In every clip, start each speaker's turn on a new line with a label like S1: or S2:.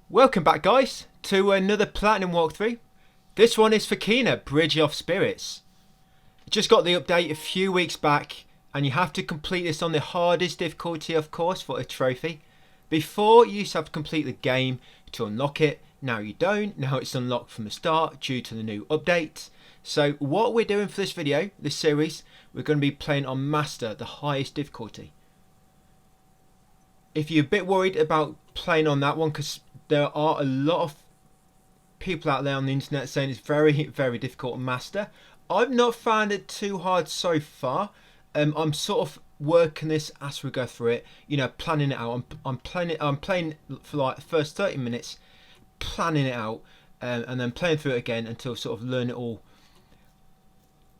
S1: Welcome back, guys, to another Platinum walkthrough. This one is for Kina, Bridge of Spirits. Just got the update a few weeks back, and you have to complete this on the hardest difficulty, of course, for a trophy. Before, you used to have to complete the game to unlock it. Now you don't. Now it's unlocked from the start due to the new update. So what we're doing for this video, this series, we're going to be playing on Master, the highest difficulty. If you're a bit worried about playing on that one, because there are a lot of people out there on the internet saying it's very, very difficult to master. I've not found it too hard so far. I'm sort of working this as we go through it. You know, planning it out. I'm playing for like the first 30 minutes, planning it out, and then playing through it again until sort of learn it all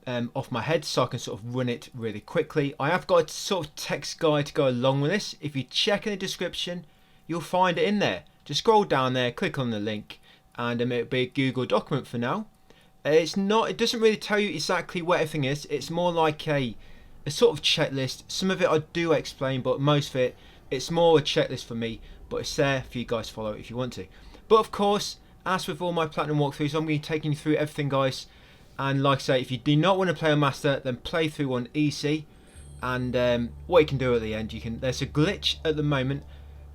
S1: off my head, so I can sort of run it really quickly. I have got a sort of text guide to go along with this. If you check in the description, you'll find it in there. Just scroll down there, click on the link, and it'll be a Google document for now. It doesn't really tell you exactly what everything is. It's more like a sort of checklist. Some of it I do explain, but most of it, it's more a checklist for me, but it's there for you guys to follow if you want to. But of course, as with all my Platinum walkthroughs, I'm going to be taking you through everything, guys. And like I say, if you do not want to play on Master, then play through on easy. And what you can do at the end, there's a glitch at the moment.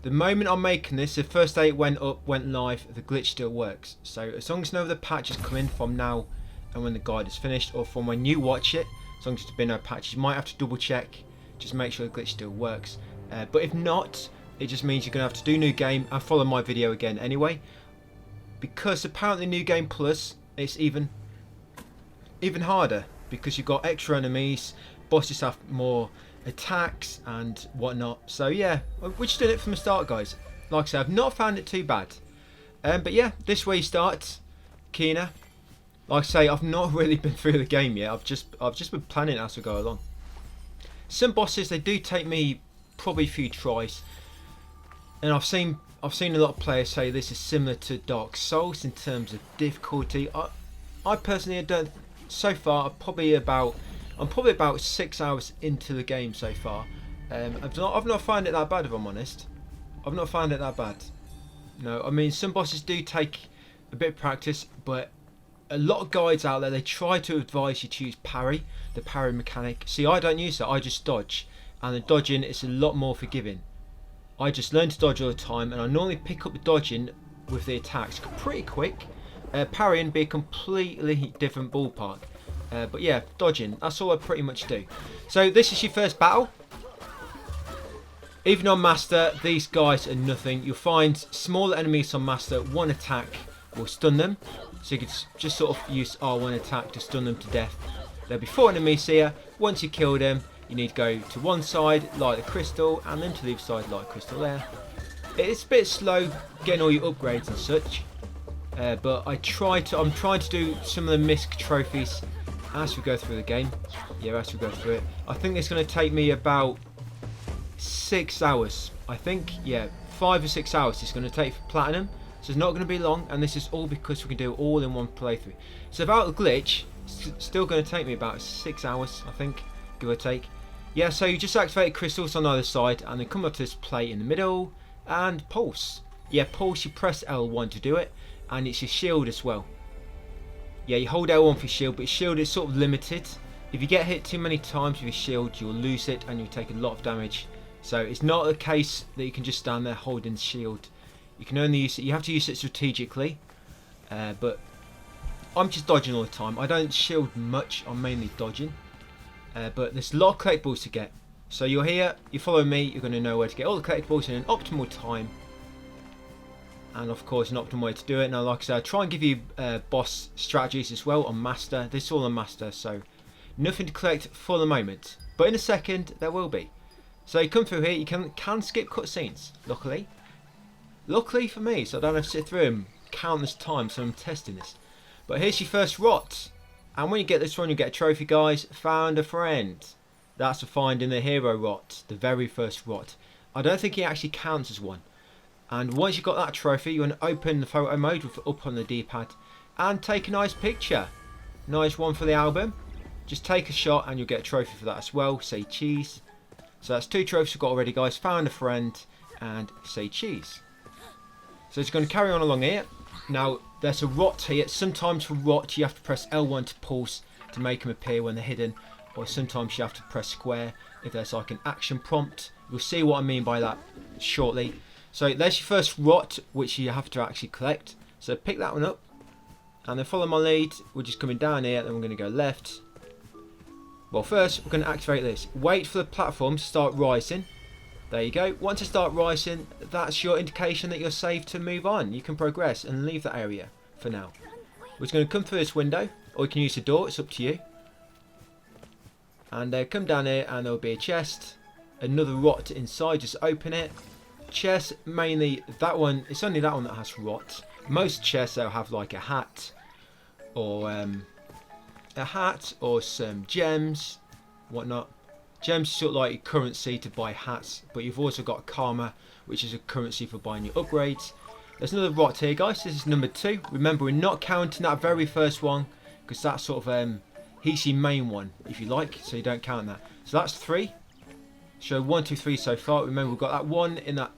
S1: The moment I'm making this, the first day it went live, the glitch still works. So as long as no other patches come in from now and when the guide is finished, or from when you watch it, as long as there's been no patches, you might have to double check, just make sure the glitch still works. But if not, it just means you're going to have to do new game and follow my video again anyway. Because apparently New Game Plus, it's even harder, because you've got extra enemies, bosses have more attacks and whatnot. So yeah, we just did it from the start, guys. Like I said, I've not found it too bad. But yeah, this way you start, Kina. Like I say, I've not really been through the game yet. I've just been planning as we go along. Some bosses, they do take me probably a few tries, and I've seen a lot of players say this is similar to Dark Souls in terms of difficulty. I personally don't. So far, I'm probably about 6 hours into the game so far. I've not found it that bad, if I'm honest. I've not found it that bad. No, I mean, some bosses do take a bit of practice, but a lot of guides out there, they try to advise you to use parry, the parry mechanic. See, I don't use that. I just dodge, and the dodging is a lot more forgiving. I just learn to dodge all the time, and I normally pick up the dodging with the attacks pretty quick. Parrying be a completely different ballpark. But yeah, dodging, that's all I pretty much do. So this is your first battle. Even on Master, these guys are nothing. You'll find smaller enemies on Master, one attack will stun them. So you can just sort of use R1 attack to stun them to death. There'll be 4 enemies here. Once you kill them, you need to go to one side, light the crystal, and then to the other side, light the crystal there. It's a bit slow getting all your upgrades and such. But I'm trying to do some of the misc trophies as we go through the game. Yeah, as we go through it. I think it's going to take me about 6 hours. I think, yeah, 5 or 6 hours it's going to take for Platinum. So it's not going to be long, and this is all because we can do it all in one playthrough. So without a glitch, it's still going to take me about 6 hours, I think, give or take. Yeah, so you just activate crystals on either side, and then come up to this plate in the middle, and pulse. Yeah, pulse, you press L1 to do it. And it's your shield as well. Yeah, you hold L1 for your shield, but your shield is sort of limited. If you get hit too many times with your shield, you'll lose it and you'll take a lot of damage. So it's not a case that you can just stand there holding the shield. You can only use it, you have to use it strategically. But I'm just dodging all the time. I don't shield much, I'm mainly dodging. But there's a lot of collectibles to get. So you're here, you follow me, you're going to know where to get all the collectibles in an optimal time. And of course, an optimal way to do it. Now, like I said, I try and give you boss strategies as well on Master. This is all on Master, so nothing to collect for the moment. But in a second, there will be. So you come through here, you can skip cutscenes, luckily. Luckily for me, so I don't have to sit through them countless times, so I'm testing this. But here's your first rot. And when you get this one, you get a trophy, guys. Found a friend. That's for finding the hero rot, the very first rot. I don't think it actually counts as one. And once you've got that trophy, you want to open the photo mode with up on the D-pad and take a nice picture. Nice one for the album. Just take a shot and you'll get a trophy for that as well. Say cheese. So that's 2 trophies we've got already, guys. Found a friend and say cheese. So it's going to carry on along here. Now there's a rot here. Sometimes for rot you have to press L1 to pulse to make them appear when they're hidden, or sometimes you have to press square if there's like an action prompt. You'll see what I mean by that shortly. So there's your first rot, which you have to actually collect. So pick that one up and then follow my lead. We're just coming down here, then we're going to go left. Well, first we're going to activate this. Wait for the platform to start rising. There you go. Once it starts rising, that's your indication that you're safe to move on. You can progress and leave that area for now. We're just going to come through this window, or you can use the door, it's up to you. And come down here and there'll be a chest. Another rot inside, just open it. Chest, mainly that one, it's only that one that has rot. Most chests they'll have like a hat or some gems, whatnot. Gems is sort of like currency to buy hats, but you've also got karma, which is a currency for buying your upgrades. There's another rot here, guys. This is number 2. Remember, we're not counting that very first one because that's sort of he's your main one, if you like, so you don't count that. So that's 3. So 1, 2, 3 so far. Remember, we've got that one in that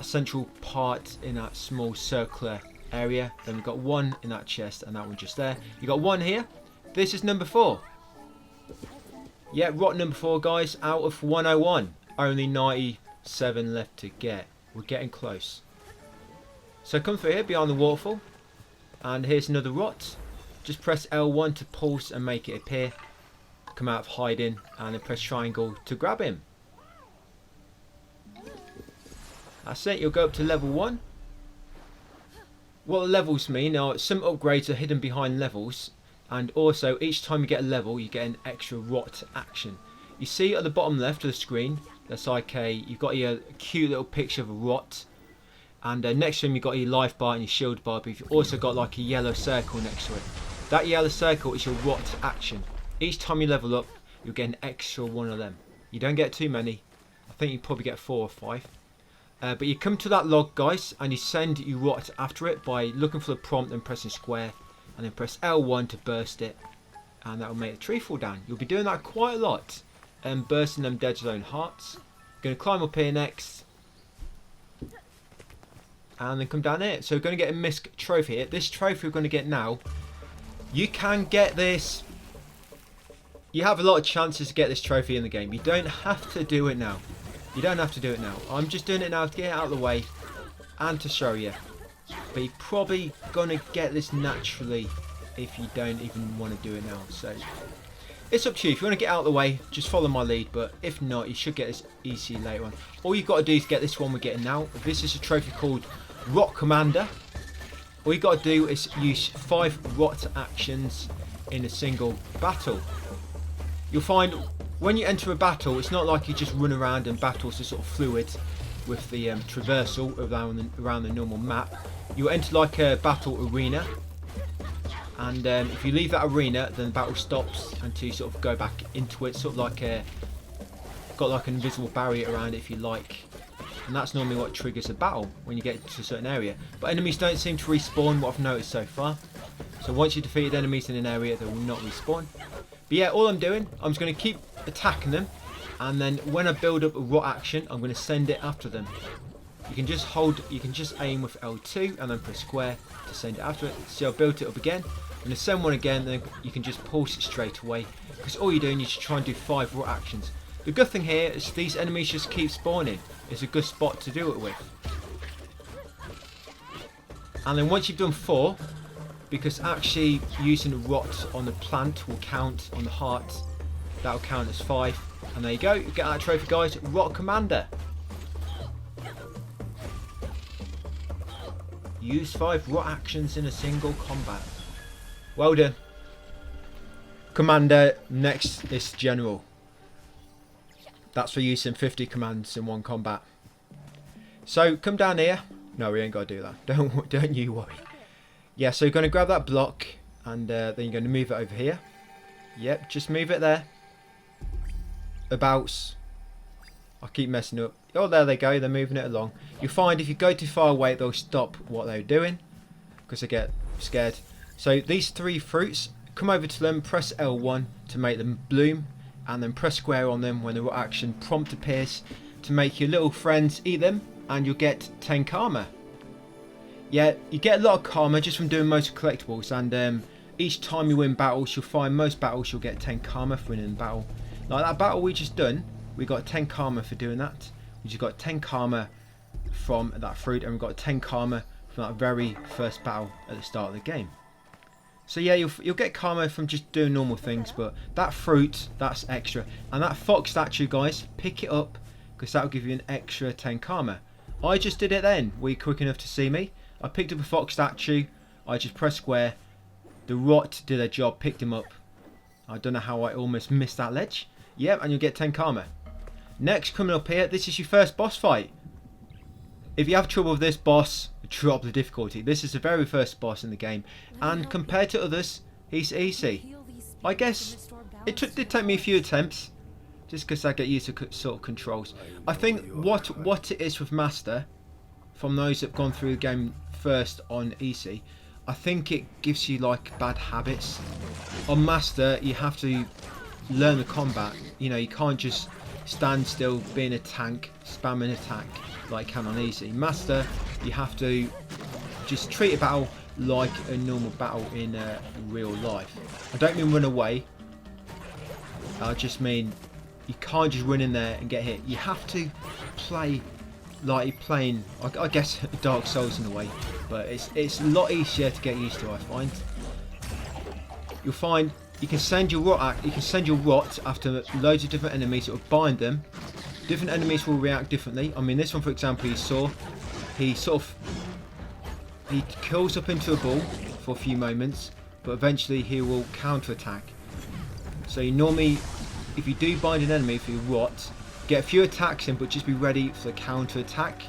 S1: central part, in that small circular area. Then we've got 1 in that chest, and that one just there. You got 1 here. This is number 4. Yeah, rot number 4, guys, out of 101. Only 97 left to get. We're getting close. So come through here behind the waterfall, and here's another rot. Just press L1 to pulse and make it appear. Come out of hiding, and then press triangle to grab him. That's it, you'll go up to level 1. What the levels mean are some upgrades are hidden behind levels, and also each time you get a level you get an extra rot action. You see at the bottom left of the screen, that's like you've got your cute little picture of a rot, and next to him you've got your life bar and your shield bar, but you've also got like a yellow circle next to it. That yellow circle is your rot action. Each time you level up you'll get an extra one of them. You don't get too many. I think you probably get 4 or 5. But you come to that log, guys, and you send your rot after it by looking for the prompt and pressing square, and then press L1 to burst it, and that will make the tree fall down. You'll be doing that quite a lot, and bursting them dead zone hearts. Going to climb up here next, and then come down here. So we're going to get a misc trophy here. This trophy we're going to get now, you can get this. You have a lot of chances to get this trophy in the game. You don't have to do it now. You don't have to do it now. I'm just doing it now to get it out of the way and to show you. But you're probably going to get this naturally if you don't even want to do it now. So it's up to you. If you want to get out of the way, just follow my lead. But if not, you should get this easy later on. All you've got to do is get this one we're getting now. This is a trophy called Rot Commander. All you've got to do is use 5 rot actions in a single battle. You'll find when you enter a battle, it's not like you just run around and battle, so sort of fluid with the traversal around the normal map. You enter like a battle arena, and if you leave that arena, then the battle stops until you sort of go back into it, sort of like got like an invisible barrier around it, if you like. And that's normally what triggers a battle when you get to a certain area. But enemies don't seem to respawn, what I've noticed so far. So once you've defeated enemies in an area, they will not respawn. But yeah, all I'm doing, I'm just going to keep attacking them, and then when I build up a rot action, I'm going to send it after them. You can just aim with L2 and then press square to send it after it. See, I've built it up again. I'm going to send one again, then you can just pulse it straight away, because all you're doing is try and do 5 rot actions. The good thing here is these enemies just keep spawning. It's a good spot to do it with. And then once you've done 4, because actually using the rot on the plant will count on the heart, that'll count as 5. And there you go, you get that trophy, guys. Rot Commander. Use 5 rot actions in a single combat. Well done. Commander, next is General. That's for using 50 commands in one combat. So come down here. No, we ain't got to do that. Don't you worry. Yeah, so you're going to grab that block, and then you're going to move it over here. Yep, just move it there. About. I keep messing up. Oh, there they go. They're moving it along. You'll find if you go too far away, they'll stop what they're doing because they get scared. So these 3 fruits, come over to them, press L1 to make them bloom, and then press square on them when the rot action prompt appears to make your little friends eat them, and you'll get 10 karma. Yeah, you get a lot of karma just from doing most collectibles, and each time you win battles, you'll find most battles you'll get 10 karma for winning the battle. Like that battle we just done, we got 10 karma for doing that. We just got 10 karma from that fruit, and we got 10 karma from that very first battle at the start of the game. So yeah, you'll get karma from just doing normal things, but that fruit, that's extra. And that fox statue, guys, pick it up, because that'll give you an extra 10 karma. I just did it then. Were you quick enough to see me? I picked up a fox statue, I just pressed square, the rot did their job, picked him up. I don't know how I almost missed that ledge. Yep, and you'll get 10 karma. Next, coming up here, this is your first boss fight. If you have trouble with this boss, drop the difficulty. This is the very first boss in the game, and compared to others, he's easy. I guess it did take me a few attempts, just because I get used to sort of controls. I think what it is with Master, from those that have gone through the game first on easy, I think it gives you like bad habits. On Master, you have to learn the combat. You know, you can't just stand still being a tank, spamming attack like you can on easy. Master, you have to just treat a battle like a normal battle in real life. I don't mean run away. I just mean you can't just run in there and get hit. You have to play like you're playing, I guess, Dark Souls in a way, but it's a lot easier to get used to, I find. You'll find you can send your rot after loads of different enemies that will bind them. Different enemies will react differently. I mean, this one, for example, you saw, he curls up into a ball for a few moments, but eventually he will counter-attack. So you normally, if you do bind an enemy for your rot, get a few attacks in, but just be ready for the counter-attack,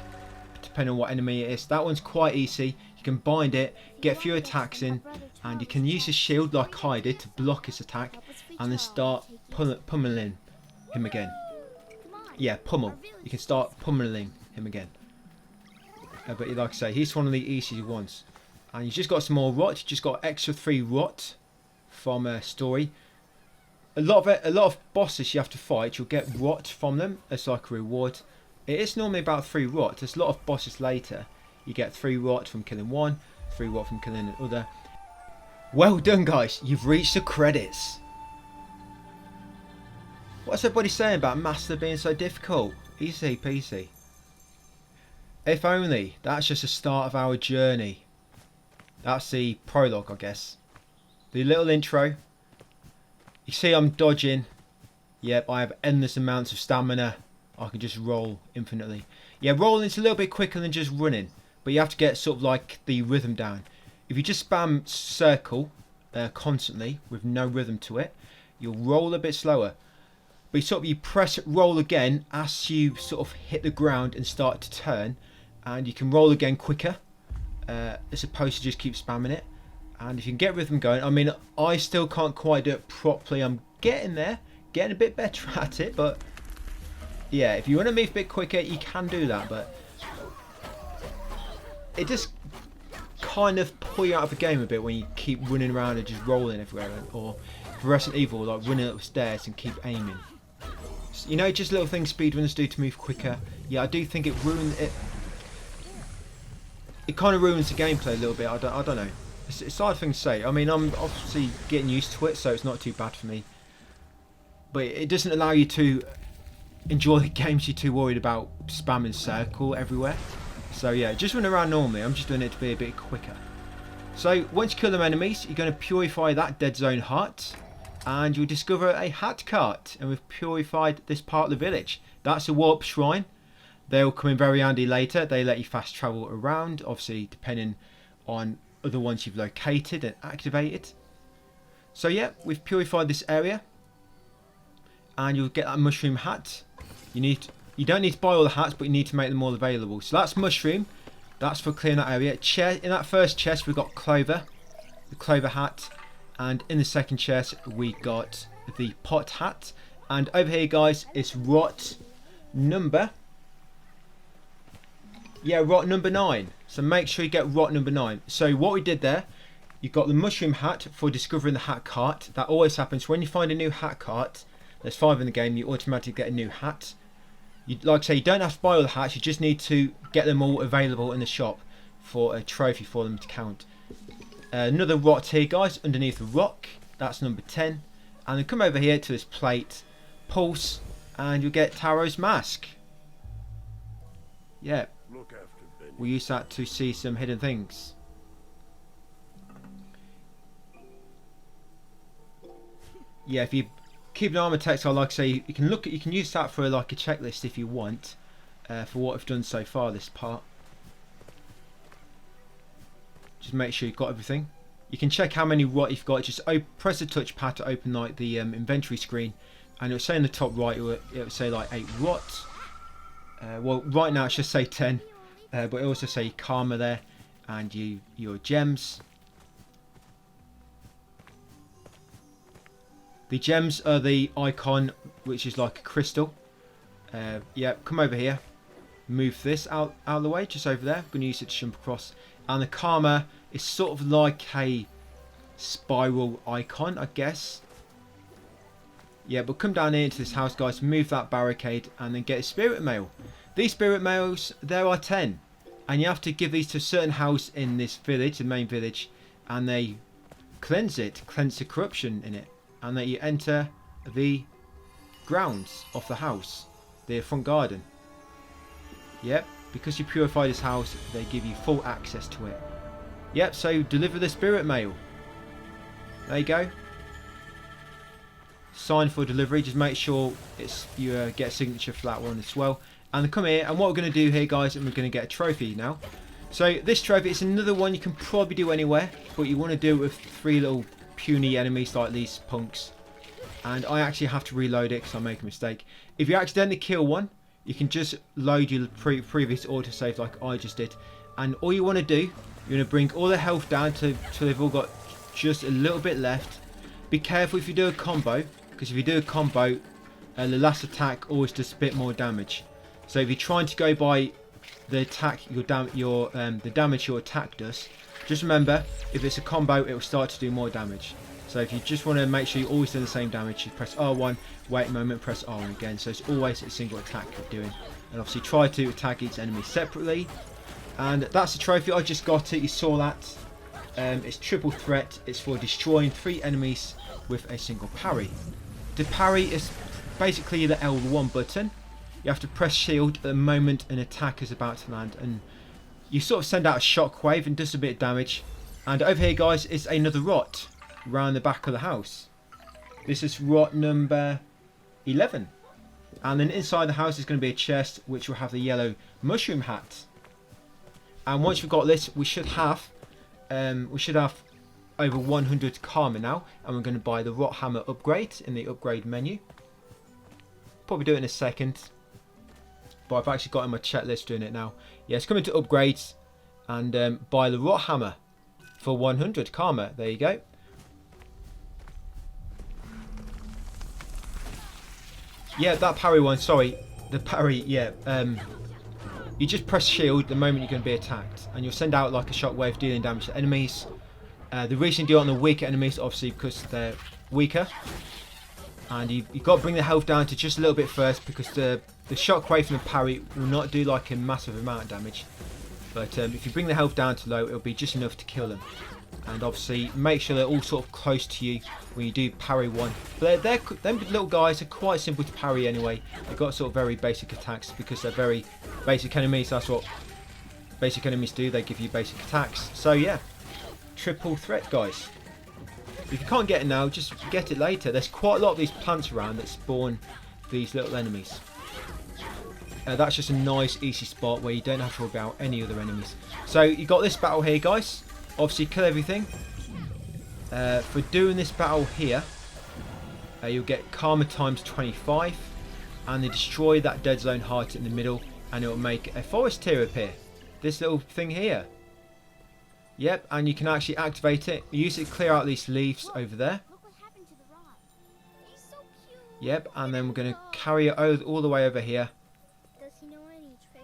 S1: depending on what enemy it is. That one's quite easy. You can bind it, get a few attacks in, and you can use a shield like I did to block his attack, and then start pummeling him again. Yeah, pummel. You can start pummeling him again. But like I say, he's one of the easy ones. And you've just got some more rot. You just got extra 3 rot from a story. A lot of bosses you have to fight, you'll get rot from them as like a reward. It is normally about 3 rot. There's a lot of bosses later. You get 3 rot from killing one, 3 rot from killing another. Well done, guys. You've reached the credits. What's everybody saying about Master being so difficult? Easy peasy. If only. That's just the start of our journey. That's the prologue, I guess. The little intro. You see I'm dodging. Yep, I have endless amounts of stamina. I can just roll infinitely. Yeah, rolling's a little bit quicker than just running, but you have to get sort of like the rhythm down. If you just spam circle constantly with no rhythm to it, you'll roll a bit slower. But you press roll again as you sort of hit the ground and start to turn, and you can roll again quicker as opposed to just keep spamming it. And if you can get rhythm going, I mean, I still can't quite do it properly. I'm getting there, getting a bit better at it, but yeah, if you want to move a bit quicker, you can do that, but it just kind of pull you out of the game a bit when you keep running around and just rolling everywhere, or for Resident Evil, like running up the stairs and keep aiming. You know, just little things speedrunners do to move quicker. Yeah, I do think it ruins it. It kind of ruins the gameplay a little bit. I don't know. It's a hard thing to say. I mean, I'm obviously getting used to it, so it's not too bad for me. But it doesn't allow you to enjoy the games you're too worried about spamming circle everywhere. So yeah, just run around normally. I'm just doing it to be a bit quicker. So once you kill them enemies, you're going to purify that dead zone heart, and you'll discover a hat cart. And we've purified this part of the village. That's a warp shrine. They'll come in very handy later. They let you fast travel around, obviously depending on other ones you've located and activated. So yeah, we've purified this area, and you'll get that mushroom hat. You don't need to buy all the hats, but you need to make them all available. So that's mushroom. That's for clearing that area. In that first chest, we've got clover, the clover hat, and in the second chest, we got the pot hat. And over here, guys, it's rot number. Yeah, rot number 9. So make sure you get rot number 9. So what we did there, you got the mushroom hat for discovering the hat cart. That always happens when you find a new hat cart. There's 5 in the game. You automatically get a new hat. You, like I say, you don't have to buy all the hats. You just need to get them all available in the shop for a trophy for them to count. Another rot here, guys, underneath the rock. That's number 10. And then come over here to this plate, pulse, and you'll get Taro's mask. Yeah, we'll use that to see some hidden things. Yeah, if you keep an armor textile, like I say, you can use that for like a checklist if you want, for what I've done so far this part. Just make sure you've got everything. You can check how many rot you've got. Just press the touchpad to open like the inventory screen, and it'll say in the top right, it'll say like 8 rot. Well, right now it should say 10, but it also say karma there, and your gems. The gems are the icon, which is like a crystal. Yeah, come over here. Move this out of the way, just over there. I'm going to use it to jump across. And the karma is sort of like a spiral icon, I guess. Yeah, but come down here into this house, guys. Move that barricade and then get a spirit mail. These spirit mails, there are 10. And you have to give these to a certain house in this village, the main village. And they cleanse it, cleanse the corruption in it. And then you enter the grounds of the house, the front garden. Yep, because you purify this house, they give you full access to it. Yep, so deliver the spirit mail. There you go. Sign for delivery. Just make sure you get a signature for that one as well. And then come here, and what we're going to do here, guys, and we're going to get a trophy now. So this trophy is another one you can probably do anywhere, but you want to do it with 3 little puny enemies like these punks. And I actually have to reload it because I make a mistake. If you accidentally kill one, you can just load your previous autosave like I just did. And all you want to do, you're going to bring all the health down till they've all got just a little bit left. Be careful if you do a combo, because if you do a combo, the last attack always does a bit more damage. So if you're trying to go by the attack, the damage your attack does, just remember, if it's a combo, it will start to do more damage. So if you just want to make sure you always do the same damage, you press R1, wait a moment, press R1 again. So it's always a single attack you're doing. And obviously try to attack each enemy separately. And that's the trophy. I just got it. You saw that. It's triple threat. It's for destroying 3 enemies with a single parry. The parry is basically the L1 button. You have to press shield at the moment an attack is about to land. And you sort of send out a shockwave and does a bit of damage. And over here, guys, is another rot around the back of the house. This is rot number 11. And then inside the house is going to be a chest which will have the yellow mushroom hat. And once we've got this, we should have over 100 karma now. And we're going to buy the rot hammer upgrade in the upgrade menu. Probably do it in a second. But I've actually got in my checklist doing it now. Yeah, it's coming to upgrades and buy the rot hammer for 100 karma. There you go. Yeah, that parry one. Sorry, the parry. Yeah, you just press shield the moment you're going to be attacked, and you'll send out like a shockwave dealing damage to enemies. The reason you do it on the weaker enemies, obviously, because they're weaker, and you've got to bring the health down to just a little bit first, because the shockwave from the parry will not do like a massive amount of damage. But if you bring the health down to low, it'll be just enough to kill them. And obviously, make sure they're all sort of close to you when you do parry one. But them little guys are quite simple to parry anyway. They've got sort of very basic attacks because they're very basic enemies. That's what basic enemies do. They give you basic attacks. So yeah, triple threat, guys. If you can't get it now, just get it later. There's quite a lot of these plants around that spawn these little enemies. That's just a nice easy spot where you don't have to worry about any other enemies. So you got this battle here, guys. Obviously kill everything. For doing this battle here, you'll get karma times 25, and they destroy that dead zone heart in the middle, and it will make a forest tier appear. This little thing here. Yep, and you can actually activate it. Use it to clear out these leaves over there. Yep, and then we're going to carry it all the way over here.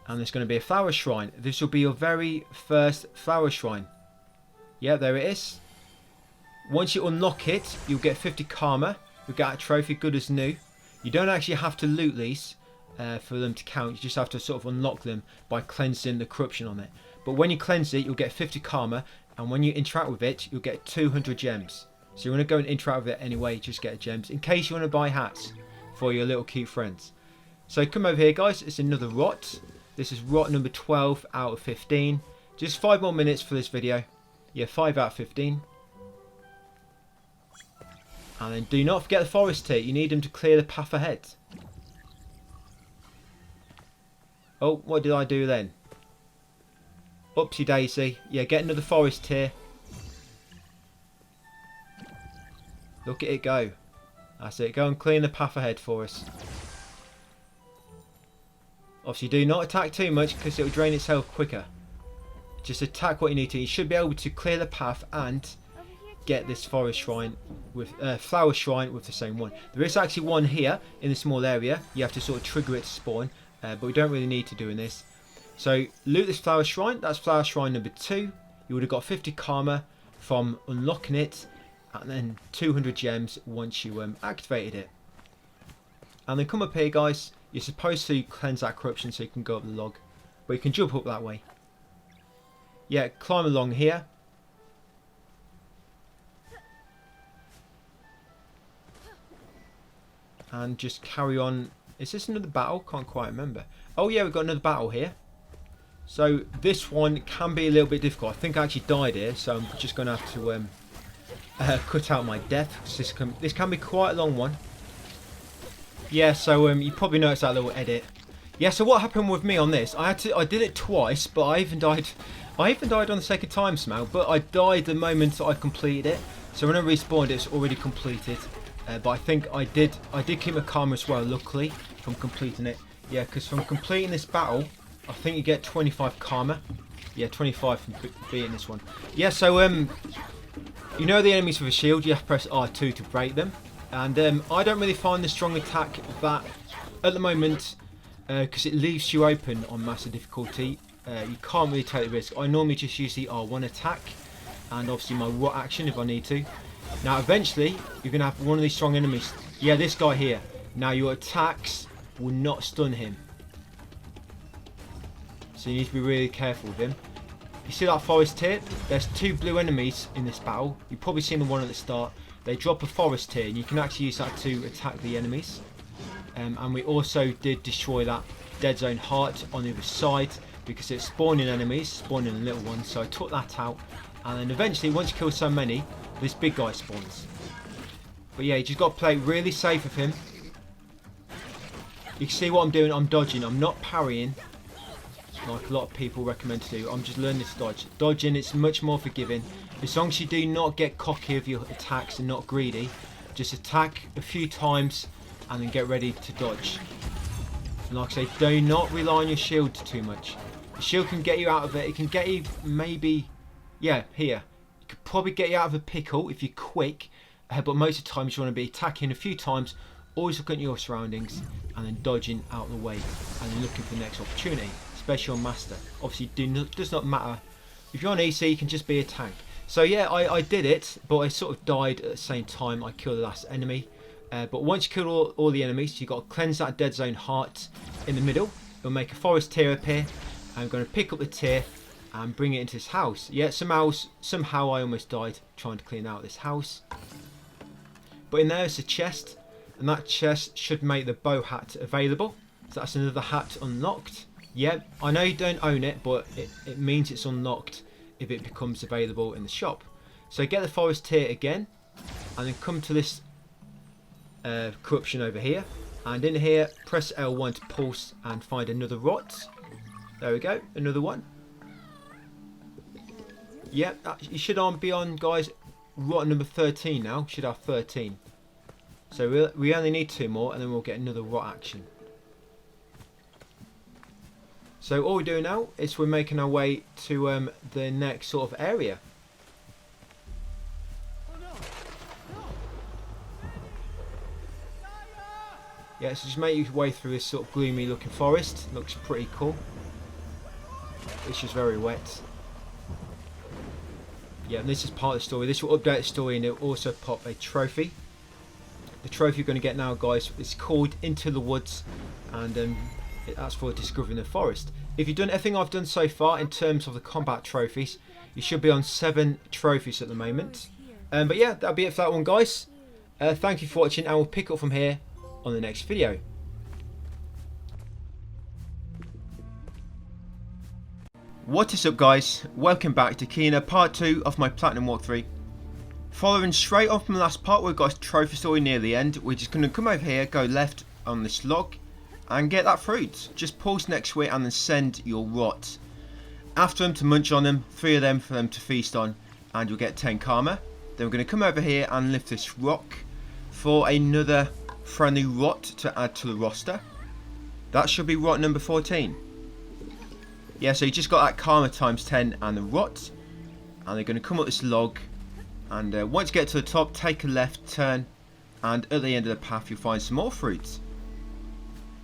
S1: And there's going to be a flower shrine. This will be your very first flower shrine. Yeah, there it is. Once you unlock it, you'll get 50 karma. You'll get a trophy good as new. You don't actually have to loot these. for them to count. You just have to sort of unlock them by cleansing the corruption on it. But when you cleanse it, you'll get 50 karma, and when you interact with it, you'll get 200 gems. So you want to go and interact with it anyway, just get gems in case you want to buy hats for your little cute friends. So come over here, guys. It's another rot. This is rot number 12 out of 15. Just 5 more minutes for this video. Yeah, 5 out of 15. And then do not forget the forest here. You need them to clear the path ahead. Oh, what did I do then? Oopsie daisy. Yeah, get another forest here. Look at it go. That's it. Go and clean the path ahead for us. Obviously, do not attack too much because it will drain itself quicker. Just attack what you need to. You should be able to clear the path and get this forest shrine with flower shrine with the same one. There is actually one here in the small area. You have to sort of trigger it to spawn, but we don't really need to do in this. So loot this flower shrine. That's flower shrine number 2. You would have got 50 karma from unlocking it, and then 200 gems once you activated it. And then come up here, guys. You're supposed to cleanse that corruption so you can go up the log, but you can jump up that way. Yeah, climb along here. And just carry on. Is this another battle? Can't quite remember. Oh yeah, we've got another battle here. So this one can be a little bit difficult. I think I actually died here, so I'm just going to have to cut out my death. This can be quite a long one. Yeah, so you probably noticed that little edit. Yeah, so what happened with me on this? I did it twice, but I even died on the second time somehow. But I died the moment I completed it. So when I respawned, it's already completed. But I think I did keep my karma as well, luckily, from completing it. Yeah, because from completing this battle, I think you get 25 karma. Yeah, 25 from beating this one. Yeah, so you know the enemies with a shield, you have to press R2 to break them. And I don't really find the strong attack that at the moment, because it leaves you open on massive difficulty. You can't really take the risk. I normally just use the R1 attack, and obviously my rot action if I need to. Now eventually you're going to have one of these strong enemies. Yeah, this guy here. Now your attacks will not stun him. So you need to be really careful with him. You see that forest here? There's 2 blue enemies in this battle. You've probably seen the one at the start. They drop a forest here and you can actually use that to attack the enemies. And we also did destroy that dead zone heart on the other side because it's spawning enemies, spawning little ones. So I took that out. And then eventually, once you kill so many, this big guy spawns. But yeah, you just got to play really safe with him. You can see what I'm doing. I'm dodging. I'm not parrying like a lot of people recommend to do. I'm just learning to dodge. Dodging, it's much more forgiving. As long as you do not get cocky with your attacks and not greedy, just attack a few times and then get ready to dodge. And like I say, do not rely on your shield too much. The shield can get you out of it. It can get you maybe, yeah, here. It could probably get you out of a pickle if you're quick. But most of the time you want to be attacking a few times, always looking at your surroundings and then dodging out of the way and then looking for the next opportunity, especially on Master. Obviously does not matter. If you're on EC, you can just be a tank. So yeah, I did it, but I sort of died at the same time I killed the last enemy. But once you kill all the enemies, you've got to cleanse that dead zone heart in the middle. It'll make a forest tier appear. I'm going to pick up the tier and bring it into this house. Yeah, somehow I almost died trying to clean out this house. But in there is a chest, and that chest should make the bow hat available. So that's another hat unlocked. Yeah, I know you don't own it, but it means it's unlocked if it becomes available in the shop. So get the forest tier again, and then come to this corruption over here. And in here, press L1 to pulse and find another rot. There we go, another one. Yeah, you should be on, guys, rot number 13 now. Should have 13. So we only need 2 more, and then we'll get another rot action. So all we're doing now is we're making our way to the next sort of area. Yeah, so just make your way through this sort of gloomy looking forest. Looks pretty cool. It's just very wet. Yeah, and this is part of the story. This will update the story and it'll also pop a trophy. The trophy you're going to get now, guys, is called Into the Woods, and that's for discovering the forest. If you've done everything I've done so far in terms of the combat trophies, you should be on 7 trophies at the moment. But yeah, that'll be it for that one, guys. Thank you for watching, and we'll pick up from here on the next video. What is up, guys? Welcome back to Kina part 2 of my Platinum walkthrough. Following straight on from the last part, we've got a trophy story near the end. We're just going to come over here, go left on this log, and get that fruit. Just pause next to it and then send your rot after them to munch on them, 3 of them for them to feast on, and you'll get 10 karma. Then we're going to come over here and lift this rock for another friendly rot to add to the roster. That should be rot number 14. Yeah, so you just got that karma times 10 and the rot, and they're going to come up this log, and once you get to the top, take a left turn, and at the end of the path you'll find some more fruits.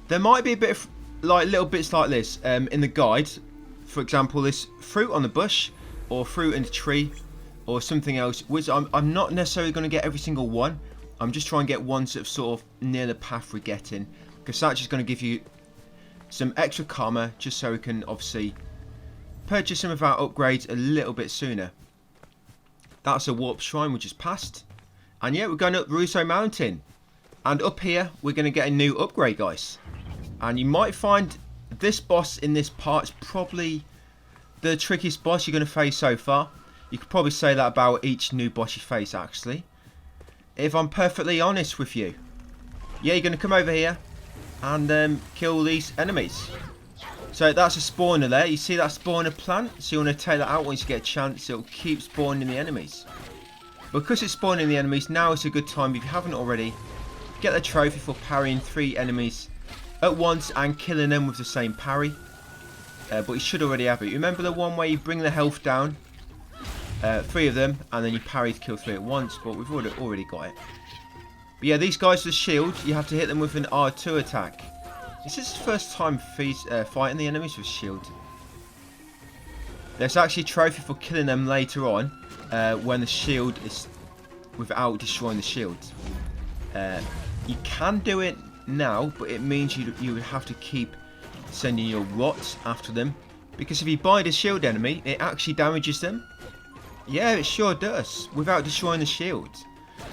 S1: There might be a bit of little bits like this in the guide. For example, this fruit on the bush, or fruit in the tree, or something else, which I'm not necessarily going to get every single one. I'm just trying to get ones that are sort of near the path we're getting, because that's just going to give you some extra karma, just so we can obviously purchase some of our upgrades a little bit sooner. That's a warp shrine we just passed, and yeah, we're going up Russo Mountain, and up here we're going to get a new upgrade, guys. And you might find this boss in this part is probably the trickiest boss you're going to face so far. You could probably say that about each new boss you face, actually, if I'm perfectly honest with you. Yeah, you're going to come over here and kill these enemies. So that's a spawner there. You see that spawner plant? So you want to take that out once you get a chance. It'll keep spawning the enemies. Because it's spawning the enemies, now is a good time, if you haven't already, get the trophy for parrying 3 enemies at once and killing them with the same parry. But you should already have it. Remember the one where you bring the health down? 3 of them, and then you parry to kill 3 at once, but we've already got it. But yeah, these guys with shield, you have to hit them with an R2 attack. This is the first time fighting the enemies with shield. There's actually a trophy for killing them later on, when the shield is without destroying the shield. You can do it now, but it means you would have to keep sending your rots after them, because if you bind a shield enemy, it actually damages them. Yeah, it sure does, without destroying the shield.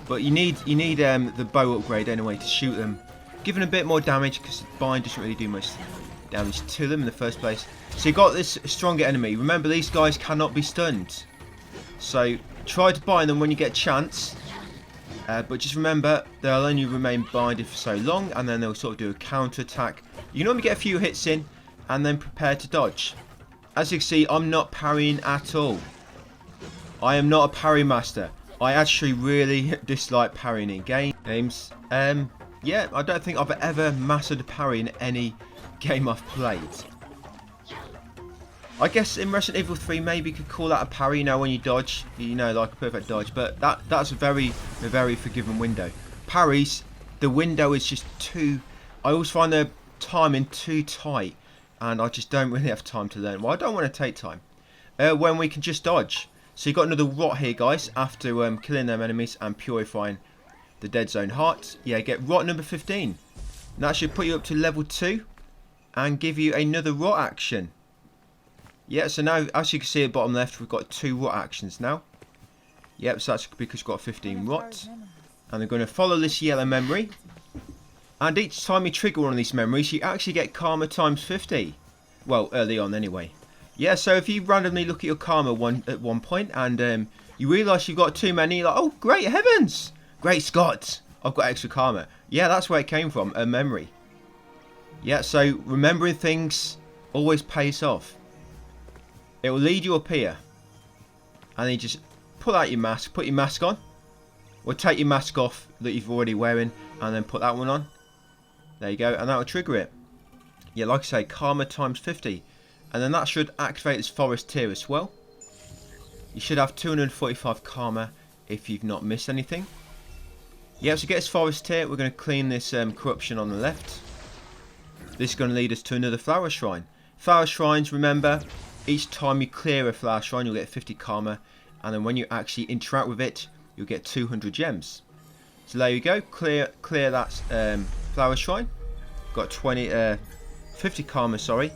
S1: But you need the bow upgrade anyway to shoot them, giving a bit more damage, because the bind doesn't really do much damage to them in the first place. So you got this stronger enemy. Remember, these guys cannot be stunned, so try to bind them when you get a chance. But just remember, they'll only remain binded for so long, and then they'll sort of do a counter attack. You normally get a few hits in, and then prepare to dodge. As you can see, I'm not parrying at all. I am not a parry master. I actually really dislike parrying in games. Yeah, I don't think I've ever mastered a parry in any game I've played. I guess in Resident Evil 3 maybe you could call that a parry, you know, when you dodge, you know, like a perfect dodge, but that's a very forgiving window. Parries, the window is just too, I always find the timing too tight, and I just don't really have time to learn. Well, I don't want to take time when we can just dodge. So you got another rot here, guys, after killing them enemies and purifying the dead zone hearts. Yeah, get rot number 15. And that should put you up to level 2 and give you another rot action. Yeah, so now, as you can see at the bottom left, we've got 2 rot actions now. Yep, so that's because we've got 15 rot. And they're going to follow this yellow memory. And each time you trigger one of these memories, you actually get karma times 50. Well, early on anyway. Yeah, so if you randomly look at your karma at one point and you realise you've got too many, you're like, oh, great heavens! Great Scott! I've got extra karma. Yeah, that's where it came from, a memory. Yeah, so remembering things always pays off. It will lead you up here. And then you just pull out your mask, put your mask on. Or take your mask off that you've already wearing and then put that one on. There you go, and that will trigger it. Yeah, like I say, karma times 50. And then that should activate this forest tier as well. You should have 245 karma if you've not missed anything. Yeah, so to get this forest tier, we're going to clean this corruption on the left. This is going to lead us to another flower shrine. Flower shrines, remember, each time you clear a flower shrine, you'll get 50 karma. And then when you actually interact with it, you'll get 200 gems. So there you go. Clear that flower shrine. Got 50 karma, sorry.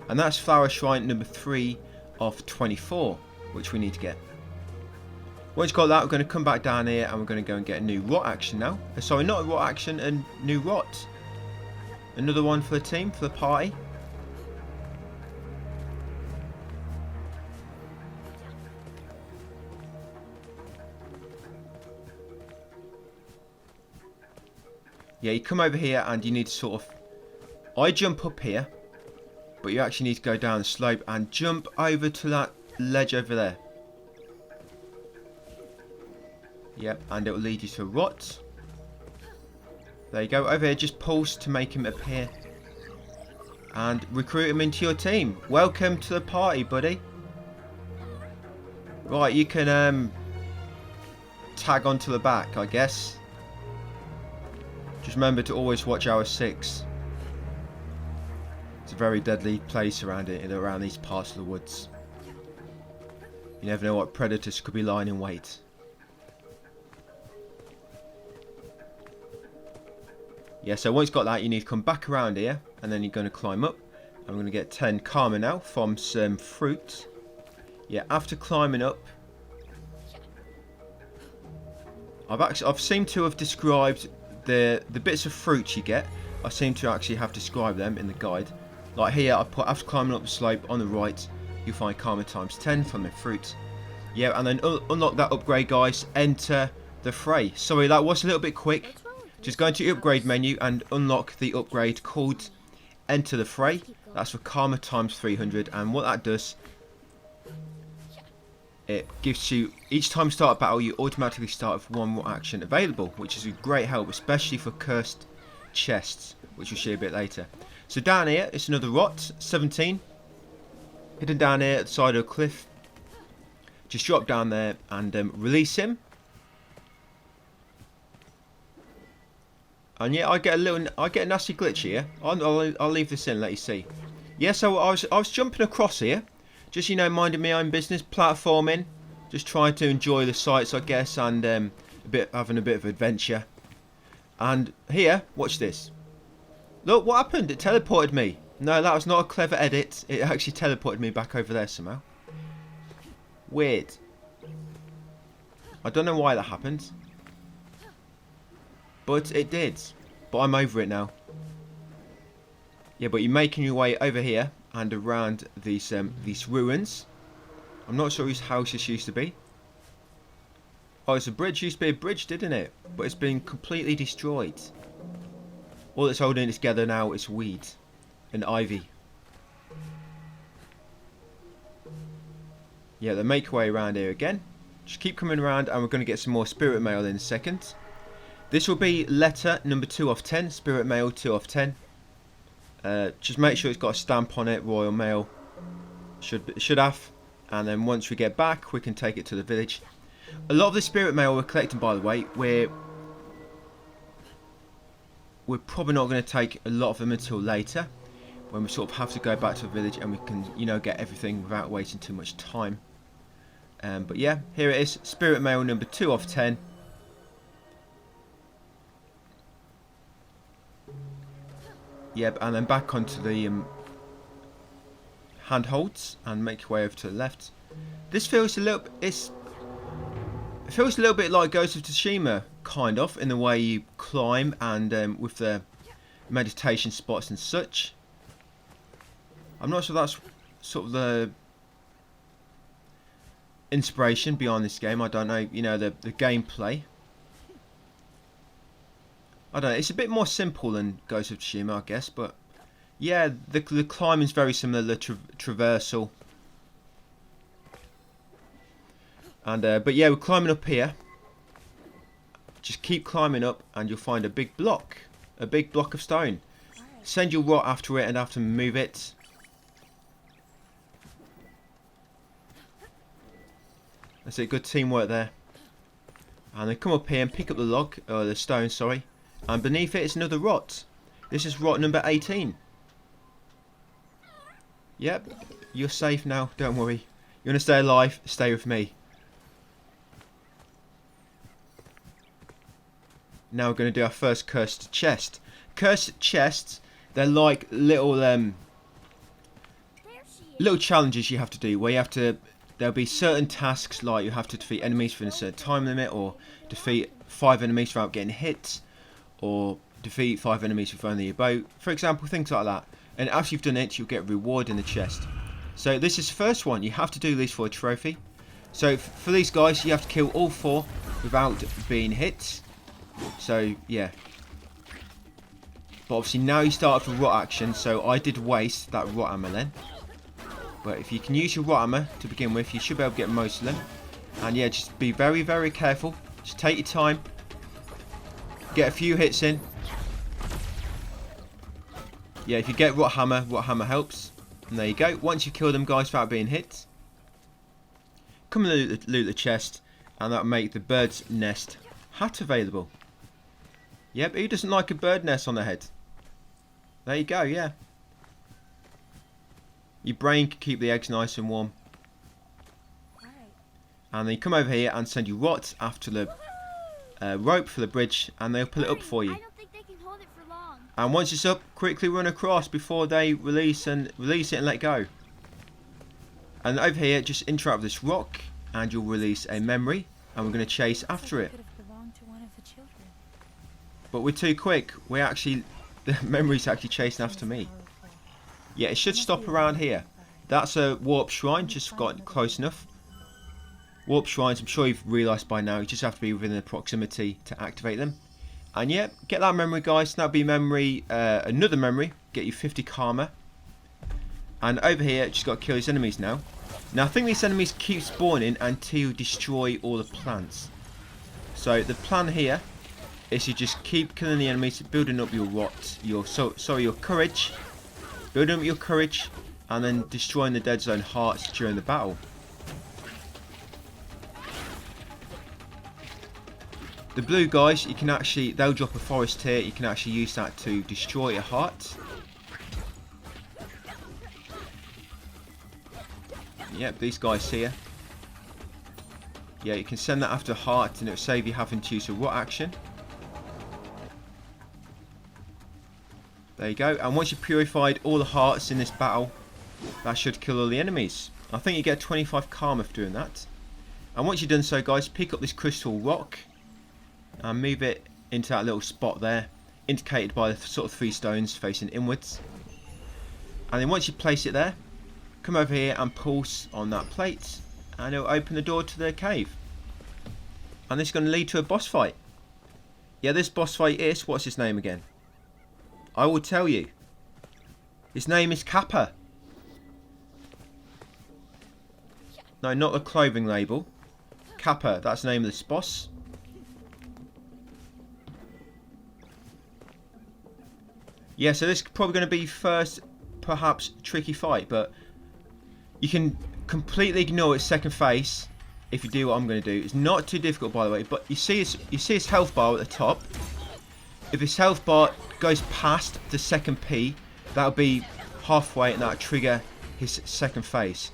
S1: And that's flower shrine number 3 of 24, which we need to get. Once you've got that, we're going to come back down here and we're going to go and get a new rot action now. Sorry, not a rot action, a new rot. Another one for the team, for the party. Yeah, you come over here and you need to sort of... I jump up here, but you actually need to go down the slope and jump over to that ledge over there. Yep, and it will lead you to a rot. There you go. Over here, just pulse to make him appear. And recruit him into your team. Welcome to the party, buddy. Right, you can tag onto the back, I guess. Just remember to always watch hour 6. It's a very deadly place around these parts of the woods. You never know what predators could be lying in wait. Yeah, so once you've got that, you need to come back around here, and then you're going to climb up. I'm going to get 10 karma now from some fruit. Yeah, after climbing up, I've seemed to have described the bits of fruit you get. I seem to actually have described them in the guide. Like here, I put after climbing up the slope on the right, you'll find karma times 10 from the fruit. Yeah, and then unlock that upgrade, guys. Enter the fray. Sorry, that was a little bit quick. Just go into the upgrade menu and unlock the upgrade called Enter the Fray. That's for karma times 300, and what that does, it gives you, each time you start a battle, you automatically start with one more action available, which is a great help, especially for cursed chests, which we'll see a bit later. So down here, it's another rot, 17, hidden down here at the side of a cliff. Just drop down there and release him. And yeah, I get a nasty glitch here. I'll leave this in and let you see. Yeah, so I was jumping across here, just minding my own business, platforming, just trying to enjoy the sights, I guess, and having a bit of adventure. And here, watch this. Look what happened. It teleported me. No, that was not a clever edit. It actually teleported me back over there somehow. Weird. I don't know why that happened. But it did. But I'm over it now. Yeah, but you're making your way over here and around these ruins. I'm not sure whose house this used to be. Oh, it's a bridge. It used to be a bridge, didn't it? But it's been completely destroyed. All that's holding it together now is weed and ivy. Yeah, they make your way around here again. Just keep coming around and we're going to get some more spirit mail in a second. This will be letter number 2 of 10, Spirit Mail 2 of 10. Just make sure it's got a stamp on it, Royal Mail. Should have. And then once we get back, we can take it to the village. A lot of the Spirit Mail we're collecting, by the way, we're probably not going to take a lot of them until later, when we sort of have to go back to the village and we can, get everything without wasting too much time. But yeah, here it is, Spirit Mail number 2 of 10. Yep, and then back onto the handholds and make your way over to the left. This feels a little bit like Ghost of Tsushima, kind of, in the way you climb and with the meditation spots and such. I'm not sure that's sort of the inspiration behind this game. I don't know, the gameplay. I don't know, it's a bit more simple than Ghost of Tsushima, I guess, but yeah, the climbing's very similar, the traversal. And but yeah, we're climbing up here. Just keep climbing up and you'll find a big block of stone. Send your rot after it and have to move it. That's it, good teamwork there. And then come up here and pick up the stone, sorry. And beneath it is another rot. This is rot number 18. Yep, you're safe now, don't worry. You want to stay alive, stay with me. Now we're going to do our first cursed chest. Cursed chests, they're like little little challenges you have to do, where you have to, there'll be certain tasks like you have to defeat enemies within a certain time limit, or defeat 5 enemies without getting hit, or defeat 5 enemies with only a bow, for example, things like that. And after you've done it, you'll get a reward in the chest. So this is the first one. You have to do these for a trophy. So for these guys, you have to kill all 4 without being hit. So yeah. But obviously now you start with rot action, so I did waste that rot hammer then. But if you can use your rot hammer to begin with, you should be able to get most of them. And yeah, just be very, very careful. Just take your time. Get a few hits in. Yeah, if you get rot hammer helps. And there you go. Once you kill them guys without being hit, come and loot the chest, and that'll make the bird's nest hat available. Yep, who doesn't like a bird nest on their head? There you go, yeah. Your brain can keep the eggs nice and warm. And then you come over here and send you rot after the rope for the bridge, and they'll pull it up for you. And once it's up, quickly run across before they release it and let go. And over here, just interact with this rock, and you'll release a memory, and we're going to chase after it. But we're too quick. The memory's actually chasing after me. Yeah, it should stop around here. That's a warp shrine, just got close enough. Warp shrines, I'm sure you've realised by now, you just have to be within the proximity to activate them. And yeah, get that memory guys, that'll be memory, another memory, get you 50 karma. And over here, just got to kill these enemies now. Now I think these enemies keep spawning until you destroy all the plants. So the plan here is you just keep killing the enemies, building up your your courage. Building up your courage, and then destroying the dead zone hearts during the battle. The blue guys, you can actually, they'll drop a forest here, you can actually use that to destroy a heart. Yep, these guys here. Yeah, you can send that after a heart, and it'll save you having to use a rot action. There you go, and once you've purified all the hearts in this battle, that should kill all the enemies. I think you get 25 karma for doing that. And once you've done so guys, pick up this crystal rock and move it into that little spot there, indicated by the sort of 3 stones facing inwards. And then once you place it there, come over here and pulse on that plate, and it'll open the door to the cave. And this is going to lead to a boss fight. Yeah, this boss fight is, what's his name again? I will tell you. His name is Kappa. No, not the clothing label. Kappa, that's the name of this boss. Yeah, so this is probably going to be first, perhaps, tricky fight, but you can completely ignore its second phase if you do what I'm going to do. It's not too difficult, by the way, but you see his health bar at the top. If his health bar goes past the second P, that'll be halfway, and that'll trigger his second phase.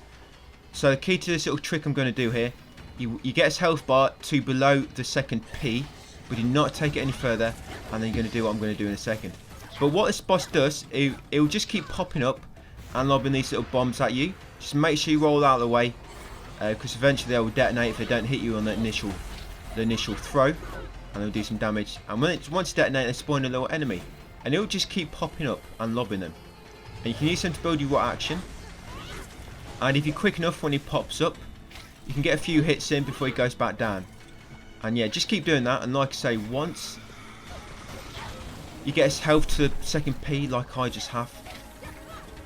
S1: So the key to this little trick I'm going to do here, you get his health bar to below the second P, but do not take it any further, and then you're going to do what I'm going to do in a second. But what this boss does, it will just keep popping up and lobbing these little bombs at you. Just make sure you roll out of the way, because eventually they will detonate if they don't hit you on the initial throw, and they'll do some damage. And once detonate, they spawn a little enemy, and it will just keep popping up and lobbing them. And you can use them to build your rot action. And if you're quick enough when he pops up, you can get a few hits in before he goes back down. And yeah, just keep doing that. And like I say, once you get his health to the second P, like I just have,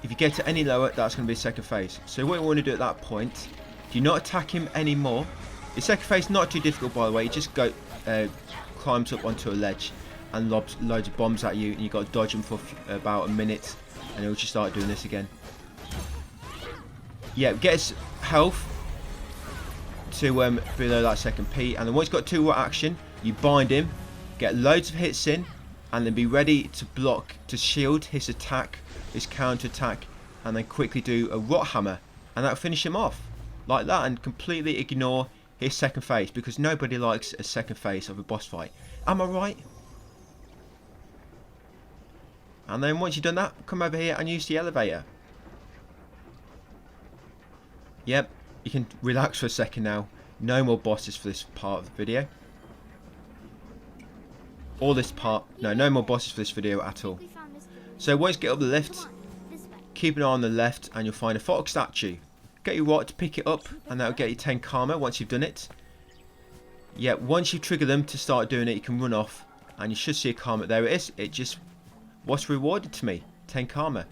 S1: if you get it any lower, that's going to be second phase. So what you want to do at that point, do not attack him anymore. His second phase not too difficult, by the way. He just climbs up onto a ledge and lobs loads of bombs at you, and you've got to dodge them for about a minute, and he'll just start doing this again. Yeah, get his health to below that second P, and then once he's got 2 rot action, you bind him, get loads of hits in, and then be ready to block, to shield his attack, his counter attack, and then quickly do a rot hammer, and that'll finish him off like that, and completely ignore his second phase, because nobody likes a second phase of a boss fight. Am I right? And then once you've done that, come over here and use the elevator. Yep, you can relax for a second now. No more bosses for this part of the video. Or this part. No more bosses for this video at all. So once you get up the lift, keep an eye on the left and you'll find a fox statue. Get your rot to pick it up and that'll get you 10 karma once you've done it. Yeah, once you trigger them to start doing it, you can run off and you should see a karma. There it is. It just was rewarded to me. 10 karma.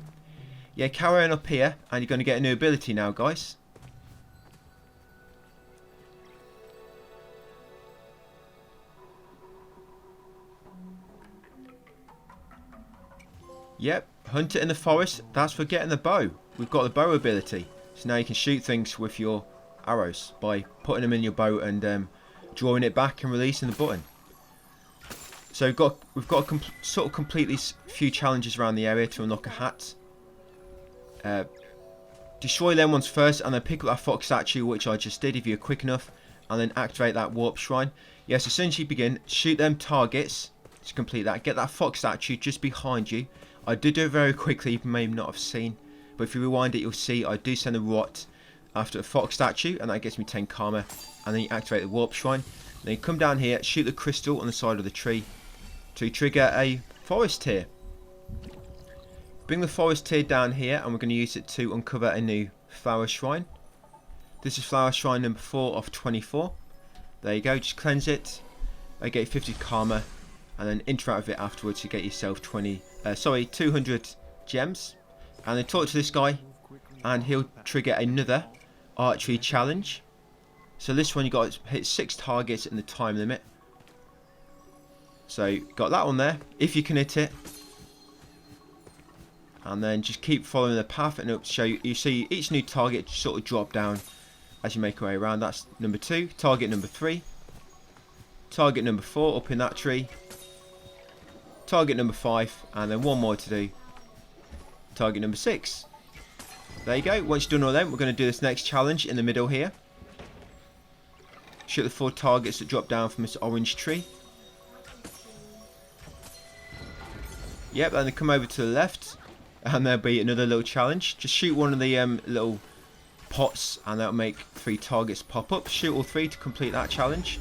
S1: Yeah, carry on up here and you're going to get a new ability now, guys. Yep, hunt it in the forest. That's for getting the bow. We've got the bow ability. So now you can shoot things with your arrows by putting them in your bow and drawing it back and releasing the button. So we've got sort of completely few challenges around the area to unlock a hat. Destroy them ones first and then pick up that fox statue, which I just did if you're quick enough, and then activate that warp shrine. Yes, as soon as you begin, shoot them targets to complete that. Get that fox statue just behind you. I did do it very quickly, you may not have seen, but if you rewind it you'll see I do send a rot after a fox statue and that gets me 10 karma, and then you activate the warp shrine. Then you come down here, shoot the crystal on the side of the tree to trigger a forest tear. Bring the forest tear down here and we're going to use it to uncover a new flower shrine. This is flower shrine number 4 of 24. There you go, just cleanse it. I get 50 karma and then interact with it afterwards to get yourself 200 gems. And then talk to this guy and he'll trigger another archery challenge. So this one you got to hit 6 targets in the time limit. So got that one there, if you can hit it. And then just keep following the path and it'll show you, you see each new target sort of drop down as you make your way around. That's number 2, target number 3, target number 4 up in that tree, target number 5, and then one more to do, target number 6. There you go. Once you've done all them, we're going to do this next challenge in the middle here. Shoot the 4 targets that drop down from this orange tree. Yep, then they come over to the left and there'll be another little challenge. Just shoot one of the little pots and that'll make 3 targets pop up. Shoot all 3 to complete that challenge.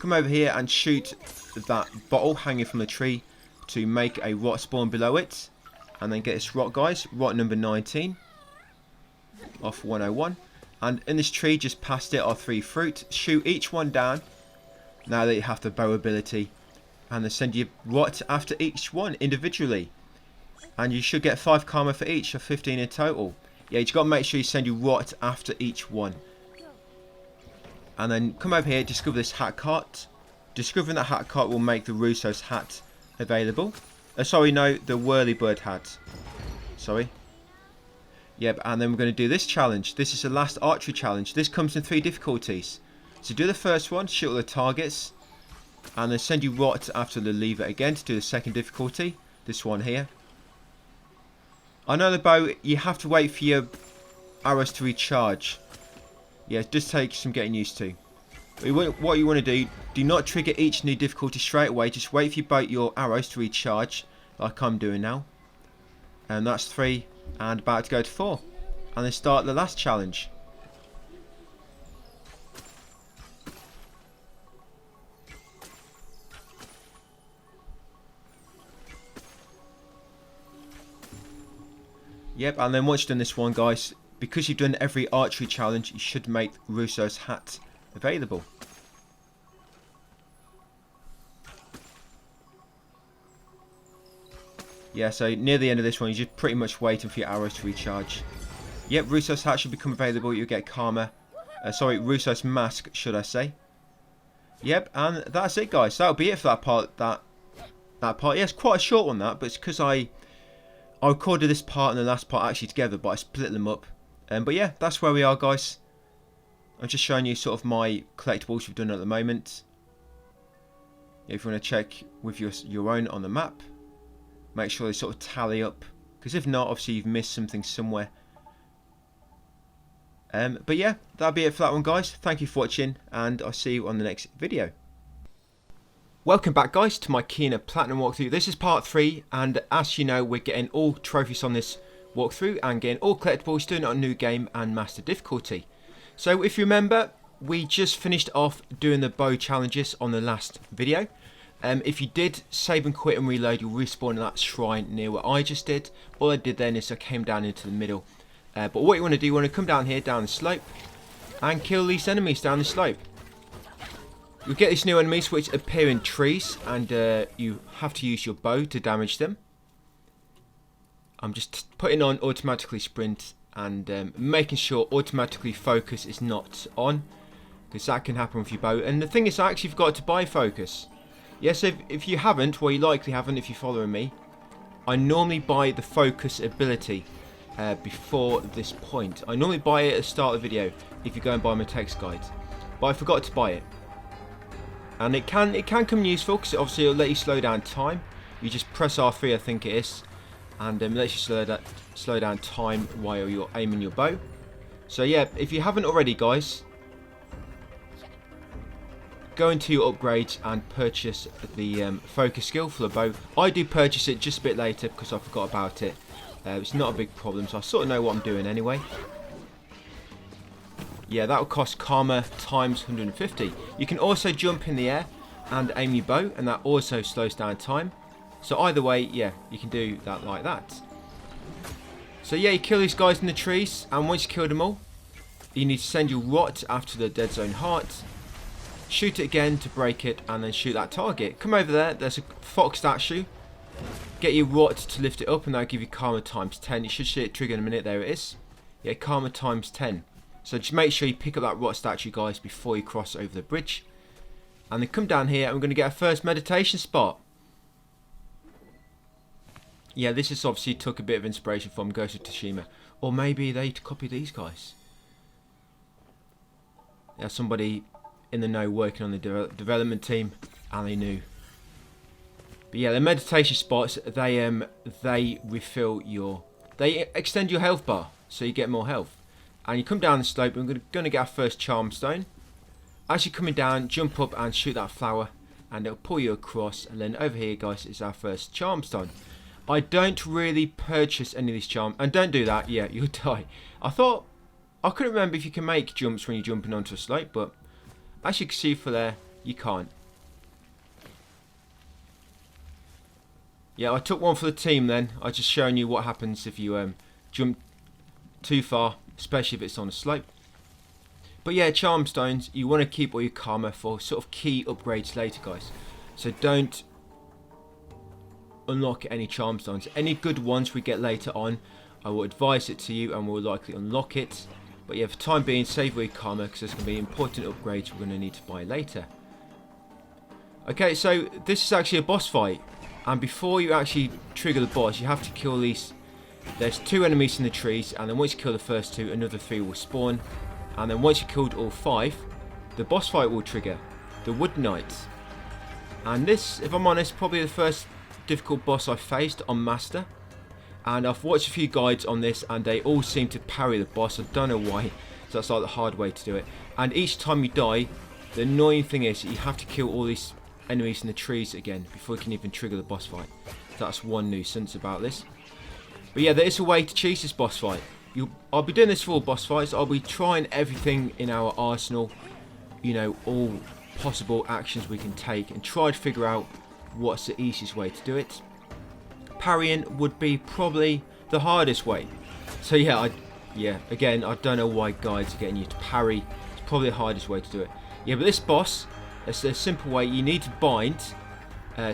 S1: Come over here and shoot that bottle hanging from the tree to make a rot spawn below it. And then get this rot, guys. Rot number 19 off 101. And in this tree just past it are 3 fruit. Shoot each one down now that you have the bow ability. And then send you rot after each one individually. And you should get 5 karma for each, or 15 in total. Yeah, you've got to make sure you send you rot after each one. And then come over here, discover this hat cart. Discovering that hat cart will make the Russo's hat available. Sorry, no, the Whirlybird hat. Sorry. Yep, and then we're going to do this challenge. This is the last archery challenge. This comes in 3 difficulties. So do the first one, shoot all the targets. And then send you rot after the lever again to do the second difficulty. This one here. I know the bow, you have to wait for your arrows to recharge. Yeah, it does take some getting used to. But what you want to do not trigger each new difficulty straight away. Just wait for your arrows to recharge, like I'm doing now. And that's 3, and about to go to 4. And then start the last challenge. Yep, and then once you've done this one, guys, because you've done every archery challenge, you should make Russo's hat available. Yeah, so near the end of this one, you're just pretty much waiting for your arrows to recharge. Yep, Russo's hat should become available. You'll get karma. Sorry, Russo's mask, should I say. Yep, and that's it, guys. That'll be it for that part. That part. Yeah, it's quite a short one, that, but it's because I recorded this part and the last part actually together, but I split them up. But yeah, that's where we are, guys. I'm just showing you sort of my collectibles we've done at the moment. If you want to check with your own on the map, make sure they sort of tally up, because if not, obviously you've missed something somewhere. But yeah, that'll be it for that one, guys. Thank you for watching, and I'll see you on the next video. Welcome back guys to my Kena Platinum walkthrough. This is part 3 and as you know we're getting all trophies on this walkthrough and getting all collectibles, doing it on new game and master difficulty. So if you remember, we just finished off doing the bow challenges on the last video. If you did save and quit and reload, you'll respawn in that shrine near what I just did. All I did then is I came down into the middle. But what you want to do, you want to come down here, down the slope and kill these enemies down the slope. You'll get these new enemies which appear in trees and you have to use your bow to damage them. I'm just putting on automatically sprint and making sure automatically focus is not on, because that can happen with your bow. And the thing is, I actually forgot to buy focus. Yes, if you haven't, well you likely haven't if you're following me, I normally buy the focus ability before this point. I normally buy it at the start of the video if you go and buy my text guides, but I forgot to buy it. And it can come useful because obviously it'll let you slow down time. You just press R3, I think it is, and it lets you slow down time while you're aiming your bow. So yeah, if you haven't already guys, go into your upgrades and purchase the focus skill for the bow. I do purchase it just a bit later because I forgot about it. It's not a big problem, so I sort of know what I'm doing anyway. Yeah, that will cost karma times 150. You can also jump in the air and aim your bow, and that also slows down time. So either way, yeah, you can do that like that. So yeah, you kill these guys in the trees, and once you kill them all, you need to send your rot after the dead zone heart. Shoot it again to break it, and then shoot that target. Come over there, there's a fox statue. Get your rot to lift it up, and that'll give you karma times 10. You should see it trigger in a minute, there it is. Yeah, karma times 10. So just make sure you pick up that rot statue guys before you cross over the bridge. And then come down here and we're going to get our first meditation spot. Yeah, this is obviously took a bit of inspiration from Ghost of Tsushima. Or maybe they copied these guys. There's somebody in the know working on the development team and they knew. But yeah, the meditation spots, they refill your... They extend your health bar so you get more health. And you come down the slope, and we're going to get our first charm stone. As you're coming down, jump up and shoot that flower, and it'll pull you across. And then over here, guys, is our first charm stone. I don't really purchase any of these charms, and don't do that. Yeah, you'll die. I couldn't remember if you can make jumps when you're jumping onto a slope, but as you can see for there, you can't. Yeah, I took one for the team then. I just showing you what happens if you jump too far, especially if it's on a slope. But yeah, charm stones, you want to keep all your karma for sort of key upgrades later guys. So don't unlock any charm stones. Any good ones we get later on, I will advise it to you and we'll likely unlock it. But yeah, for the time being, save all your karma because there's going to be important upgrades we're going to need to buy later. Okay, so this is actually a boss fight. And before you actually trigger the boss, you have to kill these. There's 2 enemies in the trees, and then once you kill the first 2, another 3 will spawn. And then once you killed all 5, the boss fight will trigger, the Wood Knights. And this, if I'm honest, probably the first difficult boss I've faced on Master. And I've watched a few guides on this, and they all seem to parry the boss. I don't know why, so that's like the hard way to do it. And each time you die, the annoying thing is that you have to kill all these enemies in the trees again before you can even trigger the boss fight. That's one nuisance about this. But yeah, there is a way to cheese this boss fight. I'll be doing this for all boss fights. I'll be trying everything in our arsenal. You know, all possible actions we can take and try to figure out what's the easiest way to do it. Parrying would be probably the hardest way. So yeah, again, I don't know why guides are getting you to parry. It's probably the hardest way to do it. Yeah, but this boss, it's a simple way. You need to bind.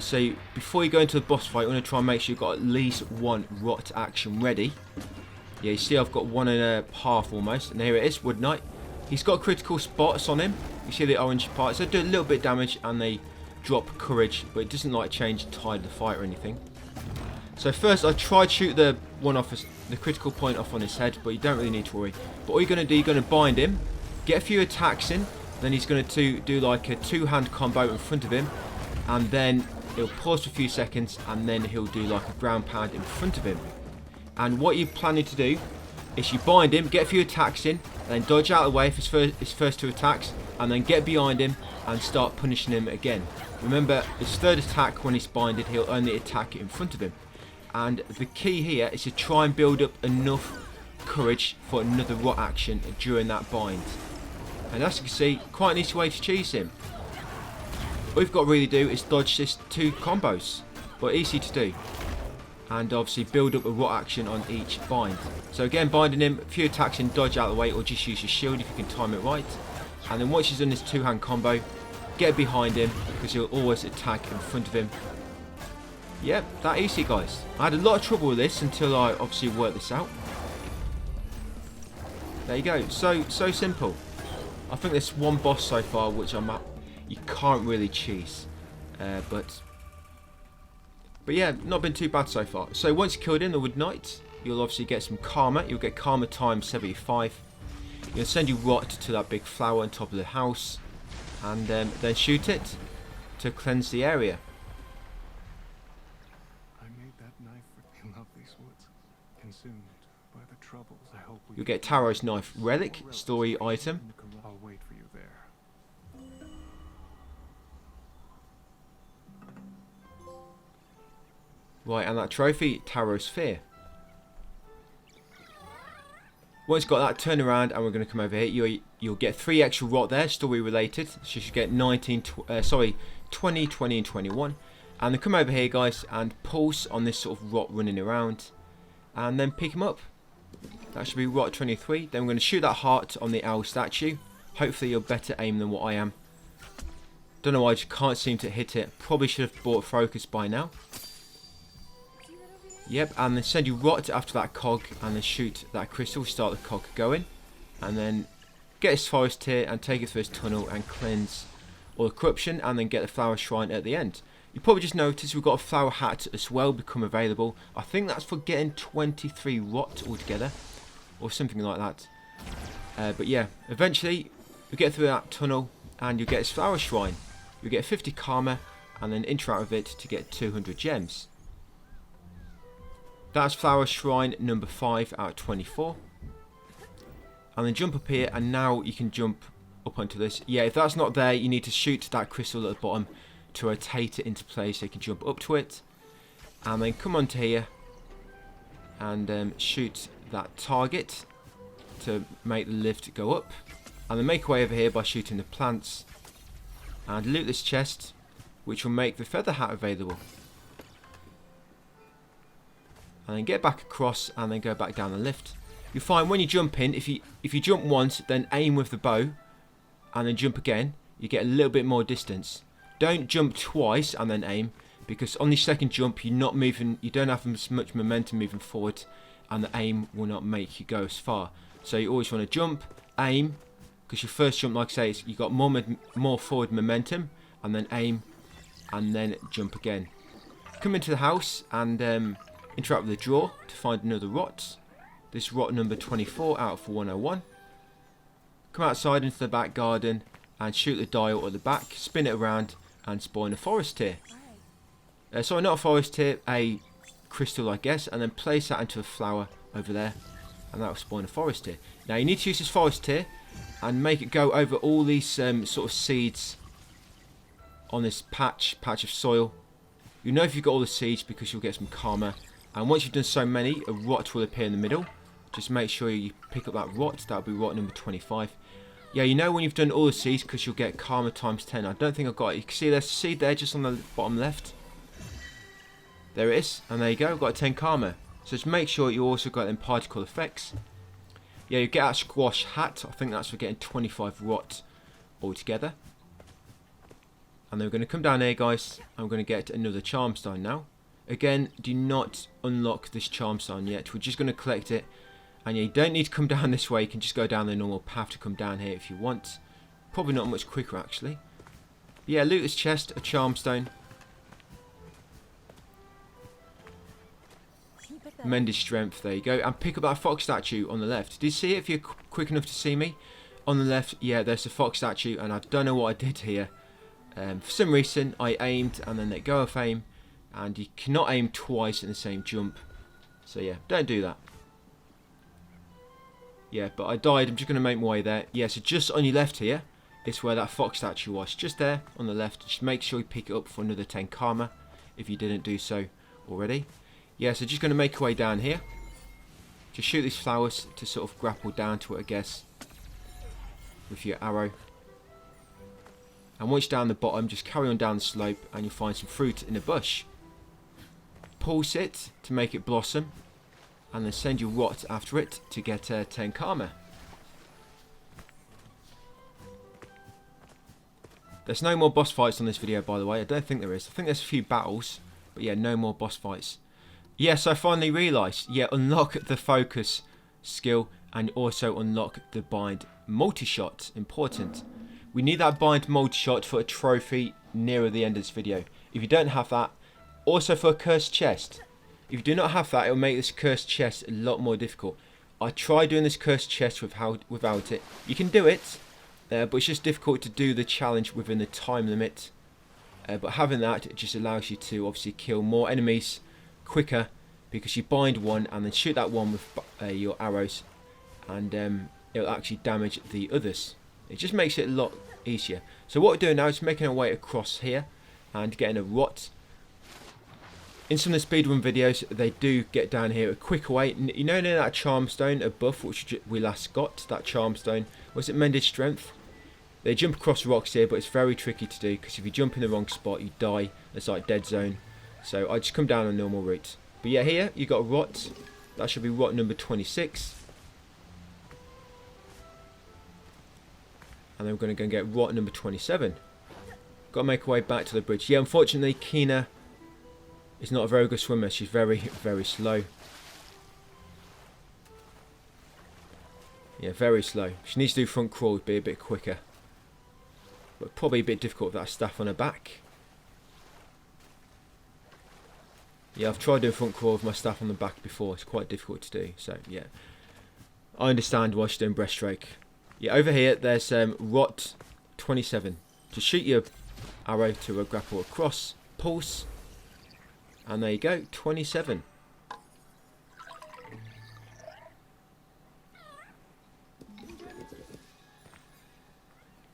S1: So before you go into the boss fight, you want to try and make sure you've got at least 1 rot action ready. Yeah, you see I've got 1.5 almost, and here it is, Wood Knight. He's got critical spots on him. You see the orange parts. They do a little bit of damage and they drop courage, but it doesn't like change the tide of the fight or anything. So first I tried to shoot the critical point off on his head, but you don't really need to worry. But all you're going to do, you're going to bind him, get a few attacks in, then he's going to do like a 2-hand combo in front of him. And then he'll pause for a few seconds and then he'll do like a ground pound in front of him. And what you're planning to do is you bind him, get a few attacks in, and then dodge out of the way for his first 2 attacks, and then get behind him and start punishing him again. Remember, his third attack, when he's binded, he'll only attack in front of him. And the key here is to try and build up enough courage for another rot action during that bind. And as you can see, quite an easy way to cheese him. All you've got to really do is dodge this 2 combos, but easy to do. And obviously build up a rot action on each bind. So again, binding him, a few attacks in, dodge out of the way, or just use your shield if you can time it right. And then once he's done this 2-hand combo, get behind him, because he'll always attack in front of him. Yep, that easy, guys. I had a lot of trouble with this until I obviously worked this out. There you go, so simple. I think there's one boss so far which you can't really cheese, but yeah, not been too bad so far. So once you killed him, the Wood Knight, you'll obviously get some karma. You'll get karma times 75. You'll send you rot to that big flower on top of the house, and then shoot it to cleanse the area.
S2: I made that knife in lovely woods, consumed by the troubles. I hope
S1: You'll get Taro's knife relic, story item.
S2: I'll wait for you there.
S1: Right, and that trophy, Taro's Sphere. Once you've got that, turn around and we're going to come over here. You'll get 3 extra rot there, story related. So you should get 20, 20, and 21. And then come over here, guys, and pulse on this sort of rot running around. And then pick him up. That should be rot 23. Then we're going to shoot that heart on the owl statue. Hopefully you're better aim than what I am. Don't know why I just can't seem to hit it. Probably should have bought focus by now. Yep, and then send you rot after that cog, and then shoot that crystal, start the cog going, and then get his forest here and take it through his tunnel and cleanse all the corruption, and then get the flower shrine at the end. You probably just noticed we've got a flower hat as well become available. I think that's for getting 23 rot altogether, or something like that. But yeah, eventually you get through that tunnel and you get his flower shrine. You get 50 karma and then interact with it to get 200 gems. That's flower shrine number 5 out of 24. And then jump up here, and now you can jump up onto this. Yeah, if that's not there, you need to shoot that crystal at the bottom to rotate it into place so you can jump up to it. And then come onto here and shoot that target to make the lift go up. And then make your way over here by shooting the plants. And loot this chest, which will make the feather hat available. And then get back across and then go back down the lift. You'll find when you jump in, if you jump once, then aim with the bow and then jump again, you get a little bit more distance. Don't jump twice and then aim, because on the second jump you're not moving, you don't have as much momentum moving forward, and the aim will not make you go as far. So you always want to jump, aim, because your first jump, like I say, you got more forward momentum, and then aim, and then jump again. Come into the house and interact with the drawer to find another rot. This rot number 24 out of 101. Come outside into the back garden and shoot the dial at the back, spin it around and spawn a forest tier. Sorry, not a forest tier, a crystal I guess, and then place that into a flower over there and that will spawn a forest tier. Now you need to use this forest tier and make it go over all these sort of seeds on this patch of soil. You know if you've got all the seeds because you'll get some karma. And once you've done so many, a rot will appear in the middle. Just make sure you pick up that rot. That'll be rot number 25. Yeah, you know when you've done all the seeds because you'll get karma times 10. I don't think I've got it. You can see there's a seed there just on the bottom left. There it is. And there you go. I've got 10 karma. So just make sure you also got them particle effects. Yeah, you get that squash hat. I think that's for getting 25 rot altogether. And then we're going to come down here, guys. I'm going to get another charm stone now. Again, do not unlock this charm stone yet. We're just going to collect it. And yeah, you don't need to come down this way. You can just go down the normal path to come down here if you want. Probably not much quicker, actually. Yeah, loot this chest, a charm stone. Mended strength, there you go. And pick up that fox statue on the left. Did you see it if you're quick enough to see me? On the left, yeah, there's a fox statue. And I don't know what I did here. For some reason, I aimed and then let go of aim. And you cannot aim twice in the same jump. So yeah, don't do that. Yeah, but I died. I'm just going to make my way there. Yeah, so just on your left here is where that fox statue was. Just there on the left. Just make sure you pick it up for another 10 karma if you didn't do so already. Yeah, so just going to make your way down here. Just shoot these flowers to sort of grapple down to it, I guess, with your arrow. And once you're down the bottom, just carry on down the slope and you'll find some fruit in a bush. Pulse it to make it blossom. And then send your rot after it to get 10 karma. There's no more boss fights on this video, by the way. I don't think there is. I think there's a few battles. But yeah, no more boss fights. Yes, I finally realised. Yeah, unlock the focus skill. And also unlock the bind multi-shot. Important. We need that bind multi-shot for a trophy nearer the end of this video. If you don't have that. Also for a cursed chest. If you do not have that, it will make this cursed chest a lot more difficult. I tried doing this cursed chest without it. You can do it, but it's just difficult to do the challenge within the time limit. But having that, it just allows you to obviously kill more enemies quicker, because you bind one and then shoot that one with your arrows, and it'll actually damage the others. It just makes it a lot easier. So what we're doing now is making our way across here and getting a rot. In some of the speedrun videos, they do get down here a quicker way. You know, near that charm stone, a buff which we last got, that charm stone, was it mended strength? They jump across rocks here, but it's very tricky to do, because if you jump in the wrong spot, you die. It's like dead zone. So I just come down a normal route. But yeah, here you got a rot. That should be rot number 26. And then we're going to go and get rot number 27. Got to make our way back to the bridge. Yeah, unfortunately, Kina is not a very good swimmer. She's very, very slow. Yeah, very slow. She needs to do front crawl to be a bit quicker. But probably a bit difficult with that staff on her back. Yeah, I've tried doing front crawl with my staff on the back before. It's quite difficult to do. So, yeah. I understand why she's doing breaststroke. Yeah, over here, there's rot 27. Just shoot your arrow to a grapple across. Pulse. And there you go, 27.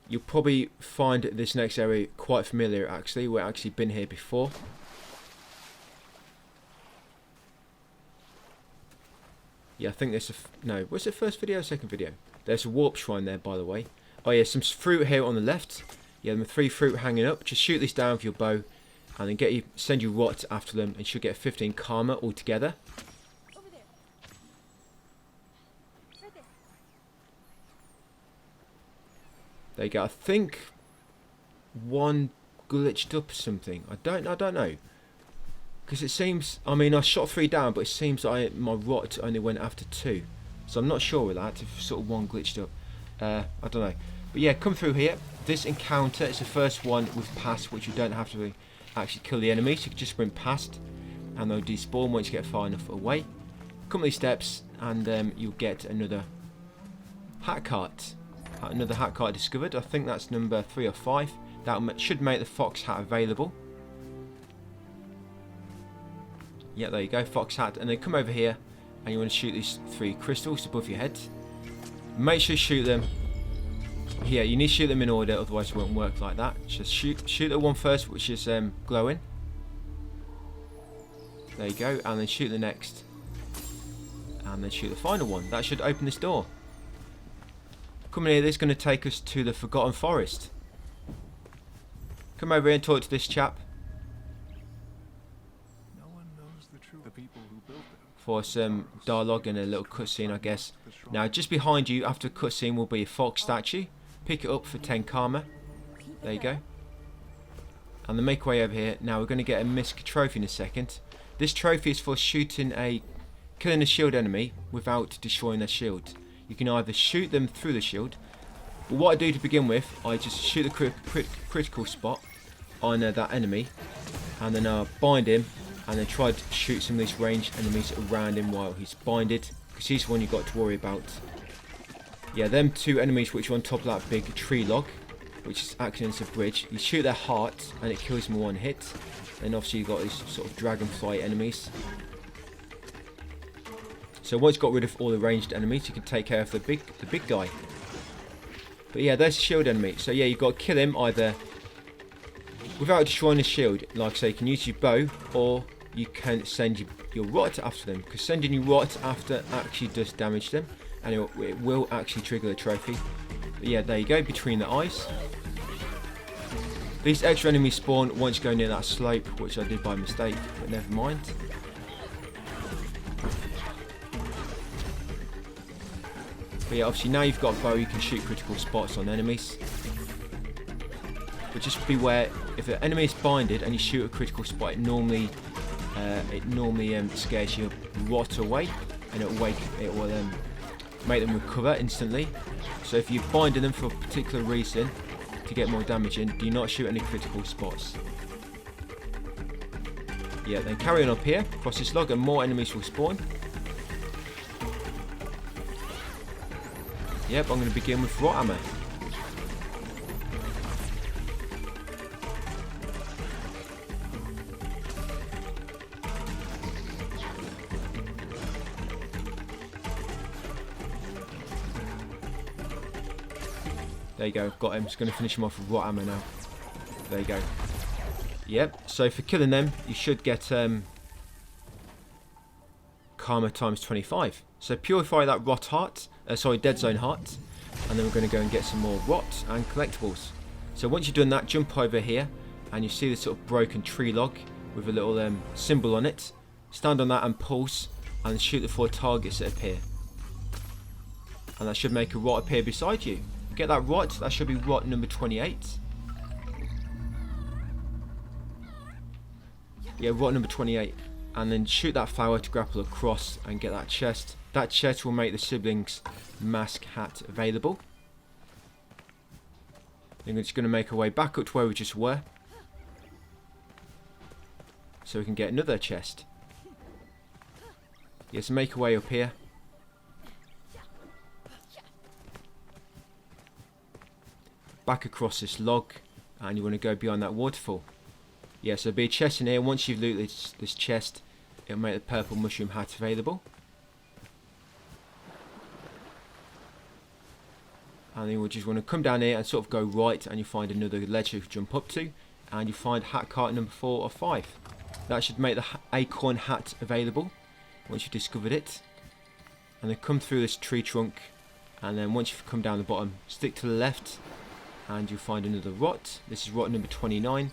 S1: You'll probably find this next area quite familiar, actually. We've actually been here before. Yeah, I think there's no, was it first video or second video? There's a warp shrine there, by the way. Oh yeah, some fruit here on the left. Yeah, the 3 fruit hanging up. Just shoot these down with your bow. And then send you rot after them, and you should get 15 karma altogether.
S3: Over there. Right there.
S1: There you go. I think one glitched up or something. I don't know. Because it seems, I mean, I shot 3 down, but it seems like my rot only went after 2. So I'm not sure with that, if sort of one glitched up. I don't know. But yeah, come through here. This encounter is the first one with pass, which you don't have to actually kill the enemies. You can just sprint past and they'll despawn once you get far enough away. Come these steps and you'll get another hat cart. Another hat cart discovered. I think that's number 3 or 5. That should make the fox hat available. Yeah, there you go, fox hat. And then come over here and you want to shoot these 3 crystals above your head. Make sure you shoot them. Yeah, you need to shoot them in order, otherwise it won't work like that. Just shoot the one first, which is glowing. There you go, and then shoot the next. And then shoot the final one. That should open this door. Coming here, this is going to take us to the Forgotten Forest. Come over here and talk to this chap.
S2: No one knows the truth. The people who built them.
S1: For some dialogue and a little cutscene, I guess. Now, just behind you, after a cutscene, will be a fox statue. Pick it up for 10 karma. There you go. And then make our way over here. Now we're going to get a misc trophy in a second. This trophy is for killing a shield enemy without destroying their shield. You can either shoot them through the shield, but what I do to begin with, I just shoot the critical spot on that enemy, and then bind him, and then try to shoot some of these ranged enemies around him while he's binded, because he's the one you've got to worry about. Yeah, them 2 enemies which are on top of that big tree log, which is acting as a bridge. You shoot their heart and it kills them in 1 hit. And obviously you've got these sort of dragonfly enemies. So once got rid of all the ranged enemies, you can take care of the big guy. But yeah, there's a shield enemy. So yeah, you've got to kill him either without destroying the shield. Like I say, you can use your bow, or you can send your rot after them. Because sending your rot after actually does damage them, and it will actually trigger the trophy. But yeah, there you go, between the eyes. These extra enemies spawn once you go near that slope, which I did by mistake, but never mind. But yeah, obviously now you've got a bow, you can shoot critical spots on enemies. But just beware, if the enemy is binded and you shoot a critical spot, it normally scares your rot away, and it will make them recover instantly. So if you're binding them for a particular reason, to get more damage in, do not shoot any critical spots. Yeah, then carry on up here, across this log, and more enemies will spawn. Yep, I'm going to begin with rot hammer. There you go, got him. Just going to finish him off with rot hammer now. There you go. Yep, so for killing them, you should get karma times 25. So purify that rot heart, dead zone heart, and then we're going to go and get some more rot and collectibles. So once you've done that, jump over here, and you see this sort of broken tree log with a little symbol on it. Stand on that and pulse, and shoot the 4 targets that appear. And that should make a rot appear beside you. Get that rot, that should be rot number 28. Yeah, rot number 28. And then shoot that flower to grapple across and get that chest. That chest will make the siblings mask hat available. Then we're just going to make our way back up to where we just were, so we can get another chest. Yeah, so make our way up here. Back across this log, and you want to go beyond that waterfall. Yeah, so there'll be a chest in here. Once you've looted this chest, it'll make the purple mushroom hat available. And then you just want to come down here and sort of go right, and you find another ledge to jump up to, and you find hat cart number 4 or 5. That should make the acorn hat available once you've discovered it. And then come through this tree trunk, and then once you've come down the bottom, stick to the left, and you'll find another rot. This is rot number 29.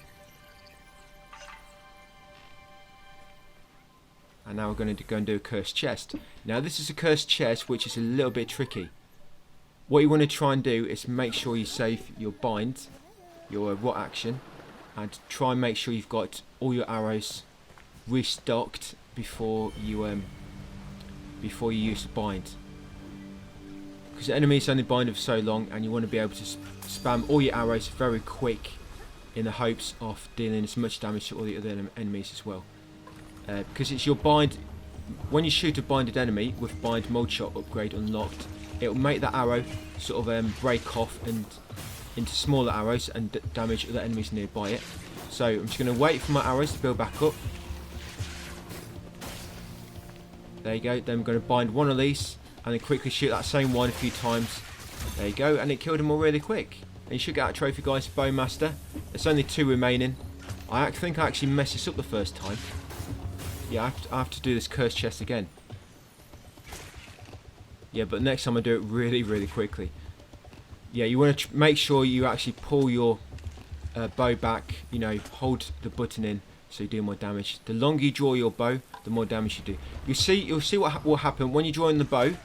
S1: And now we're going to go and do a cursed chest. Now this is a cursed chest, which is a little bit tricky. What you want to try and do is make sure you save your bind, your rot action, and try and make sure you've got all your arrows restocked before you use the bind. Because the enemies only bind for so long, and you want to be able to spam all your arrows very quick in the hopes of dealing as much damage to all the other enemies as well. Because it's your bind, when you shoot a binded enemy with bind multi-shot upgrade unlocked, it will make that arrow sort of break off and into smaller arrows and damage other enemies nearby it. So I'm just going to wait for my arrows to build back up. There you go. Then I'm going to bind one of these and then quickly shoot that same one a few times. There you go, and it killed them all really quick. And you should get that trophy, guys, Bowmaster. There's only 2 remaining. I think I actually messed this up the first time. Yeah, I have to do this cursed chest again. Yeah, but next time I do it really, really quickly. Yeah, you want to make sure you actually pull your bow back. You know, hold the button in so you do more damage. The longer you draw your bow, the more damage you do. You'll see what will happen when you draw in the bow.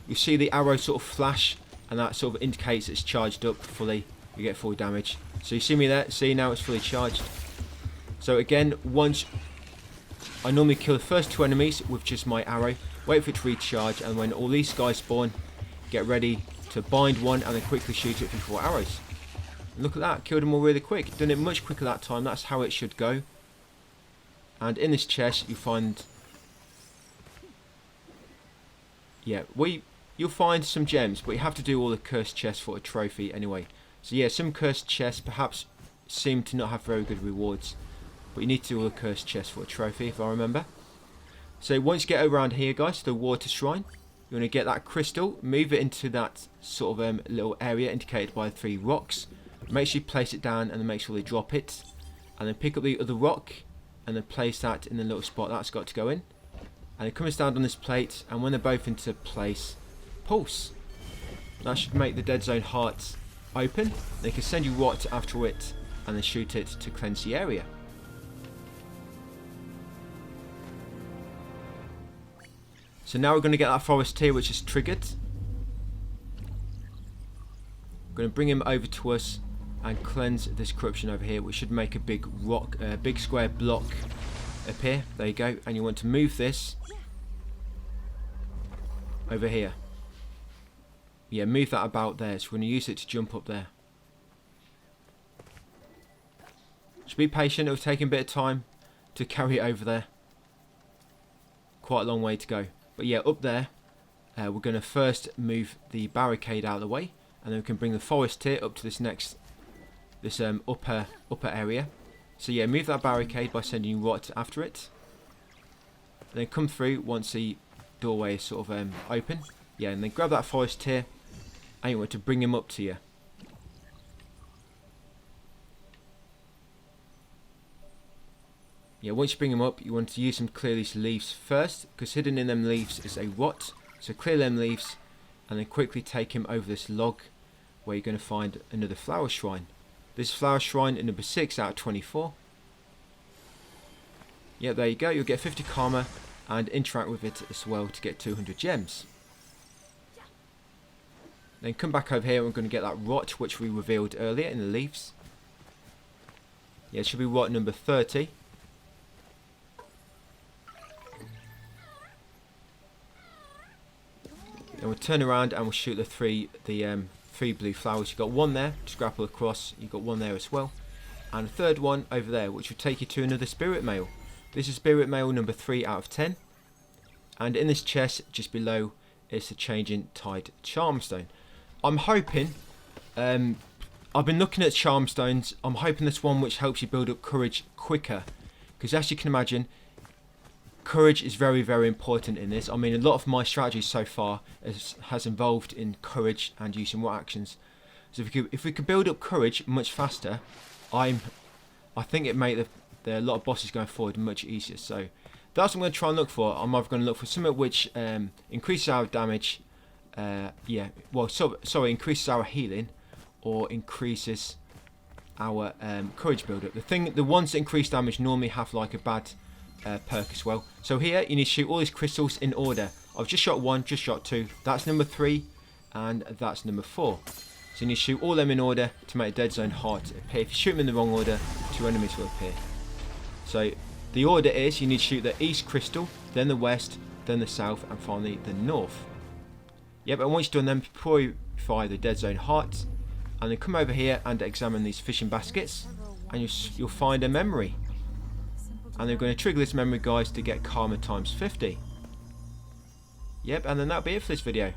S1: You see the arrow sort of flash, and that sort of indicates it's charged up fully. You get full damage. So you see me there? See, now it's fully charged. So again, once I normally kill the first 2 enemies with just my arrow, wait for it to recharge, and when all these guys spawn, get ready to bind one and then quickly shoot it with 4 arrows. And look at that, killed them all really quick. Done it much quicker that time. That's how it should go. And in this chest you find, yeah, you'll find some gems, but you have to do all the cursed chests for a trophy anyway. So yeah, some cursed chests perhaps seem to not have very good rewards, but you need to do all the cursed chests for a trophy, if I remember. So once you get around here, guys, the water shrine, you want to get that crystal, move it into that sort of little area indicated by the 3 rocks. Make sure you place it down and then make sure they drop it. And then pick up the other rock and then place that in the little spot that's got to go in. And it comes down on this plate, and when they're both into place, pulse. That should make the dead zone heart open. They can send you rot after it and then shoot it to cleanse the area. So now we're going to get that forest here, which is triggered. We're going to bring him over to us and cleanse this corruption over here, which should make a big rock, big square block appear. There you go. And you want to move this over here. Yeah, move that about there. So we're going to use it to jump up there. Just be patient. It'll take a bit of time to carry it over there. Quite a long way to go. But yeah, up there, we're going to first move the barricade out of the way, and then we can bring the forest here up to this next, upper area. So yeah, move that barricade by sending rot after it, and then come through once the doorway is sort of open. Yeah, and then grab that forest here, and you want to bring him up to you. Yeah, once you bring them up, you want to use them to clear these leaves first, because hidden in them leaves is a rot. So clear them leaves, and then quickly take him over this log, where you're going to find another flower shrine. This flower shrine is number 6 out of 24. Yeah, there you go. You'll get 50 karma, and interact with it as well to get 200 gems. Then come back over here, and we're going to get that rot, which we revealed earlier in the leaves. Yeah, it should be rot number 30. Then we'll turn around and we'll shoot the three blue flowers. You've got one there, just grapple across. You've got one there as well. And a third one over there, which will take you to another spirit mail. This is spirit mail number 3 out of 10. And in this chest, just below, is the Changing Tide Charmstone. I'm hoping, I've been looking at Charmstones. I'm hoping this one which helps you build up courage quicker. Because as you can imagine, courage is very, very important in this. I mean, a lot of my strategies so far has involved in courage and using what actions. So if we could build up courage much faster, I think it make the lot of bosses going forward much easier. So that's what I'm going to try and look for. I'm either going to look for something which increases our damage. Increases our healing, or increases our courage build-up. The ones that increase damage normally have like a bad perk as well. So here you need to shoot all these crystals in order. I've just shot 1, just shot 2. That's number 3, and that's number 4. So you need to shoot all them in order to make a dead zone heart appear. If you shoot them in the wrong order, 2 enemies will appear. So the order is you need to shoot the east crystal, then the west, then the south, and finally the north. Yep, and once you've done them, purify the dead zone heart, and then come over here and examine these fishing baskets, and you'll find a memory. And they're going to trigger this memory, guys, to get karma times 50. Yep, and then that'll be it for this video.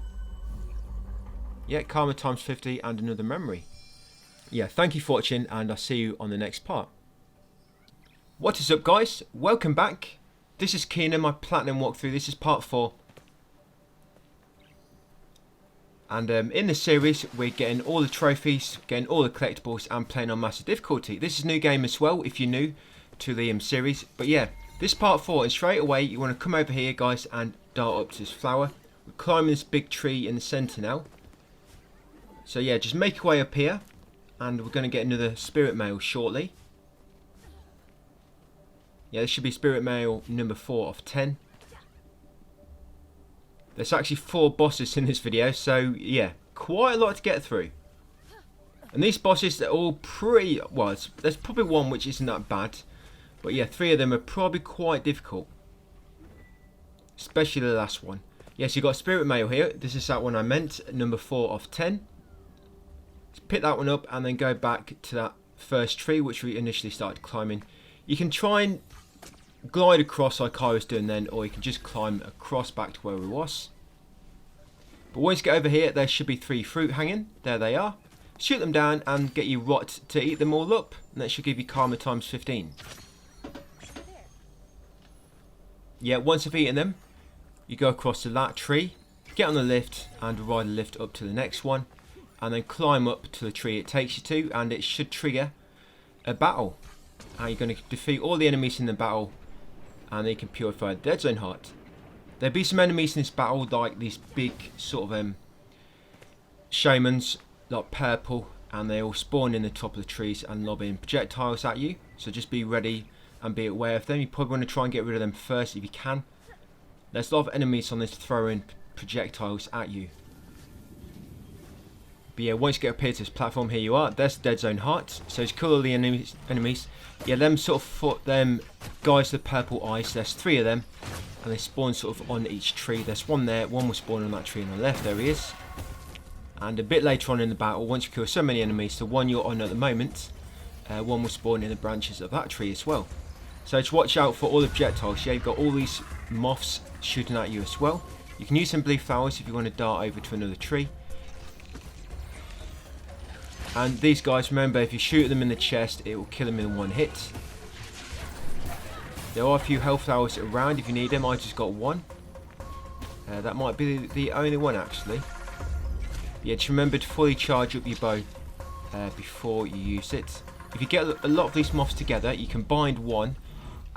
S1: Yeah, karma times 50 and another memory. Yeah, thank you for watching, and I'll see you on the next part. What is up, guys? Welcome back. This is Keenan, my platinum walkthrough. This is part 4. And in this series, we're getting all the trophies, getting all the collectibles, and playing on massive difficulty. This is a new game as well, if you're new to the series. But yeah, this part 4, and straight away, you want to come over here, guys, and dart up to this flower. We're climbing this big tree in the centre now. So yeah, just make your way up here, and we're going to get another spirit mail shortly. Yeah, this should be spirit mail number 4 of 10. There's actually 4 bosses in this video, so yeah, quite a lot to get through. And these bosses are all pretty, well, there's probably one which isn't that bad. But yeah, 3 of them are probably quite difficult. Especially the last one. Yes, you've got spirit mail here. This is that one I meant, number 4 of 10. Let's pick that one up and then go back to that first tree which we initially started climbing. You can try and glide across like I was doing then, or you can just climb across back to where we was. But once you get over here, there should be 3 fruit hanging. There they are. Shoot them down and get you rot to eat them all up, and that should give you karma times 15. Yeah, once you've eaten them, you go across to that tree, get on the lift and ride the lift up to the next one, and then climb up to the tree it takes you to, and it should trigger a battle. And you're going to defeat all the enemies in the battle, and they can purify the dead zone heart. There'll be some enemies in this battle, like these big sort of shamans, like purple, and they all spawn in the top of the trees and lobbing projectiles at you. So just be ready and be aware of them. You probably want to try and get rid of them first if you can. There's a lot of enemies on this throwing projectiles at you. But yeah, once you get up here to this platform, here you are. There's the dead zone heart. So it's kill all the enemies. Yeah, them sort of them guys with purple eyes. There's 3 of them, and they spawn sort of on each tree. There's one there. One will spawn on that tree on the left. There he is. And a bit later on in the battle, once you kill so many enemies, the one you're on at the moment, one will spawn in the branches of that tree as well. So just watch out for all the projectiles. Yeah, you've got all these moths shooting at you as well. You can use some blue flowers if you want to dart over to another tree. And these guys, remember, if you shoot them in the chest, it will kill them in one hit. There are a few health flowers around if you need them. I just got one. That might be the only one actually. Yeah, just remember to fully charge up your bow before you use it. If you get a lot of these moths together, you can bind one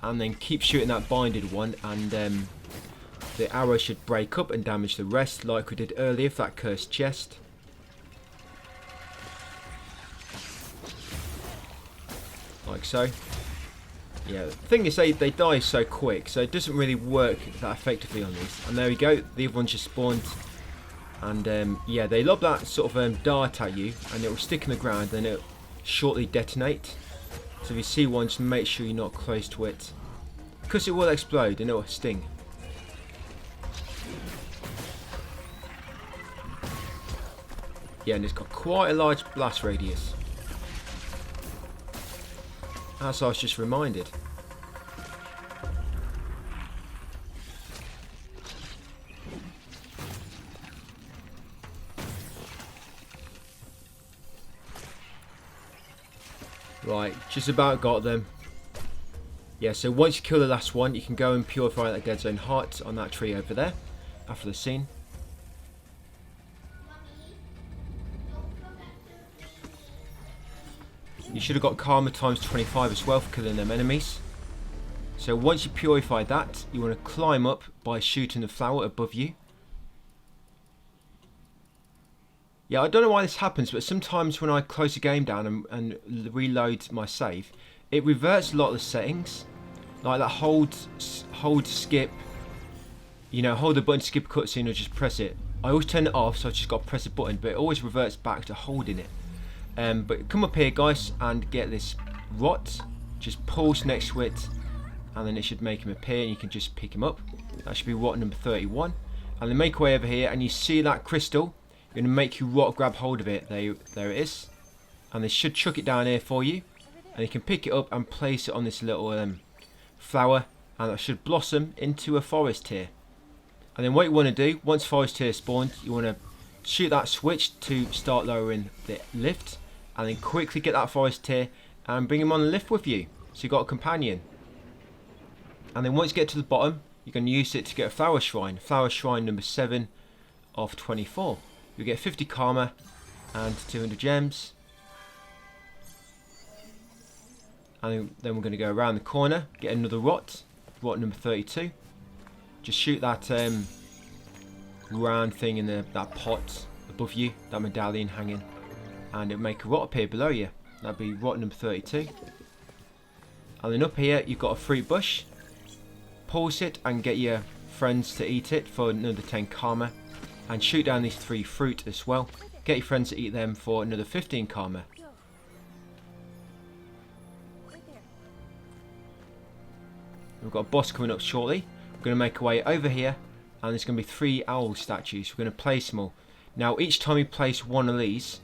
S1: and then keep shooting that binded one, and the arrow should break up and damage the rest, like we did earlier for that cursed chest. Like so. Yeah, the thing is they die so quick, so it doesn't really work that effectively on these. And there we go, the other one just spawned. And yeah, they lob that sort of dart at you, and it will stick in the ground, and it'll shortly detonate. So if you see one, just make sure you're not close to it, because it will explode and it will sting. Yeah, and it's got quite a large blast radius, as I was just reminded. Right, just about got them. Yeah, so once you kill the last one, you can go and purify that dead zone heart on that tree over there, after the scene. You should have got karma times 25 as well for killing them enemies. So once you purify that, you want to climb up by shooting the flower above you. Yeah, I don't know why this happens, but sometimes when I close the game down and reload my save, it reverts a lot of the settings. Like that hold, skip, you know, hold the button to skip a cutscene or just press it. I always turn it off, so I just got to press the button, but it always reverts back to holding it. But come up here, guys, and get this rot. Just pulse next to it, and then it should make him appear, and you can just pick him up. That should be rot number 31. And then make your way over here, and you see that crystal. You're going to make your rot grab hold of it. There it is. And they should chuck it down here for you. And you can pick it up and place it on this little flower. And that should blossom into a forest here. And then what you want to do, once forest here spawned, you want to shoot that switch to start lowering the lift. And then quickly get that forest here and bring him on the lift with you. So you've got a companion. And then once you get to the bottom, you're going to use it to get a flower shrine. Flower shrine number 7 of 24. You get 50 karma and 200 gems. And then we're going to go around the corner, get another rot number 32. Just shoot that round thing in that pot above you, that medallion hanging, and it'll make a rot appear below you. That'll be rot number 32. And then up here you've got a fruit bush. Pulse it and get your friends to eat it for another 10 karma. And shoot down these 3 fruit as well. Get your friends to eat them for another 15 karma. We've got a boss coming up shortly. We're going to make our way over here, and there's going to be 3 owl statues. We're going to place them all. Now each time you place one of these,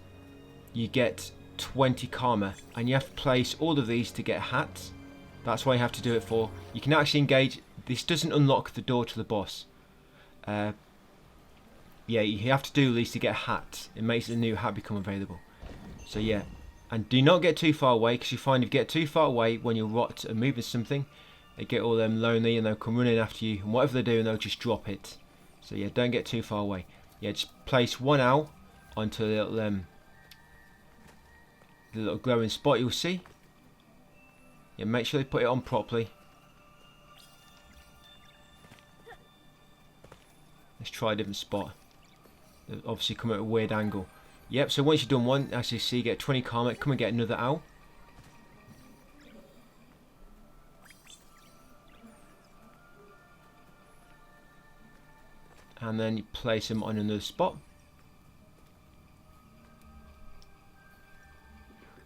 S1: you get 20 karma, and you have to place all of these to get hats. That's why you have to do it for. You can actually engage. This doesn't unlock the door to the boss. Yeah, you have to do these to get a hat. It makes a new hat become available. So yeah, and do not get too far away, because you find if you get too far away when you're rot and moving something, They get all them lonely and they'll come running after you, and whatever they're doing, they'll just drop it. So yeah, don't get too far away. Yeah, just place one owl onto the little glowing spot you'll see. Yeah, make sure they put it on properly. Let's try a different spot. They'll obviously come at a weird angle. Yep, so once you've done one, as you see, get 20 karma, come and get another owl. And then you place them on another spot.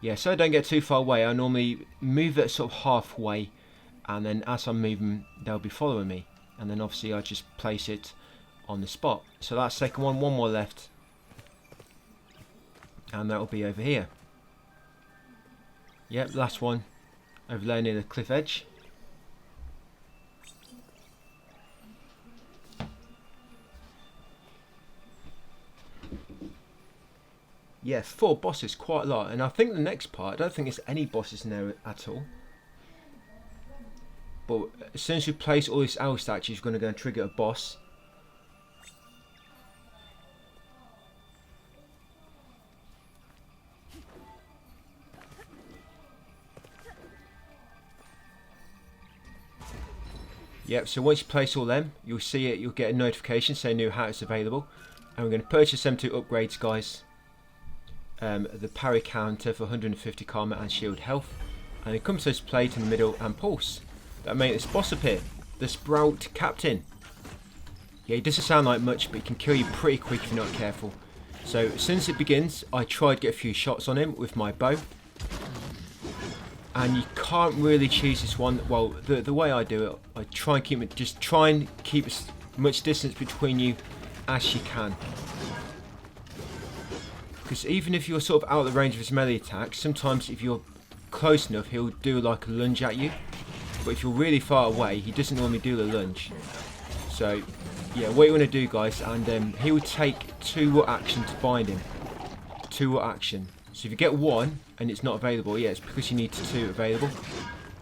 S1: Yeah, so I don't get too far away. I normally move it sort of halfway, and then as I'm moving, they'll be following me. And then obviously I just place it on the spot. So that's second one, one more left. And that'll be over here. Yep, last one over there near the cliff edge. Yeah, 4 bosses, quite a lot. And I think the next part, I don't think there's any bosses in there at all. But as soon as we place all these owl statues, we're going to go and trigger a boss. Yep, so once you place all them, you'll see it, you'll get a notification saying new hat is available. And we're going to purchase them 2 upgrades, guys. The parry counter for 150 karma and shield health. And it comes to this plate in the middle and pulse. That made this boss appear. The Sprout Captain. Yeah, he doesn't sound like much, but he can kill you pretty quick if you're not careful. So, since it begins, I tried to get a few shots on him with my bow. And you can't really choose this one. Well, the way I do it, I try and keep it, just try and keep as much distance between you as you can. Because even if you're sort of out of the range of his melee attacks, sometimes if you're close enough, he'll do like a lunge at you. But if you're really far away, he doesn't normally do the lunge. So, yeah, what you want to do, guys, and he will take 2 action to bind him. 2 action. So if you get 1 and it's not available, yeah, it's because you need 2 available.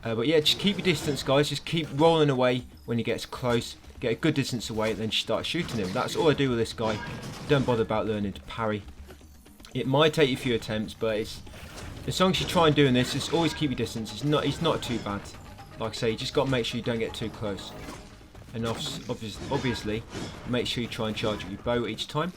S1: But yeah, just keep your distance, guys. Just keep rolling away when he gets close. Get a good distance away, and then start shooting him. That's all I do with this guy. Don't bother about learning to parry. It might take you a few attempts, but it's as long as you try and doing this, just always keep your distance. It's not too bad. Like I say, you just got to make sure you don't get too close. And obviously, make sure you try and charge with your bow each time.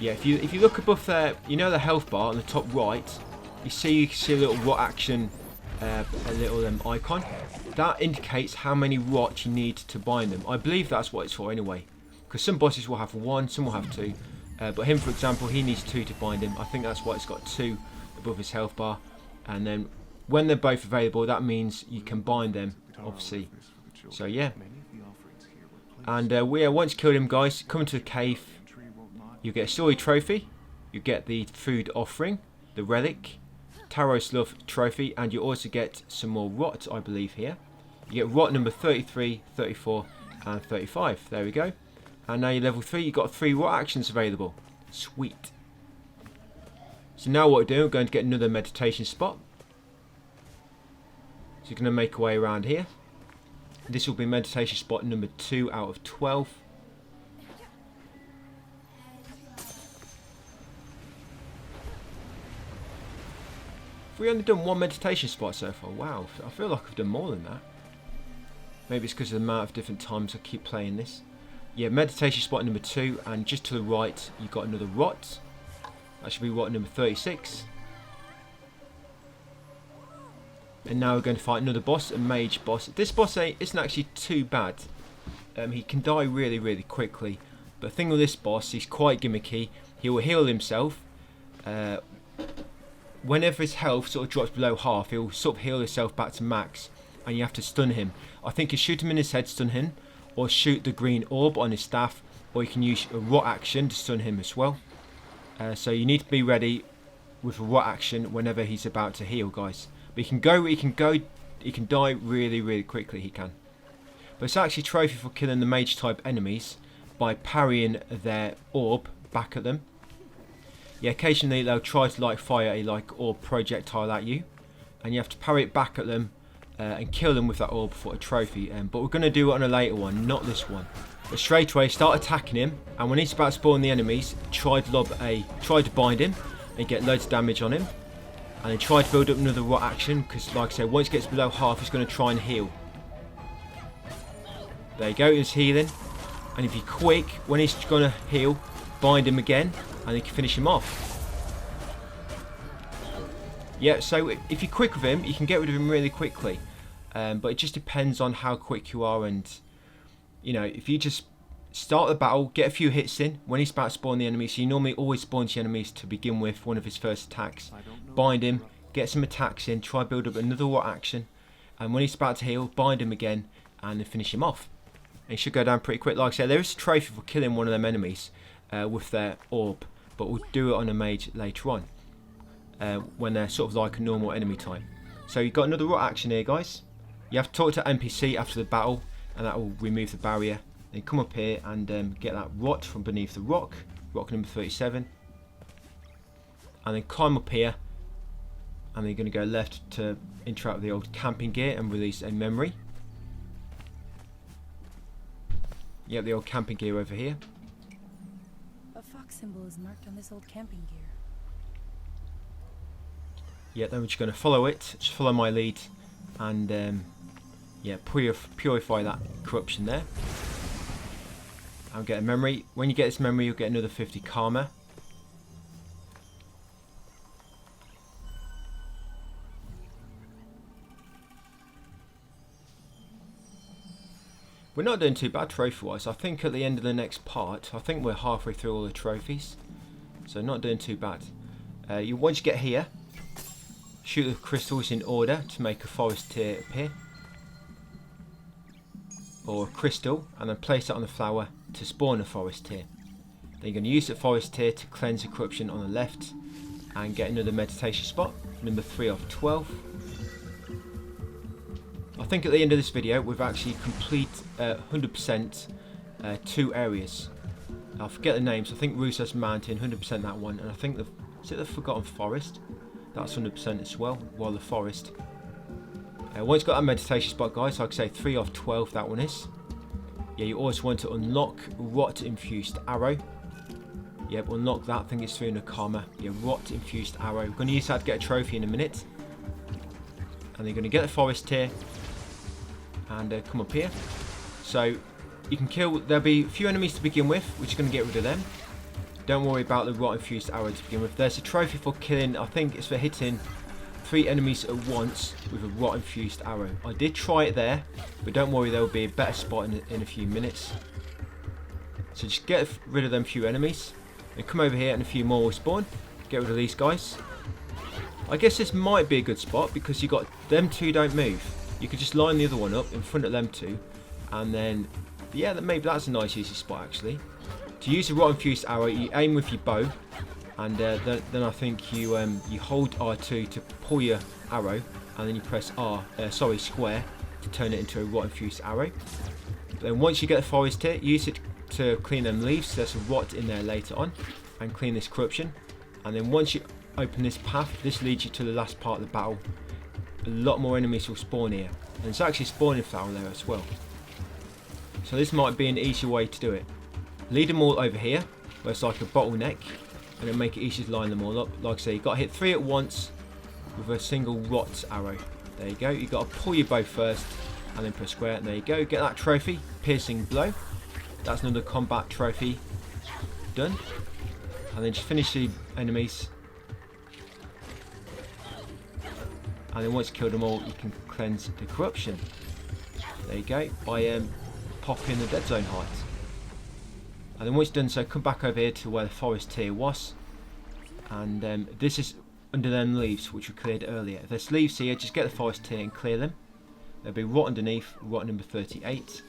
S1: Yeah, if you look above there, you know the health bar on the top right, you can see a little rot action, a little icon. That indicates how many rot you need to bind them. I believe that's what it's for anyway. Because some bosses will have 1, some will have 2. But him, for example, he needs 2 to bind him. I think that's why it's got 2 above his health bar. And then when they're both available, that means you can bind them, obviously. So yeah. And once you kill him, guys, come to the cave. You get a story trophy. You get the food offering, the relic, Taros Love trophy, and you also get some more rot, I believe, here. You get rot number 33, 34, and 35. There we go. And now you're level 3. You've got 3 rot actions available. Sweet. So now what we're doing, we're going to get another meditation spot. So you're going to make our way around here. This will be meditation spot number 2 out of 12. We've only done 1 meditation spot so far. Wow, I feel like I've done more than that. Maybe it's because of the amount of different times I keep playing this. Yeah, meditation spot number 2, and just to the right, you've got another rot. That should be rot number 36. And now we're going to fight another boss, a mage boss. This boss isn't actually too bad. He can die really, really quickly. But the thing with this boss, he's quite gimmicky. He will heal himself. Whenever his health sort of drops below half, he'll sort of heal himself back to max, and you have to stun him. I think you shoot him in his head, stun him, or shoot the green orb on his staff, or you can use a rot action to stun him as well. So you need to be ready with a rot action whenever he's about to heal, guys. But he can die really, really quickly. He can. But it's actually a trophy for killing the mage type enemies by parrying their orb back at them. Yeah, occasionally they'll try to like fire a like orb projectile at you, and you have to parry it back at them and kill them with that orb for a trophy. But we're going to do it on a later one, not this one. But straight away, start attacking him, and when he's about to spawn the enemies, try to bind him and get loads of damage on him, and then try to build up another rot action, because like I said, once it gets below half, he's going to try and heal. There you go, he's healing, and if you're quick, when he's going to heal, bind him again, and you can finish him off. Yeah, so if you're quick with him, you can get rid of him really quickly, but it just depends on how quick you are. And you know, if you just start the battle, get a few hits in when he's about to spawn the enemies. So he normally always spawns the enemies to begin with, one of his first attacks. Bind him, get some attacks in, try build up another rot action, and when he's about to heal, bind him again, and then finish him off. And he should go down pretty quick. Like I said, there is a trophy for killing one of them enemies with their orb, but we'll do it on a mage later on when they're sort of like a normal enemy type. So you've got another rot action here, guys. You have to talk to NPC after the battle, and that will remove the barrier. Then come up here and get that rot from beneath the rock number 37, and then climb up here, and then you're going to go left to interact with the old camping gear and release a memory. Yep, the old camping gear over here.
S3: A fox symbol is marked on this old camping gear.
S1: Yeah, then we're just going to follow it, just follow my lead, and yeah, purify that corruption there. I'll get a memory. When you get this memory, you'll get another 50 karma. We're not doing too bad trophy-wise. I think at the end of the next part, I think we're halfway through all the trophies, so not doing too bad. Once you get here, shoot the crystals in order to make a forest tear appear, or a crystal, and then place it on the flower to spawn a forest tear. Then you're going to use the forest tear to cleanse the corruption on the left and get another meditation spot, number 3 of 12. I think at the end of this video we've actually complete 100% 2 areas. I forget the names. I think Russo's Mountain, 100% that one, and I think is it the Forgotten Forest? That's 100% as well, while the forest. Once you've got that meditation spot, guys, like I say, 3 of 12 that one is. Yeah, you always want to unlock Rot Infused Arrow. Yep, unlock that. I think it's 300 karma. Yeah, Rot Infused Arrow. We're going to use that to get a trophy in a minute. And you're going to get the forest here and come up here. So you can kill. There'll be a few enemies to begin with, which is going to get rid of them. Don't worry about the Rot Infused Arrow to begin with. There's a trophy for killing. I think it's for hitting 3 enemies at once with a Rot Infused Arrow. I did try it there, but don't worry, there will be a better spot in a few minutes. So just get rid of them few enemies, and come over here and a few more will spawn. Get rid of these guys. I guess this might be a good spot because you got them 2 don't move. You could just line the other one up in front of them 2, and then yeah, maybe that's a nice easy spot actually. To use the Rot Infused Arrow, you aim with your bow, and then I think you hold R2 to pull your arrow, and then you press square to turn it into a Rot Infused Arrow. But then once you get the forest here, use it to clean them leaves. There's some rot in there later on, and clean this corruption. And then once you open this path, this leads you to the last part of the battle. A lot more enemies will spawn here, and it's actually a spawning flower there as well. So this might be an easier way to do it. Lead them all over here, where it's like a bottleneck, and it'll make it easy to line them all up. Like I say, you've got to hit 3 at once with a single rot arrow. There you go. You've got to pull your bow first, and then press square, and there you go. Get that trophy, piercing blow. That's another combat trophy done. And then just finish the enemies. And then once you kill them all, you can cleanse the corruption. There you go, by popping the dead zone height. And then once you've done so, come back over here to where the forest tier was. And this is under them leaves, which we cleared earlier. If there's leaves here, just get the forest tier and clear them. There'll be rot underneath, rot number 38.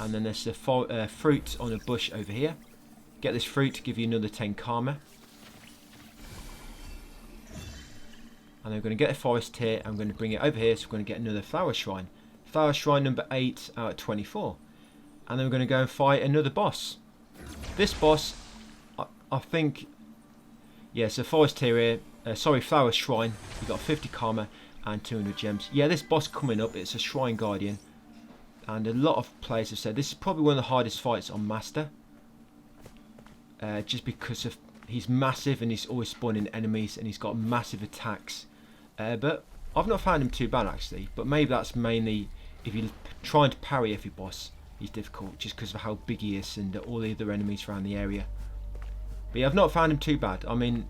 S1: And then there's the fruit on a bush over here. Get this fruit to give you another 10 karma. And I'm going to get a forest here. I'm going to bring it over here, so we're going to get another flower shrine. Flower shrine number 8 out of 24. And then we're going to go and fight another boss. This boss, I think, Yeah, so Forest here, sorry, Flower Shrine. You got 50 karma and 200 gems. Yeah, this boss coming up, it's a Shrine Guardian. And a lot of players have said this is probably one of the hardest fights on Master. Just because of he's massive and he's always spawning enemies and he's got massive attacks. But I've not found him too bad actually. But maybe that's mainly if you're trying to parry every boss, he's difficult just because of how big he is and all the other enemies around the area. But yeah, I've not found him too bad. I mean,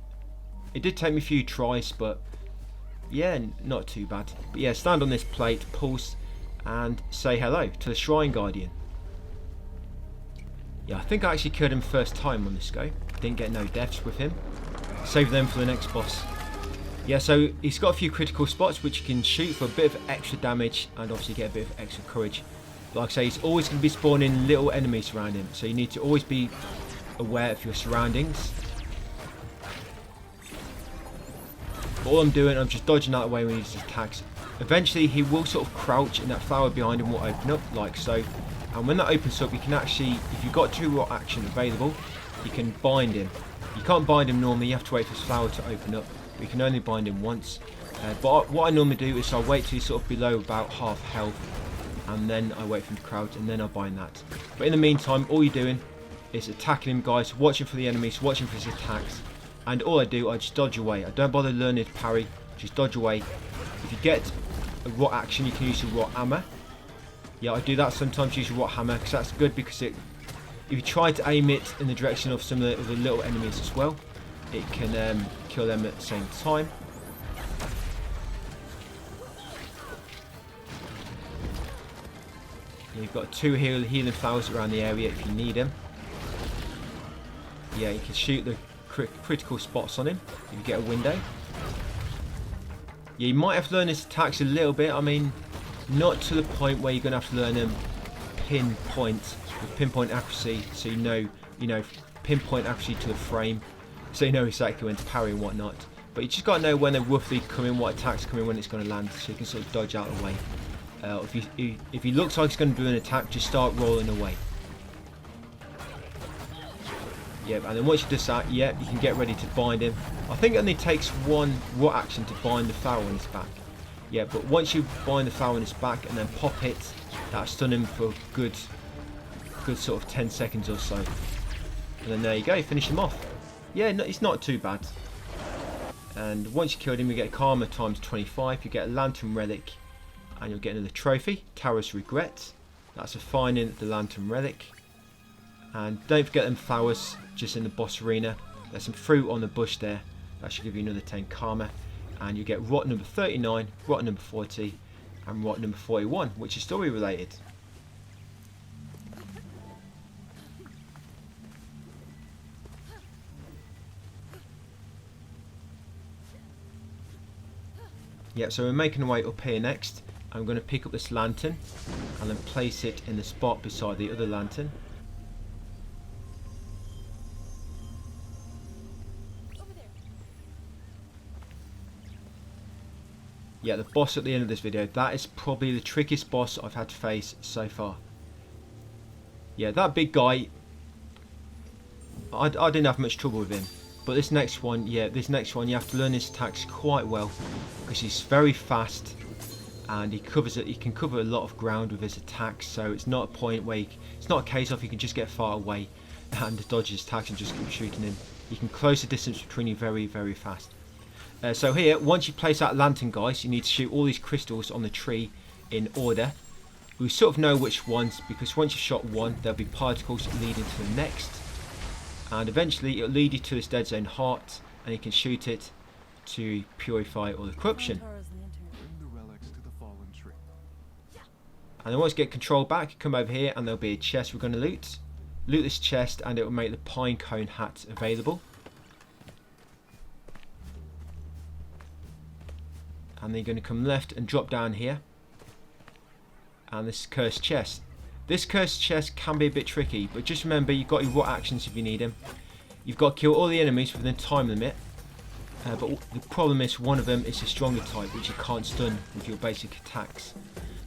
S1: it did take me a few tries, but yeah, not too bad. But yeah, stand on this plate, pulse, and say hello to the Shrine Guardian. Yeah, I think I actually killed him first time on this go. Didn't get no deaths with him. Save them for the next boss. Yeah, so he's got a few critical spots which you can shoot for a bit of extra damage and obviously get a bit of extra courage. But like I say, he's always going to be spawning little enemies around him, so you need to always be aware of your surroundings. But all I'm doing, I'm just dodging out of the way when he uses attacks. Eventually he will sort of crouch and that flower behind him will open up like so. And when that opens up, you can actually, if you've got 2 rot action available, you can bind him. You can't bind him normally, you have to wait for his flower to open up. But you can only bind him once. But what I normally do is I wait till he's sort of below about half health. And then I wait for him to crouch and then I bind that. But in the meantime, all you're doing is attacking him, guys, watching for the enemies, watching for his attacks. And all I do, I just dodge away. I don't bother learning to parry, just dodge away. If you get a rot action, you can use a rot hammer. Yeah, I do that sometimes, use a rot hammer, because that's good because if you try to aim it in the direction of some of the little enemies as well, it can kill them at the same time. You've got 2 healing flowers around the area if you need them. Yeah, you can shoot the critical spots on him if you get a window. Yeah, you might have to learn his attacks a little bit. I mean, not to the point where you're going to have to learn them pinpoint with pinpoint accuracy, so you know, pinpoint accuracy to the frame, so you know exactly when to parry and whatnot. But you just got to know when they're roughly coming, what attacks coming, when it's going to land, so you can sort of dodge out of the way. If he looks like he's going to do an attack, just start rolling away. Yep, and then once you do that, yep, you can get ready to bind him. I think it only takes 1 rot action to bind the flower on his back. Yeah, but once you bind the flower on his back and then pop it, that'll stun him for a good sort of 10 seconds or so. And then there you go, finish him off. Yeah, no, it's not too bad. And once you killed him, you get karma times 25, you get a lantern relic, and you'll get another trophy, Tara's Regret. That's a finding the lantern relic. And don't forget them flowers just in the boss arena. There's some fruit on the bush there. That should give you another 10 karma. And you get rot number 39, rot number 40, and rot number 41, which is story related. Yeah, so we're making our way up here next. I'm going to pick up this lantern and then place it in the spot beside the other lantern. Yeah, the boss at the end of this video, that is probably the trickiest boss I've had to face so far. Yeah, that big guy, I didn't have much trouble with him. But this next one, yeah, you have to learn his attacks quite well, because he's very fast and he can cover a lot of ground with his attacks. So it's not a point where it's not a case of you can just get far away and dodge his attacks and just keep shooting him. You can close the distance between you very, very fast. So here, once you place that lantern, guys, you need to shoot all these crystals on the tree in order. We sort of know which ones, because once you've shot one, there'll be particles leading to the next. And eventually it'll lead you to this dead zone heart, and you can shoot it to purify all the corruption. And then once you get control back, come over here and there'll be a chest we're going to loot. Loot this chest and it will make the pine cone hat available. And then you're going to come left and drop down here. And this cursed chest. This cursed chest can be a bit tricky, but just remember you've got your rot actions if you need them. You've got to kill all the enemies within a time limit. But the problem is one of them is a stronger type, which you can't stun with your basic attacks.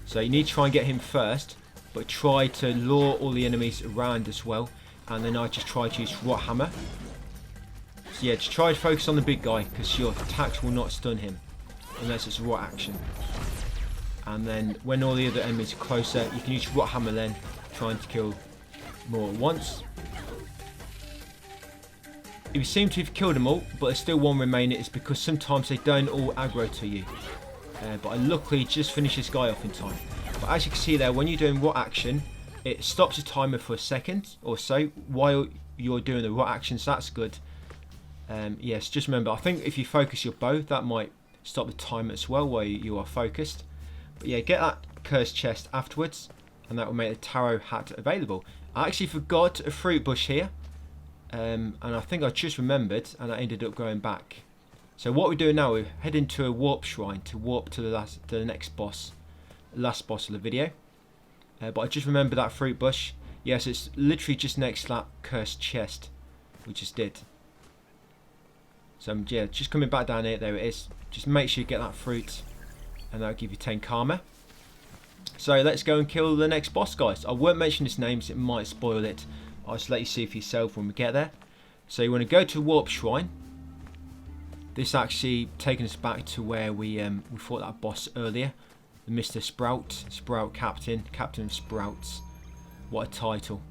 S1: So you need to try and get him first, but try to lure all the enemies around as well. And then I just try to use rot hammer. So yeah, just try to focus on the big guy because your attacks will not stun him unless it's rot action. And then when all the other enemies are closer, you can use rot hammer then, trying to kill more at once. If you seem to have killed them all, but there's still one remaining, it's because sometimes they don't all aggro to you. But I luckily just finished this guy off in time. But as you can see there, when you're doing rot action, it stops the timer for a second or so while you're doing the rot action, so that's good. Yes, just remember, I think if you focus your bow, that might stop the timer as well while you are focused. But yeah, get that cursed chest afterwards, and that will make the tarot hat available. I actually forgot a fruit bush here. And I think I just remembered, and I ended up going back. So what we're doing now, we're heading to a warp shrine to warp to the next boss, the last boss of the video. But I just remembered that fruit bush. Yes, it's literally just next to that cursed chest we just did. So yeah, just coming back down here. There it is. Just make sure you get that fruit, and that'll give you 10 karma. So let's go and kill the next boss, guys. I won't mention his names; it might spoil it. I'll just let you see for yourself when we get there. So you want to go to Warp Shrine. This actually taking us back to where we fought that boss earlier, the Mr. Sprout Captain of Sprouts. What a title!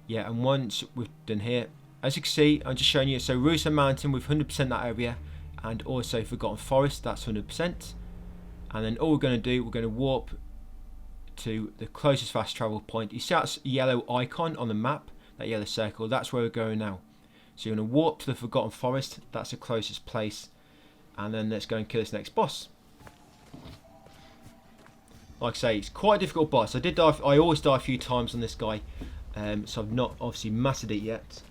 S1: Yeah, and once we've done here, as you can see, I'm just showing you. So Rusa Mountain with 100% that area, and also Forgotten Forest, that's 100%. And then all we're going to do, we're going to warp to the closest fast travel point. You see that yellow icon on the map? That yellow circle, that's where we're going now. So you're going to warp to the Forgotten Forest, that's the closest place, and then let's go and kill this next boss. Like I say, it's quite a difficult boss. I always die a few times on this guy, so I've not obviously mastered it yet.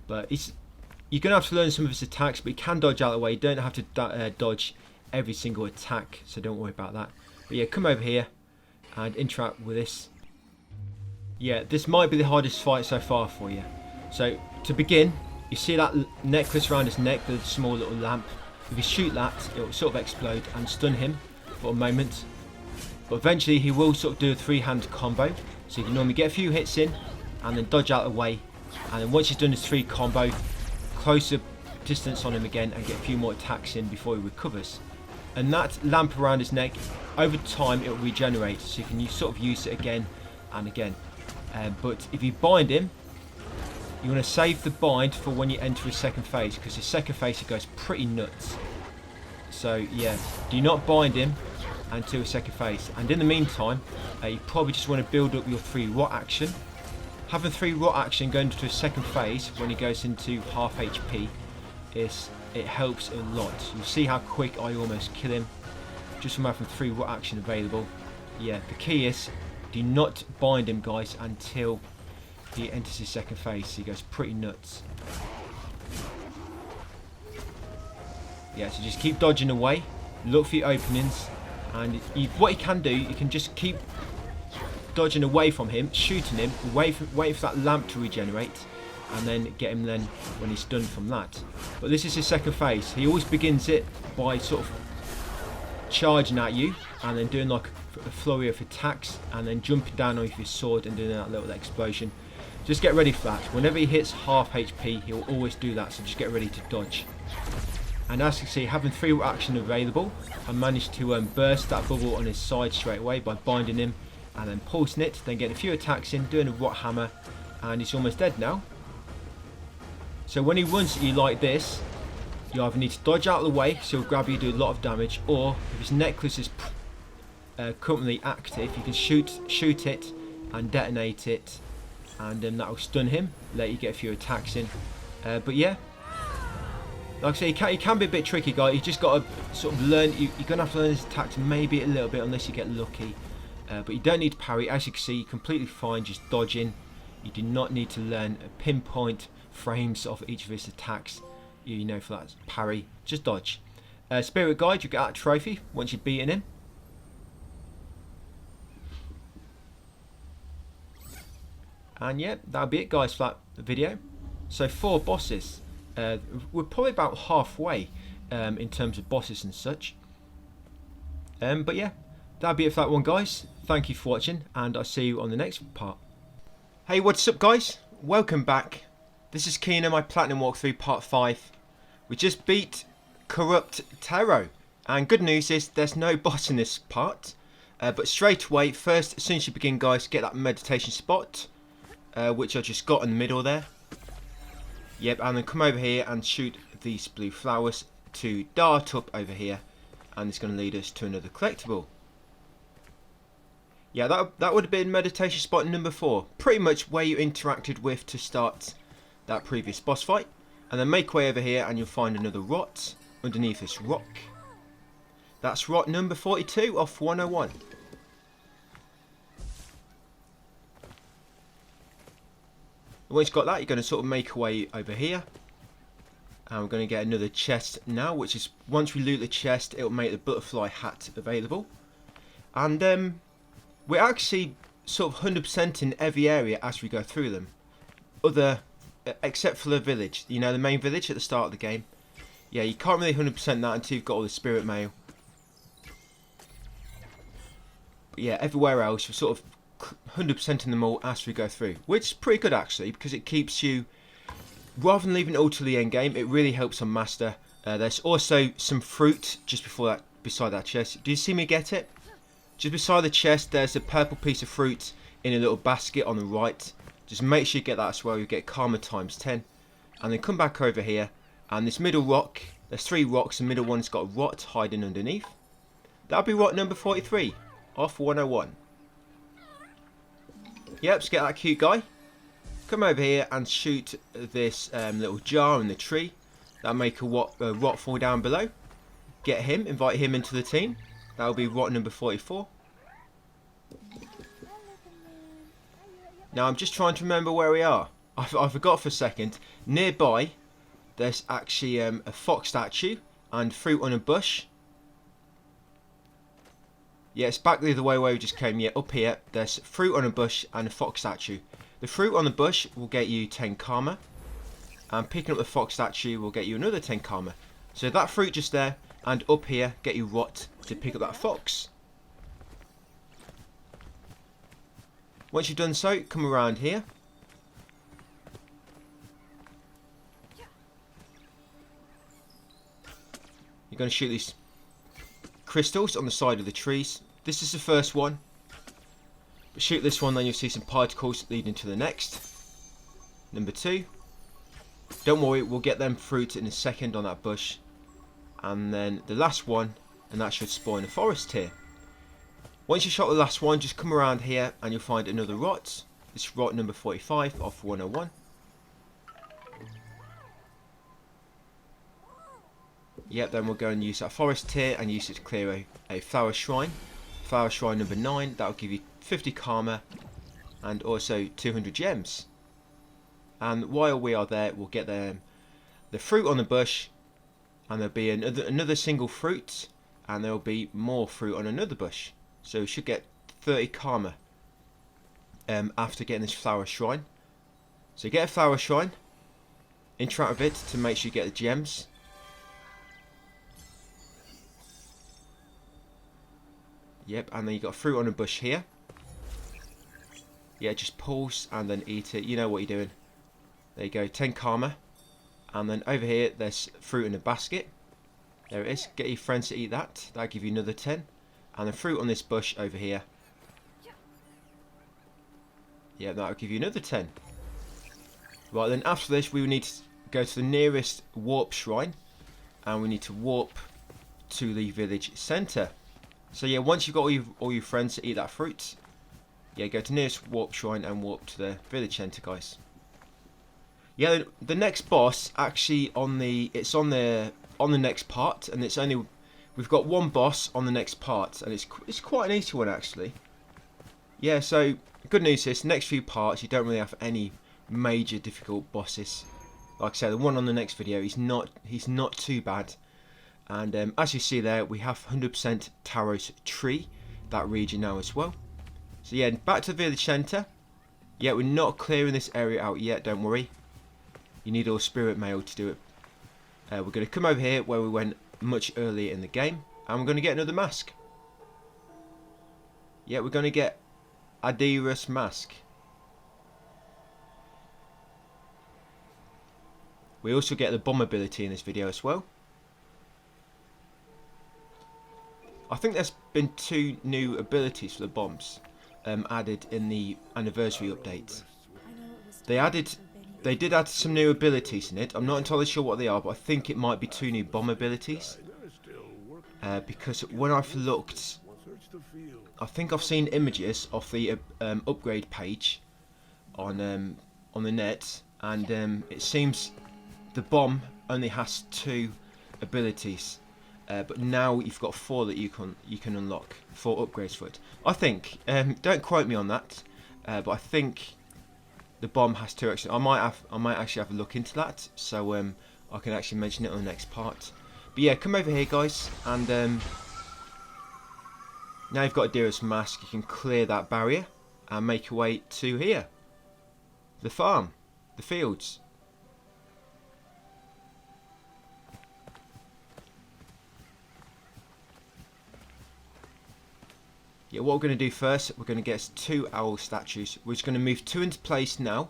S1: But you're going to have to learn some of his attacks, but you can dodge out of the way. You don't have to dodge every single attack, so don't worry about that. But yeah, come over here and interact with this. Yeah, this might be the hardest fight so far for you. So, to begin, you see that necklace around his neck, the small little lamp. If you shoot that, it will sort of explode and stun him for a moment. But eventually he will sort of do a 3-hand combo. So you can normally get a few hits in and then dodge out of the way. And then once he's done his 3 combo, closer distance on him again and get a few more attacks in before he recovers. And that lamp around his neck, over time it will regenerate. So you can sort of use it again and again. But if you bind him, you want to save the bind for when you enter his second phase, because his second phase he goes pretty nuts. So yeah, do not bind him until his second phase. And in the meantime, you probably just want to build up your 3 rot action. Having 3 rot action going into his second phase when he goes into half HP, it helps a lot. You see how quick I almost kill him just from having 3 rot action available. Yeah, the key is, do not bind him, guys, until he enters his second phase. He goes pretty nuts. Yeah, so just keep dodging away. Look for your openings. And what you can do, you can just keep dodging away from him, shooting him, wait for that lamp to regenerate, and then get him then when he's done from that. But this is his second phase. He always begins it by sort of charging at you and then doing like a flurry of attacks and then jumping down with his sword and doing that little explosion. Just get ready for that. Whenever he hits half HP, he'll always do that, so just get ready to dodge. And as you can see, having 3 action available, I managed to burst that bubble on his side straight away by binding him and then pulsing it, then getting a few attacks in, doing a rot hammer, and he's almost dead now. So when he runs at you like this, you either need to dodge out of the way, so he'll grab you, do a lot of damage, or if his necklace is currently active, you can shoot it and detonate it, and then that will stun him, let you get a few attacks in. But yeah, like I say, he can be a bit tricky, guys. You just got to sort of learn. You're going to have to learn his attacks maybe a little bit unless you get lucky. But you don't need to parry. As you can see, you're completely fine just dodging. You do not need to learn pinpoint frames of each of his attacks. You know, for that parry, just dodge. Spirit Guide, you get that trophy once you've beaten him. And yeah, that'll be it, guys, for that video. So 4 bosses. We're probably about halfway in terms of bosses and such. But yeah, that'll be it for that one, guys. Thank you for watching, and I'll see you on the next part. Hey, what's up, guys? Welcome back. This is Keenan, my Platinum Walkthrough Part 5. We just beat Corrupt Tarot. And good news is there's no boss in this part. But straight away, first, as soon as you begin, guys, get that meditation spot. Which I just got in the middle there. Yep, and then come over here and shoot these blue flowers to dart up over here. And it's going to lead us to another collectible. Yeah, that would have been meditation spot number 4. Pretty much where you interacted with to start that previous boss fight. And then make way over here and you'll find another rot underneath this rock. That's rot number 42 off 101. Once you've got that, you're going to sort of make a way over here. And we're going to get another chest now, which is, once we loot the chest, it'll make the butterfly hat available. And we're actually sort of 100% in every area as we go through them. Except for the village, you know, the main village at the start of the game. Yeah, you can't really 100% that until you've got all the spirit mail. But yeah, everywhere else, we're sort of 100% in them all as we go through. Which is pretty good actually, because it keeps you, rather than leaving it all to the end game, it really helps on master. There's also some fruit just before that, beside that chest. Do you see me get it? Just beside the chest, there's a purple piece of fruit in a little basket on the right. Just make sure you get that as well. You get karma times 10. And then come back over here. And this middle rock, there's 3 rocks. The middle one's got a rot hiding underneath. That'll be rot number 43 off 101. Yep, let's get that cute guy. Come over here and shoot this little jar in the tree. That'll make a rot fall down below. Get him, invite him into the team. That'll be rot number 44. Now I'm just trying to remember where we are. I forgot for a second. Nearby, there's actually a fox statue and fruit on a bush. Yeah, it's back the other way where we just came. Yeah, up here, there's fruit on a bush and a fox statue. The fruit on the bush will get you 10 karma. And picking up the fox statue will get you another 10 karma. So that fruit just there, and up here, get you rot to pick up that fox. Once you've done so, come around here. You're going to shoot these crystals on the side of the trees. This is the first one. Shoot this one, then you'll see some particles leading to the next. Number 2. Don't worry, we'll get them fruit in a second on that bush. And then the last one, and that should spawn a forest here. Once you shot the last one, just come around here and you'll find another rot. This is rot number 45 off 101. Yep, then we'll go and use that forest tier and use it to clear a flower shrine. Flower shrine number 9, that'll give you 50 karma and also 200 gems. And while we are there, we'll get the fruit on the bush, and there'll be another single fruit, and there'll be more fruit on another bush. So we should get 30 karma after getting this flower shrine. So get a flower shrine, interact with it to make sure you get the gems. Yep, and then you got fruit on a bush here. Yeah, just pause and then eat it. You know what you're doing. There you go, 10 karma. And then over here, there's fruit in a basket. There it is. Get your friends to eat that. That'll give you another 10. And the fruit on this bush over here. Yeah, that'll give you another 10. Right, then after this, we will need to go to the nearest warp shrine. And we need to warp to the village centre. So yeah, once you've got all your friends to eat that fruit, yeah, go to nearest warp shrine and warp to the village centre, guys. Yeah, the next boss actually on the next part, and it's only we've got one boss on the next part, and it's quite an easy one actually. Yeah, so good news is next few parts you don't really have any major difficult bosses. Like I said, the one on the next video he's not too bad. And as you see there, we have 100% Taros Tree, that region now as well. So yeah, back to the village centre. Yeah, we're not clearing this area out yet, don't worry. You need all spirit mail to do it. We're going to come over here where we went much earlier in the game. And we're going to get another mask. Yeah, we're going to get Adira's mask. We also get the bomb ability in this video as well. I think there's been 2 new abilities for the bombs added in the anniversary update. They did add some new abilities in it. I'm not entirely sure what they are, but I think it might be 2 new bomb abilities. Because when I've looked, I think I've seen images of the upgrade page on the net, and it seems the bomb only has 2 abilities, but now you've got 4 that you can unlock, 4 upgrades for it. I think. Don't quote me on that, but I think the bomb has 2 extra. I might actually have a look into that, so I can actually mention it on the next part. But yeah, come over here, guys, and now you've got a Dearest Mask. You can clear that barrier and make your way to here, the farm, the fields. Yeah, what we're going to do first, we're going to get 2 owl statues. We're just going to move 2 into place now,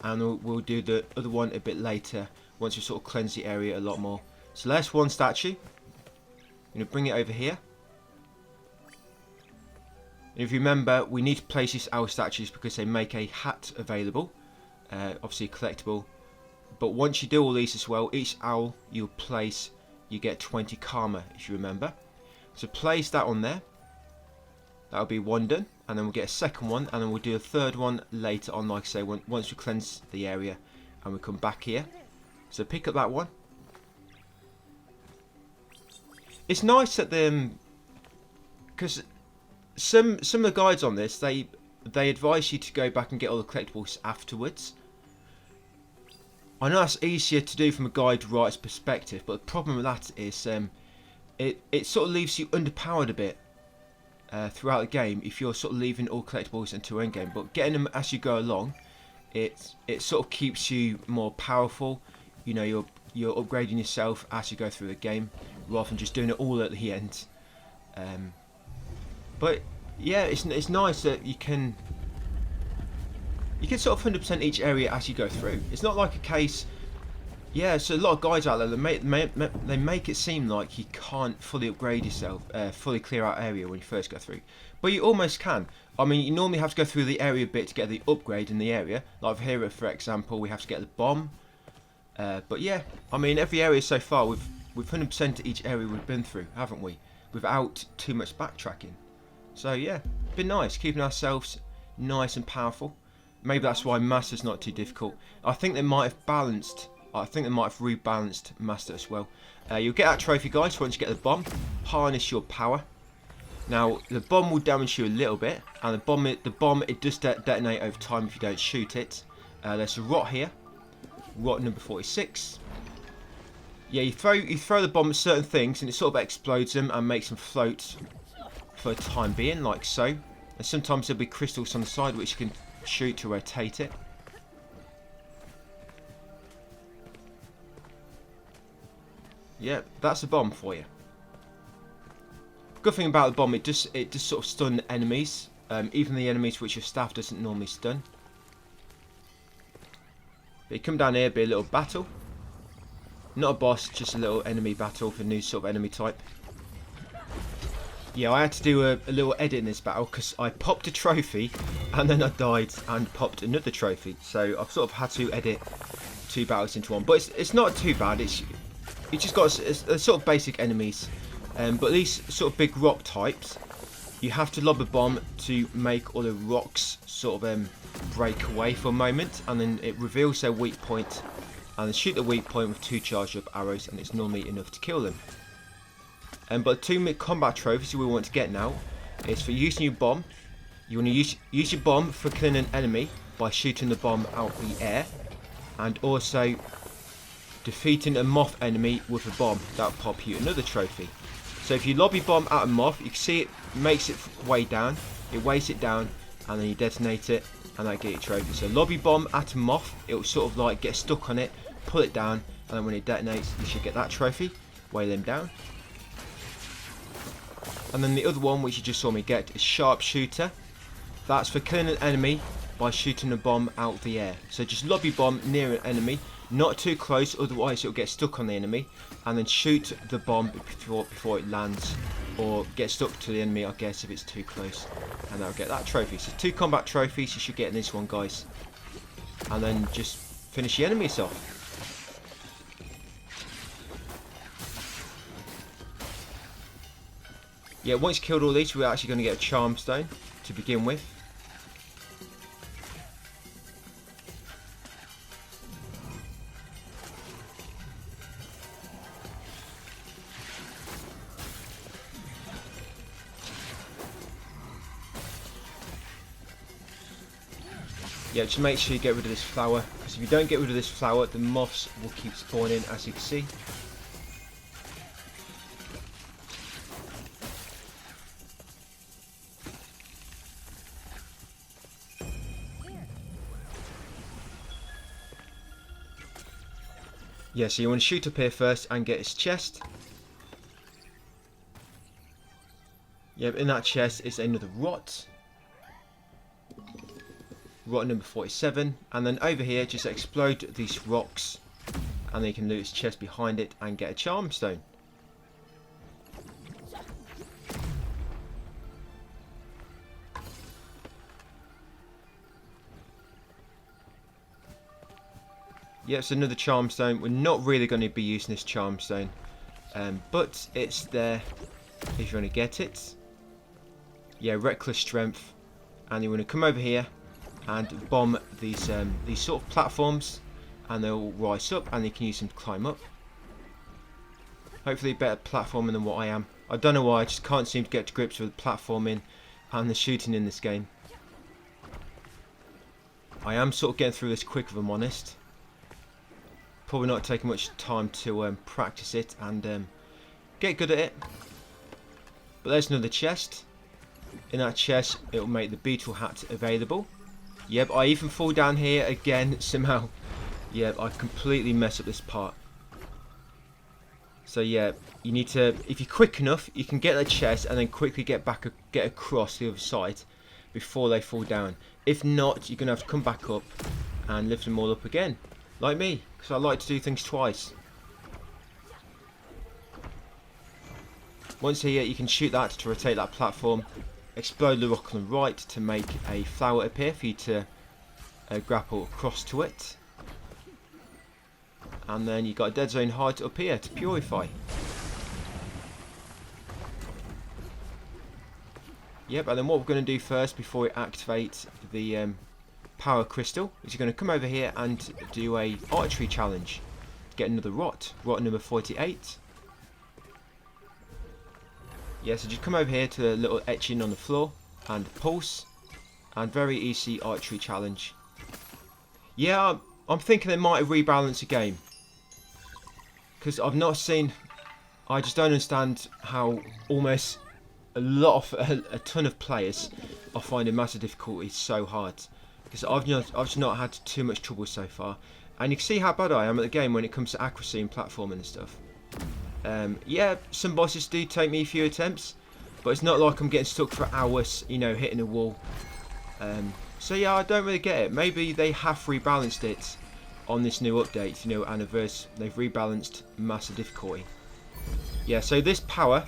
S1: and we'll do the other one a bit later once we sort of cleanse the area a lot more. So there's 1 statue. I'm going to bring it over here. And if you remember, we need to place these owl statues because they make a hat available, obviously collectible. But once you do all these as well, each owl you place, you get 20 karma, if you remember. So place that on there. That'll be 1 done, and then we'll get a second one, and then we'll do a third one later on, like I say, once we cleanse the area and we come back here. So pick up that one. It's nice that because some of the guides on this, they advise you to go back and get all the collectibles afterwards. I know that's easier to do from a guide writer's perspective, but the problem with that is it sort of leaves you underpowered a bit throughout the game if you're sort of leaving all collectibles into endgame. But getting them as you go along, it sort of keeps you more powerful. You know, you're upgrading yourself as you go through the game, rather than just doing it all at the end. But yeah, it's nice that you can sort of 100% each area as you go through. It's not like a case. Yeah, so a lot of guys out there, they make it seem like you can't fully upgrade yourself, fully clear out area when you first go through. But you almost can. I mean, you normally have to go through the area bit to get the upgrade in the area. Like here, for example, we have to get the bomb. But yeah, I mean, every area so far, we've 100% each area we've been through, haven't we? Without too much backtracking. So yeah, been nice, keeping ourselves nice and powerful. Maybe that's why Master's not too difficult. I think they might have rebalanced Master as well. You'll get that trophy, guys, once you get the bomb. Harness your power. Now, the bomb will damage you a little bit, and the bomb it does detonate over time if you don't shoot it. There's a rot here, rot number 46. Yeah, you throw the bomb at certain things, and it sort of explodes them and makes them float for the time being, like so. And sometimes there'll be crystals on the side which you can shoot to rotate it. Yeah, that's a bomb for you. Good thing about the bomb, it just sort of stun enemies, even the enemies which your staff doesn't normally stun. But you come down here, be a little battle. Not a boss, just a little enemy battle for a new sort of enemy type. Yeah, I had to do a little edit in this battle because I popped a trophy and then I died and popped another trophy. So I've sort of had to edit 2 battles into one. But it's not too bad. You just got a sort of basic enemies. But these sort of big rock types, you have to lob a bomb to make all the rocks sort of break away for a moment. And then it reveals their weak point. And then shoot the weak point with 2 charged up arrows, and it's normally enough to kill them. But 2 combat trophies we want to get now is for using your bomb. You want to use your bomb for killing an enemy by shooting the bomb out the air, and also defeating a moth enemy with a bomb. That'll pop you another trophy. So if you lob your bomb at a moth, you can see it makes it way down. It weighs it down, and then you detonate it, and that get your trophy. So lob your bomb at a moth, it will sort of like get stuck on it, pull it down, and then when it detonates, you should get that trophy. Weigh them down. And then the other one, which you just saw me get, is Sharpshooter. That's for killing an enemy by shooting a bomb out of the air. So just lob your bomb near an enemy, Not too close, otherwise it'll get stuck on the enemy. And then shoot the bomb before it lands. Or get stuck to the enemy, I guess, if it's too close. And that'll get that trophy. So 2 combat trophies you should get in this one, guys. And then just finish the enemies off. Yeah, once killed all these, we're actually going to get a charm stone to begin with. Yeah, just make sure you get rid of this flower, because if you don't get rid of this flower, the moths will keep spawning, as you can see. Yeah, so you want to shoot up here first and get his chest. Yeah, in that chest is another rot. Rot number 47. And then over here, just explode these rocks. And then you can loot his chest behind it and get a charm stone. Yeah, it's another charm stone. We're not really going to be using this charm stone. But it's there if you want to get it. Yeah, reckless strength. And you want to come over here and bomb these sort of platforms. And they'll rise up and you can use them to climb up. Hopefully better platforming than what I am. I don't know why, I just can't seem to get to grips with the platforming and the shooting in this game. I am sort of getting through this quick, if I'm honest. Probably not taking much time to practice it and get good at it. But there's another chest. In that chest, it will make the beetle hat available. Yep, I even fall down here again somehow. Yep, I completely mess up this part. So yeah, you need to, if you're quick enough, you can get the chest and then quickly get across the other side before they fall down. If not, you're gonna have to come back up and lift them all up again. Like me, because I like to do things twice. Once here, you can shoot that to rotate that platform. Explode the rock on the right to make a flower appear for you to grapple across to it. And then you've got a dead zone heart up here to purify. Yep, and then what we're going to do first before we activate the power crystal is you're going to come over here and do a archery challenge. Get another rot number 48. Yeah, so just come over here to the little etching on the floor and pulse, and very easy archery challenge. Yeah, I'm thinking they might have rebalanced the game, because I've not seen, I just don't understand how almost a ton of players are finding massive difficulty so hard. Because I've just not had too much trouble so far, and you can see how bad I am at the game when it comes to accuracy and platforming and stuff. Yeah, some bosses do take me a few attempts, but it's not like I'm getting stuck for hours, you know, hitting a wall. So yeah, I don't really get it. Maybe they have rebalanced it on this new update, you know, Anniversary. They've rebalanced massive difficulty. Yeah, so this power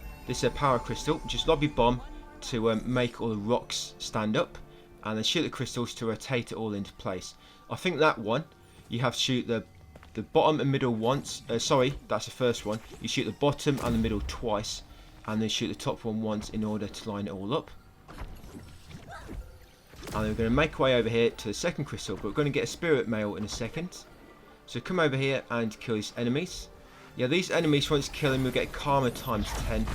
S1: crystal, just lob your bomb to make all the rocks stand up. And then shoot the crystals to rotate it all into place. I think that one, you have to shoot the bottom and middle once. Sorry, that's the first one. You shoot the bottom and the middle twice. And then shoot the top one once in order to line it all up. And then we're going to make our way over here to the second crystal. But we're going to get a spirit mail in a second. So come over here and kill these enemies. Yeah, these enemies, once you kill them, you'll get karma times 10.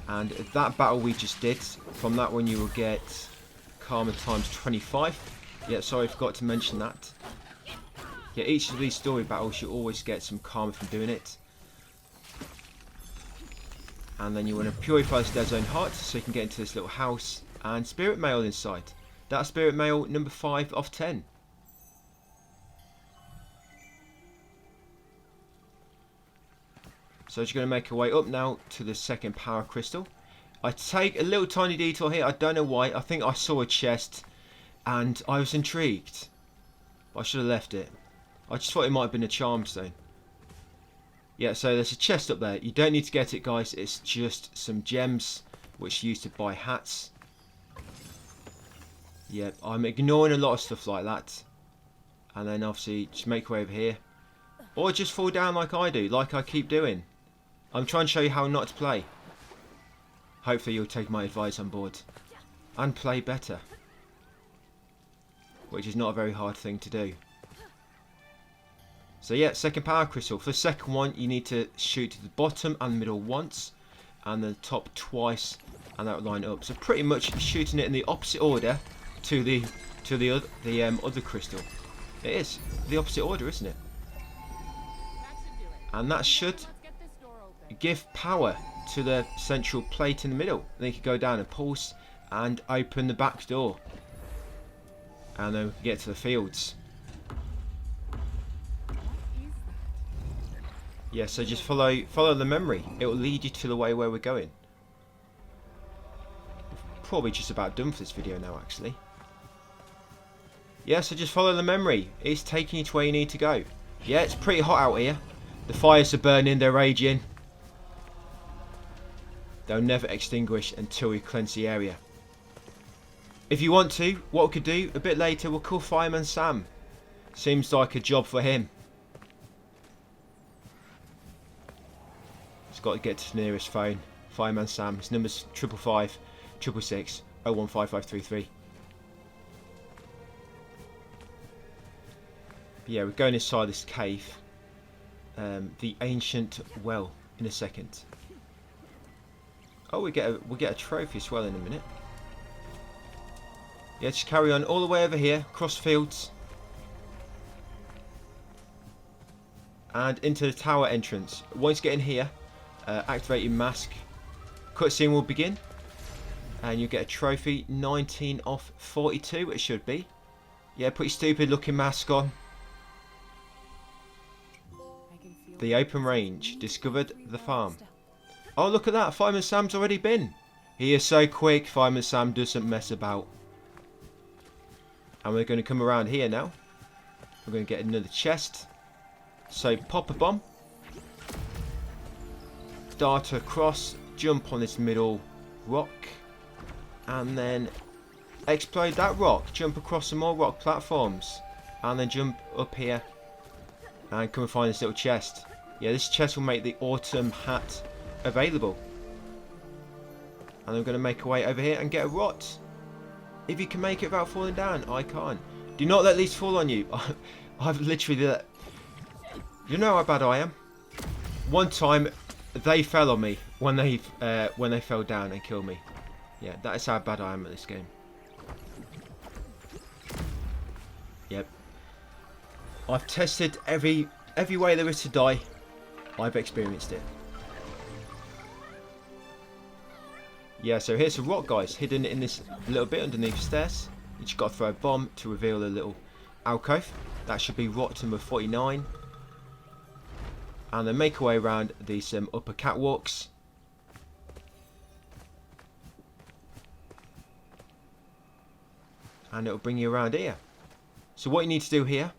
S1: And that battle we just did, from that one you will get karma times 25. Yeah, sorry, I forgot to mention that. Yeah, each of these story battles you always get some karma from doing it. And then you want to purify this dead zone heart so you can get into this little house and spirit mail inside. That's spirit mail number 5 of 10. So you're going to make your way up now to the second power crystal. I take a little tiny detour here. I don't know why. I think I saw a chest and I was intrigued. But I should have left it. I just thought it might have been a charm stone. Yeah, so there's a chest up there. You don't need to get it, guys. It's just some gems which you use to buy hats. Yeah, I'm ignoring a lot of stuff like that. And then obviously just make your way over here. Or just fall down like I do, like I keep doing. I'm trying to show you how not to play. Hopefully you'll take my advice on board. And play better. Which is not a very hard thing to do. So yeah, second power crystal. For the second one, you need to shoot to the bottom and middle once, and the top twice, and that will line up. So pretty much shooting it in the opposite order to the other crystal. It is the opposite order, isn't it? And that should give power to the central plate in the middle. Then you can go down and pulse and open the back door, and then we can get to the fields. Yeah, so just follow the memory. It will lead you to the way where we're going. Probably just about done for this video now, actually. Yeah, so just follow the memory. It's taking you to where you need to go. Yeah, it's pretty hot out here. The fires are burning, they're raging. They'll never extinguish until we cleanse the area. If you want to, what we could do, a bit later, we'll call Fireman Sam. Seems like a job for him. Got to get to the nearest phone. Fireman Sam. His number's 555 666 015533. Yeah, we're going inside this cave. The ancient well in a second. Oh, we get a trophy as well in a minute. Yeah, just carry on all the way over here, cross fields, and into the tower entrance. Once you get in here, activate your mask. Cutscene will begin, and you get a trophy. 19 off 42 it should be. Yeah, pretty stupid looking mask on. The open range. Discovered the farm. Oh, look at that. Fireman Sam's already been. He is so quick. Fireman Sam doesn't mess about. And we're going to come around here now. We're going to get another chest. So pop a bomb. Dart across, jump on this middle rock, and then explode that rock. Jump across some more rock platforms, and then jump up here and come and find this little chest. Yeah, this chest will make the autumn hat available. And I'm going to make a way over here and get a rot. If you can make it without falling down, I can't. Do not let these fall on you. I've literally... You know how bad I am. One time... They fell on me when they fell down and killed me. Yeah, that is how bad I am at this game. Yep. I've tested every way there is to die. I've experienced it. Yeah, so here's a rock, guys, hidden in this little bit underneath the stairs. You just got to throw a bomb to reveal a little alcove. That should be rock number 49. And then make our way around these upper catwalks. And it'll bring you around here. So what you need to do here,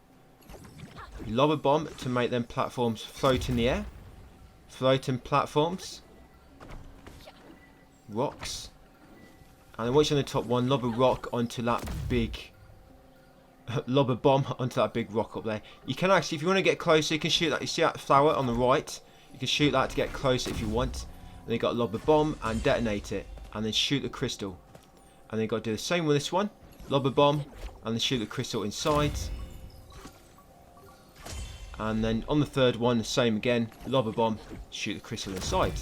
S1: lob a bomb to make them platforms float in the air. Floating platforms. Rocks. And then once you're on the top one, lob a rock onto that big... lob a bomb onto that big rock up there. You can actually, if you want to get closer, you can shoot that. You see that flower on the right? You can shoot that to get closer if you want. And then you got to lob a bomb and detonate it, and then shoot the crystal. And then you got to do the same with this one. Lob a bomb and then shoot the crystal inside. And then on the third one, the same again. Lob a bomb, shoot the crystal inside.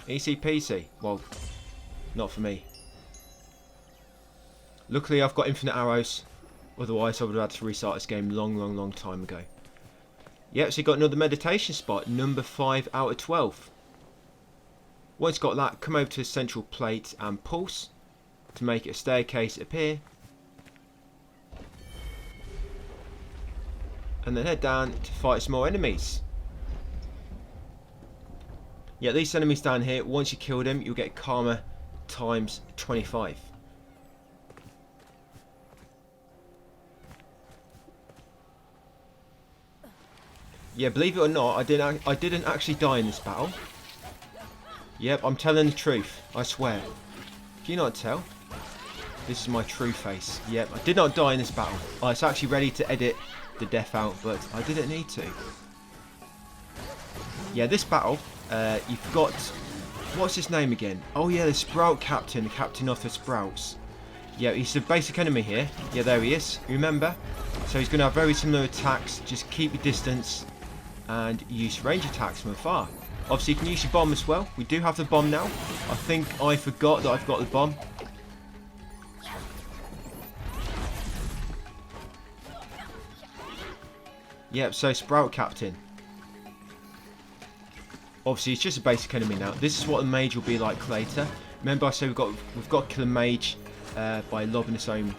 S1: Easy peasy. Well, not for me. Luckily, I've got infinite arrows. Otherwise, I would have had to restart this game long time ago. Yep, so you got another meditation spot. Number 5 out of 12. Once got that, come over to the central plate and pulse to make a staircase appear. And then head down to fight some more enemies. Yeah, these enemies down here, once you kill them, you'll get karma times 25. Yeah, believe it or not, I didn't actually die in this battle. Yep, I'm telling the truth. I swear. Can you not tell? This is my true face. Yep, I did not die in this battle. I was actually ready to edit the death out, but I didn't need to. Yeah, this battle, you've got... What's his name again? Oh yeah, the Sprout Captain, the Captain of the Sprouts. Yeah, he's the basic enemy here. Yeah, there he is. Remember? So he's going to have very similar attacks. Just keep your distance and use range attacks from afar. Obviously, you can use your bomb as well. We do have the bomb now. I think I forgot that I've got the bomb. Yep, so Sprout Captain. Obviously, it's just a basic enemy now. This is what a mage will be like later. Remember, I said we've got to kill a mage by lobbing its own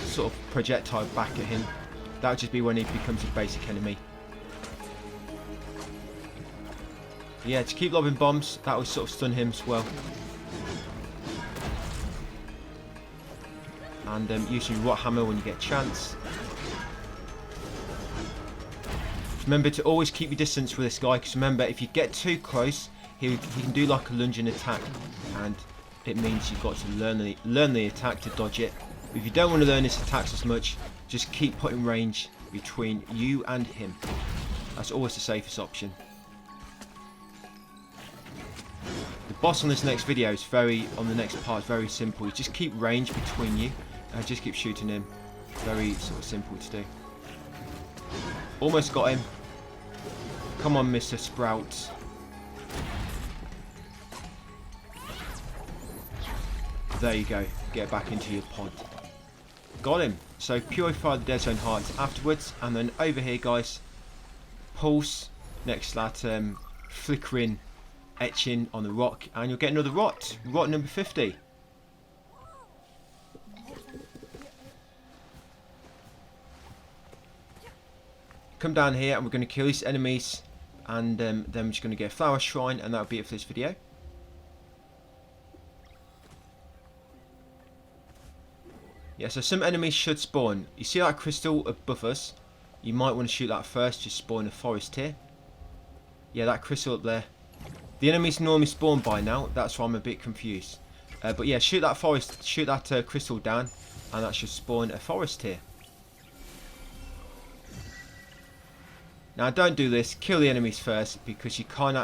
S1: sort of projectile back at him. That would just be when he becomes a basic enemy. Yeah, to keep lobbing bombs, that will sort of stun him as well. And use your rot hammer when you get a chance. Remember to always keep your distance with this guy, because remember, if you get too close, he can do like a lunging attack, and it means you've got to learn the attack to dodge it. But if you don't want to learn his attacks as much, just keep putting range between you and him. That's always the safest option. The boss on this next video is on the next part is very simple. You just keep range between you and just keep shooting him. Very sort of simple to do. Almost got him. Come on, Mr. Sprout. There you go. Get back into your pod. Got him. So purify the dead zone hearts afterwards, and then over here, guys, pulse next to that flickering etching on the rock, and you'll get another rot. Rot number 50. Come down here, and we're going to kill these enemies, and then we're just going to get a flower shrine, and that'll be it for this video. Yeah, so some enemies should spawn. You see that crystal above us? You might want to shoot that first, just spawn a forest here. Yeah, that crystal up there. The enemies normally spawn by now, that's why I'm a bit confused. But yeah, shoot that crystal down, and that should spawn a forest here. Now don't do this, kill the enemies first, because you can't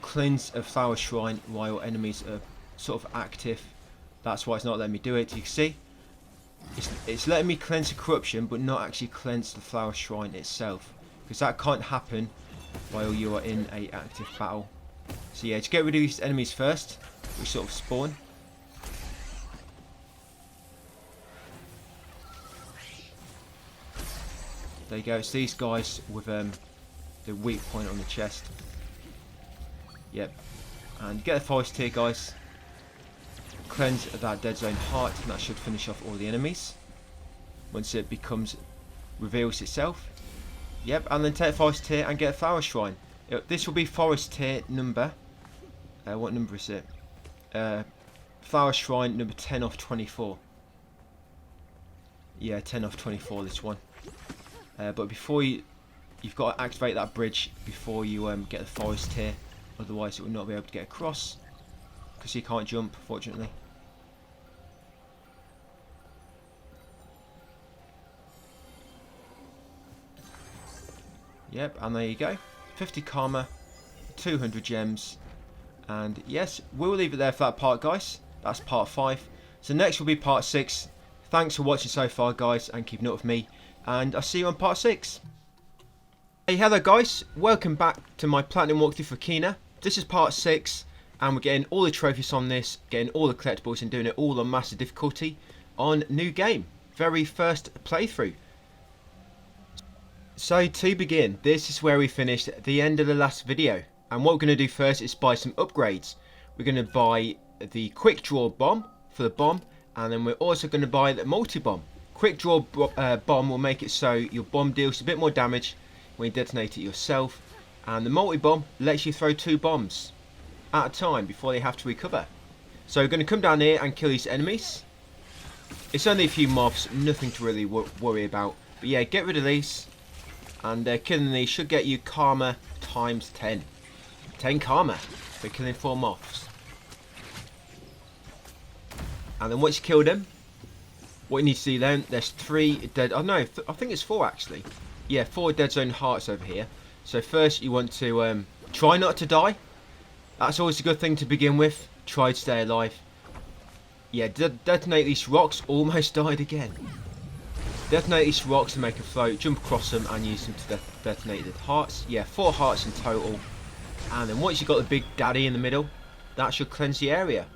S1: cleanse a flower shrine while enemies are sort of active. That's why it's not letting me do it. You can see, it's letting me cleanse the corruption, but not actually cleanse the flower shrine itself, because that can't happen while you are in a active battle. So yeah, just get rid of these enemies first, which sort of spawn. There you go, it's these guys with the weak point on the chest. Yep. And get a forest here, guys. Cleanse that dead zone heart, and that should finish off all the enemies once it reveals itself. Yep, and then take a forest tier and get a flower shrine. This will be forest tier number. What number is it? Flower shrine number 10 of 24. Yeah, 10 of 24. This one. But before you've got to activate that bridge before you get the forest tier. Otherwise, it will not be able to get across because you can't jump, fortunately. Yep, and there you go. 50 karma, 200 gems, and yes, we'll leave it there for that part, guys. That's part 5. So next will be part 6. Thanks for watching so far, guys, and keeping up with me, and I'll see you on part 6. Hey, hello guys, welcome back to my platinum walkthrough for Kena. This is part 6, and we're getting all the trophies on this, getting all the collectibles, and doing it all on massive difficulty on new game. Very first playthrough. So to begin, this is where we finished at the end of the last video, and what we're going to do first is buy some upgrades. We're going to buy the quick draw bomb for the bomb, and then we're also going to buy the multi-bomb. Quick draw bomb will make it so your bomb deals a bit more damage when you detonate it yourself, and the multi-bomb lets you throw 2 bombs at a time before they have to recover. So we're going to come down here and kill these enemies. It's only a few mobs, nothing to really worry about. But yeah, get rid of these. And killing these should get you karma times 10. 10 karma for killing 4 moths. And then once you kill them, what you need to do then, there's 3 dead... Oh no, I think it's 4 actually. Yeah, 4 dead zone hearts over here. So first you want to try not to die. That's always a good thing to begin with. Try to stay alive. Yeah, detonate these rocks. Almost died again. Detonate these rocks to make a float. Jump across them and use them to detonate the hearts. Yeah, 4 hearts in total. And then once you've got the big daddy in the middle, that should cleanse the area.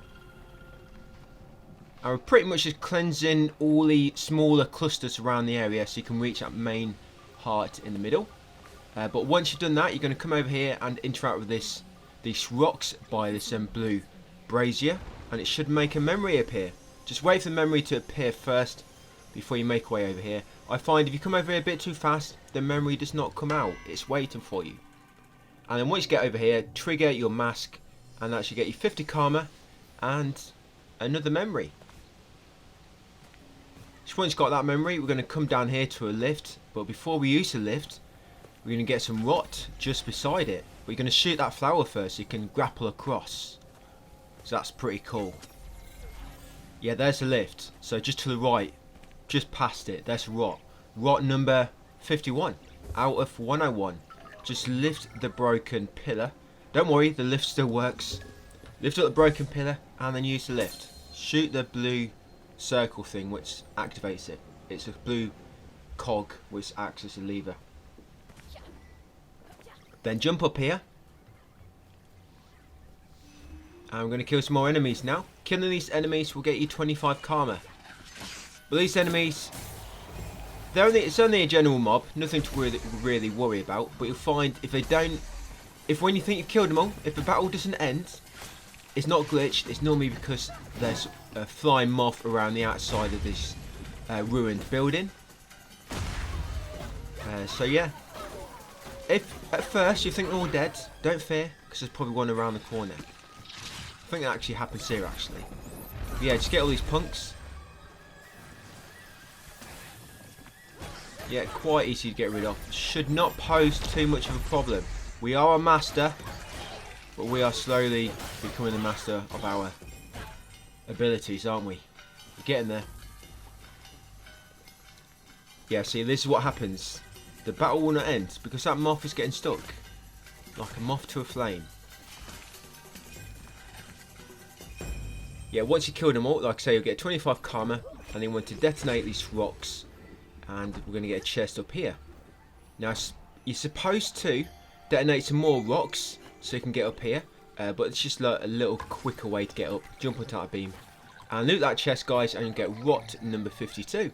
S1: And we're pretty much just cleansing all the smaller clusters around the area so you can reach that main heart in the middle. But once you've done that, you're going to come over here and interact with these rocks by this blue brazier, and it should make a memory appear. Just wait for the memory to appear first before you make your way over here. I find if you come over here a bit too fast, the memory does not come out. It's waiting for you. And then once you get over here, trigger your mask, and that should get you 50 karma and another memory. So once you've got that memory, we're going to come down here to a lift. But before we use the lift, we're going to get some rot just beside it. But you're going to shoot that flower first so you can grapple across. So that's pretty cool. Yeah, there's the lift. So just to the right, just past it, there's rot. Rot number 51 out of 101. Just lift the broken pillar. Don't worry, the lift still works. Lift up the broken pillar and then use the lift. Shoot the blue circle thing which activates it. It's a blue cog which acts as a lever. Then jump up here. And we're going to kill some more enemies now. Killing these enemies will get you 25 karma. But these enemies, it's only a general mob, nothing to really worry about. But you'll find if when you think you've killed them all, if the battle doesn't end, it's not glitched. It's normally because there's a flying moth around the outside of this ruined building. So yeah. If at first you think they're all dead, don't fear, because there's probably one around the corner. I think that actually happens here, actually. But yeah, just get all these punks. Yeah, quite easy to get rid of. Should not pose too much of a problem. We are a master, but we are slowly becoming the master of our abilities, aren't we? We're getting there. Yeah, see, this is what happens. The battle will not end because that moth is getting stuck. Like a moth to a flame. Yeah, once you kill them all, like I say, you'll get 25 karma. And then you want to detonate these rocks. And we're going to get a chest up here. Now, you're supposed to detonate some more rocks so you can get up here. But it's just like a little quicker way to get up. Jump onto that beam. And loot that chest, guys, and you get rot number 52.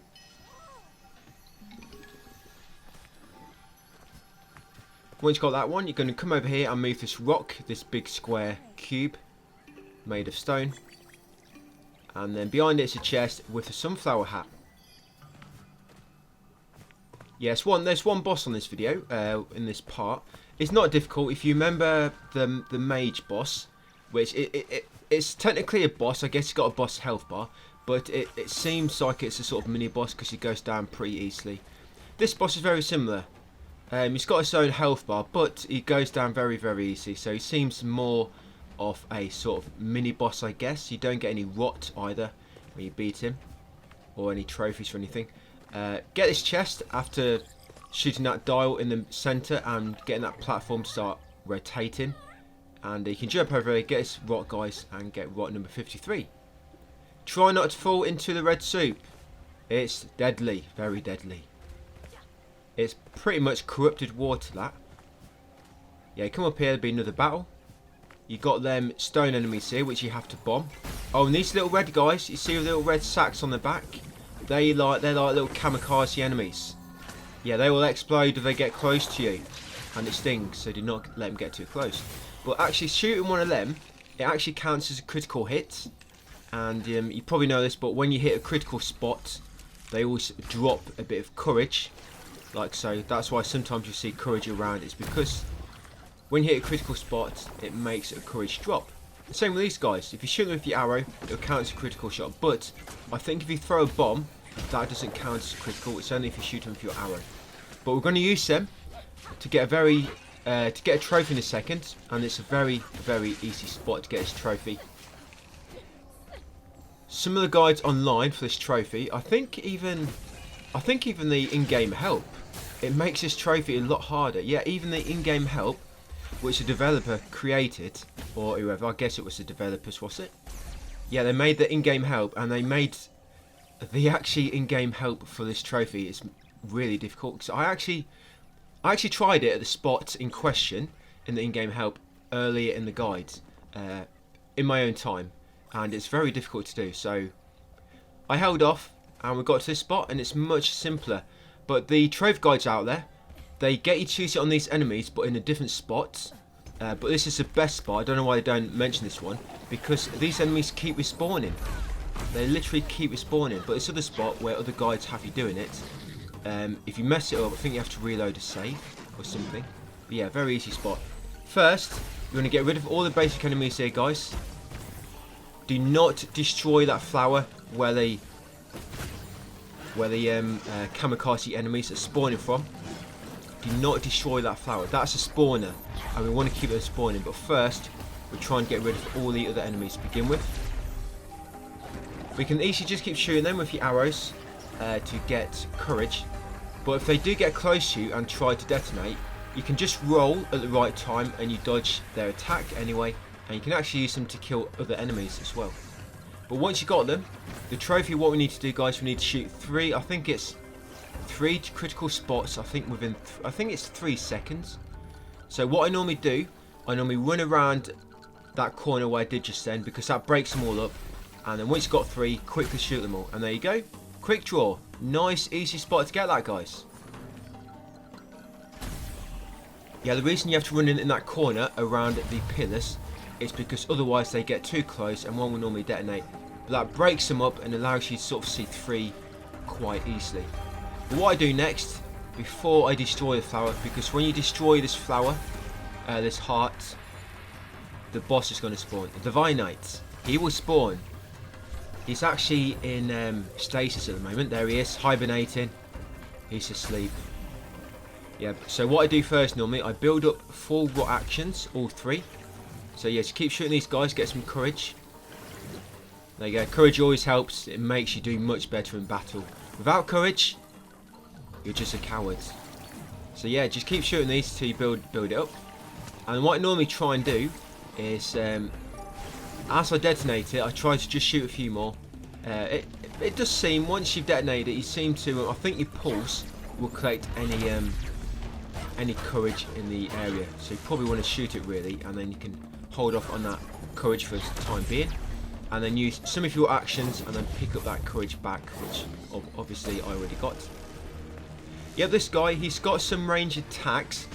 S1: Once you've got that one, you're going to come over here and move this rock, this big square cube made of stone. And then behind it is a chest with a sunflower hat. Yes, there's one boss on this video, in this part. It's not difficult. If you remember the mage boss, which it's technically a boss. I guess it's got a boss health bar, but it seems like it's a sort of mini boss because he goes down pretty easily. This boss is very similar. He's got his own health bar, but he goes down very, very easy. So he seems more of a sort of mini boss, I guess. You don't get any rot either when you beat him, or any trophies or anything. Get this chest after shooting that dial in the centre and getting that platform to start rotating. And you can jump over here, get this rot, guys, and get rot number 53. Try not to fall into the red soup. It's deadly, very deadly. It's pretty much corrupted water, that. Yeah, come up here, there'll be another battle. You got them stone enemies here, which you have to bomb. Oh, and these little red guys, you see the little red sacks on the back? They're like little kamikaze enemies. Yeah, they will explode if they get close to you. And it stings, so do not let them get too close. But actually shooting one of them, it actually counts as a critical hit. And you probably know this, but when you hit a critical spot, they always drop a bit of courage. Like so. That's why sometimes you see courage around. It's because when you hit a critical spot, it makes a courage drop. The same with these guys. If you shoot them with your arrow, it'll count as a critical shot. But I think if you throw a bomb, that doesn't count as critical. It's only if you shoot them with your arrow. But we're going to use them to get a trophy in a second, and it's a very, very easy spot to get this trophy. Some of the guides online for this trophy, I think even the in-game help, it makes this trophy a lot harder. Yeah, even the in-game help, which a developer created, or whoever, I guess it was the developers, was it? Yeah, they made the in-game help, and they made the actually in-game help for this trophy is really difficult. So I actually tried it at the spot in question in the in-game help earlier in the guides, in my own time, and it's very difficult to do. So I held off, and we got to this spot, and it's much simpler. But the trophy guides out there, they get you to use it on these enemies, but in a different spot. But this is the best spot. I don't know why they don't mention this one, because these enemies keep respawning. They literally keep respawning. But this other spot where other guides have you doing it, if you mess it up, I think you have to reload a save or something. But yeah, very easy spot. First, you want to get rid of all the basic enemies here, guys. Do not destroy that flower where the kamikaze enemies are spawning from. Do not destroy that flower. That's a spawner, and we want to keep them spawning. But first, we try and get rid of all the other enemies to begin with. We can easily just keep shooting them with your arrows to get courage. But if they do get close to you and try to detonate, you can just roll at the right time and you dodge their attack anyway, and you can actually use them to kill other enemies as well. But once you got them, the trophy, what we need to do, guys, we need to shoot three, I think it's 3 critical spots, I think it's 3 seconds. So what I normally do, I normally run around that corner where I did just then, because that breaks them all up. And then once you've got 3, quickly shoot them all. And there you go. Quick draw. Nice, easy spot to get that, guys. Yeah, the reason you have to run in that corner around the pillars is because otherwise they get too close and one will normally detonate. But that breaks them up and allows you to sort of see 3 quite easily. But what I do next, before I destroy the flower, because when you destroy this flower, this heart, the boss is going to spawn. The Divine Knight, he will spawn. He's actually in stasis at the moment. There he is, hibernating. He's asleep. Yeah, so what I do first normally, I build up full rot actions, all 3. So yeah, just keep shooting these guys, get some courage. There you go, courage always helps. It makes you do much better in battle. Without courage, you're just a coward. So yeah, just keep shooting these till you build it up. And what I normally try and do is, as I detonate it, I try to just shoot a few more. It does seem, once you've detonated it, you seem to, I think your pulse will collect any courage in the area. So you probably want to shoot it really, and then you can hold off on that courage for the time being. And then use some of your actions and then pick up that courage back, which obviously I already got. Yeah, this guy, he's got some range attacks,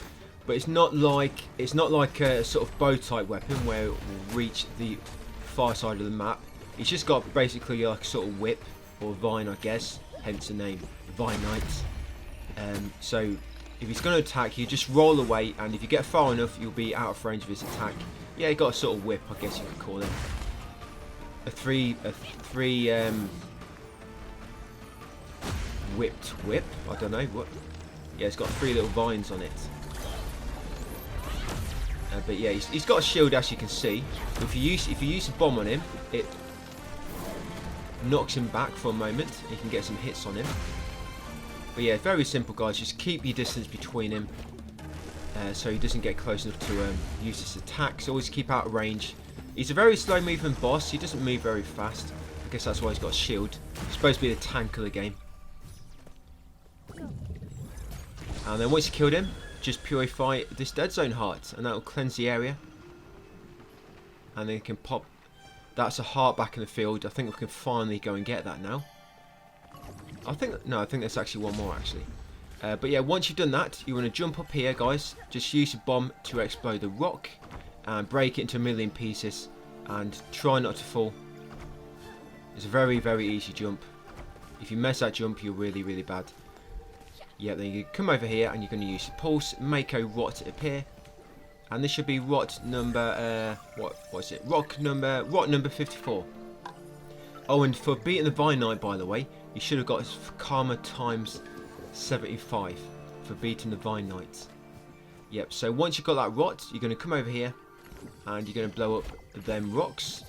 S1: but it's not like a sort of bow type weapon where it will reach the far side of the map. He's just got basically like a sort of whip or vine, I guess, hence the name Vine Knight. So if he's going to attack you, just roll away, and if you get far enough, you'll be out of range of his attack. Yeah, he got a sort of whip, I guess you could call it. A three whipped whip. I don't know what. Yeah, it's got 3 little vines on it. But yeah, he's got a shield, as you can see. If you use a bomb on him, it knocks him back for a moment. You can get some hits on him. But yeah, very simple, guys. Just keep your distance between him, so he doesn't get close enough to use his attacks. Always keep out of range. He's a very slow moving boss. He doesn't move very fast. I guess that's why he's got a shield. He's supposed to be the tank of the game. And then once you killed him, just purify this dead zone heart, and that will cleanse the area. And then you can pop. That's a heart back in the field. I think we can finally go and get that now. I think there's actually one more actually. But yeah, once you've done that, you want to jump up here, guys. Just use a bomb to explode the rock and break it into a million pieces, and try not to fall. It's a very, very easy jump. If you mess that jump, you're really, really bad. Yeah, then you come over here and you're going to use the pulse, make a rot appear, and this should be rot number what is it? Rot number 54. Oh, and for beating the Vine Knight, by the way, you should have got karma times 75 for beating the Vine Knights. Yep, so once you've got that rot, you're going to come over here and you're going to blow up them rocks.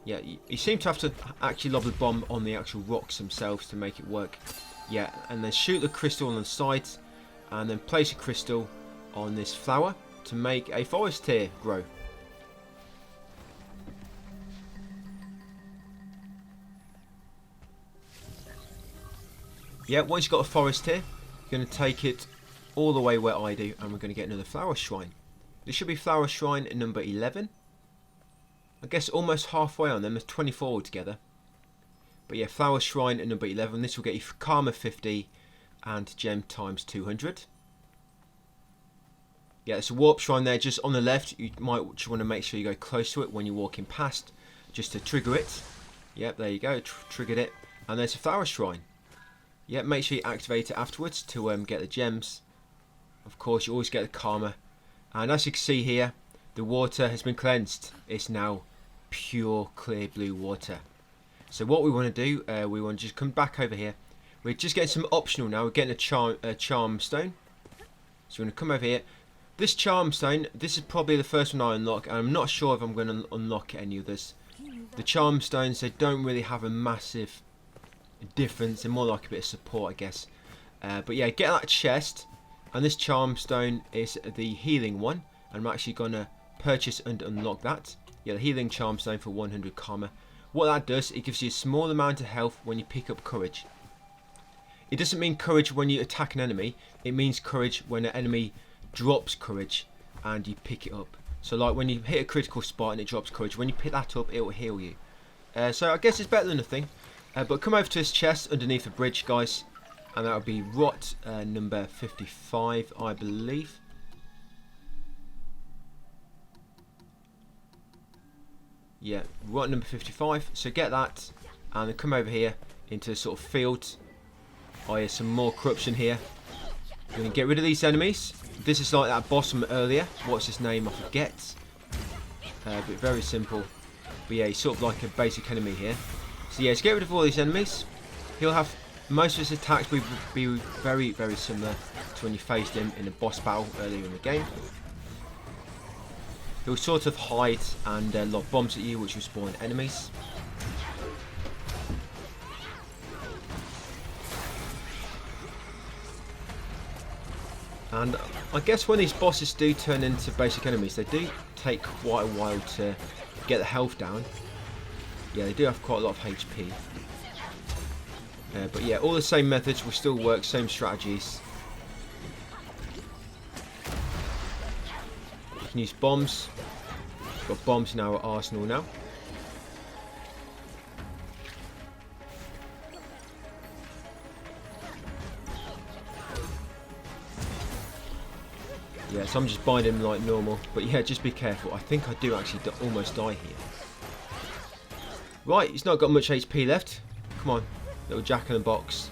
S1: Yeah, you seem to have to actually lob the bomb on the actual rocks themselves to make it work. Yeah, and then shoot the crystal on the sides and then place a crystal on this flower to make a forest tier grow. Yeah, once you've got a forest here, you're going to take it all the way where I do, and we're going to get another flower shrine. This should be flower shrine number 11. I guess almost halfway on them, there's 24 altogether. But yeah, flower shrine at number 11. This will get you karma 50 and gem times 200. Yeah, there's a warp shrine there just on the left. You might just want to make sure you go close to it when you're walking past, just to trigger it. Yep, there you go, triggered it. And there's a flower shrine. Yeah, make sure you activate it afterwards to get the gems. Of course, you always get the karma. And as you can see here, the water has been cleansed. It's now pure, clear blue water. So what we want to do, we want to just come back over here. We're just getting some optional now. We're getting a charm stone. So we're going to come over here. This charm stone, this is probably the first one I unlock. And I'm not sure if I'm going to unlock any others. The charm stones, they don't really have a massive difference. They're more like a bit of support, I guess. But yeah, get that chest, and this charm stone is the healing one, and I'm actually going to purchase and unlock that. Yeah, the healing charm stone for 100 karma. What that does, it gives you a small amount of health when you pick up courage. It doesn't mean courage when you attack an enemy, it means courage when an enemy drops courage and you pick it up. So like when you hit a critical spot and it drops courage, when you pick that up, it will heal you. So I guess it's better than nothing. But come over to this chest underneath the bridge, guys, and that would be rot number 55, I believe. Yeah, rot number 55. So get that, and then come over here into sort of field. Oh yeah, some more corruption here. We're going to get rid of these enemies. This is like that boss from earlier. What's his name? I forget. But very simple. But yeah, he's sort of like a basic enemy here. So yeah, let's get rid of all these enemies. He'll have most of his attacks will be very, very similar to when you faced him in a boss battle earlier in the game. He'll sort of hide and lob bombs at you, which will spawn enemies. And I guess when these bosses do turn into basic enemies, they do take quite a while to get the health down. Yeah, they do have quite a lot of HP. But yeah, all the same methods will still work, same strategies. You can use bombs. Got bombs in our arsenal now. Yeah, so I'm just binding him like normal. But yeah, just be careful. I think I do actually almost die here. Right, he's not got much HP left. Come on, little jack in the box.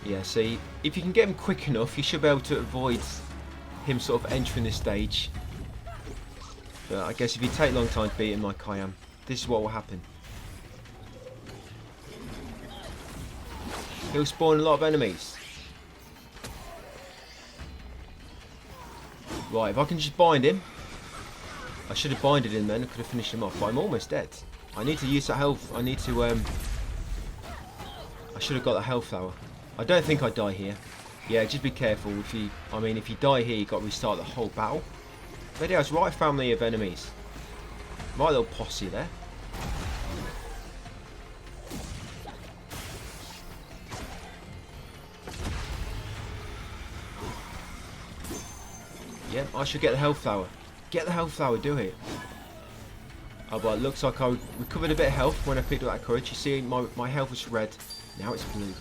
S1: Yeah, see, if you can get him quick enough, you should be able to avoid him sort of entering this stage. But I guess if you take a long time to beat him like I am, this is what will happen. He'll spawn a lot of enemies. Right, if I can just bind him. I should have binded him then, I could have finished him off, but I'm almost dead. I need to use that health, I need to, I should have got the health flower. I don't think I die here. Yeah, just be careful. If you die here, you've got to restart the whole battle. But yeah, it's right family of enemies. Right little posse there. Yeah, I should get the health flower. Get the health flower, do it. Oh, but it looks like I recovered a bit of health when I picked up that courage. You see, my health was red. Now it's blue.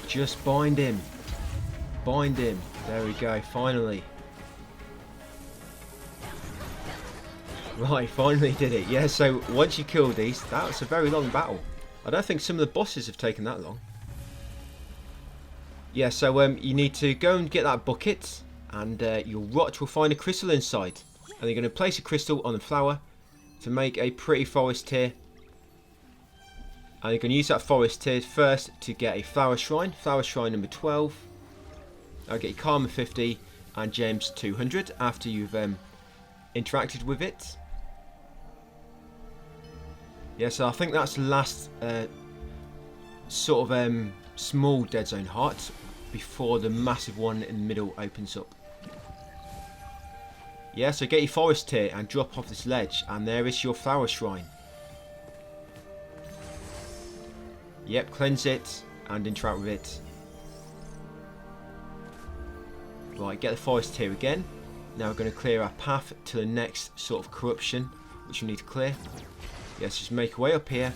S1: Just bind him. Bind him. There we go, finally. Right, finally did it. Yeah, so once you kill these, that was a very long battle. I don't think some of the bosses have taken that long. Yeah, so you need to go and get that bucket, and your rot will find a crystal inside. And you're going to place a crystal on the flower to make a pretty forest here. And you're going to use that forest tier first to get a flower shrine number 12. I'll get your karma 50 and gems 200 after you've interacted with it. Yeah, so I think that's the last sort of small dead zone heart before the massive one in the middle opens up. Yeah, so get your forest tier and drop off this ledge, and there is your flower shrine. Yep, cleanse it and interact with it. Right, get the forest here again. Now we're going to clear our path to the next sort of corruption, which we need to clear. Yes, just make our way up here.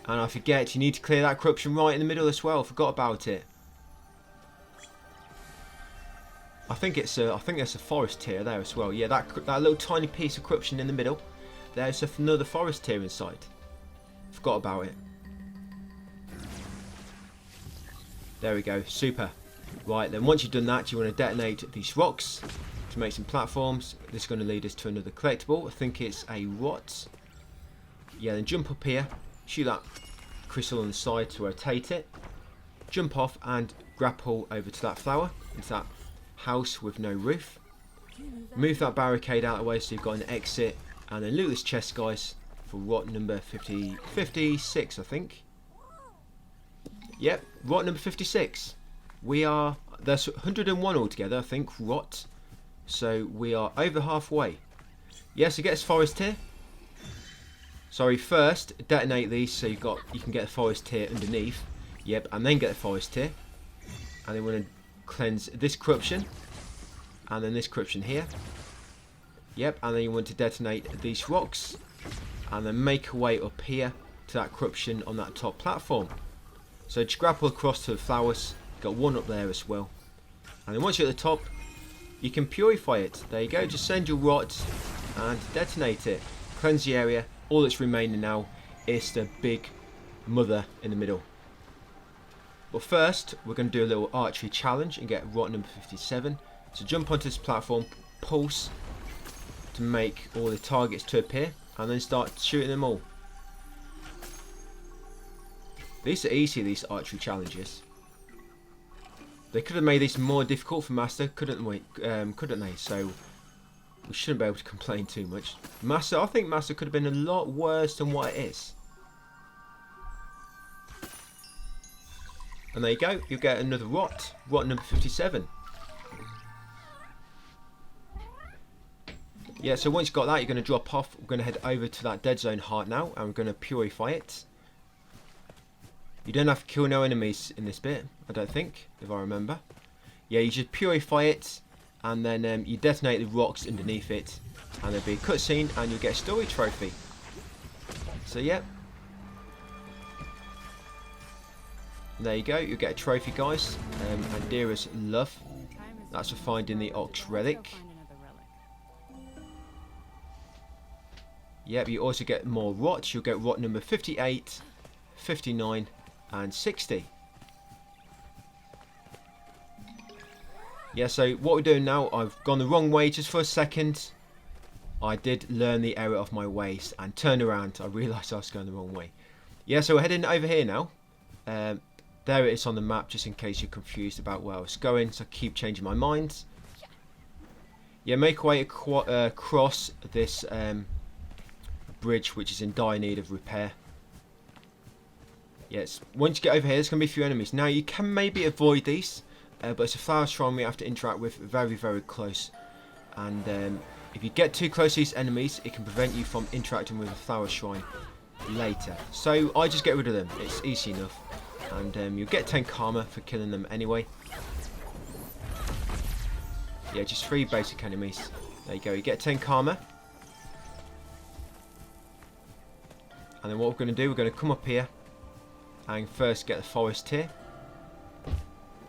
S1: And I forget, you need to clear that corruption right in the middle as well. Forgot about it. I think there's a forest tier there as well. Yeah, that little tiny piece of corruption in the middle. There's another forest tier inside. Forgot about it. There we go, super. Right, then once you've done that, you want to detonate these rocks to make some platforms. This is going to lead us to another collectible. I think it's a rot. Yeah, then jump up here, shoot that crystal on the side to rotate it. Jump off and grapple over to that flower, into that house with no roof. Move that barricade out of the way so you've got an exit. And then loot this chest, guys, for rot number 56, I think. Yep, rot number 56. There's 101 altogether, I think, rot. So we are over halfway. Yeah, so get this forest here. Sorry, first detonate these so you can get the forest here underneath. Yep, and then get the forest here. And then we're going to cleanse this corruption. And then this corruption here. Yep, and then you want to detonate these rocks. And then make a way up here to that corruption on that top platform. So just grapple across to the flowers. Got one up there as well. And then once you're at the top, you can purify it. There you go, just send your rot and detonate it. Cleanse the area. All that's remaining now is the big mother in the middle. But first, we're going to do a little archery challenge and get rot number 57. So jump onto this platform, pulse to make all the targets to appear, and then start shooting them all. These are easy, these archery challenges. They could have made this more difficult for Master, couldn't they? So we shouldn't be able to complain too much. Master, I think Master could have been a lot worse than what it is. And there you go, you'll get another rot number 57. Yeah, so once you've got that, you're going to drop off. We're going to head over to that dead zone heart now, and we're going to purify it. You don't have to kill no enemies in this bit, I don't think, if I remember. Yeah, you just purify it, and then you detonate the rocks underneath it, and there'll be a cutscene, and you'll get a story trophy. So yeah. There you go, you'll get a trophy, guys. And Dearest Love. That's for finding the Ox Relic. Yep, you also get more rots. You'll get rot number 58, 59, and 60. Yeah, so what we're doing now, I've gone the wrong way just for a second. I did learn the error of my ways and turned around. I realised I was going the wrong way. Yeah, so we're heading over here now. There it is on the map, just in case you're confused about where I was going. So I keep changing my mind. Yeah, make way across this bridge, which is in dire need of repair. Yes, once you get over here, there's going to be a few enemies. Now, you can maybe avoid these, but it's a flower shrine we have to interact with very, very close. And if you get too close to these enemies, it can prevent you from interacting with a flower shrine later. So I just get rid of them. It's easy enough. And you'll get 10 karma for killing them anyway. Yeah, just 3 basic enemies. There you go, you get 10 karma. And then what we're going to do, we're going to come up here and first get the forest here.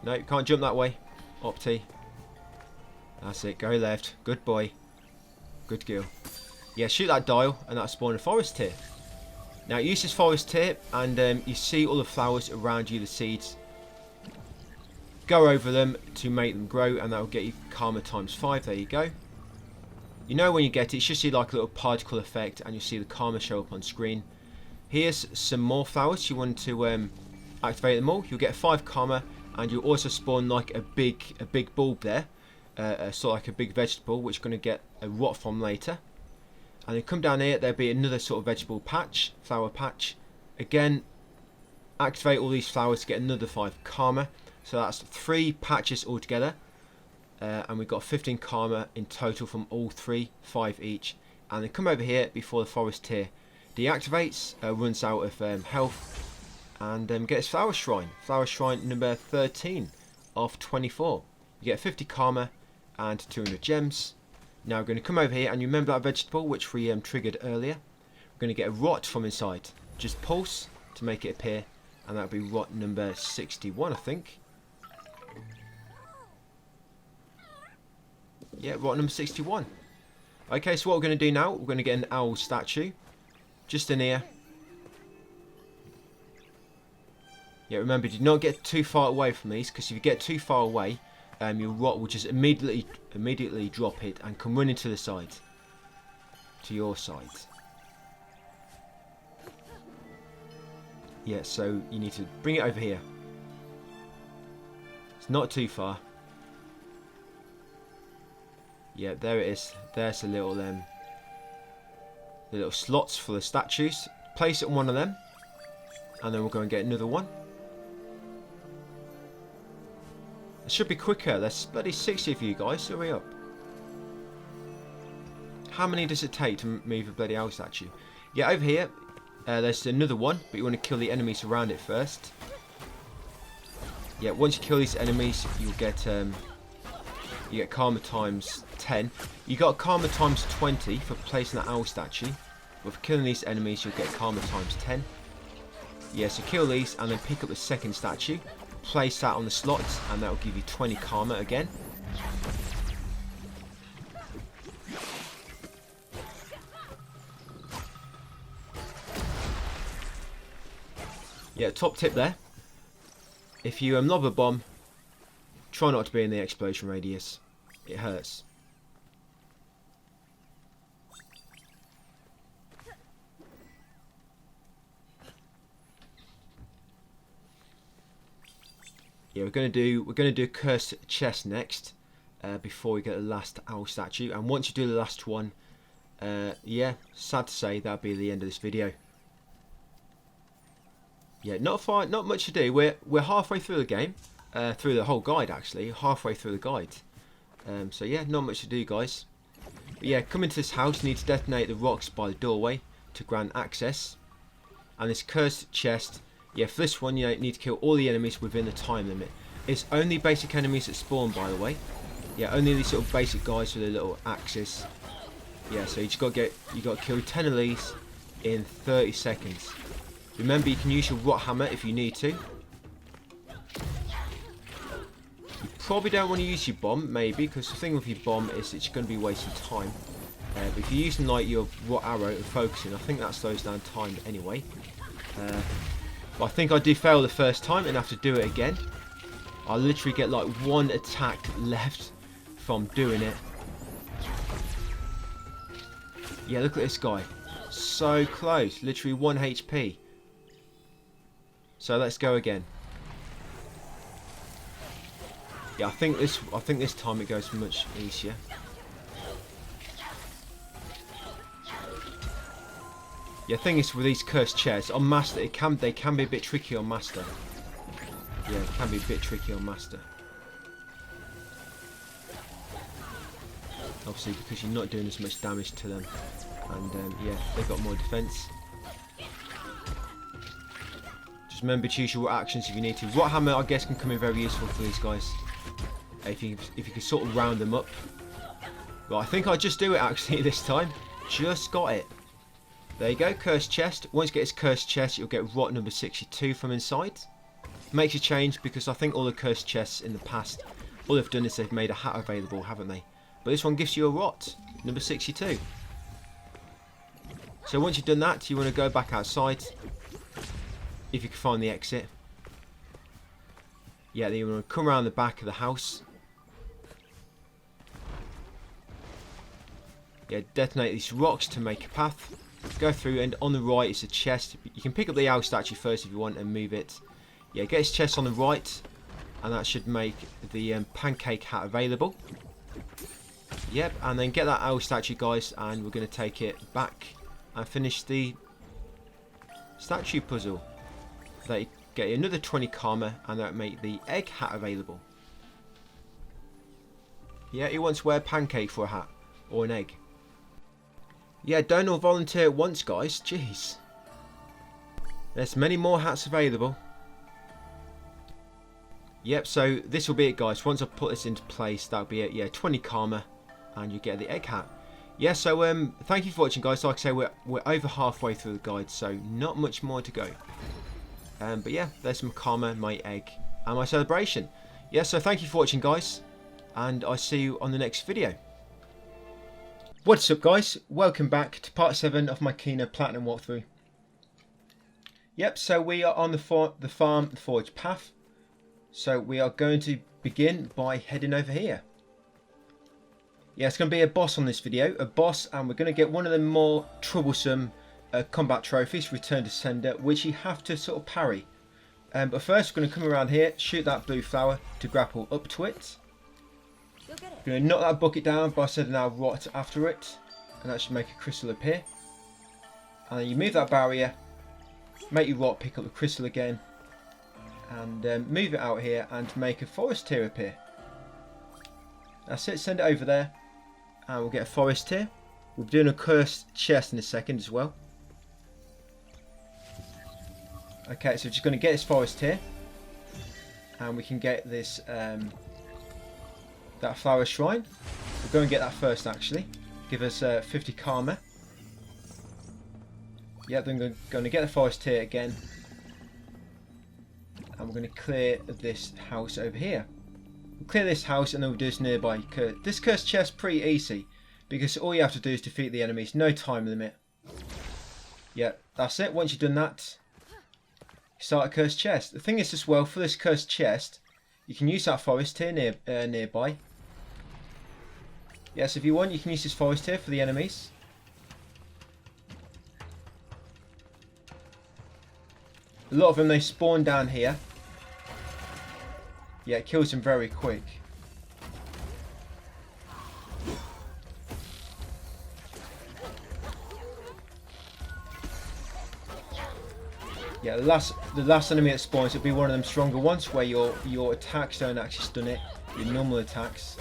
S1: No, you can't jump that way. Opti. That's it. Go left. Good boy. Good girl. Yeah, shoot that dial and that'll spawn a forest tear. Now use this forest tear and you see all the flowers around you, the seeds. Go over them to make them grow and that will get you karma times 5. There you go. You know when you get it, you should see like a little particle effect and you'll see the karma show up on screen. Here's some more flowers. You want to activate them all. You'll get 5 karma and you'll also spawn like a big bulb there. Sort of like a big vegetable which you're going to get a rot from later. And then come down here, there'll be another sort of vegetable patch, flower patch. Again, activate all these flowers to get another 5 karma. So that's 3 patches altogether. And we've got 15 karma in total from all 3, 5 each. And then come over here before the forest tear deactivates, runs out of health, and gets flower shrine. Flower shrine number 13 of 24. You get 50 karma and 200 gems. Now we're going to come over here and you remember that vegetable which we triggered earlier. We're going to get a rot from inside. Just pulse to make it appear, and that'll be rot number 61, I think. Yeah, rot number 61. Okay, so what we're going to do now, we're going to get an owl statue. Just in here. Yeah, remember, do not get too far away from these, because if you get too far away, your rot will just immediately drop it and come running to the side. To your side. Yeah, so you need to bring it over here. It's not too far. Yeah, there it is. There's the little slots for the statues. Place it on one of them, and then we'll go and get another one. It should be quicker. There's bloody 60 of you guys. Hurry up. How many does it take to move a bloody owl statue? Yeah, over here, there's another one, but you want to kill the enemies around it first. Yeah, once you kill these enemies, you'll get you get karma times 10. You got karma times 20 for placing that owl statue. But for killing these enemies, you'll get karma times 10. Yeah, so kill these and then pick up the second statue. Place that on the slots and that will give you 20 karma again. Yeah, top tip there. If you lob a bomb, try not to be in the explosion radius. It hurts. Yeah, we're gonna do a cursed chest next, before we get the last owl statue. And once you do the last one, yeah, sad to say that'll be the end of this video. Yeah, not much to do. We're halfway through the game, through the whole guide actually, halfway through the guide. So yeah, not much to do, guys. But yeah, come into this house. You need to detonate the rocks by the doorway to grant access. And this cursed chest. Yeah, for this one, you need to kill all the enemies within the time limit. It's only basic enemies that spawn, by the way. Yeah, only these sort of basic guys with a little axes. Yeah, so you got to kill 10 of these in 30 seconds. Remember, you can use your rot hammer if you need to. You probably don't want to use your bomb, maybe, because the thing with your bomb is it's going to be wasting time. But if you're using like your rot arrow and focusing, I think that slows down time anyway. But I think I did fail the first time and have to do it again. I literally get like one attack left from doing it. Yeah, look at this guy. So close. Literally 1 HP. So let's go again. Yeah, I think this time it goes much easier. Yeah, the thing is with these cursed chests on master, they can be a bit tricky on master. Yeah, it can be a bit tricky on master. Obviously because you're not doing as much damage to them, and yeah, they've got more defense. Just remember to use your actions if you need to. Rot hammer, I guess, can come in very useful for these guys. If you can sort of round them up. Right, I think I just do it actually this time. Just got it. There you go, cursed chest. Once you get this cursed chest, you'll get rot number 62 from inside. Makes a change because I think all the cursed chests in the past all they've done is they've made a hat available, haven't they? But this one gives you a rot, number 62. So once you've done that, you want to go back outside, if you can find the exit. Yeah, then you want to come around the back of the house. Yeah, detonate these rocks to make a path. Go through, and on the right is a chest. You can pick up the owl statue first if you want and move it. Yeah, get this chest on the right, and that should make the pancake hat available. Yep, and then get that owl statue, guys, and we're going to take it back and finish the statue puzzle. They get another 20 karma, and that make the egg hat available. Yeah, he wants to wear pancake for a hat or an egg. Yeah, don't all volunteer at once, guys. Jeez. There's many more hats available. Yep, so this will be it, guys. Once I put this into place, that'll be it. Yeah, 20 karma, and you get the egg hat. Yeah, so thank you for watching, guys. Like I say, we're over halfway through the guide, so not much more to go. But yeah, there's some karma, my egg, and my celebration. Yeah, so thank you for watching, guys, and I'll see you on the next video. What's up, guys? Welcome back to part 7 of my Kena Platinum walkthrough. Yep, so we are on the farm forge path. So we are going to begin by heading over here. Yeah, it's going to be a boss on this video, and we're going to get one of the more troublesome combat trophies, Return to Sender, which you have to sort of parry. But first, we're going to come around here, shoot that blue flower to grapple up to it. Going to knock that bucket down by setting our rot after it, and that should make a crystal appear. And then you move that barrier, make your rot pick up the crystal again, and move it out here and make a forest tear appear. That's it, send it over there, and we'll get a forest tear. We'll be doing a cursed chest in a second as well. Okay, so we're just going to get this forest tear, and we can get this that flower shrine. We'll go and get that first, actually. Give us 50 karma. Yeah, then we're going to get the forest tear again, and we're going to clear this house over here. We'll clear this house, and then we'll do this nearby. This cursed chest pretty easy, because all you have to do is defeat the enemies. No time limit. Yeah, that's it. Once you've done that, you start a cursed chest. The thing is as well, for this cursed chest, you can use that forest here nearby. Yes, if you want, you can use this forest here for the enemies. A lot of them, they spawn down here. Yeah, it kills them very quick. Yeah, the last enemy that spawns will be one of them stronger ones, where your attacks don't actually stun it, your normal attacks.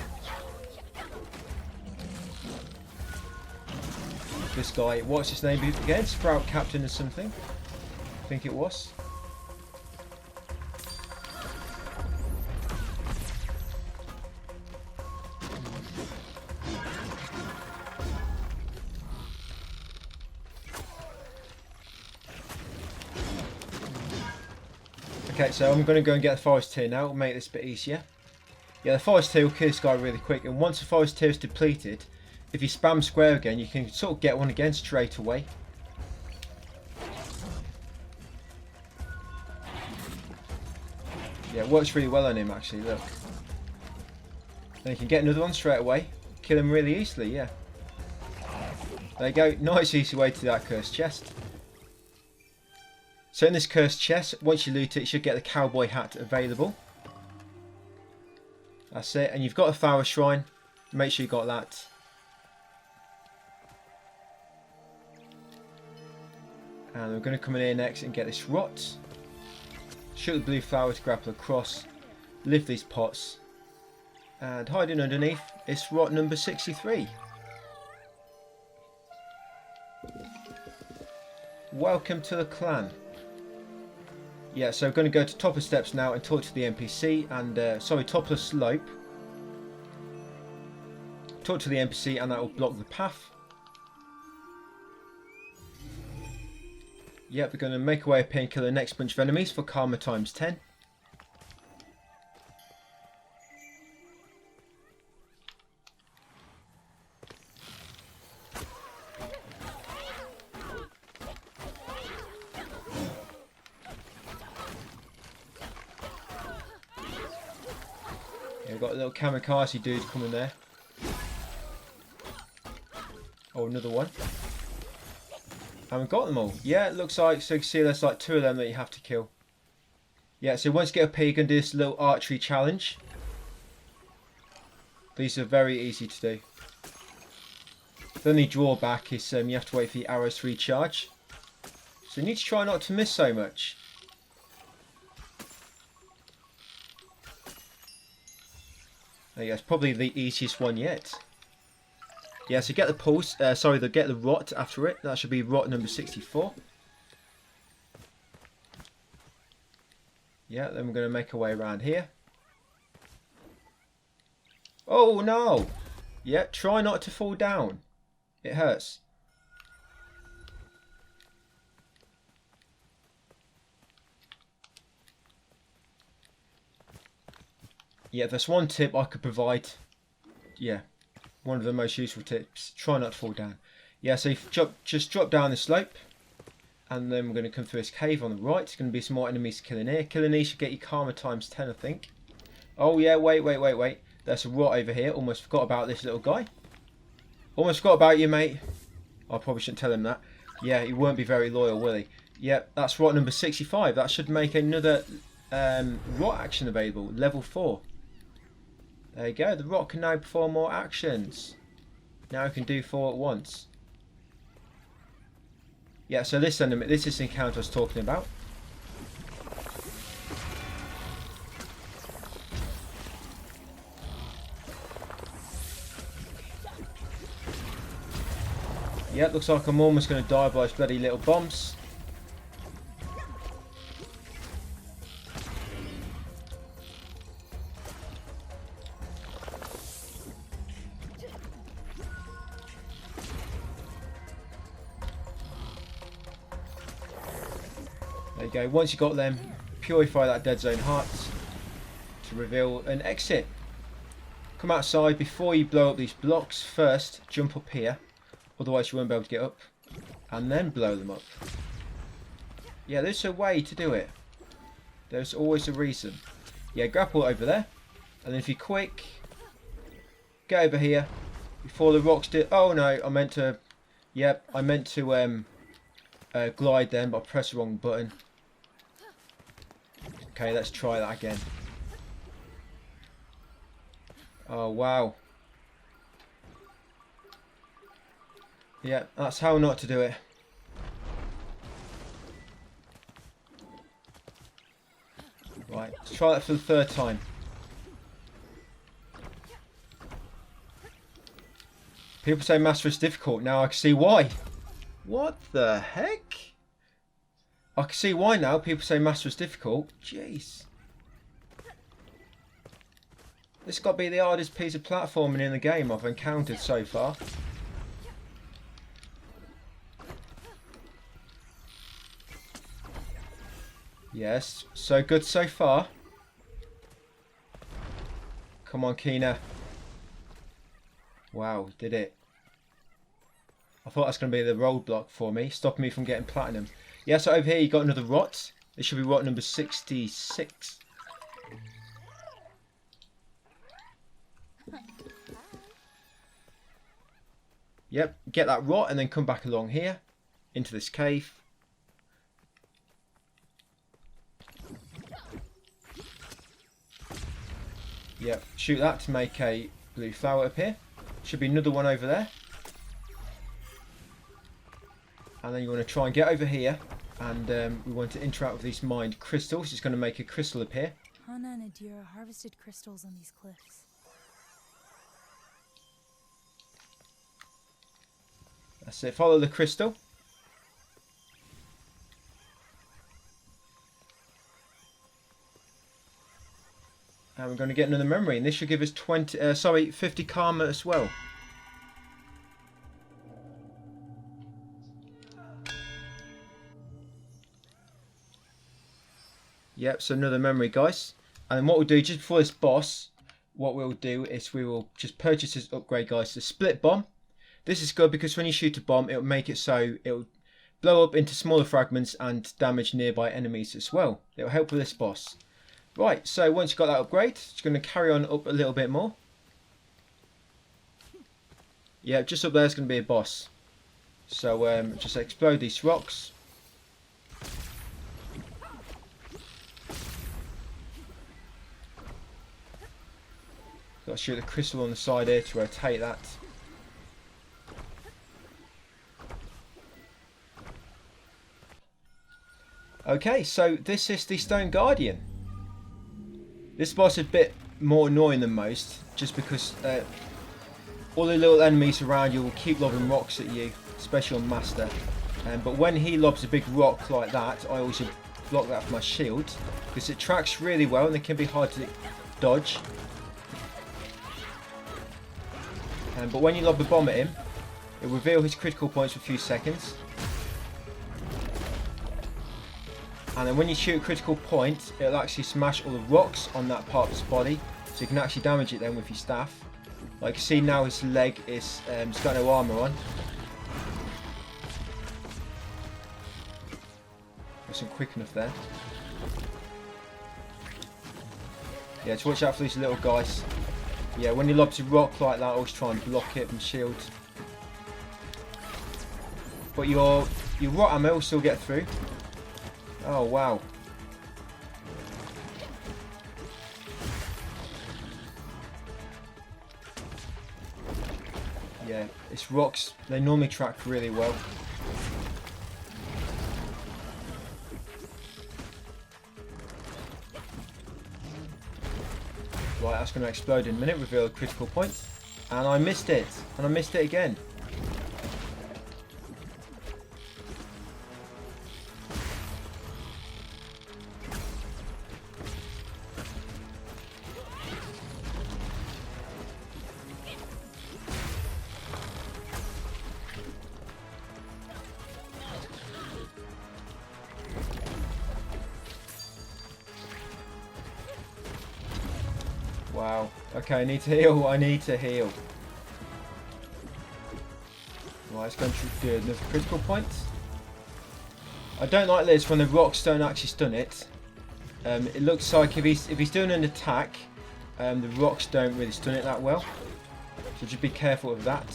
S1: This guy, what's his name again? Sprout Captain or something, I think it was. Okay, so I'm going to go and get the forest tear now. It'll make this a bit easier. Yeah, the forest tear will kill this guy really quick, and once the forest tear is depleted, if you spam square again, you can sort of get one again straight away. Yeah, it works really well on him, actually, look. And you can get another one straight away. Kill him really easily, yeah. There you go, nice easy way to that cursed chest. So in this cursed chest, once you loot it, you should get the cowboy hat available. That's it, and you've got a flower shrine. Make sure you got that. And we're going to come in here next and get this rot. Shoot the blue flower to grapple across. Lift these pots. And hiding underneath is rot number 63. Welcome to the clan. Yeah, so I'm going to go to top of steps now and talk to the NPC, and sorry, top of the slope. Talk to the NPC, and that will block the path. Yep, we're going to make our way up here and kill the next bunch of enemies for karma times 10. We've got a little kamikaze dude coming there. Oh, another one. And we've got them all. Yeah, it looks like, so you can see there's like 2 of them that you have to kill. Yeah, so once you get up here, you can do this little archery challenge. These are very easy to do. The only drawback is you have to wait for the arrows to recharge. So you need to try not to miss so much. There you go, it's probably the easiest one yet. Yeah, so get the pulse, get the rot after it. That should be rot number 64. Yeah, then we're going to make our way around here. Oh no! Yeah, try not to fall down. It hurts. Yeah, there's one tip I could provide. Yeah, one of the most useful tips. Try not to fall down. Yeah, so just drop down the slope. And then we're going to come through this cave on the right. There's going to be some more enemies killing here. Killing these should get you karma times 10, I think. Oh yeah, wait. There's a rot over here. Almost forgot about this little guy. Almost forgot about you, mate. I probably shouldn't tell him that. Yeah, he won't be very loyal, will he? Yep, that's rot number 65. That should make another rot action available. Level 4. There you go. The rot can now perform more actions. Now it can do 4 at once. Yeah, so this is the encounter I was talking about. Yeah, looks like I'm almost going to die by those bloody little bombs. There you go. Once you've got them, purify that dead zone heart to reveal an exit. Come outside before you blow up these blocks. First, jump up here. Otherwise you won't be able to get up. And then blow them up. Yeah, there's a way to do it. There's always a reason. Yeah, grapple over there. And then if you're quick, get over here. Before the rocks do... Oh no, I meant to... Yep, I meant to glide then, but I pressed the wrong button. Okay, let's try that again. Oh, wow. Yeah, that's how not to do it. Right, let's try that for the 3rd time. People say Master is difficult. Now I can see why. What the heck? I can see why now. People say Master is difficult. Jeez. This has got to be the hardest piece of platforming in the game I've encountered so far. Yes, so good so far. Come on, Kina. Wow, did it. I thought that's going to be the roadblock for me, stopping me from getting platinum. Yeah, so over here you got another rot. This should be rot number 66. Yep, get that rot and then come back along here into this cave. Yep, shoot that to make a blue flower appear. Should be another one over there. And then you want to try and get over here. And we want to interact with these mined crystals. It's going to make a crystal appear.
S3: Hana and Adira harvested crystals on these cliffs.
S1: That's it. Follow the crystal. And we're going to get another memory, and this should give us 50 karma as well. Yep, so another memory, guys. And then what we'll do just before this boss, what we'll do is we will just purchase this upgrade, guys, the split bomb. This is good because when you shoot a bomb, it'll make it so it'll blow up into smaller fragments and damage nearby enemies as well. It'll help with this boss. Right, so once you've got that upgrade, it's going to carry on up a little bit more. Yeah, just up there is going to be a boss. So just explode these rocks. Got to shoot the crystal on the side here to rotate that. Okay, so this is the Stone Guardian. This boss is a bit more annoying than most, just because all the little enemies around you will keep lobbing rocks at you, especially on Master. But when he lobs a big rock like that, I always block that with my shield, because it tracks really well and it can be hard to dodge. But when you lob a bomb at him, it will reveal his critical points for a few seconds. And then when you shoot a critical point, it'll actually smash all the rocks on that part of his body, so you can actually damage it then with your staff. Like you see now, his leg is it's got no armour on. Wasn't quick enough there. Yeah, just watch out for these little guys. Yeah, when you lob a rock like that, always try and block it and shield. But your rot ammo will still get through. Oh wow. Yeah, it's rocks, they normally track really well. Right, that's going to explode in a minute, reveal a critical point. And I missed it. And I missed it again. Wow. Okay, I need to heal. I need to heal. Right, it's going to do another critical point. I don't like this when the rocks don't actually stun it. It looks like if he's doing an attack, the rocks don't really stun it that well. So just be careful of that.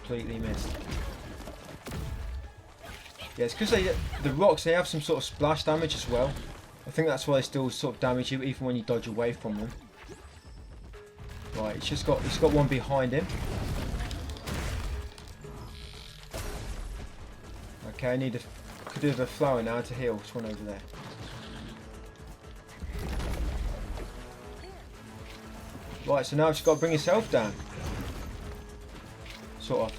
S1: Completely missed. Yeah, it's because the rocks, they have some sort of splash damage as well. I think that's why they still sort of damage you even when you dodge away from them. Right, it's got one behind him. Okay, I need could do with a flower now to heal. There's one over there. Right, so now I've just got to bring yourself down. Sort of.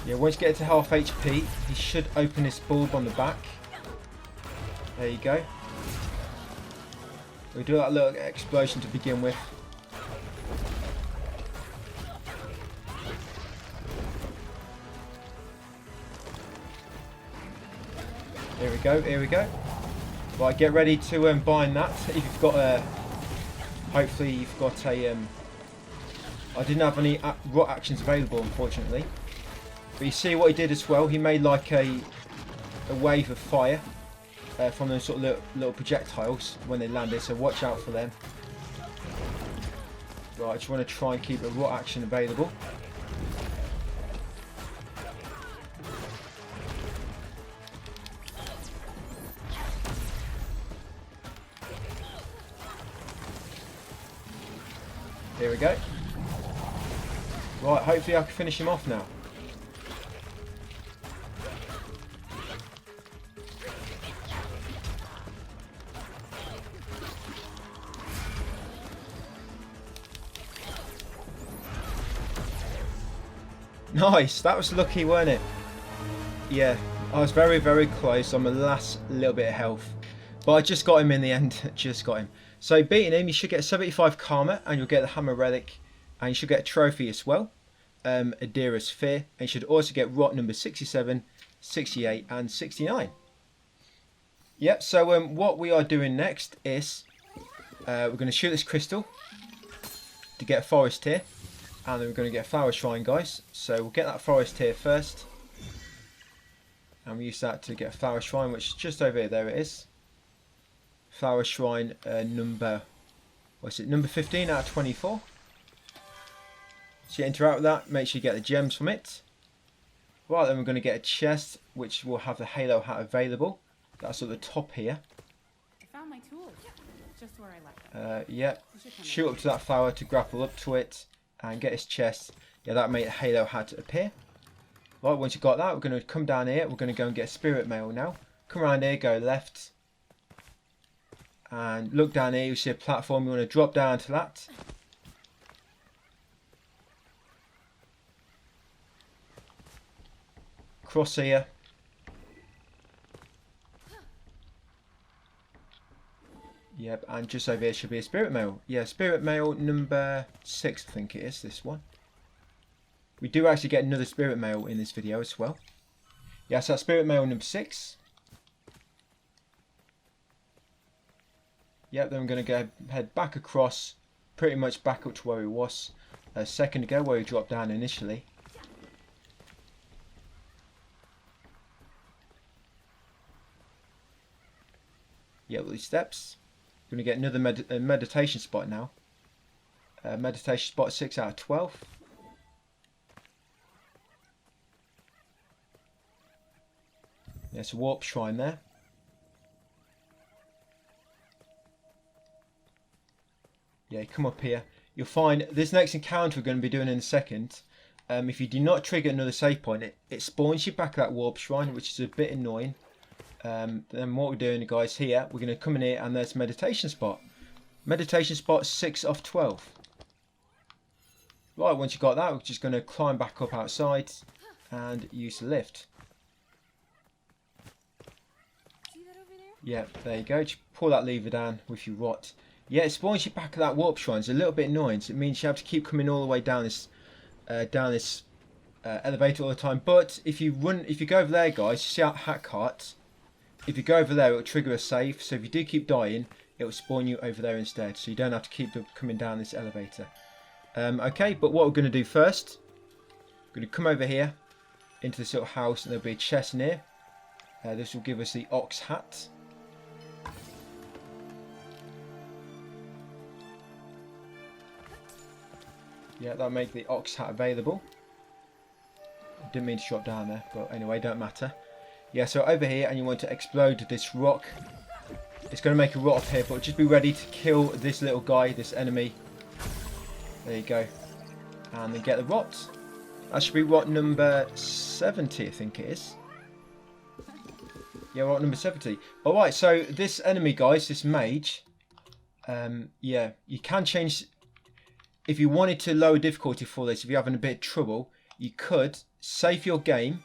S1: Yeah, once you get to half HP, he should open this bulb on the back. There you go. We'll do that little explosion to begin with. Here we go, here we go. Right, get ready to bind that. If you've got a... Hopefully you've got a... I didn't have any rot actions available, unfortunately. But you see what he did as well? He made like a wave of fire from those sort of little projectiles when they landed, so watch out for them. Right, I just want to try and keep a rot action available. Here we go. Right, hopefully I can finish him off now. Nice. That was lucky, weren't it? Yeah. I was very, very close on the last little bit of health. But I just got him in the end. Just got him. So beating him, you should get 75 karma, and you'll get the hammer relic, and you should get a trophy as well. Adira's Fear, and you should also get rot number 67, 68, and 69. Yep, so what we are doing next is we're going to shoot this crystal to get a forest here, and then we're going to get a flower shrine, guys. So we'll get that forest here first, and we use that to get a flower shrine, which is just over here. There it is. Flower shrine number, what's it? Number 15 out of 24. So you interact with that, make sure you get the gems from it. Right, then we're going to get a chest which will have the halo hat available. That's at the top here.
S3: I found my tools. Just where I left them.
S1: Yeah. Shoot up to that flower to grapple up to it and get his chest. Yeah, that made a halo hat appear. Right, once you've got that, we're going to come down here. We're going to go and get spirit mail now. Come around here, go left. And look down here, you see a platform. You want to drop down to that. Cross here. Yep, and just over here should be a spirit mail. Yeah, spirit mail number 6, I think it is, this one. We do actually get another spirit mail in this video as well. Yeah, so that's spirit mail number 6. Yep, then we're going to go head back across, pretty much back up to where we was a second ago, where we dropped down initially. Yeah, all these steps. We're going to get another meditation spot now. Meditation spot 6 out of 12. There's a warp shrine there. Yeah, come up here. You'll find this next encounter we're going to be doing in a second. If you do not trigger another save point, it spawns you back at that warp shrine, which is a bit annoying. Then what we're doing, guys, here, we're going to come in here and there's meditation spot. Meditation spot 6 of 12. Right, once you got that, we're just going to climb back up outside and use the lift.
S3: See that over there?
S1: Yeah, there you go. Just pull that lever down with your rot. Yeah, it spawns you back at that warp shrine. It's a little bit annoying. So it means you have to keep coming all the way down this elevator all the time. But if you go over there, guys, you see that hat cart. If you go over there, it will trigger a save. So if you do keep dying, it will spawn you over there instead. So you don't have to keep coming down this elevator. Okay, but what we're going to do first, we're going to come over here into this little house, and there'll be a chest in here. This will give us the ox hat. Yeah, that'll make the ox hat available. Didn't mean to drop down there, but anyway, don't matter. Yeah, so over here, and you want to explode this rock. It's going to make a rot up here, but just be ready to kill this little guy, this enemy. There you go. And then get the rot. That should be rot number 70, I think it is. Yeah, rot number 70. Alright, so this enemy, guys, this mage, yeah, you can change. If you wanted to lower difficulty for this, if you're having a bit of trouble, you could save your game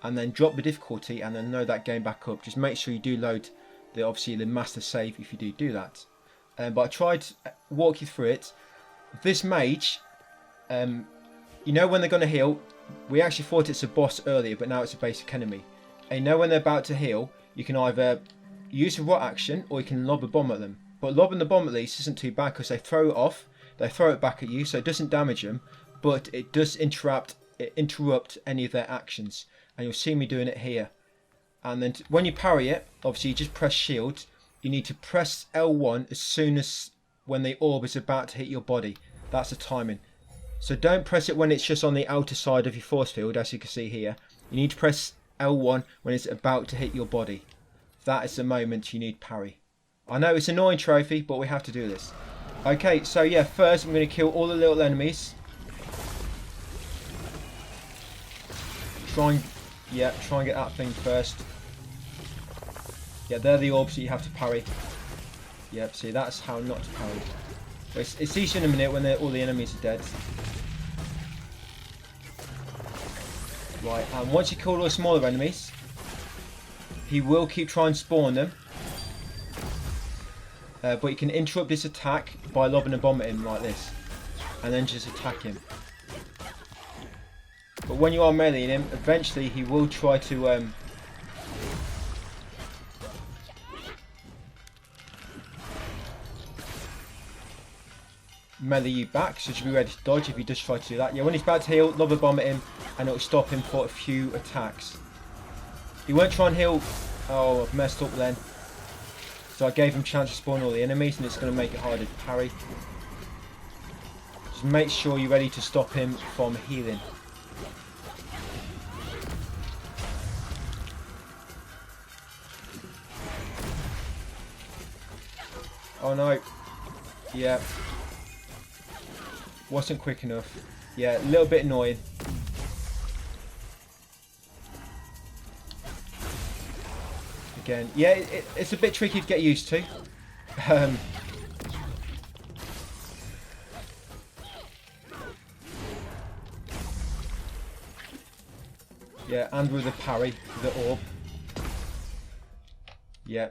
S1: and then drop the difficulty and then load that game back up. Just make sure you do load obviously the master save if you do that. But I tried to walk you through it. This mage, you know when they're going to heal, we actually thought it's a boss earlier, but now it's a basic enemy. And you know when they're about to heal, you can either use a rot action or you can lob a bomb at them. But lobbing the bomb at least isn't too bad because they throw it off, they throw it back at you, so it doesn't damage them, but it does interrupt any of their actions. And you'll see me doing it here. And then when you parry it, obviously you just press shield. You need to press L1 as soon as when the orb is about to hit your body. That's the timing. So don't press it when it's just on the outer side of your force field, as you can see here. You need to press L1 when it's about to hit your body. That is the moment you need parry. I know it's an annoying trophy, but we have to do this. Okay, so yeah, first I'm going to kill all the little enemies. Try and get that thing first. Yeah, they're the orbs that you have to parry. Yep, see, that's how not to parry. But it's easier in a minute when all the enemies are dead. Right, and once you kill all the smaller enemies, he will keep trying to spawn them. But you can interrupt this attack by lobbing a bomb at him like this. And then just attack him. But when you are meleeing him, eventually he will try to melee you back, so you should be ready to dodge if he does try to do that. Yeah, when he's about to heal, lob a bomb at him and it'll stop him for a few attacks. He won't try and heal. Oh, I've messed up then. So I gave him a chance to spawn all the enemies and it's going to make it harder to parry. Just make sure you're ready to stop him from healing. Oh no. Yeah. Wasn't quick enough. Yeah, a little bit annoying. Again, yeah, it's a bit tricky to get used to. Yeah, and with the parry, the orb. Yeah.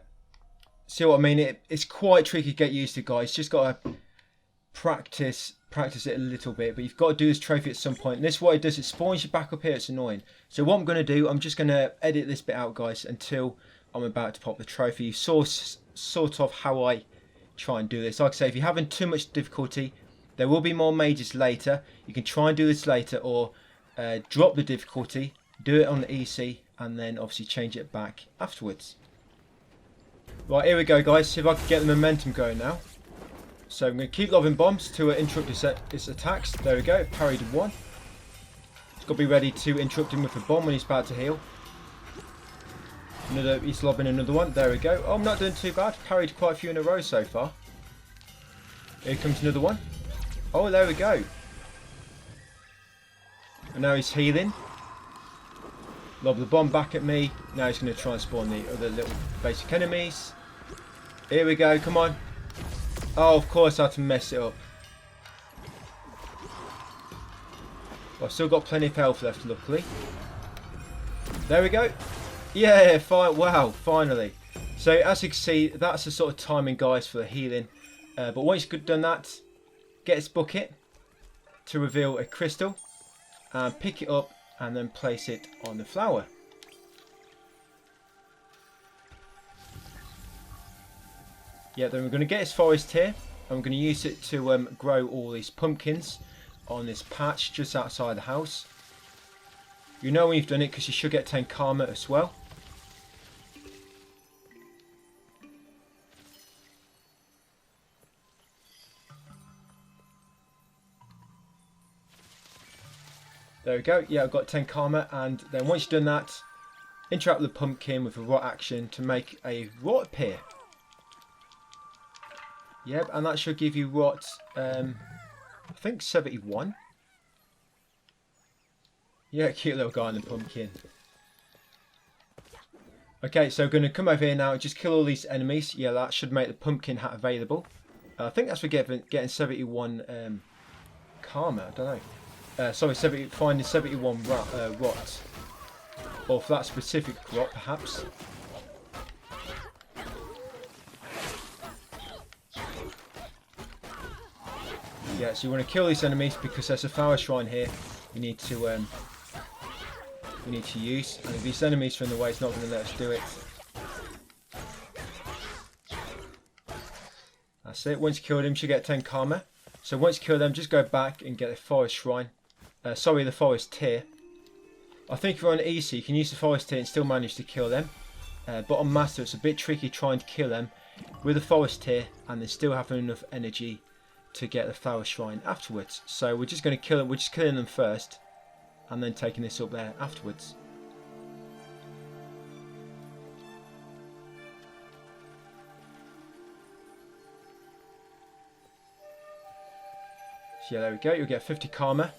S1: See what I mean? It's quite tricky to get used to, guys. Just got to practice it a little bit. But you've got to do this trophy at some point. And this is what it does. It spawns you back up here. It's annoying. So what I'm going to do, I'm just going to edit this bit out, guys, until I'm about to pop the trophy. You saw sort of how I try and do this. Like I say, if you're having too much difficulty, there will be more mages later. You can try and do this later, or drop the difficulty, do it on the EC, and then obviously change it back afterwards. Right, here we go, guys. See if I can get the momentum going now. So I'm going to keep lobbing bombs to interrupt his attacks. There we go, parried one. He's got to be ready to interrupt him with a bomb when he's about to heal. He's lobbing another one. There we go. Oh, I'm not doing too bad. Parried quite a few in a row so far. Here comes another one. Oh, there we go. And now he's healing. Lob the bomb back at me. Now he's going to try and spawn the other little basic enemies. Here we go. Come on. Oh, of course I had to mess it up. I've still got plenty of health left, luckily. There we go. Yeah, fine. Wow, finally. So as you can see, that's the sort of timing, guys, for the healing. But once you've done that, get this bucket to reveal a crystal. And pick it up and then place it on the flower. Yeah, then we're going to get this forest here. And we're going to use it to grow all these pumpkins on this patch just outside the house. You know when you've done it because you should get 10 karma as well. There we go. Yeah, I've got 10 karma, and then once you've done that, interact with the pumpkin with a rot action to make a rot appear. Yep, and that should give you rot, I think 71. Yeah, cute little guy in the pumpkin. Okay, so we're going to come over here now and just kill all these enemies. Yeah, that should make the pumpkin hat available. I think that's for getting 71 karma, I don't know. Sorry, finding 71 rot. Or for that specific rot, perhaps. Yeah, so you want to kill these enemies because there's a flower shrine here. We need to use, and if these enemies are in the way, it's not going to let us do it. That's it. Once you kill them, you should get 10 karma. So once you kill them, just go back and get a forest shrine. The forest tier. I think if you're on EC, you can use the forest tier and still manage to kill them. But on Master, it's a bit tricky trying to kill them with the forest tier and then still having enough energy to get the flower shrine afterwards. So we're just going to kill them. We're just killing them first, and then taking this up there afterwards. So yeah, there we go. You'll get 50 karma,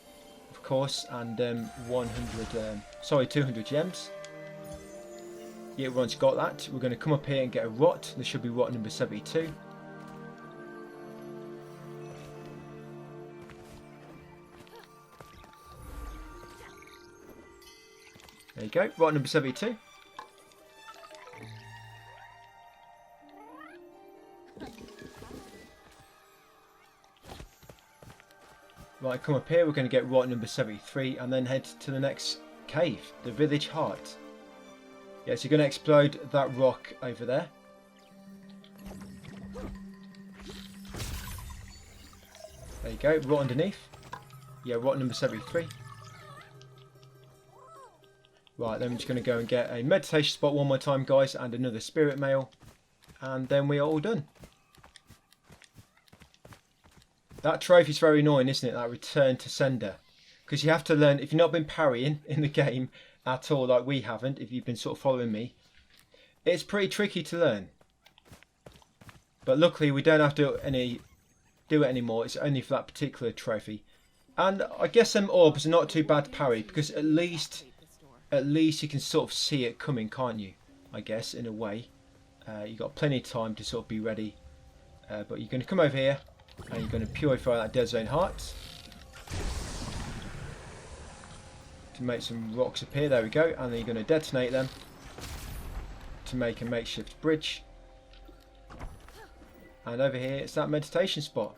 S1: of course, and 200 gems. Yeah, once you got that, we're going to come up here and get a rot. This should be rot number 72. There you go. Right, number 72. Right, come up here. We're going to get right number 73 and then head to the next cave, the village heart. Yeah, so you're going to explode that rock over there. There you go, right underneath. Yeah, right number 73. Right, then we're just going to go and get a meditation spot one more time, guys, and another spirit mail. And then we are all done. That trophy's very annoying, isn't it? That return to sender. Because you have to learn, if you've not been parrying in the game at all, like we haven't, if you've been sort of following me, it's pretty tricky to learn. But luckily we don't have to do it anymore. It's only for that particular trophy. And I guess them orbs are not too bad to parry, because at least you can sort of see it coming, can't you? I guess, in a way. You've got plenty of time to sort of be ready. But you're going to come over here and you're going to purify that dead zone heart. To make some rocks appear, there we go, and then you're going to detonate them to make a makeshift bridge. And over here it's that meditation spot.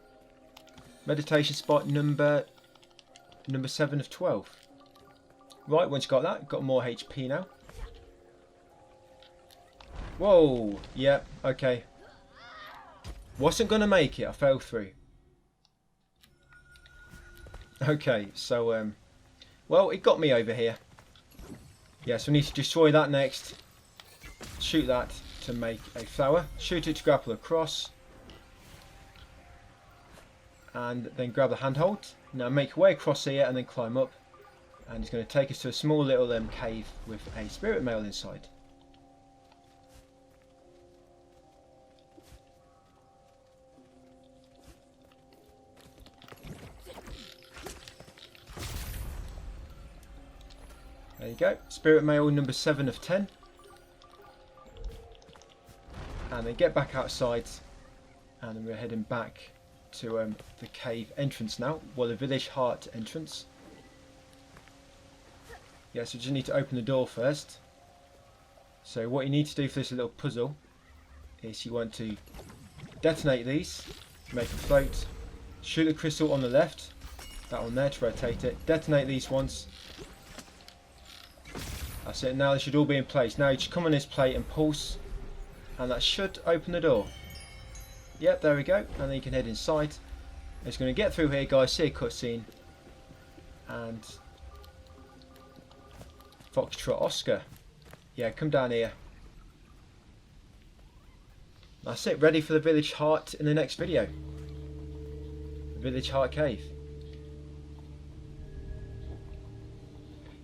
S1: Meditation spot number 7 of 12. Right, once you got that, got more HP now. Whoa, yeah, okay. Wasn't going to make it, I fell through. Okay, so well, it got me over here. Yeah, so we need to destroy that next. Shoot that to make a flower. Shoot it to grapple across. And then grab the handhold. Now make your way across here and then climb up. And it's going to take us to a small little cave with a spirit mail inside. There you go, spirit mail number 7 of 10. And then get back outside, and then we're heading back to the cave entrance now, well, the village heart entrance. Yeah, so you just need to open the door first. So what you need to do for this little puzzle is you want to detonate these, make a float, shoot the crystal on the left, that one there to rotate it, detonate these ones. That's it, now they should all be in place. Now you just come on this plate and pulse, and that should open the door. Yep, there we go, and then you can head inside. It's going to get through here, guys, see a cutscene, and Foxtrot Oscar. Yeah, come down here. That's it, ready for the village heart in the next video. The village heart cave.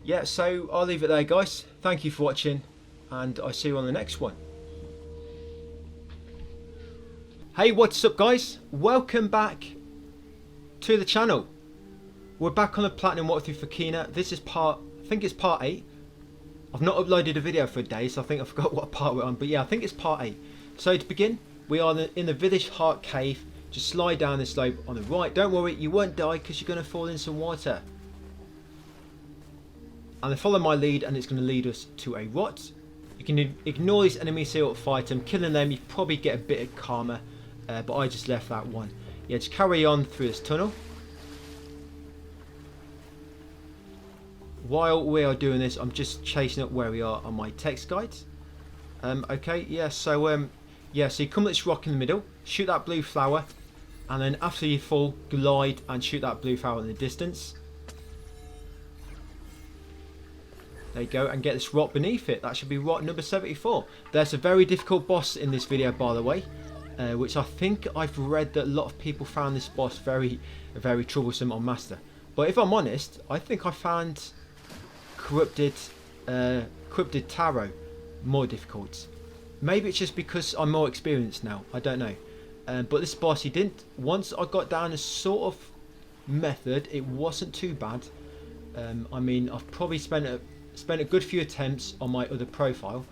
S1: Yeah, so I'll leave it there, guys. Thank you for watching, and I'll see you on the next one. Hey, what's up, guys? Welcome back to the channel. We're back on the Platinum walkthrough for Kena. This is I think it's part 8. I've not uploaded a video for a day, so I think I forgot what part we're on. But yeah, I think it's part 8. So to begin, we are in the Village Heart Cave. Just slide down the slope on the right. Don't worry, you won't die because you're going to fall in some water. And then follow my lead, and it's going to lead us to a rot. You can ignore these enemies here or fight them. Killing them, you probably get a bit of karma. But I just left that one. Yeah, just carry on through this tunnel. While we are doing this, I'm just chasing up where we are on my text guide. Okay, yeah, so you come at this rock in the middle, shoot that blue flower, and then after you fall, glide and shoot that blue flower in the distance. There you go, and get this rock beneath it. That should be rock number 74. There's a very difficult boss in this video, by the way, which I think I've read that a lot of people found this boss very, very troublesome on Master. But if I'm honest, I think I found Corrupted Tarot more difficult. Maybe it's just because I'm more experienced now. I don't know. But this boss, he didn't. Once I got down a sort of method, it wasn't too bad. I mean, I've probably spent a good few attempts on my other profile,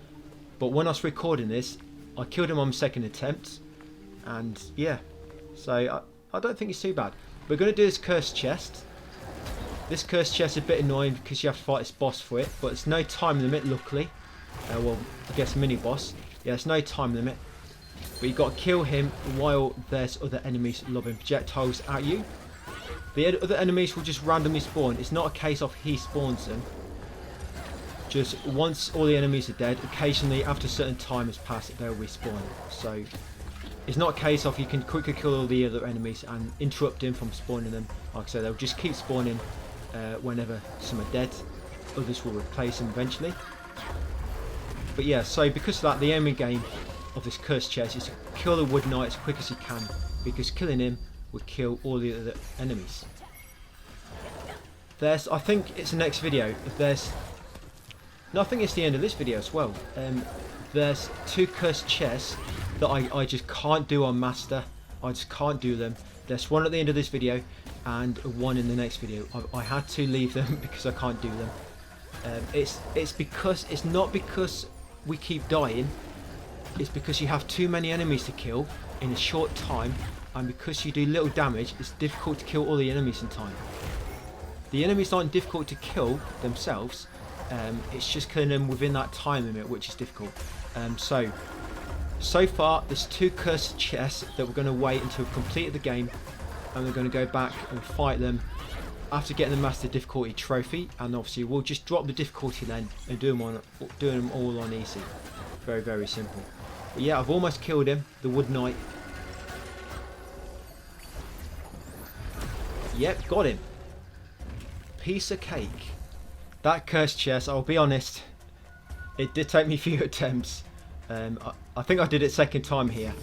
S1: but when I was recording this, I killed him on my second attempt, and yeah, so I don't think it's too bad. We're going to do this cursed chest. This cursed chest is a bit annoying because you have to fight this boss for it, but there's no time limit, luckily. Well, I guess mini boss. Yeah, there's no time limit. But you've got to kill him while there's other enemies lobbing projectiles at you. The other enemies will just randomly spawn. It's not a case of he spawns them. Just once all the enemies are dead, occasionally after a certain time has passed, they'll respawn. So it's not a case of you can quickly kill all the other enemies and interrupt him from spawning them. Like I said, they'll just keep spawning whenever some are dead. Others will replace them eventually. But yeah, so because of that, the aiming game of this cursed chest is to kill the Wood Knight as quick as you can, because killing him would kill all the other enemies. I think it's the next video. No, I think it's the end of this video as well. There's 2 cursed chests that I just can't do on Master. I just can't do them. There's one at the end of this video and one in the next video. I had to leave them because I can't do them. It's not because we keep dying. It's because you have too many enemies to kill in a short time, and because you do little damage, it's difficult to kill all the enemies in time. The enemies aren't difficult to kill themselves. It's just killing them within that time limit, which is difficult. So far there's 2 cursed chests that we're going to wait until we've completed the game, and we're going to go back and fight them after getting the Master Difficulty trophy, and obviously we'll just drop the difficulty then and do them all on easy. Very, very simple. But yeah, I've almost killed him, the Wood Knight. Yep, got him. Piece of cake. That cursed chest, I'll be honest, it did take me a few attempts. I think I did it second time here,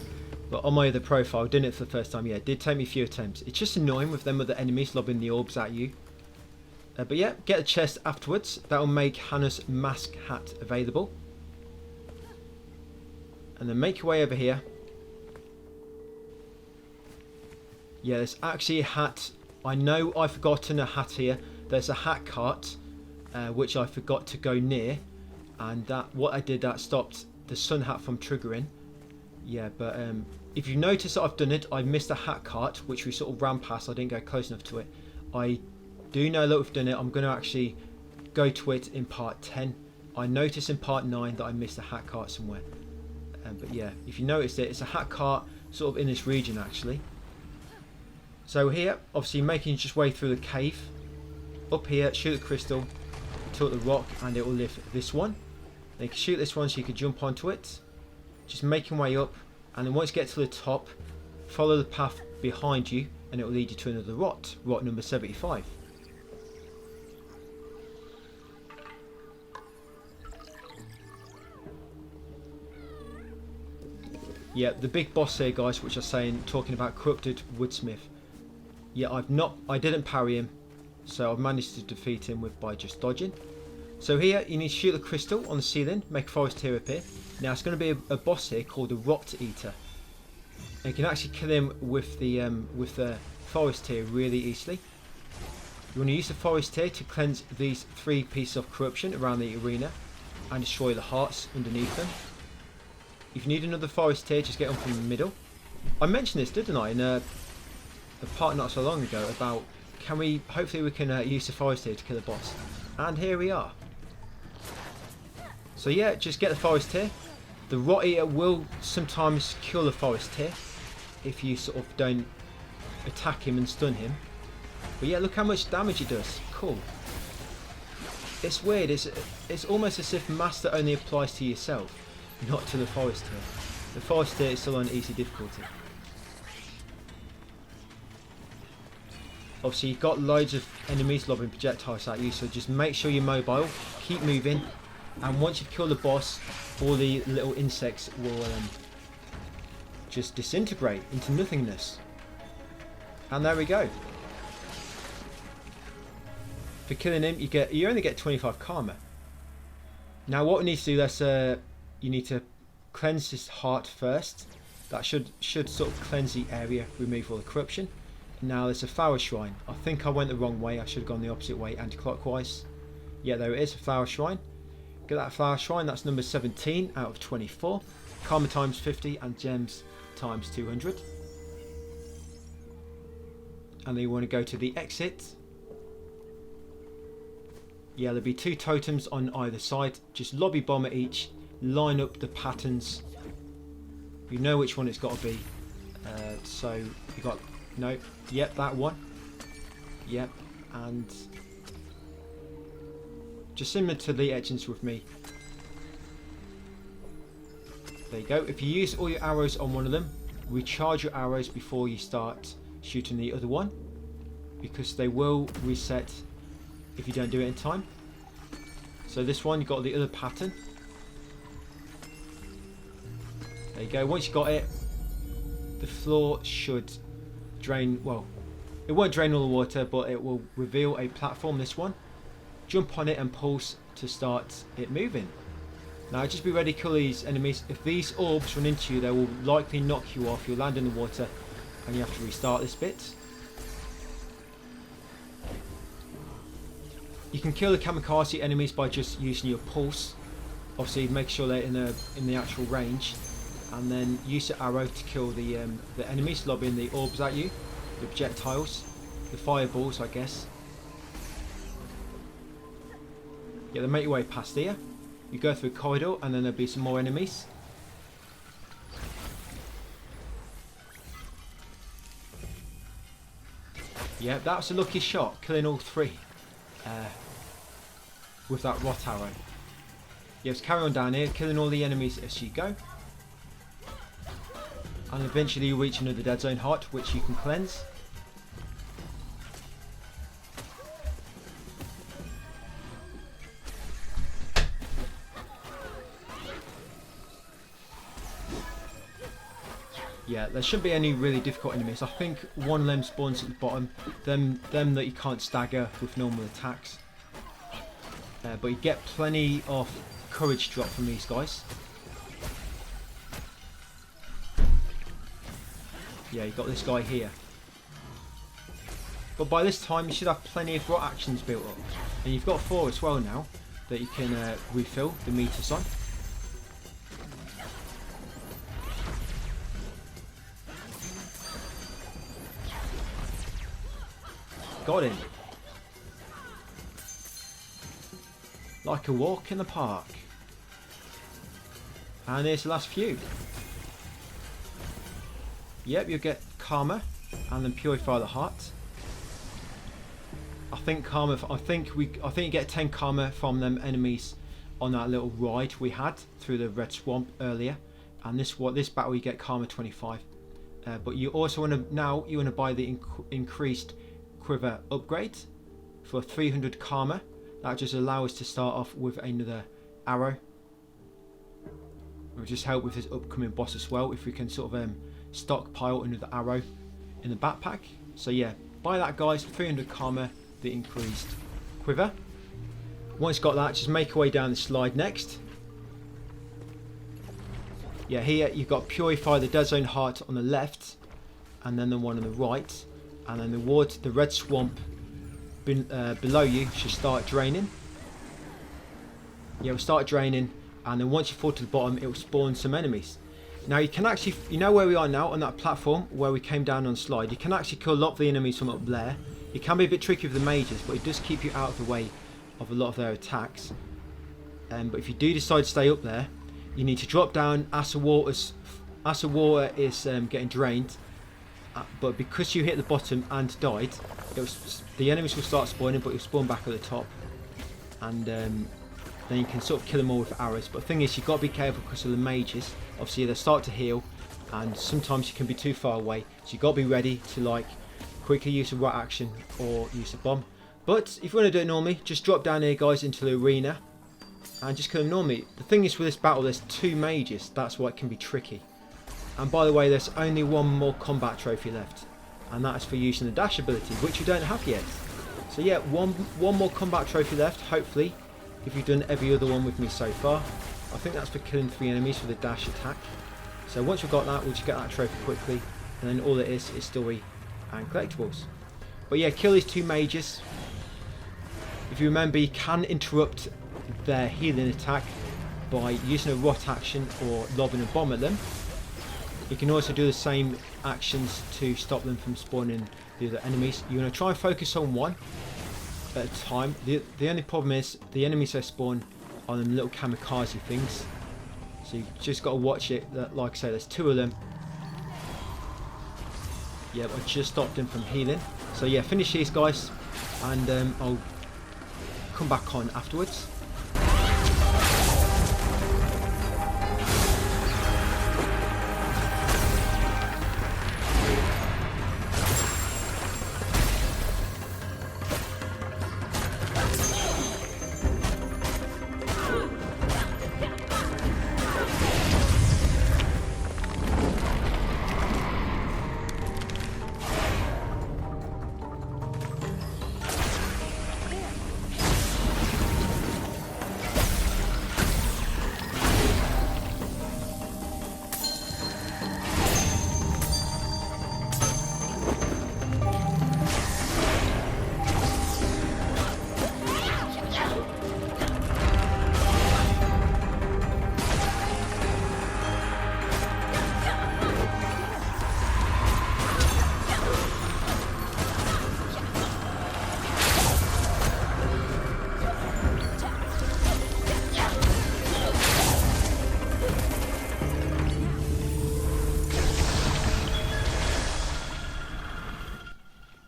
S1: but on my other profile, doing it for the first time, yeah, it did take me a few attempts. It's just annoying with them other enemies lobbing the orbs at you. But yeah, get the chest afterwards. That will make Hannah's mask hat available. And then make your way over here. Yeah, there's actually a hat. I know I've forgotten a hat here. There's a hat cart, which I forgot to go near. And what I did, that stopped the sun hat from triggering. Yeah, but if you notice that I've done it, I missed a hat cart, which we sort of ran past. I didn't go close enough to it. I do know that we've done it. I'm going to actually go to it in part 10. I noticed in part 9 that I missed a hat cart somewhere. But yeah, if you notice it, it's a hat cart sort of in this region actually. So here, obviously making just way through the cave. Up here, shoot the crystal, tilt the rock, and it will lift this one. Then you can shoot this one so you can jump onto it. Just making way up, and then once you get to the top, follow the path behind you, and it will lead you to another rot number 75. Yeah, the big boss here, guys, which I'm talking about Corrupted Woodsmith. Yeah, I didn't parry him, so I've managed to defeat him by just dodging. So here, you need to shoot the crystal on the ceiling, make a forest tear appear. Now it's going to be a boss here called the Rot Eater. And you can actually kill him with the forest tear really easily. You want to use the forest tear to cleanse these 3 pieces of corruption around the arena and destroy the hearts underneath them. If you need another forest tear, just get on from the middle. I mentioned this, didn't I, in a part not so long ago about hopefully we can use the forest tear to kill the boss. And here we are. So yeah, just get the forest tear. The Rot Eater will sometimes kill the forest tear if you sort of don't attack him and stun him. But yeah, look how much damage it does. Cool. It's weird. It's almost as if Master only applies to yourself, not to the forest tear. The forest tear is still on easy difficulty. Obviously you've got loads of enemies lobbing projectiles at you, so just make sure you're mobile, keep moving, and once you've killed the boss, all the little insects will just disintegrate into nothingness. And there we go. For killing him, you only get 25 karma. Now what we need to do, you need to cleanse his heart first. That should sort of cleanse the area, remove all the corruption. Now there's a flower shrine. I think I went the wrong way. I should have gone the opposite way, anti-clockwise. Yeah, there it is, a flower shrine. Get that flower shrine. That's number 17 out of 24. Karma times 50 and gems times 200. And then you want to go to the exit. Yeah, there'll be 2 totems on either side. Just lobby bomb at each. Line up the patterns. You know which one it's got to be. So you got no. Yep, that one. Yep, and just similar to the etchings with me. There you go. If you use all your arrows on one of them, recharge your arrows before you start shooting the other one, because they will reset if you don't do it in time. So this one, you got the other pattern. There you go. Once you got it, the floor should drain. Well, it won't drain all the water, but it will reveal a platform. This one, jump on it and pulse to start it moving. Now just be ready to kill these enemies. If these orbs run into you, they will likely knock you off. You'll land in the water and you have to restart this bit. You can kill the kamikaze enemies by just using your pulse. Obviously make sure they're in the actual range, and then use the arrow to kill the enemies lobbing the orbs at you, the projectiles, the fireballs I guess. Yeah, then make your way past here. You go through a corridor and then there'll be some more enemies. Yeah, that was a lucky shot, killing all 3 with that rot arrow. Yeah, just carry on down here, killing all the enemies as you go. And eventually you reach another dead zone heart, which you can cleanse. Yeah, there shouldn't be any really difficult enemies. I think one of them spawns at the bottom. Them that you can't stagger with normal attacks. But you get plenty of courage drop from these guys. Yeah, you got this guy here. But by this time you should have plenty of rot actions built up. And you've got 4 as well now that you can refill the meters on. Got him. Like a walk in the park. And here's the last few. Yep, you'll get karma and then purify the heart. I think you get 10 karma from them enemies on that little ride we had through the red swamp earlier. And this battle you get karma 25. But you also want to buy the increased quiver upgrade for 300 karma. That just allows us to start off with another arrow. It will just help with this upcoming boss as well if we can sort of stockpile another arrow in the backpack. So yeah, buy that guys for 300 karma, the increased quiver. Once got that, just make your way down the slide next. Yeah, here you've got purify the dead zone heart on the left, and then the one on the right, and then the red swamp below you should start draining. Yeah, we'll start draining, and then once you fall to the bottom, it will spawn some enemies. Now you can actually, you know where we are now on that platform where we came down on the slide. You can actually kill a lot of the enemies from up there. It can be a bit tricky with the mages, but it does keep you out of the way of a lot of their attacks. But if you do decide to stay up there, you need to drop down as the water is getting drained. But because you hit the bottom and died, the enemies will start spawning, but you'll spawn back at the top. And then you can sort of kill them all with arrows. But the thing is, you've got to be careful because of the mages. Obviously they start to heal, and sometimes you can be too far away. So you've got to be ready to like quickly use a right action or use a bomb. But if you want to do it normally, just drop down here guys into the arena and just kill them normally. The thing is with this battle, there's 2 mages. That's why it can be tricky. And by the way, there's only one more combat trophy left, and that is for using the dash ability, which you don't have yet. So yeah, one more combat trophy left, hopefully, if you've done every other one with me so far. I think that's for killing 3 enemies with a dash attack. So once we've got that, we'll just get that trophy quickly, and then all it is story and collectibles. But yeah, kill these 2 mages. If you remember, you can interrupt their healing attack by using a rot action or lobbing a bomb at them. You can also do the same actions to stop them from spawning the other enemies. You want to try and focus on one. at a time. The only problem is the enemies they spawn on them little kamikaze things. So you just got to watch it. Like I say, there's 2 of them. Yeah, I just stopped him from healing. So yeah, finish these guys, and I'll come back on afterwards.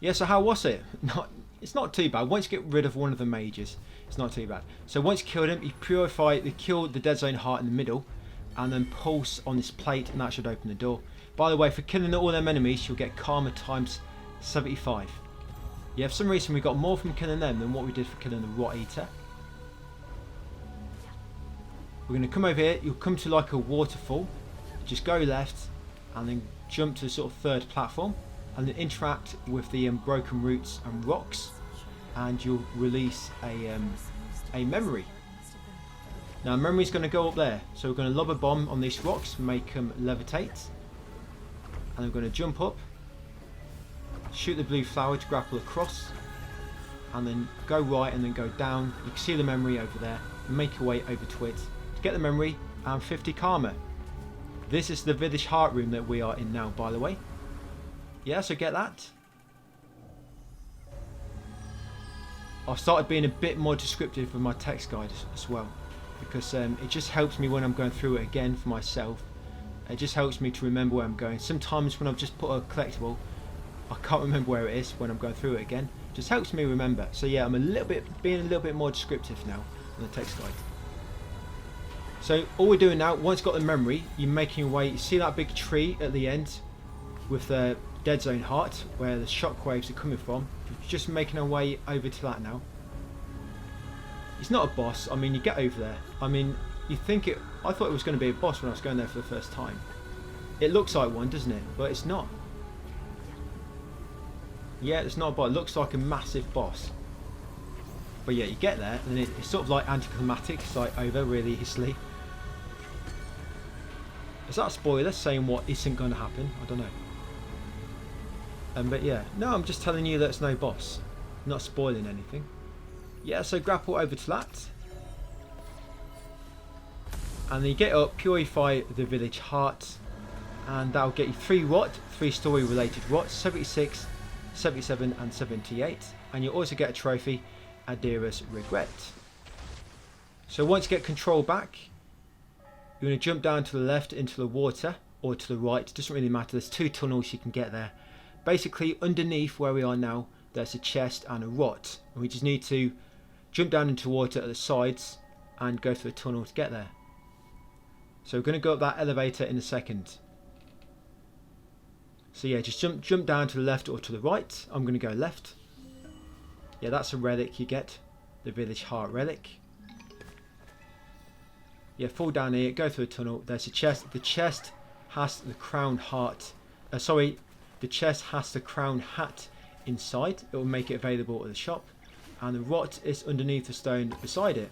S1: Yeah, so how was it? It's not too bad. Once you get rid of one of the mages, it's not too bad. So once you kill him, you kill the dead zone heart in the middle, and then pulse on this plate, and that should open the door. By the way, for killing all them enemies, you'll get karma times 75. Yeah, for some reason we got more from killing them than what we did for killing the rot eater. We're going to come over here. You'll come to like a waterfall. Just go left, and then jump to the sort of 3rd platform, and then interact with the broken roots and rocks, and you'll release a memory. Now memory's going to go up there, so we're going to lob a bomb on these rocks, make them levitate, and we're going to jump up, shoot the blue flower to grapple across, and then go right and then go down. You can see the memory over there, make your way over to it to get the memory and 50 karma. This is the village heart room that we are in now, by the way. Yeah, so get that. I've started being a bit more descriptive with my text guide as well, because it just helps me when I'm going through it again for myself. It just helps me to remember where I'm going. Sometimes when I've just put a collectible, I can't remember where it is when I'm going through it again. It just helps me remember. So yeah, I'm being a little bit more descriptive now on the text guide. So all we're doing now, once you've got the memory, you're making your way. You see that big tree at the end with the dead zone heart where the shockwaves are coming from. You're just making our way over to that now. It's not a boss. I mean, you get over there. I mean, you think it. I thought it was going to be a boss when I was going there for the first time. It looks like one, doesn't it? But it's not. Yeah, it's not a boss. It looks like a massive boss. But yeah, you get there, and it's sort of like anticlimactic. It's like over really easily. Is that a spoiler saying what isn't going to happen? I don't know. But yeah, no, I'm just telling you that it's no boss. I'm not spoiling anything. Yeah, so grapple over to that. And then you get up, purify the village heart. And that'll get you 3 rot, 3 story related rots, 76, 77 and 78. And you'll also get a trophy, Adira's Regret. So once you get control back, you're going to jump down to the left into the water, or to the right, it doesn't really matter. There's 2 tunnels you can get there. Basically underneath where we are now, there's a chest and a rot, and we just need to jump down into water at the sides and go through a tunnel to get there. So we're going to go up that elevator in a second. So yeah, just jump down to the left or to the right. I'm going to go left. Yeah, that's a relic you get, the village heart relic. Yeah, fall down here, go through a tunnel. There's a chest. The chest has the crown heart. The chest has the crown hat inside. It will make it available at the shop. And the rot is underneath the stone beside it.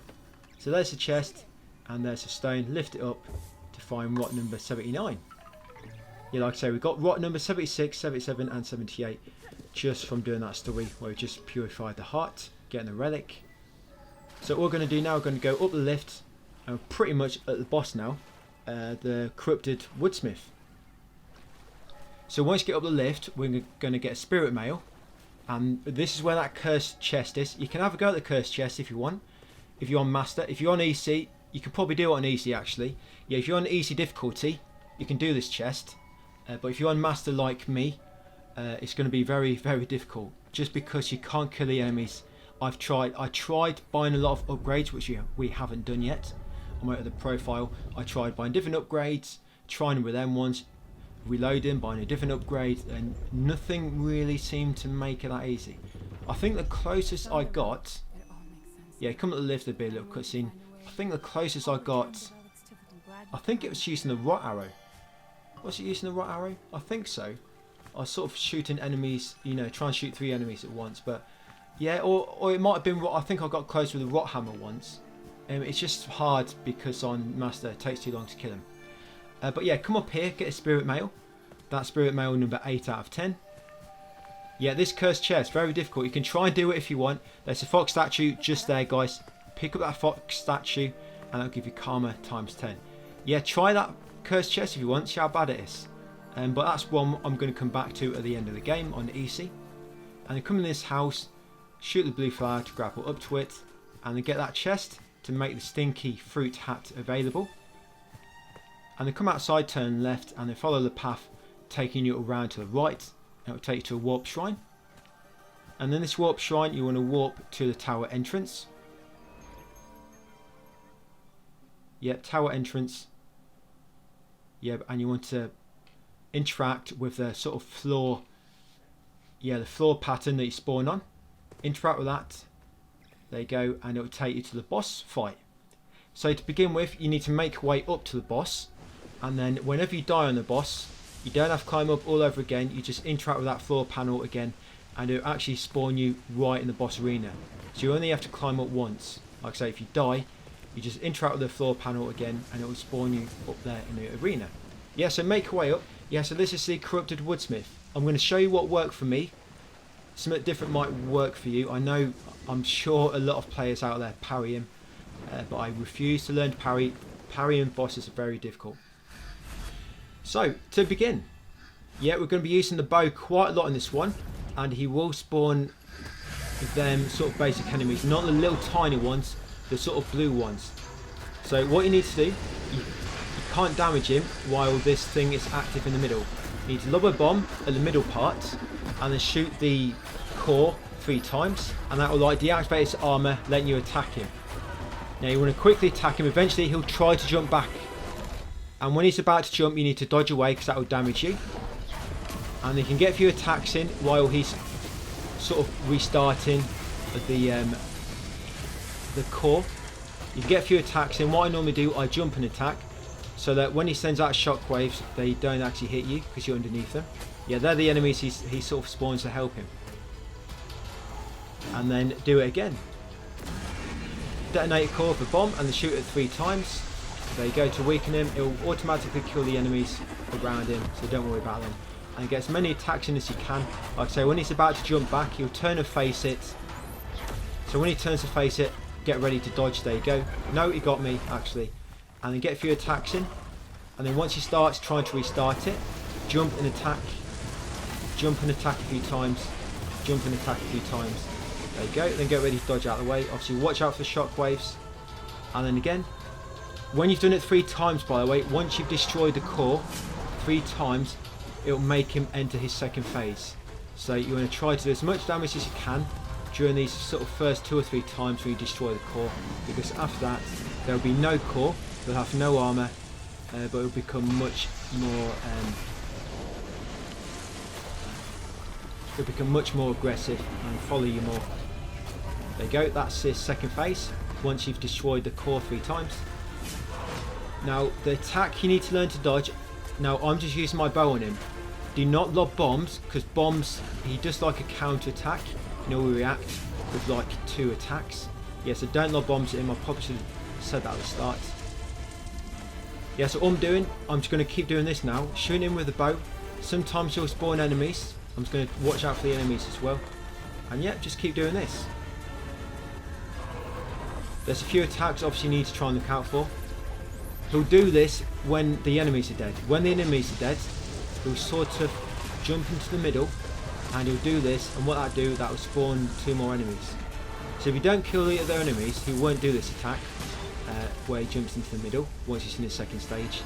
S1: So there's the chest, and there's a stone. Lift it up to find rot number 79. Yeah, like I say, we've got rot number 76, 77 and 78 just from doing that story where we just purified the heart, getting the relic. So what we're going to do now, we're going to go up the lift, and we're pretty much at the boss now, the corrupted woodsmith. So once you get up the lift, we're going to get a spirit mail, And this is where that cursed chest is. You can have a go at the cursed chest if you want. If you're on master. If you're on easy, you can probably do it on easy actually. Yeah, if you're on easy difficulty, you can do this chest. But if you're on master like me, it's going to be very, very difficult. Just because you can't kill the enemies. I tried buying a lot of upgrades, which we haven't done yet. I'm out of the profile. I tried buying different upgrades, trying them with them ones, reloading, buying a different upgrade, and nothing really seemed to make it that easy. I think the closest I got, yeah, come at the lift, there'd be a little cutscene. I think the closest I got, I think it was using the rot arrow. Was it using the rot arrow? I think so. I was sort of shooting enemies, you know, trying to shoot 3 enemies at once, but yeah, or it might have been, I think I got close with the rot hammer once. It's just hard because on master it takes too long to kill him. But yeah, come up here, get a spirit mail. That's spirit mail number 8 out of 10. Yeah, this cursed chest, very difficult. You can try and do it if you want. There's a fox statue just there, guys. Pick up that fox statue and that'll give you karma times 10. Yeah, try that cursed chest if you want, see how bad it is. But that's one I'm going to come back to at the end of the game on easy. And then come in this house, shoot the blue flower to grapple up to it, and then get that chest to make the stinky fruit hat available. And then come outside, turn left, and then follow the path taking you around to the right. It will take you to a warp shrine. And then this warp shrine, you want to warp to the tower entrance. Yep, tower entrance. Yep, and you want to interact with the sort of floor, yeah, the floor pattern that you spawn on. Interact with that. There you go, and it will take you to the boss fight. So to begin with, you need to make your way up to the boss, and then whenever you die on the boss, you don't have to climb up all over again. You just interact with that floor panel again, and it will actually spawn you right in the boss arena. So you only have to climb up once. Like I say, if you die, you just interact with the floor panel again, and it will spawn you up there in the arena. Yeah, so make your way up. Yeah, so this is the corrupted woodsmith. I'm going to show you what worked for me. Something different might work for you. I'm sure a lot of players out there parry him, but I refuse to learn to parry. Parrying bosses are very difficult. So, to begin, yeah, we're going to be using the bow quite a lot in this one, and he will spawn them sort of basic enemies, not the little tiny ones, the sort of blue ones. So what you need to do, you can't damage him while this thing is active in the middle. You need to lob a bomb at the middle part, and then shoot the core 3 times, and that will like deactivate his armor, letting you attack him. Now you want to quickly attack him. Eventually he'll try to jump back, and when he's about to jump, you need to dodge away because that will damage you. And you can get a few attacks in while he's sort of restarting the core. You can get a few attacks in. What I normally do, I jump and attack, so that when he sends out shockwaves, they don't actually hit you because you're underneath them. Yeah, they're the enemies he sort of spawns to help him. And then do it again. Detonate a core of a bomb and then shoot it 3 times. There you go, to weaken him. It will automatically kill the enemies around him, so don't worry about them. And get as many attacks in as you can. Like I say, when he's about to jump back, he'll turn and face it. So when he turns to face it, get ready to dodge. There you go. No, he got me, actually. And then get a few attacks in. And then once he starts trying to restart it, jump and attack. Jump and attack a few times. Jump and attack a few times. There you go. Then get ready to dodge out of the way. Obviously, watch out for the shockwaves. And then again. When you've done it 3 times, by the way, once you've destroyed the core 3 times, it will make him enter his second phase. So you want to try to do as much damage as you can during these sort of first 2 or 3 times when you destroy the core, because after that there will be no core, they'll have no armor, but it will become much more aggressive and follow you more. There you go, that's his second phase once you've destroyed the core 3 times. Now the attack you need to learn to dodge. Now I'm just using my bow on him. Do not lob bombs, because bombs, he does like a counter attack, and he'll react with like 2 attacks. Yeah, so don't lob bombs at him. I probably should have said that at the start. Yeah, so all I'm doing, I'm just going to keep doing this now, shooting him with the bow. Sometimes you'll spawn enemies. I'm just going to watch out for the enemies as well. And yeah, just keep doing this. There's a few attacks obviously you need to try and look out for. He'll do this when the enemies are dead. When the enemies are dead, he'll sort of jump into the middle and he'll do this, and what that'll do, that will spawn 2 more enemies. So if you don't kill the other enemies, he won't do this attack where he jumps into the middle once he's in his second stage.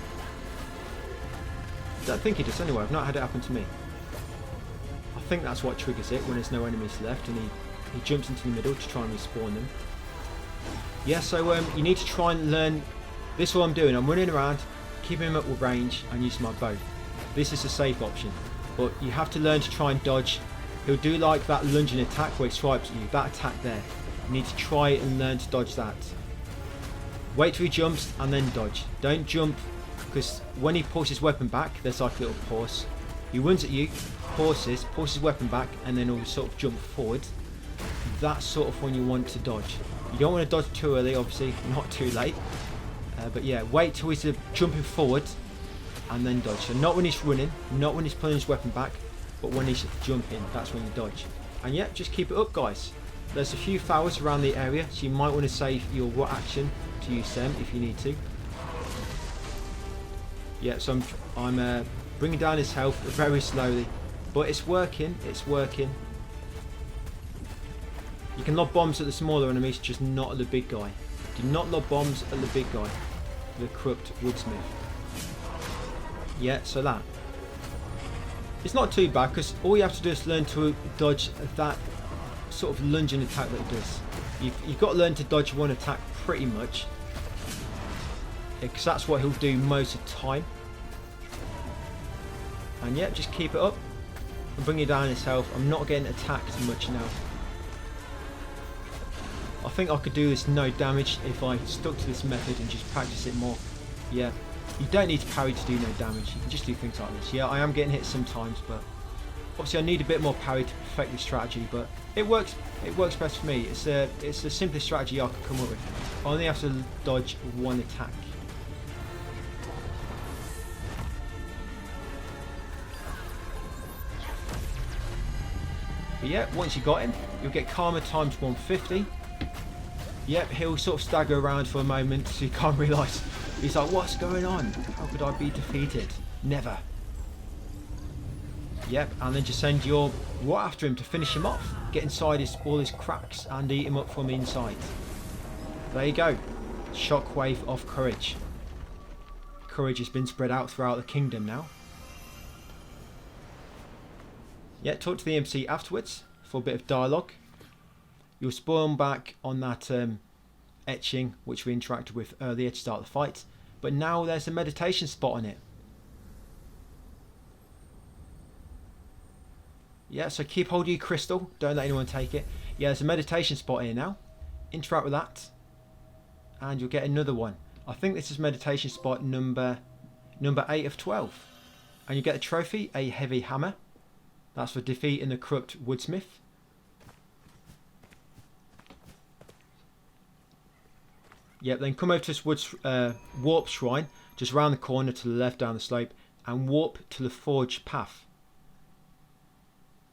S1: I don't think he does anyway, I've not had it happen to me. I think that's what triggers it when there's no enemies left and he jumps into the middle to try and respawn them. Yeah, so you need to try and learn. This is what I'm doing, I'm running around, keeping him up with range and using my bow. This is a safe option, but you have to learn to try and dodge. He'll do like that lunging attack where he swipes at you, that attack there. You need to try and learn to dodge that. Wait till he jumps and then dodge. Don't jump, because when he pulls his weapon back, there's like a little pause. He runs at you, pulls his weapon back, and then he'll sort of jump forward. That's sort of when you want to dodge. You don't want to dodge too early, obviously, not too late. But yeah, wait till he's jumping forward and then dodge. So not when he's running, not when he's pulling his weapon back, but when he's jumping, that's when you dodge. And yeah, just keep it up, guys. There's a few flowers around the area, so you might want to save your what action to use them if you need to. Yeah, so I'm bringing down his health very slowly, but it's working, it's working. You can lob bombs at the smaller enemies, just not at the big guy. Do not lob bombs at the big guy, the corrupt woodsmith. Yeah, so that. It's not too bad, because all you have to do is learn to dodge that sort of lunging attack that he does. You've got to learn to dodge one attack pretty much, because that's what he'll do most of the time. And yeah, just keep it up and bring it down his health. I'm not getting attacked much now. I think I could do this no damage if I stuck to this method and just practice it more. Yeah, you don't need to parry to do no damage. You can just do things like this. Yeah, I am getting hit sometimes, but obviously I need a bit more parry to perfect this strategy. But it works. It works best for me. It's the simplest strategy I could come up with. I only have to dodge one attack. But yeah, once you got him, you'll get karma times 150. Yep, he'll sort of stagger around for a moment so you can't realise. He's like, what's going on? How could I be defeated? Never. Yep, and then just send your what after him to finish him off. Get inside all his cracks and eat him up from the inside. There you go. Shockwave of courage. Courage has been spread out throughout the kingdom now. Yeah, talk to the MC afterwards for a bit of dialogue. You'll spawn back on that etching which we interacted with earlier to start the fight, but now there's a meditation spot on it. Yeah, so keep hold of your crystal, don't let anyone take it. Yeah, there's a meditation spot here now. Interact with that and you'll get another one. I think this is meditation spot number 8 of 12. And you get a trophy, a heavy hammer. That's for defeating the corrupt woodsmith. Yep, then come over to this warp shrine, just round the corner to the left down the slope, and warp to the forge path.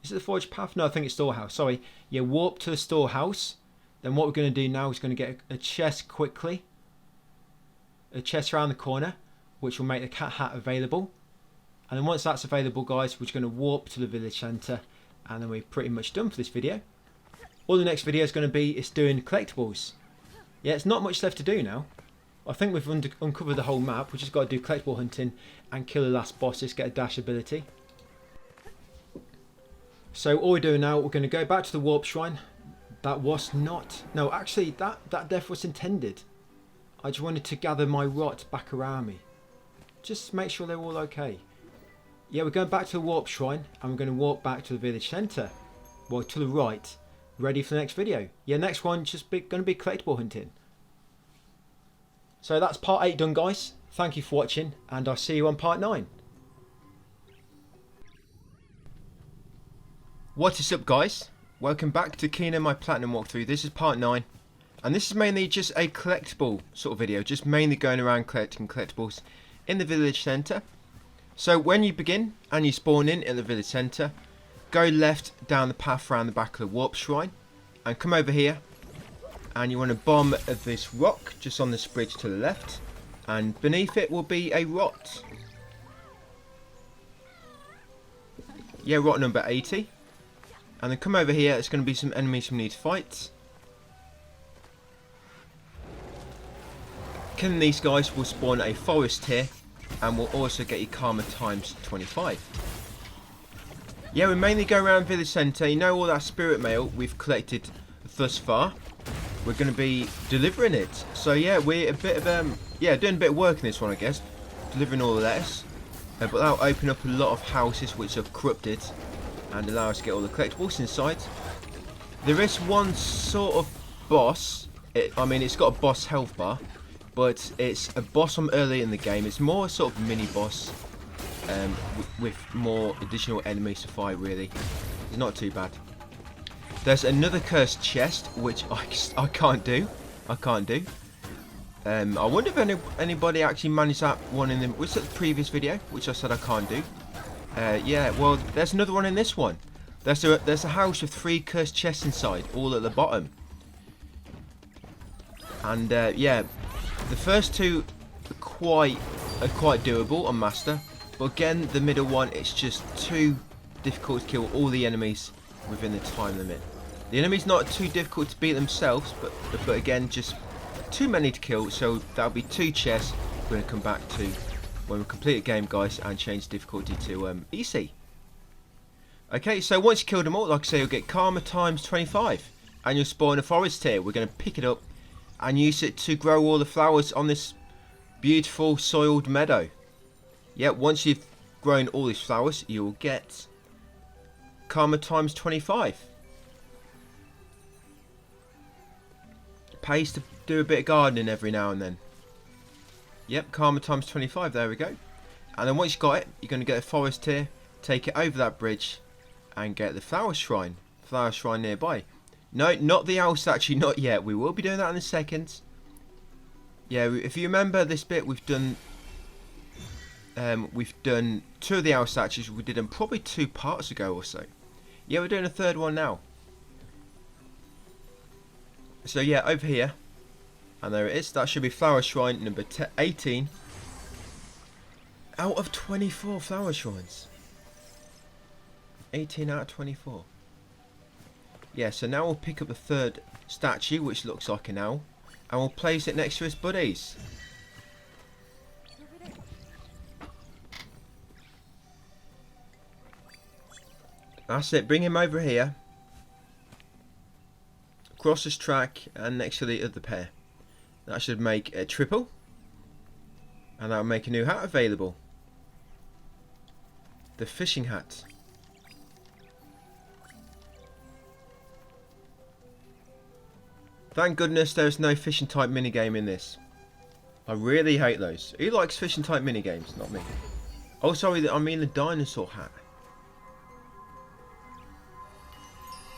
S1: Is it the forge path? No, I think it's storehouse. Sorry. Yeah, warp to the storehouse. Then what we're going to do now is going to get a chest quickly. A chest around the corner, which will make the cat hat available. And then once that's available, guys, we're just going to warp to the village centre, and then we're pretty much done for this video. All the next video is going to be is doing collectibles. Yeah, it's not much left to do now. I think we've uncovered the whole map. We've just got to do collectible hunting and kill the last bosses, get a dash ability. So all we're doing now, we're going to go back to the warp shrine. That was not... No, actually, that death was intended. I just wanted to gather my rot back around me. Just make sure they're all okay. Yeah, we're going back to the warp shrine and we're going to walk back to the village centre. Well, to the right. Ready for the next video. Yeah, next one just going to be collectible hunting. So that's part 8 done, guys. Thank you for watching and I'll see you on part 9. What is up, guys? Welcome back to Kino My Platinum walkthrough. This is part 9. And this is mainly just a collectible sort of video. Just mainly going around collecting collectibles in the village centre. So when you begin and you spawn in at the village centre, go left down the path around the back of the warp shrine and come over here, and you want to bomb this rock just on this bridge to the left, and beneath it will be a rot. Yeah, rot number 80. And then come over here, it's going to be some enemies we need to fight. Killing these guys will spawn a forest here, and will also get you karma times 25. Yeah, we mainly go around village centre. You know all that spirit mail we've collected thus far. We're going to be delivering it. So yeah, we're a bit of doing a bit of work in this one, I guess. Delivering all the letters. But that'll open up a lot of houses which are corrupted and allow us to get all the collectibles inside. There is one sort of boss. I mean, it's got a boss health bar, but it's a boss from early in the game. It's more a sort of mini boss with more additional enemies to fight. Really, it's not too bad. There's another cursed chest which I can't do. I wonder if anybody actually managed that one in the previous video, which I said I can't do. Yeah, well, there's another one in this one. There's a house with 3 cursed chests inside, all at the bottom. And yeah, the first 2 are quite doable on master, but again, the middle one, it's just too difficult to kill all the enemies within the time limit. The enemy's not too difficult to beat themselves, but again, just too many to kill. So that'll be 2 chests. We're going to come back to when we complete the game, guys, and change difficulty to easy. Okay, so once you kill them all, like I say, you'll get karma times 25, and you'll spawn a forest here. We're going to pick it up and use it to grow all the flowers on this beautiful soiled meadow. Yeah, once you've grown all these flowers, you will get karma times 25. Pays to do a bit of gardening every now and then. Yep, karma times 25, there we go. And then once you've got it, you're going to get a forest here, take it over that bridge, and get the flower shrine nearby. No, not the owl statue, not yet. We will be doing that in a second. Yeah, if you remember this bit, we've done 2 of the owl statues. We did them probably 2 parts ago or so. Yeah, we're doing a 3rd one now. So yeah, over here, and there it is. That should be flower shrine number 18 out of 24 flower shrines. 18 out of 24. Yeah, so now we'll pick up the 3rd statue, which looks like an owl, and we'll place it next to his buddies. That's it. Bring him over here. Cross this track and next to the other pair. That should make a triple, and that'll make a new hat available. The fishing hat. Thank goodness there's no fishing type minigame in this. I really hate those. Who likes fishing type minigames? Not me. Oh, sorry, I mean the dinosaur hat.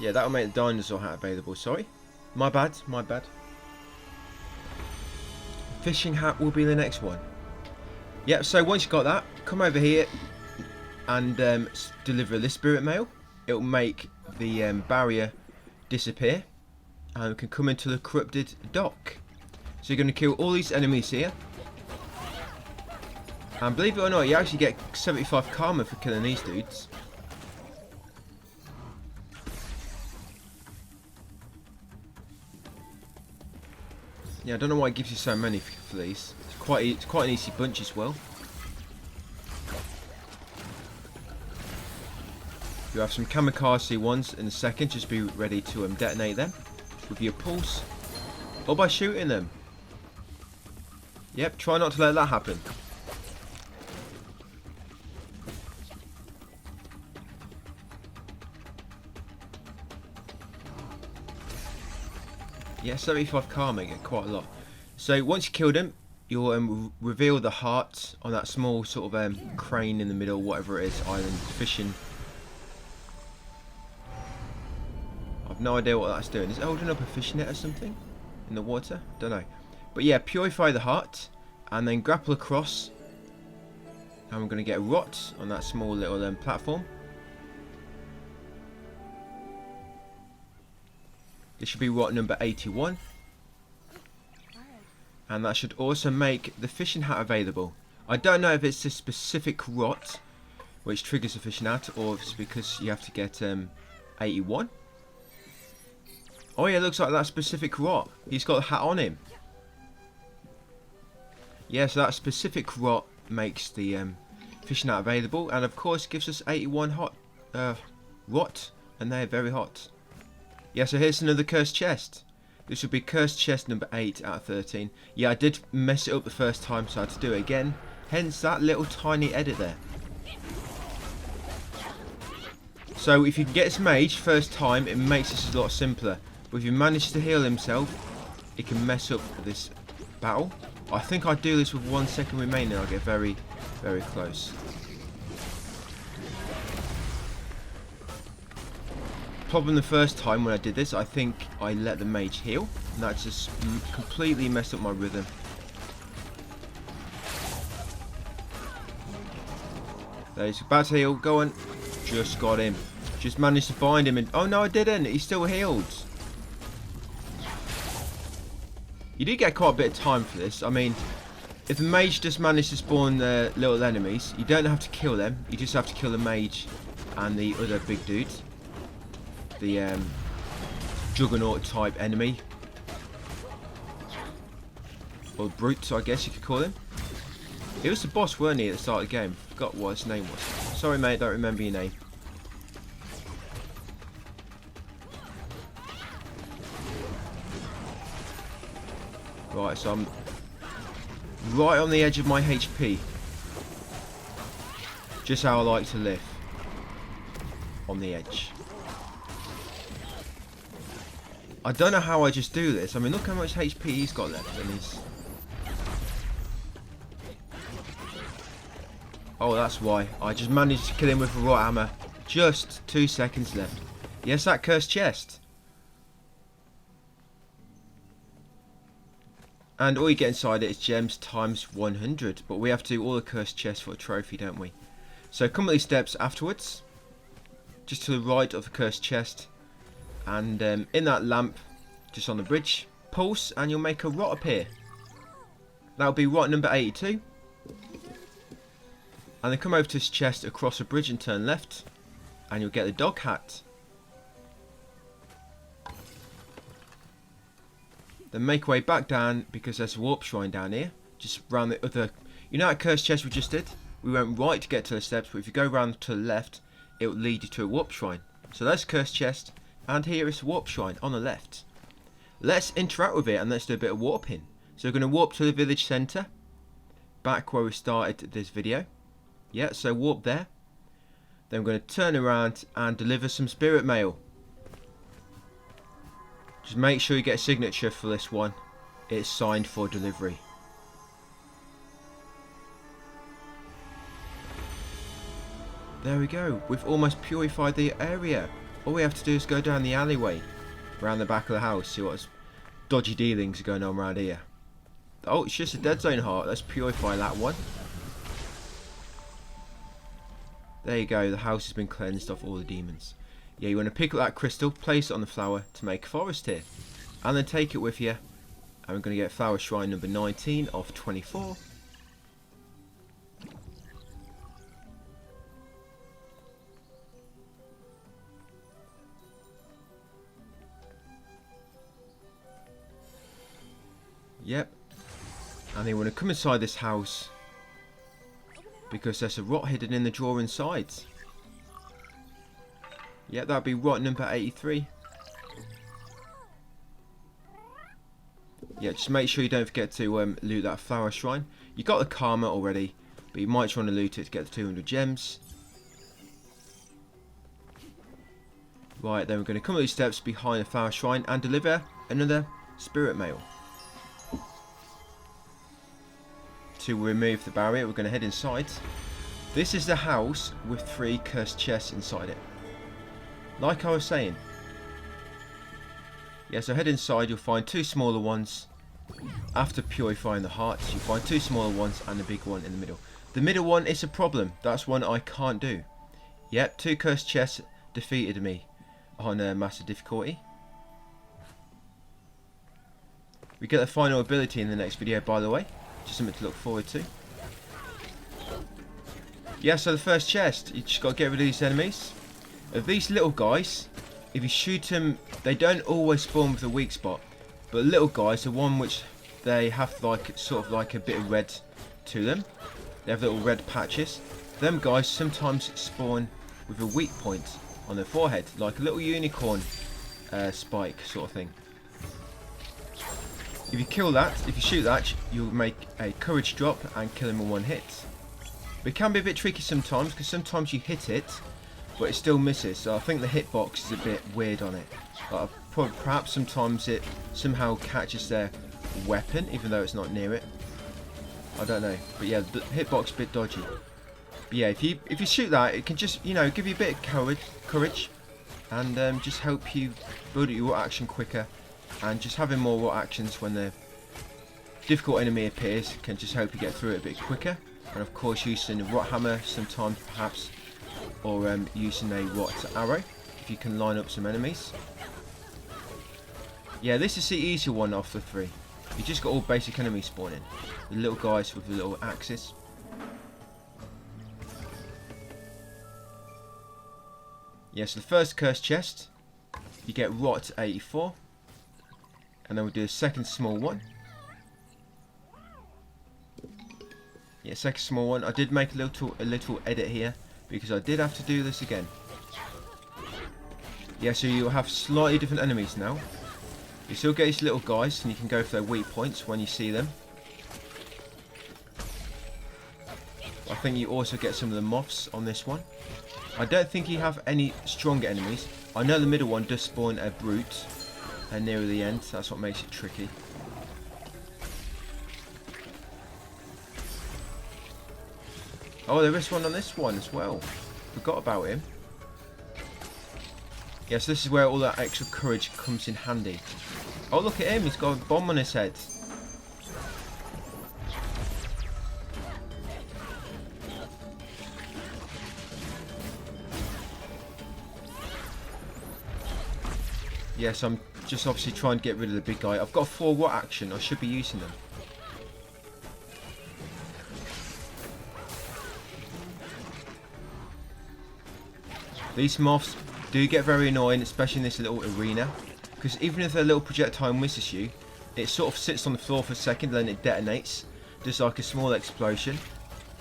S1: Yeah, that'll make the dinosaur hat available, sorry. My bad. Fishing hat will be the next one. Yep, so once you've got that, come over here and deliver the spirit mail. It'll make the barrier disappear, and we can come into the corrupted dock. So you're going to kill all these enemies here. And believe it or not, you actually get 75 karma for killing these dudes. Yeah, I don't know why it gives you so many for these. It's quite an easy bunch as well. You have some kamikaze ones in a second. Just be ready to detonate them with your pulse, or by shooting them. Yep, try not to let that happen. Yeah, 75 karma, get quite a lot. So once you kill them, you'll reveal the heart on that small sort of crane in the middle, whatever it is, island, fishing. I've no idea what that's doing. Is it holding up a fishing net or something in the water? Don't know. But yeah, purify the heart and then grapple across. And we're going to get a rot on that small little platform. It should be rot number 81. And that should also make the fishing hat available. I don't know if it's a specific rot which triggers the fishing hat, or if it's because you have to get a 81. Oh yeah, looks like that specific rot. He's got a hat on him. Yeah, so that specific rot makes the fishing net available, and of course gives us 81 hot rot, and they're very hot. Yeah, so here's another cursed chest. This would be cursed chest number 8 out of 13. Yeah, I did mess it up the first time, so I had to do it again. Hence that little tiny edit there. So if you can get this mage first time, it makes this a lot simpler. But if you manage to heal himself, it can mess up this battle. I think I do this with 1 second remaining. I'll get very, very close. Problem the first time when I did this, I think I let the mage heal, and that just completely messed up my rhythm. There he's about to heal. Go on. Just got him. Just managed to find him, and oh no, I didn't. He's still healed. You do get quite a bit of time for this. I mean, if the mage just managed to spawn little enemies, you don't have to kill them. You just have to kill the mage and the other big dude. The juggernaut type enemy. Or brute, I guess you could call him. He was the boss, weren't he, at the start of the game? Forgot what his name was. Sorry mate, don't remember your name. Right, so I'm right on the edge of my HP. Just how I like to live. On the edge. I don't know how I just do this. I mean, look how much HP he's got left, and he's... Oh, that's why. I just managed to kill him with a rot hammer. Just 2 seconds left. Yes, that cursed chest. And all you get inside it is gems times 100. But we have to do all the cursed chests for a trophy, don't we? So come up these steps afterwards. Just to the right of the cursed chest. And in that lamp, just on the bridge, pulse and you'll make a rot appear. That'll be rot number 82. And then come over to this chest across the bridge and turn left. And you'll get the dog hat. Then make your way back down because there's a warp shrine down here. Just round the other... You know that cursed chest we just did? We went right to get to the steps, but if you go round to the left, it will lead you to a warp shrine. So there's cursed chest, and here is a warp shrine on the left. Let's interact with it and let's do a bit of warping. So we're going to warp to the village centre, back where we started this video. Yeah, so warp there. Then we're going to turn around and deliver some spirit mail. Just make sure you get a signature for this one. It's signed for delivery. There we go. We've almost purified the area. All we have to do is go down the alleyway, around the back of the house, see what dodgy dealings are going on around here. Oh, it's just a dead zone heart. Let's purify that one. There you go. The house has been cleansed of all the demons. Yeah, you want to pick up that crystal, place it on the flower to make a forest here. And then take it with you. And we're going to get flower shrine number 19 of 24. Yep. And they want to come inside this house because there's a rot hidden in the drawer inside. Yep, that'd be rot number 83. Yeah, just make sure you don't forget to loot that flower shrine. You got the karma already, but you might want to loot it to get the 200 gems. Right, then we're going to come up these steps behind the flower shrine and deliver another spirit mail. To remove the barrier, we're going to head inside. This is the house with 3 cursed chests inside it. Like I was saying. Yeah, so head inside, you'll find 2 smaller ones. After purifying the hearts, you'll find 2 smaller ones and a big one in the middle. The middle one is a problem. That's one I can't do. Yep, 2 cursed chests defeated me on master difficulty. We get the final ability in the next video, by the way. Just something to look forward to. Yeah, so the first chest, you just got to get rid of these enemies. Of these little guys, if you shoot them, they don't always spawn with a weak spot. But little guys, the one which they have like sort of like a bit of red to them. They have little red patches. Them guys sometimes spawn with a weak point on their forehead, like a little unicorn spike sort of thing. If you kill that, if you shoot that, you'll make a courage drop and kill him in one hit. But it can be a bit tricky sometimes, because sometimes you hit it, but it still misses. So I think the hitbox is a bit weird on it. Perhaps sometimes it somehow catches their weapon, even though it's not near it. I don't know. But yeah, the hitbox is a bit dodgy. But yeah, if you shoot that, it can just, you know, give you a bit of courage, and just help you build up your action quicker. And just having more raw actions when the difficult enemy appears can just help you get through it a bit quicker. And of course, using a rot hammer sometimes perhaps, or using a rot arrow if you can line up some enemies. Yeah, this is the easier one of the three. You just got all basic enemies spawning. The little guys with the little axes. Yeah, so the first cursed chest, you get rot 84. And then we'll do a second small one. Yeah, second small one. I did make a little edit here because I did have to do this again. Yeah, so you'll have slightly different enemies now. You still get these little guys, and you can go for their weak points when you see them. I think you also get some of the moths on this one. I don't think you have any stronger enemies. I know the middle one does spawn a brute. And near the end, that's what makes it tricky. Oh, there is one on this one as well. Forgot about him. Yes, this is where all that extra courage comes in handy. Oh, look at him, he's got a bomb on his head. Yes, I'm just obviously trying to get rid of the big guy. I've got 4 watt action. I should be using them. These moths do get very annoying, especially in this little arena. Because even if their little projectile misses you, it sort of sits on the floor for a second, then it detonates. Just like a small explosion,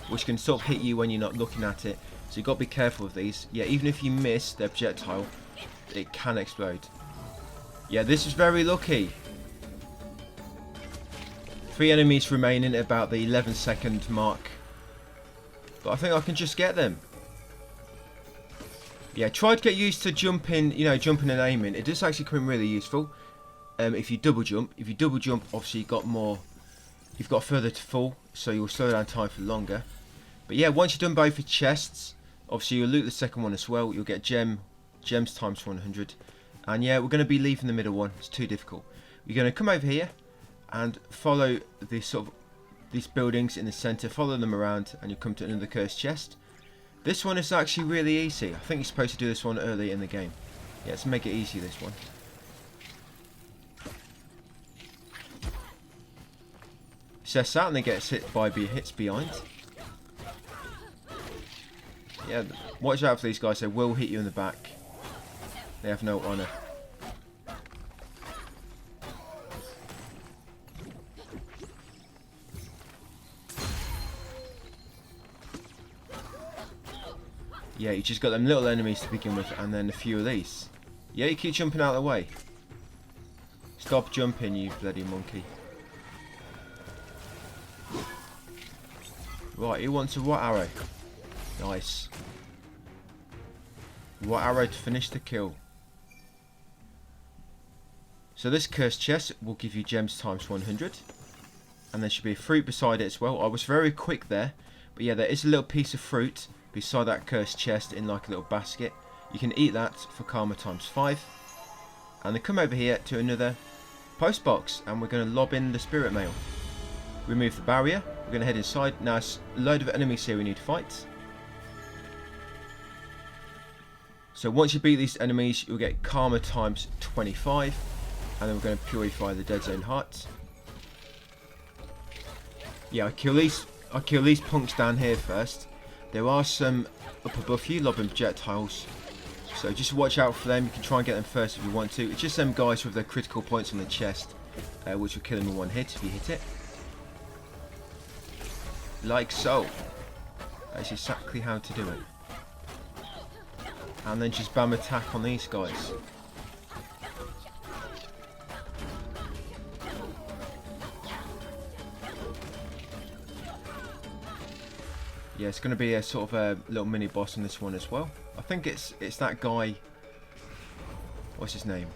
S1: which can sort of hit you when you're not looking at it. So you've got to be careful with these. Yeah, even if you miss their projectile, it can explode. Yeah, this is very lucky. 3 enemies remaining at about the 11-second mark. But I think I can just get them. Yeah, try to get used to jumping, you know, jumping and aiming. It does actually come in really useful. If you double jump. If you double jump, obviously you've got further to fall, so you'll slow down time for longer. But yeah, once you've done both your chests, obviously you'll loot the second one as well. You'll get gems times 100. And yeah, we're going to be leaving the middle one. It's too difficult. You're going to come over here and follow these buildings in the centre. Follow them around, and you come to another cursed chest. This one is actually really easy. I think you're supposed to do this one early in the game. Yeah, let's make it easy, this one. Says that, and they get hit by hits behind. Yeah, watch out for these guys. They will hit you in the back. They have no honour. Yeah, you just got them little enemies to begin with, and then a few of these. Yeah, you keep jumping out of the way. Stop jumping, you bloody monkey. Right, he wants a what arrow? Nice. What arrow to finish the kill? So this cursed chest will give you gems times 100. And there should be a fruit beside it as well. I was very quick there. But yeah, there is a little piece of fruit beside that cursed chest in like a little basket. You can eat that for karma times 5. And then come over here to another post box. And we're going to lob in the spirit mail. Remove the barrier. We're going to head inside. Now it's a load of enemies here we need to fight. So once you beat these enemies, you'll get karma times 25. And then we're going to purify the dead zone hearts. Yeah, I kill these punks down here first. There are some up above you lobbing projectiles. So just watch out for them. You can try and get them first if you want to. It's just them guys with their critical points on the chest, which will kill them in one hit if you hit it. Like so. That's exactly how to do it. And then just bam attack on these guys. Yeah, it's going to be a sort of a little mini boss on this one as well. I think it's that guy. What's his name?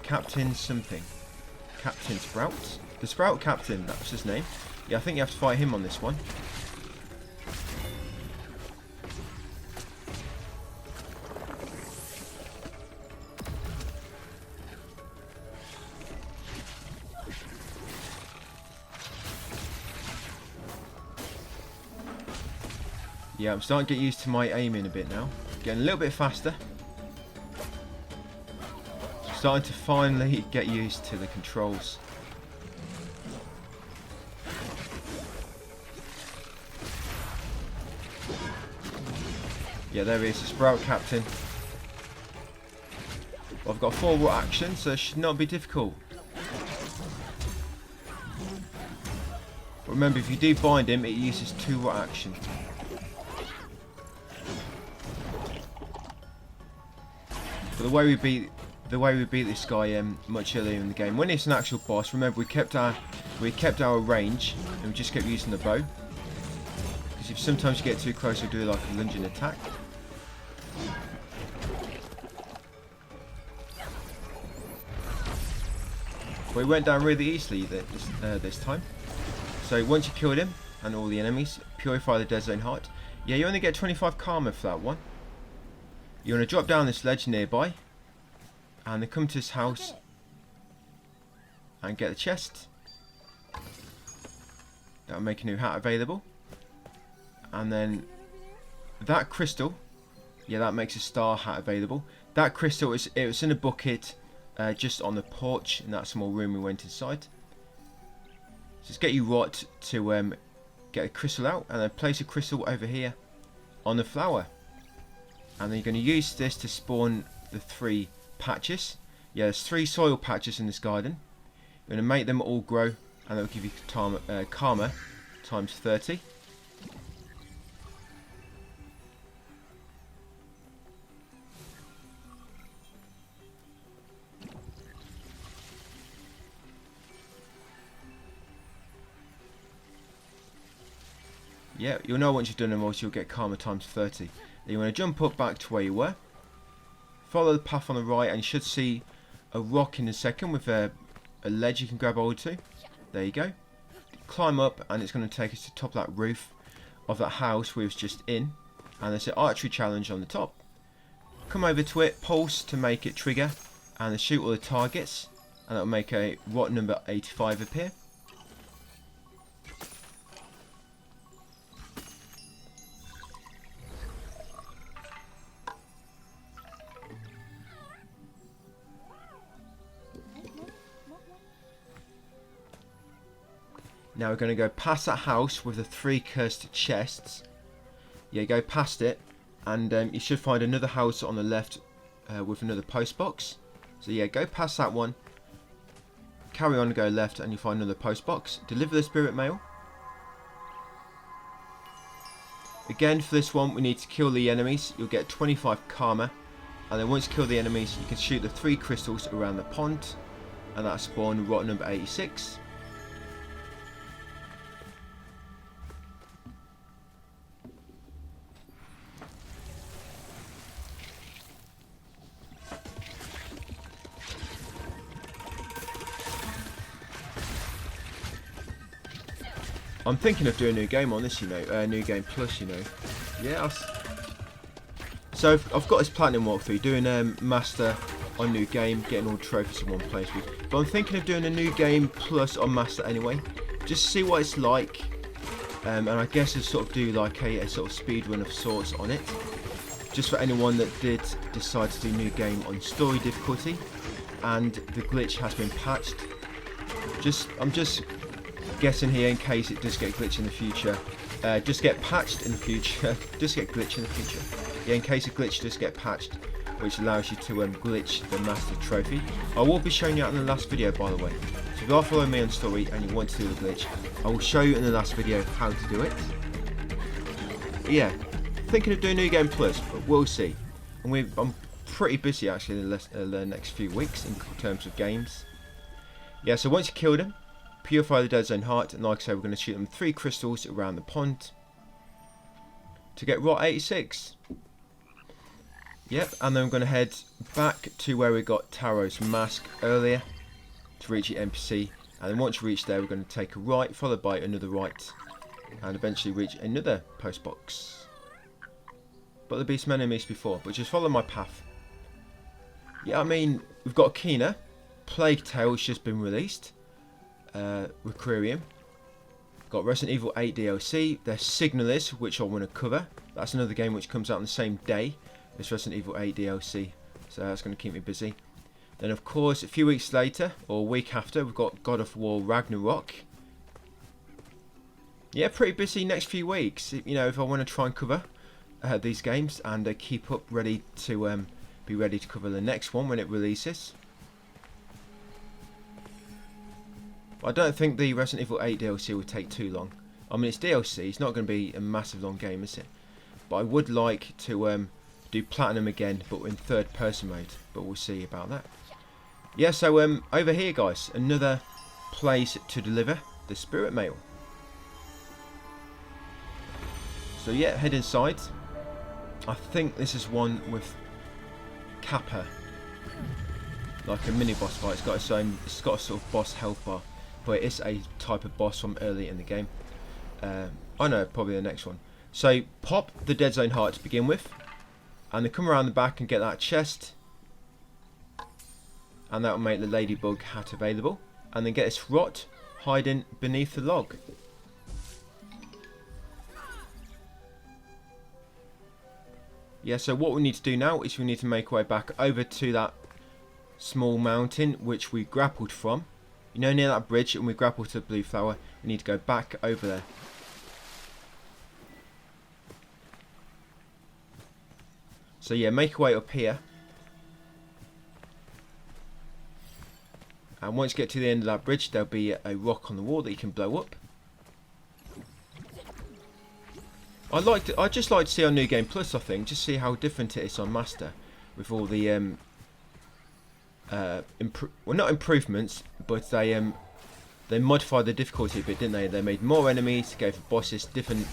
S1: Captain something. Captain Sprout? The Sprout Captain, that was his name. Yeah, I think you have to fight him on this one. Yeah, I'm starting to get used to my aiming a bit now. Getting a little bit faster. Starting to finally get used to the controls. Yeah, there he is, the Sprout Captain. Well, I've got forward action, so it should not be difficult. But remember, if you do bind him, it uses 2 action. But the way we beat this guy much earlier in the game, when it's an actual boss, remember we kept our range and we just kept using the bow. Because if sometimes you get too close, you'll do like a lunging attack. But he went down really easily this time. So once you killed him and all the enemies, purify the Dead Zone Heart. Yeah, you only get 25 karma for that one. You want to drop down this ledge nearby, and then come to this house and get the chest. That'll make a new hat available. And then that crystal, yeah, that makes a star hat available. That crystal it was in a bucket just on the porch in that small room we went inside. Just get you rot to get a crystal out, and then place a crystal over here on the flower. And then you're going to use this to spawn the 3 patches. Yeah, there's 3 soil patches in this garden. You're going to make them all grow, and that'll give you karma times 30. Yeah, you'll know once you've done them all, so you'll get karma times 30. Then you want to jump up back to where you were. Follow the path on the right, and you should see a rock in a second with a ledge you can grab hold to. There you go. Climb up, and it's going to take us to the top of that roof of that house we was just in. And there's an archery challenge on the top. Come over to it, pulse to make it trigger, and then shoot all the targets. And that'll make a rot number 85 appear. Now we're going to go past that house with the 3 cursed chests. Yeah, go past it, and you should find another house on the left with another post box. So yeah, go past that one, carry on and go left, and you find another post box. Deliver the spirit mail. Again, for this one, we need to kill the enemies. You'll get 25 karma, and then once you kill the enemies, you can shoot the 3 crystals around the pond, and that'll spawn rot number 86. I'm thinking of doing a new game on this, you know, new game plus, you know. Yeah, so I've got this platinum walkthrough, doing master on new game, getting all the trophies in one place. But I'm thinking of doing a new game plus on master anyway, just to see what it's like. And I guess I'll sort of do like a sort of speed run of sorts on it, just for anyone that did decide to do new game on story difficulty, and the glitch has been patched. I'm just guessing here in case it does get glitched in the future. Just get patched in the future. Just get glitched in the future. Yeah, in case a glitch does get patched. which allows you to glitch the Master Trophy. I will be showing you out in the last video, by the way. So if you are following me on story and you want to do the glitch, I will show you in the last video how to do it. But yeah, thinking of doing New Game Plus, but we'll see. And I'm pretty busy actually in the next few weeks in terms of games. Yeah, so once you kill them, purify the Dead Zone Heart, and like I say, we're going to shoot them 3 crystals around the pond to get Rot 86. Yep, and then I'm going to head back to where we got Taro's mask earlier to reach the NPC, and then once you reach there, we're going to take a right, followed by another right, and eventually reach another post box. But there'll be some enemies before, but just follow my path. Yeah, I mean, we've got Kina, Plague Tale's just been released, Requiem, got Resident Evil 8 DLC, there's Signalis, which I want to cover. That's another game which comes out on the same day as Resident Evil 8 DLC, so that's going to keep me busy. Then of course, a few weeks later, or a week after, we've got God of War Ragnarok. Yeah, pretty busy next few weeks, you know, if I want to try and cover these games and keep up ready to be ready to cover the next one when it releases. I don't think the Resident Evil 8 DLC will take too long. I mean, it's DLC, it's not going to be a massive long game, is it? But I would like to do Platinum again, but in third person mode, but we'll see about that. Yeah, so over here guys, another place to deliver the Spirit Mail. So yeah, head inside. I think this is one with Kappa, like a mini boss fight. It's got a sort of boss health bar, but it is a type of boss from early in the game. I know, probably the next one. So pop the Dead Zone Heart to begin with, and then come around the back and get that chest, and that will make the Ladybug hat available, and then get this Rot hiding beneath the log. Yeah, so what we need to do now is we need to make our way back over to that small mountain which we grappled from. You know, near that bridge, and we grappled to the blue flower. We need to go back over there. So yeah, make your way up here. And once you get to the end of that bridge, there'll be a rock on the wall that you can blow up. I just like to see on New Game Plus, I think, just see how different it is on Master, with all the well, not improvements, but they modified the difficulty a bit, didn't they? They made more enemies, gave the bosses different,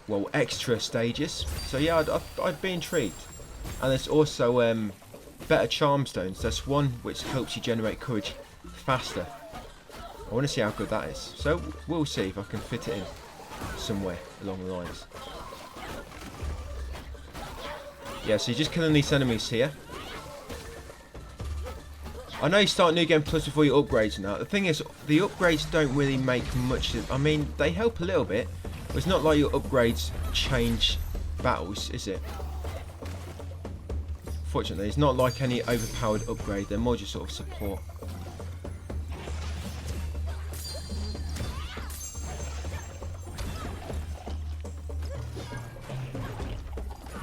S1: well, extra stages. So yeah, I'd be intrigued. And there's also better charm stones. There's one which helps you generate courage faster. I want to see how good that is. So we'll see if I can fit it in somewhere along the lines. Yeah, so you're just killing these enemies here. I know you start New Game Plus before your upgrades and that. The thing is, the upgrades don't really make much. I mean, they help a little bit, but it's not like your upgrades change battles, is it? Fortunately, it's not like any overpowered upgrade. They're more just sort of support.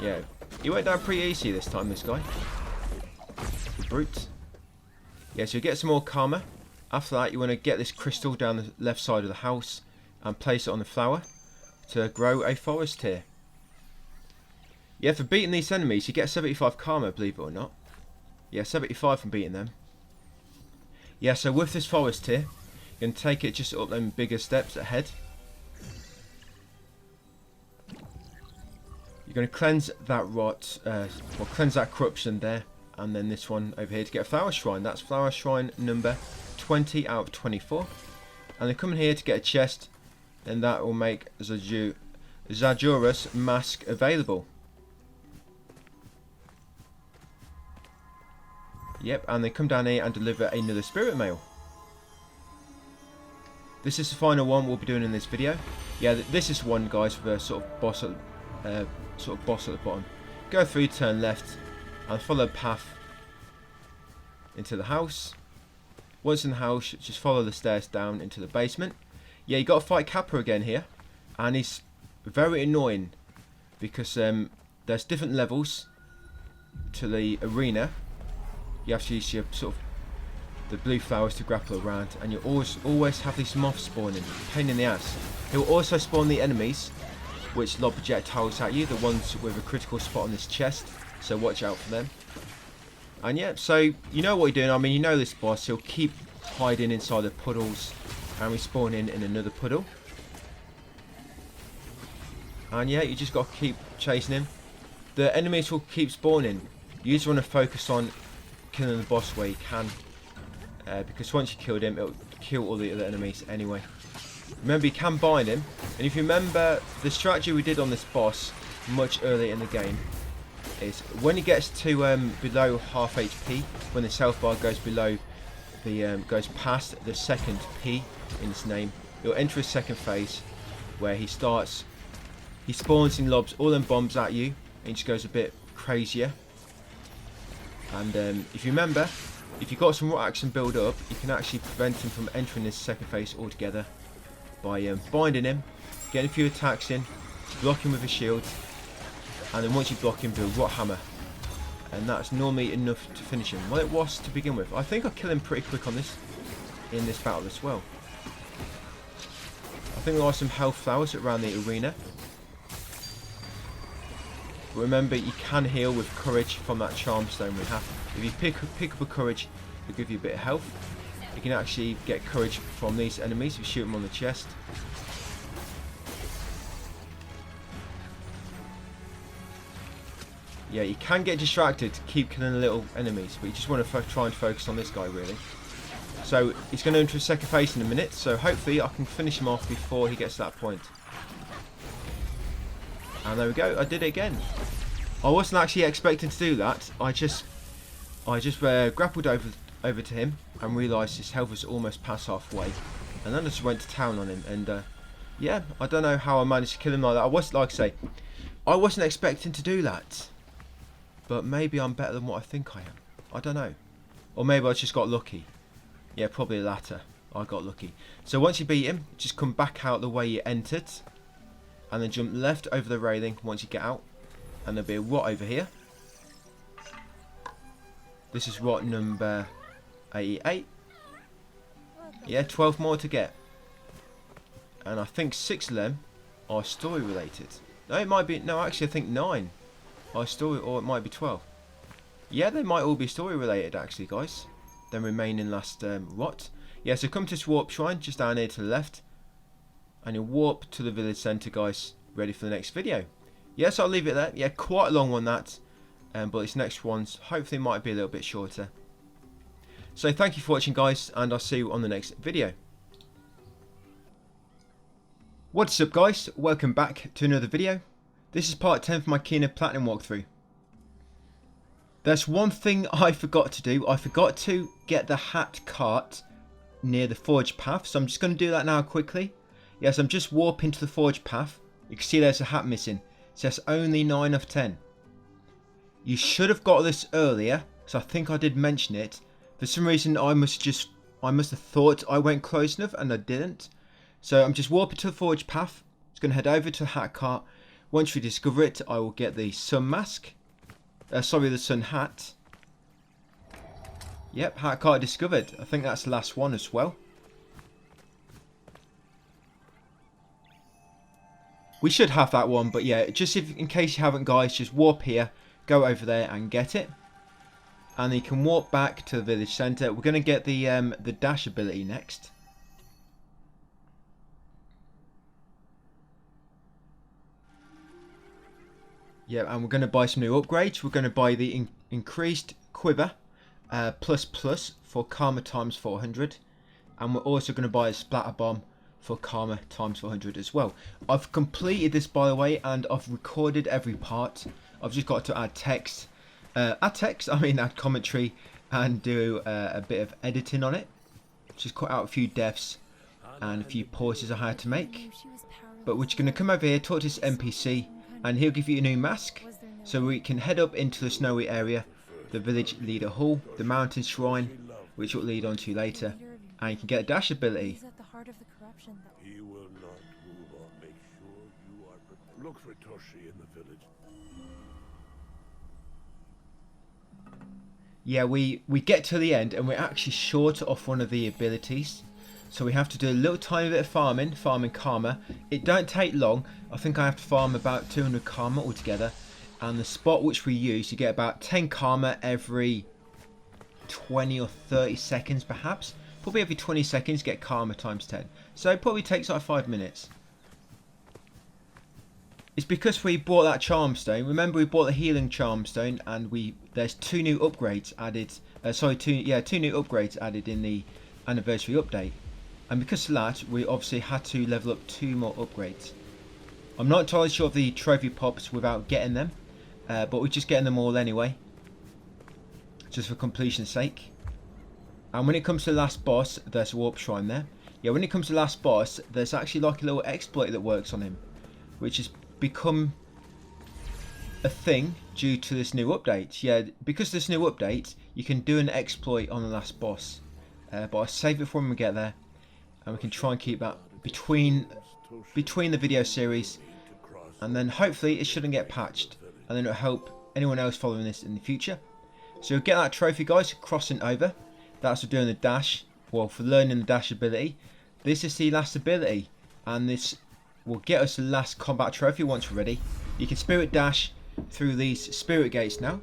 S1: Yeah, he went down pretty easy this time, this guy. Brute. Yeah, so you get some more karma. After that, you want to get this crystal down the left side of the house and place it on the flower to grow a forest here. Yeah, for beating these enemies, you get 75 karma, believe it or not. Yeah, 75 from beating them. Yeah, so with this forest here, you can take it just up them bigger steps ahead. You're going to cleanse that rot, well, cleanse that corruption there, and then this one over here to get a flower shrine. That's flower shrine number 20 out of 24. And then come in here to get a chest, then that will make Zajura's mask available. Yep, and then come down here and deliver another spirit mail. This is the final one we'll be doing in this video. Yeah, this is one, guys, with a sort of boss at the bottom. Go through, turn left, and follow the path into the house. Once in the house, just follow the stairs down into the basement. Yeah, you got to fight Kappa again here, and he's very annoying because there's different levels. to the arena, you have to use your sort of the blue flowers to grapple around, and you always have these moths spawning. Pain in the ass. It will also spawn the enemies, which lob projectiles at you, the ones with a critical spot on this chest, so watch out for them. And yeah, so you know what you're doing. I mean, you know this boss, he'll keep hiding inside the puddles and respawning in another puddle. And yeah, you just got to keep chasing him. The enemies will keep spawning. You just want to focus on killing the boss where you can, because once you killed him, it'll kill all the other enemies anyway. Remember, you can bind him, and if you remember the strategy we did on this boss much earlier in the game is when he gets to below half HP, when the health bar goes below the goes past the second P in its name, he'll enter a second phase where he spawns and lobs all them bombs at you, and he just goes a bit crazier. And if you remember, if you've got some rot action build up, you can actually prevent him from entering this second phase altogether by binding him, getting a few attacks in, blocking with a shield, and then once you block him, do a rot hammer, and that's normally enough to finish him. Well, it was to begin with. I think I killed him pretty quick on this in this battle as well. I think there are some health flowers around the arena. But remember, you can heal with courage from that charm stone we have. If you pick up a courage, it'll give you a bit of health. You can actually get courage from these enemies if you shoot them on the chest. Yeah, you can get distracted to keep killing the little enemies, but you just want to try and focus on this guy really. So he's going to enter a second phase in a minute, so hopefully I can finish him off before he gets to that point. And there we go, I did it again. I wasn't actually expecting to do that. I just grappled over to him and realised his health was almost past halfway, and then I just went to town on him. And yeah, I don't know how I managed to kill him like that. I wasn't expecting to do that, but maybe I'm better than what I think I am. I don't know, or maybe I just got lucky. Yeah, probably the latter. I got lucky. So once you beat him, just come back out the way you entered, and then jump left over the railing once you get out, and there'll be a rot over here. This is rot number 88. Yeah, 12 more to get. And I think 6 of them are story related. No, it might be, no, actually I think 9 are story, or it might be 12. Yeah, they might all be story related actually, guys. Then remaining last rot. Yeah, so come to this warp shrine just down here to the left, and you'll warp to the village centre, guys, ready for the next video. Yes, I'll leave it there. Yeah, quite a long one that, but this next one's hopefully might be a little bit shorter. So thank you for watching, guys, and I'll see you on the next video. What's up, guys? Welcome back to another video. This is part 10 for my Kena Platinum walkthrough. There's one thing I forgot to do. I forgot to get the hat cart near the forge path, so I'm just going to do that now quickly. Yes, I'm just warping to the forge path. You can see there's a hat missing. It says only 9 of 10. You should have got this earlier, so I think I did mention it. For some reason I must have thought I went close enough and I didn't. So I'm just warping to the forge path. Just going to head over to the hat cart. Once we discover it, I will get the sun mask. The sun hat. Yep, hat cart discovered. I think that's the last one as well. We should have that one, but yeah, just in case you haven't, guys, just warp here, go over there and get it. And then you can walk back to the village centre. We're going to get the dash ability next. Yeah, and we're going to buy some new upgrades. We're going to buy the increased quiver plus for karma times 400. And we're also going to buy a splatter bomb for karma times 400 as well. I've completed this, by the way, and I've recorded every part. I've just got to add text. Add commentary and do a bit of editing on it. Just cut out a few deaths and a few pauses I had to make. But we're just going to come over here, talk to this NPC, and he'll give you a new mask. So we can head up into the snowy area, the village leader hall, the mountain shrine, which we'll lead on to later. And you can get a dash ability.
S4: He will not move on. Make sure you are prepared. Look for Toshi in the village.
S1: Yeah, we get to the end and we're actually short off one of the abilities. So we have to do a little tiny bit of farming karma. It don't take long. I think I have to farm about 200 karma altogether. And the spot which we use, you get about 10 karma every 20 or 30 seconds perhaps. Probably every 20 seconds get karma times 10. So it probably takes like 5 minutes. It's because we bought that charm stone. Remember, we bought the healing charm stone, and there's 2 new upgrades added. Two new upgrades added in the anniversary update. And because of that, we obviously had to level up 2 more upgrades. I'm not entirely sure of the trophy pops without getting them, but we're just getting them all anyway, just for completion's sake. And when it comes to the last boss, there's a warp shrine there. Yeah, when it comes to the last boss, there's actually like a little exploit that works on him, which has become a thing due to this new update. Yeah, because of this new update, you can do an exploit on the last boss. But I'll save it for when we get there, and we can try and keep that between the video series, and then hopefully it shouldn't get patched, and then it'll help anyone else following this in the future. So you'll get that trophy, guys, crossing over. That's for doing the dash, well, for learning the dash ability. This is the last ability, and this will get us the last combat trophy once we're ready. You can spirit dash through these spirit gates now,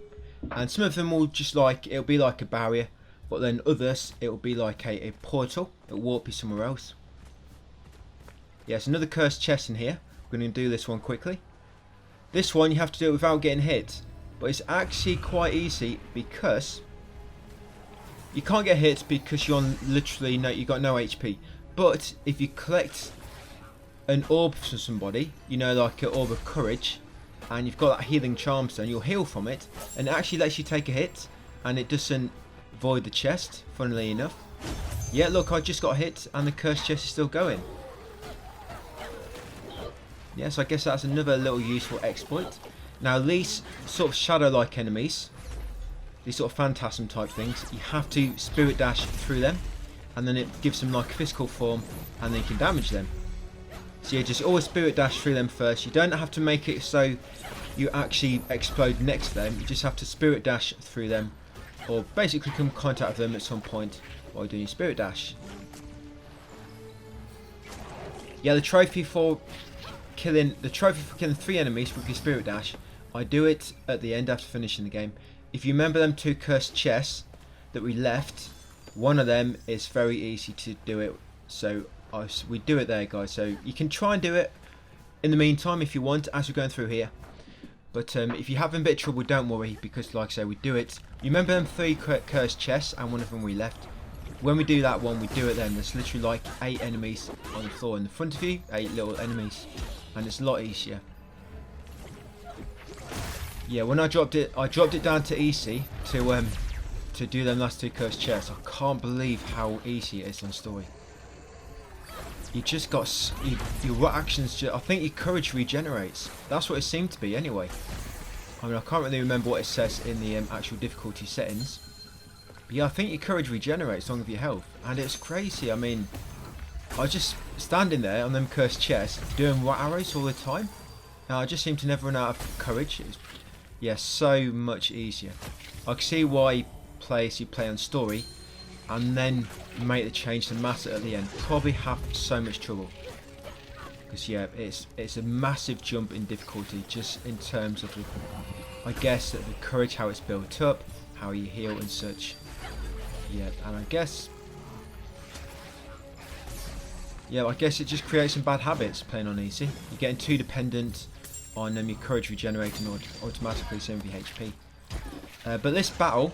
S1: and some of them will just like, it'll be like a barrier, but then others it'll be like a portal. It'll warp you somewhere else. Yes, another cursed chest in here. We're going to do this one quickly. This one you have to do it without getting hit, but it's actually quite easy because you can't get hit because you're on literally you got no HP. But if you collect an orb from somebody, you know, like an orb of courage, and you've got that healing charm stone, you'll heal from it, and it actually lets you take a hit, and it doesn't void the chest, funnily enough. Yeah, look, I just got hit, and the cursed chest is still going. Yes, I guess that's another little useful exploit. Now, these sort of shadow-like enemies, these sort of phantasm type things, you have to spirit dash through them, and then it gives them like physical form, and then you can damage them. So yeah, just always spirit dash through them first. You don't have to make it so you actually explode next to them. You just have to spirit dash through them, or basically come in contact with them at some point while doing your spirit dash. Yeah, the trophy for killing 3 enemies with your spirit dash, I do it at the end after finishing the game. If you remember them 2 cursed chests that we left, one of them is very easy to do it, so we do it there, guys. So you can try and do it in the meantime if you want as we're going through here, but if you're having a bit of trouble, don't worry, because like I say, we do it. You remember them 3 cursed chests, and one of them we left. When we do that one, we do it then. There's literally like 8 enemies on the floor in the front of you, 8 little enemies, and it's a lot easier. Yeah, when I dropped it down to easy to do them last 2 cursed chests. I can't believe how easy it is on story. You just got your actions. I think your courage regenerates. That's what it seemed to be anyway. I mean, I can't really remember what it says in the actual difficulty settings. But yeah, I think your courage regenerates along with your health, and it's crazy. I mean, I was just standing there on them cursed chests doing rat arrows all the time, and I just seem to never run out of courage. It's, yeah, so much easier. I can see why players who play on story and then make the change to master at the end probably have so much trouble, because yeah, it's a massive jump in difficulty just in terms of I guess the courage, how it's built up, how you heal and such. Yeah, and I guess it just creates some bad habits playing on easy. You're getting too dependent on your courage regenerating automatically, same with your HP. But this battle,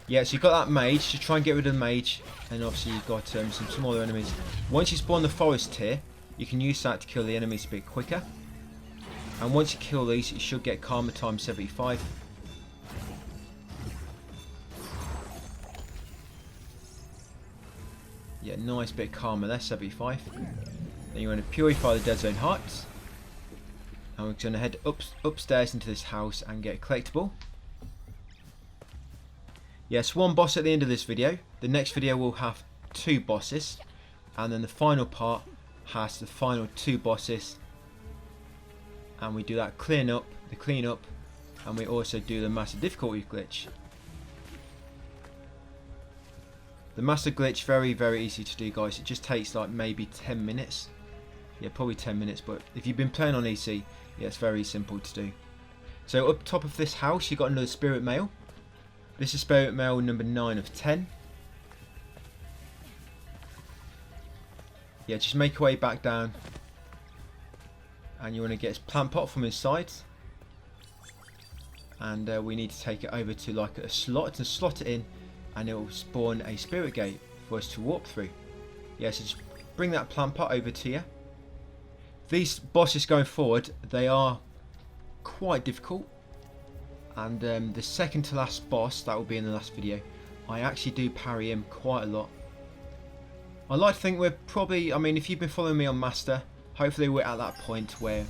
S1: yeah, so you've got that mage, to try and get rid of the mage, and obviously you've got some smaller enemies. Once you spawn the forest tier, you can use that to kill the enemies a bit quicker. And once you kill these, you should get karma times 75. Yeah, nice bit of karma there, 75. Then you want to purify the Dead Zone Hearts. And we're going to head upstairs into this house and get a collectible. Yes, 1 boss at the end of this video. The next video will have 2 bosses, and then the final part has the final 2 bosses. And we do that clean up, and we also do the massive difficulty glitch. The master glitch, very, very easy to do, guys. It just takes like maybe 10 minutes. Yeah, probably 10 minutes, but if you've been playing on easy, yeah, it's very simple to do. So up top of this house, you got another spirit mail. This is spirit mail number 9 of 10. Yeah, just make your way back down. And you want to get this plant pot from inside. And we need to take it over to like a slot and slot it in. And it will spawn a spirit gate for us to warp through. Yeah, so just bring that plant pot over to you. These bosses going forward, they are quite difficult. And the second to last boss, that will be in the last video, I actually do parry him quite a lot. I like to think we're probably, I mean, if you've been following me on Master, hopefully we're at that point where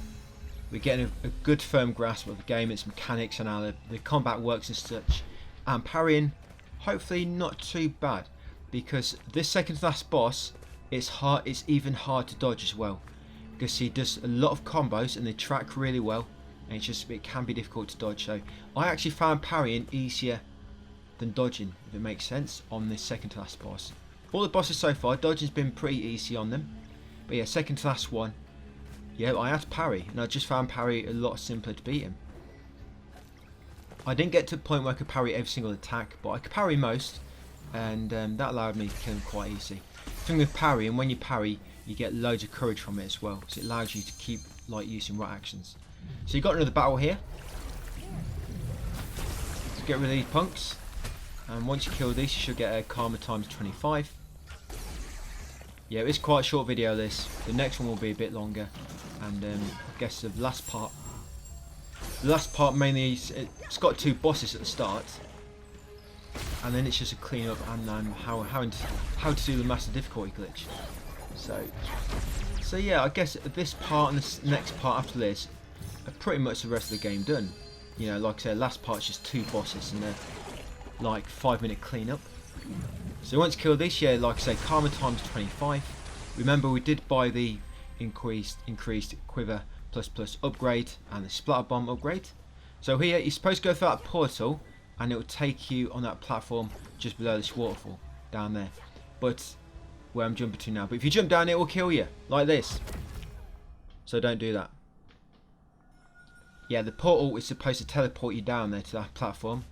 S1: we're getting a good firm grasp of the game, its mechanics and how the combat works and such. And parrying, hopefully not too bad, because this second to last boss, it's even hard to dodge as well, because he does a lot of combos and they track really well, and it can be difficult to dodge. So I actually found parrying easier than dodging, if it makes sense, on this second to last boss. All the bosses so far, dodging's been pretty easy on them, but yeah, second to last one, yeah, I had to parry, and I just found parry a lot simpler to beat him. I didn't get to the point where I could parry every single attack, but I could parry most, and that allowed me to kill him quite easy. The thing with parry, and when you parry, you get loads of courage from it as well, so it allows you to keep like using right actions. So you got another battle here. Let's get rid of these punks, and once you kill these, you should get a karma times 25. Yeah, it's quite a short video this. The next one will be a bit longer, and I guess the last part mainly it's got 2 bosses at the start, and then it's just a clean up and how to do the master difficulty glitch. So yeah, I guess this part and this next part after this are pretty much the rest of the game done. You know, like I said, last part's just 2 bosses and they're like 5-minute cleanup. So once you kill this, yeah, like I say, karma times 25. Remember, we did buy the increased quiver plus upgrade and the splatter bomb upgrade. So here you're supposed to go through that portal and it will take you on that platform just below this waterfall down there, but where I'm jumping to now. But if you jump down, it will kill you like this, so don't do that. Yeah, the portal is supposed to teleport you down there to that platform,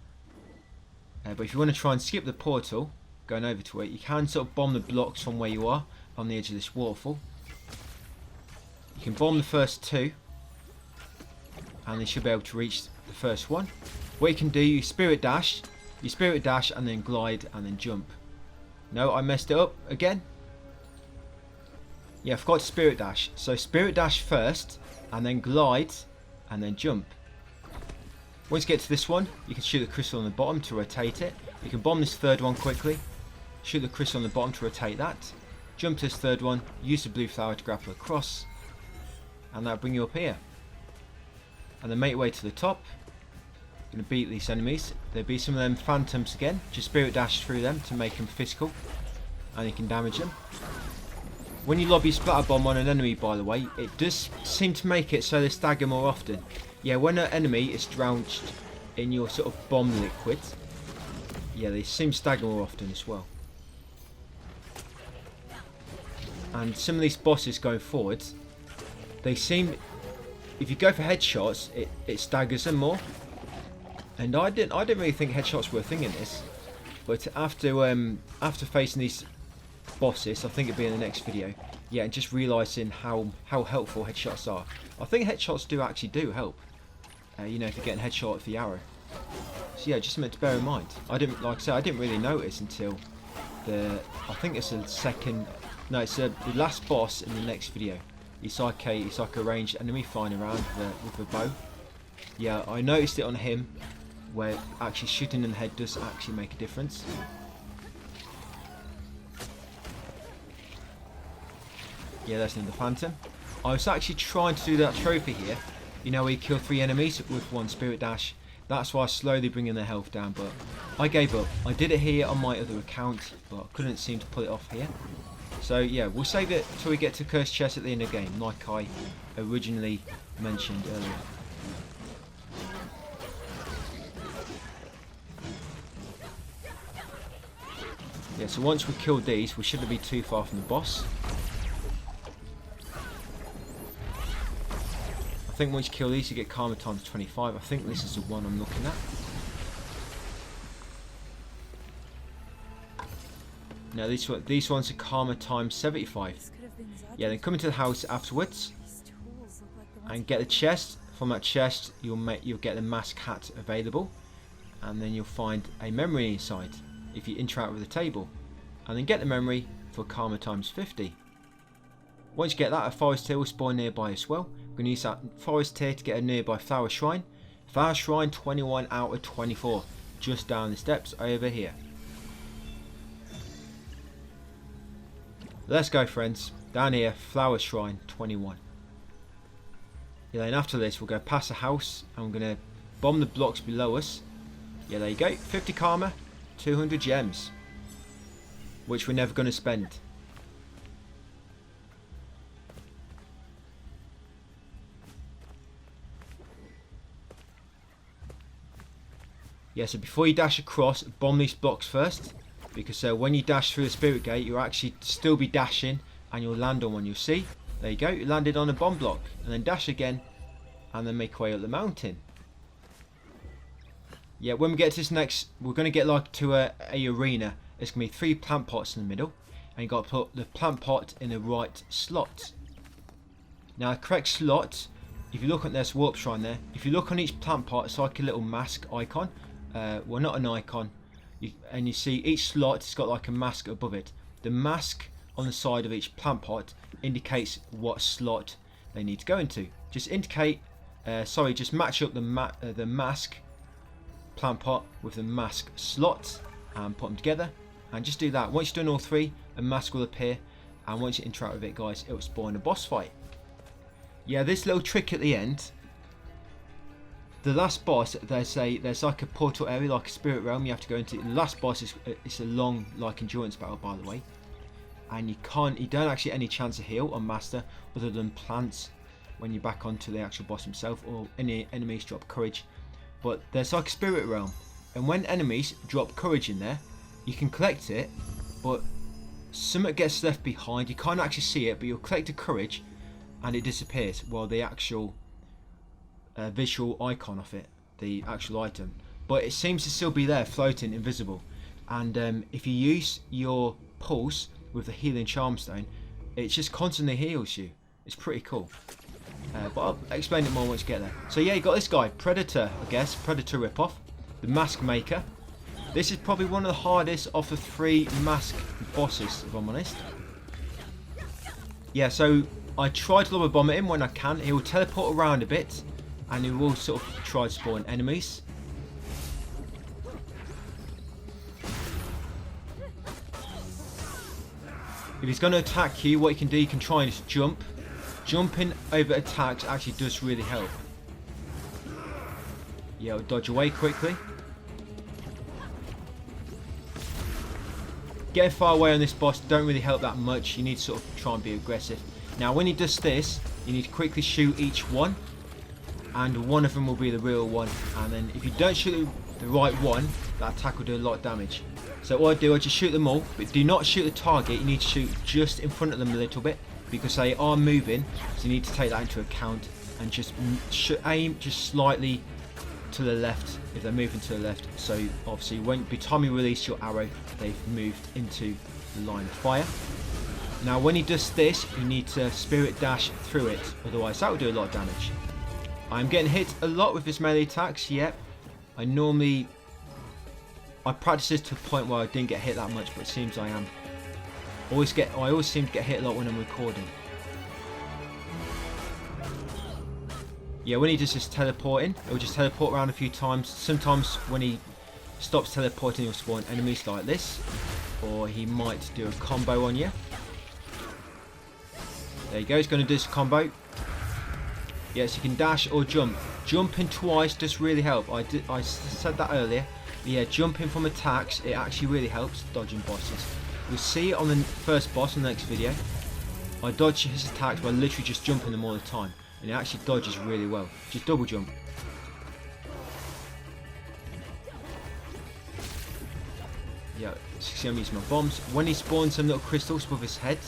S1: but if you want to try and skip the portal going over to it, you can sort of bomb the blocks from where you are on the edge of this waterfall. You can bomb the first 2 and you should be able to reach the first one. What you can do, you spirit dash and then glide and then jump. No, I messed it up again. Yeah, I forgot to spirit dash. So spirit dash first and then glide and then jump. Once you get to this one, you can shoot the crystal on the bottom to rotate it. You can bomb this 3rd one quickly, shoot the crystal on the bottom to rotate that, jump to this 3rd one, use the blue flower to grapple across, and that'll bring you up here. And then make your way to the top. You're going to beat these enemies. There'll be some of them phantoms again. Just spirit dash through them to make them physical, and you can damage them. When you lob your splatter bomb on an enemy, by the way, it does seem to make it so they stagger more often. Yeah, when an enemy is drenched in your sort of bomb liquid, yeah, they seem to stagger more often as well. And some of these bosses going forward, they seem, if you go for headshots, it staggers them more. And I didn't really think headshots were a thing in this, but after facing these bosses, I think it'll be in the next video. Yeah, and just realising how helpful headshots are. I think headshots do actually help. You know, if you're getting headshot with the arrow. So yeah, just something to bear in mind. I didn't really notice until I think it's the second. No, it's the last boss in the next video. It's like a ranged enemy flying around with a bow. Yeah, I noticed it on him, where actually shooting in the head does actually make a difference. Yeah, that's another phantom. I was actually trying to do that trophy here. You know, where you kill 3 enemies with 1 spirit dash. That's why I slowly bringing their health down, but I gave up. I did it here on my other account, but I couldn't seem to pull it off here. So yeah, we'll save it till we get to Cursed Chest at the end of the game, like I originally mentioned earlier. Yeah, so once we kill these, we shouldn't be too far from the boss. I think once you kill these, you get karma times 25. I think this is the one I'm looking at. No, these ones are karma times 75.
S3: This could have been
S1: Yeah, then come into the house afterwards
S3: These tools look like the ones
S1: and get the chest. From that chest, you'll get the mask hat available, and then you'll find a memory inside if you interact with the table, and then get the memory for karma times 50. Once you get that, a forest tear will spawn nearby as well. We're going to use that forest tear to get a nearby flower shrine. Flower shrine 21 out of 24, just down the steps over here. Let's go, friends. Down here, flower shrine 21. Yeah, then after this we'll go past the house and we're going to bomb the blocks below us. Yeah, there you go. 50 karma, 200 gems, which we're never going to spend. Yeah, so before you dash across, bomb these blocks first, because when you dash through the spirit gate, you'll actually still be dashing and you'll land on one. You'll see, there you go, you landed on a bomb block, and then dash again and then make your way up the mountain. Yeah, when we get to this next, we're going to get like to a arena. There's going to be 3 plant pots in the middle, and you've got to put the plant pot in the right slot. Now the correct slot, if you look at this warp shrine there, if you look on each plant pot, it's like a little mask icon. Well, not an icon, and you see each slot has got like a mask above it. The mask on the side of each plant pot indicates what slot they need to go into. Just indicate, just match up the mask plant pot with the mask slot and put them together, and just do that. Once you've done all 3, a mask will appear, and once you interact with it, guys, it will spawn a boss fight. Yeah, this little trick at the end, the last boss, there's like a portal area, like a spirit realm you have to go into. The last boss is it's a long like endurance battle, by the way, and you don't actually get any chance to heal on master other than plants when you're back onto the actual boss himself, or any enemies drop courage. But there's like a spirit realm, and when enemies drop courage in there, you can collect it, but something gets left behind. You can't actually see it, but you'll collect the courage and it disappears, while the actual visual icon of it, the actual item, but it seems to still be there, floating, invisible. And if you use your pulse with the healing charm stone, it just constantly heals you. It's pretty cool. But I'll explain it more once you get there. So yeah, you got this guy, Predator, I guess, Predator ripoff, the Mask Maker. This is probably one of the hardest of the 3 mask bosses, if I'm honest. Yeah, so I try to lobber bomb at him when I can. He will teleport around a bit, and he will sort of try to spawn enemies. If he's going to attack you, what you can do, you can try and just jump. Jumping over attacks actually does really help. Yeah, it'll dodge away quickly. Getting far away on this boss don't really help that much. You need to sort of try and be aggressive. Now when he does this, you need to quickly shoot each one, and one of them will be the real one, and then if you don't shoot the right one, that attack will do a lot of damage. So what I do, I just shoot them all, but do not shoot the target. You need to shoot just in front of them a little bit, because they are moving, so you need to take that into account, and just aim just slightly to the left if they're moving to the left. So obviously by the time you release your arrow, they've moved into the line of fire. Now when he does this, you need to spirit dash through it, otherwise that will do a lot of damage. I'm getting hit a lot with his melee attacks. Yep, I practice this to a point where I didn't get hit that much, but it seems I am. I always seem to get hit a lot when I'm recording. Yeah, when he does this teleporting, he'll just teleport around a few times. Sometimes when he stops teleporting, he'll spawn enemies like this, or he might do a combo on you. There you go, he's going to do this combo. Yes, you can dash or jump. Jumping twice does really help. I said that earlier. Yeah, jumping from attacks, it actually really helps dodging bosses. You'll see it on the first boss in the next video. I dodge his attacks by literally just jumping them all the time, and it actually dodges really well. Just double jump. Yeah, see I'm using my bombs. When he spawns some little crystals above his head,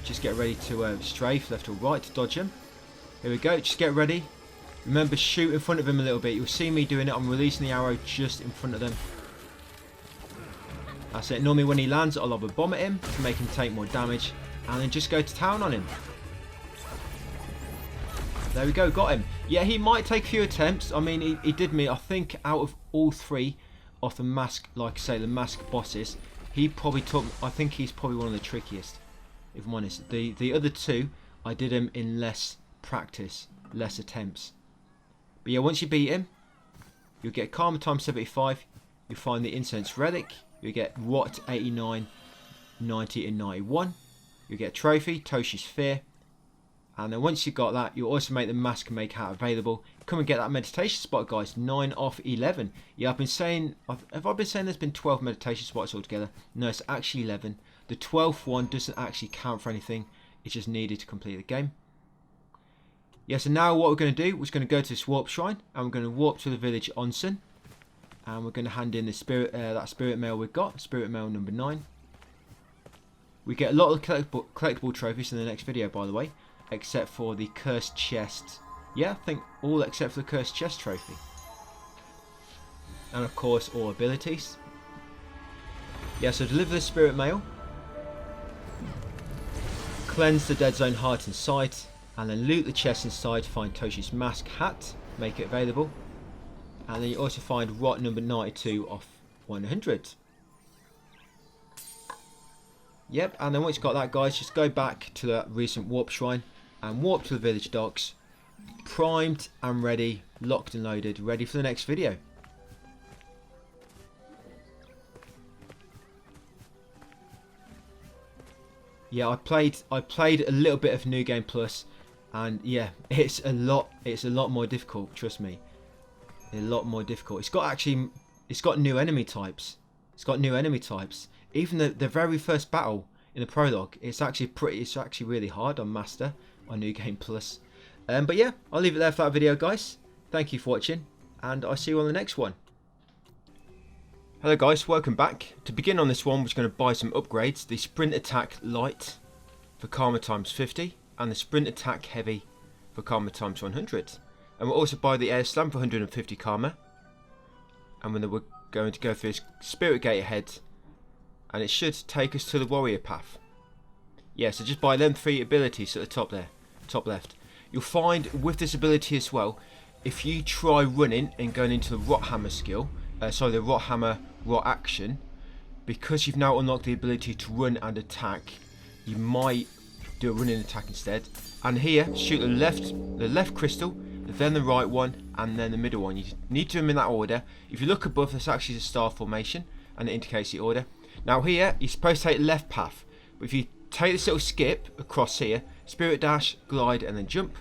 S1: just get ready to strafe left or right to dodge him. Here we go, just get ready. Remember, shoot in front of him a little bit. You'll see me doing it. I'm releasing the arrow just in front of them. That's it. Normally when he lands, I'll lob a bomb at him to make him take more damage. And then just go to town on him. There we go, got him. Yeah, he might take a few attempts. I mean, he did me, I think, out of all three of the mask, like I say, the mask bosses, he probably took, I think he's probably one of the trickiest, if I'm honest. The other two, I did him in less practice, less attempts. But yeah, once you beat him, you'll get Karma times 75, you'll find the Incense Relic, you'll get Rot 89, 90 and 91, you'll get a trophy, Toshi's Fear, and then once you've got that, you'll also make the Mask Make Hat available. Come and get that meditation spot, guys. 9 off 11. Yeah, I've been saying, have I been saying there's been 12 meditation spots altogether? No, it's actually 11. The 12th one doesn't actually count for anything. It's just needed to complete the game. Yeah, so now what we're going to do, we're going to go to this warp shrine, and we're going to warp to the village Onsen, and we're going to hand in the spirit, that spirit mail we've got, spirit mail number 9. We get a lot of collectible trophies in the next video, by the way, except for the cursed chest. Yeah, I think all except for the cursed chest trophy, and of course all abilities. Yeah, so deliver the spirit mail, cleanse the dead zone heart inside, and then loot the chest inside, find Toshi's mask hat, make it available, and then you also find Rot number 92 off 100. Yep, and then once you've got that, guys, just go back to that recent warp shrine and warp to the village docks, primed and ready, locked and loaded, ready for the next video. Yeah, I played a little bit of New Game Plus, and yeah, it's a lot more difficult, trust me. A lot more difficult. It's got new enemy types. Even the very first battle in the prologue, it's actually really hard on Master on New Game Plus. But yeah, I'll leave it there for that video, guys. Thank you for watching, and I'll see you on the next one. Hello guys, welcome back. To begin on this one, we're just going to buy some upgrades. The Sprint Attack Light for Karma times 50, and the Sprint Attack Heavy for Karma times 100. And we'll also buy the Air Slam for 150 Karma. And then we're going to go through this Spirit Gate ahead, and it should take us to the Warrior Path. Yeah, so just buy them 3 abilities at the top there, top left. You'll find with this ability as well, if you try running and going into the Rot Hammer skill, the Rot Hammer Rot action, because you've now unlocked the ability to run and attack, you might do a running attack instead. And here, shoot the left crystal, then the right one, and then the middle one. You need to do them in that order. If you look above, this actually is a star formation, and it indicates the order. Now here, you're supposed to take the left path, but if you take this little skip across here, Spirit Dash, Glide, and then Jump,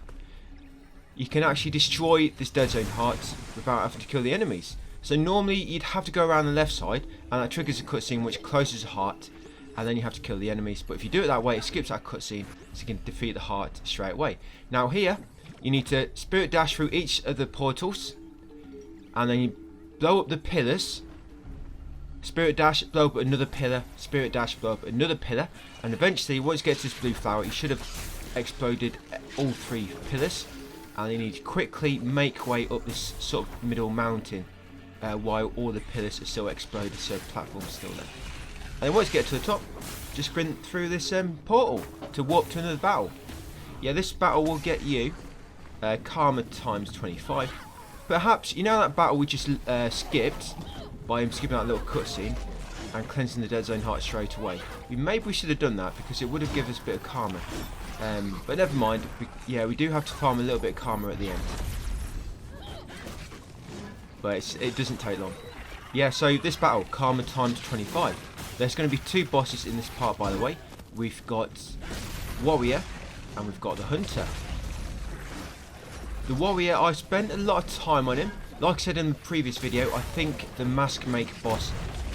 S1: you can actually destroy this Dead Zone heart without having to kill the enemies. So normally you'd have to go around the left side, and that triggers a cutscene which closes the heart, and then you have to kill the enemies. But if you do it that way, it skips that cutscene, so you can defeat the heart straight away. Now here, you need to Spirit Dash through each of the portals, and then you blow up the pillars. Spirit Dash, blow up another pillar, Spirit Dash, blow up another pillar, and eventually, once you get to this blue flower, you should have exploded all 3 pillars, and you need to quickly make way up this sort of middle mountain while all the pillars are still exploded, so the platform's still there. And then once you get to the top, just sprint through this portal to warp to another battle. Yeah, this battle will get you Karma times 25. Perhaps, you know that battle we just skipped, by him skipping that little cutscene and cleansing the Dead Zone heart straight away. Maybe we should have done that, because it would have given us a bit of karma. But never mind. We do have to farm a little bit of karma at the end. But it doesn't take long. Yeah, so this battle, Karma times 25. There's going to be 2 bosses in this part, by the way. We've got Warrior, and we've got the Hunter. The Warrior, I spent a lot of time on him. Like I said in the previous video, I think the Mask Make boss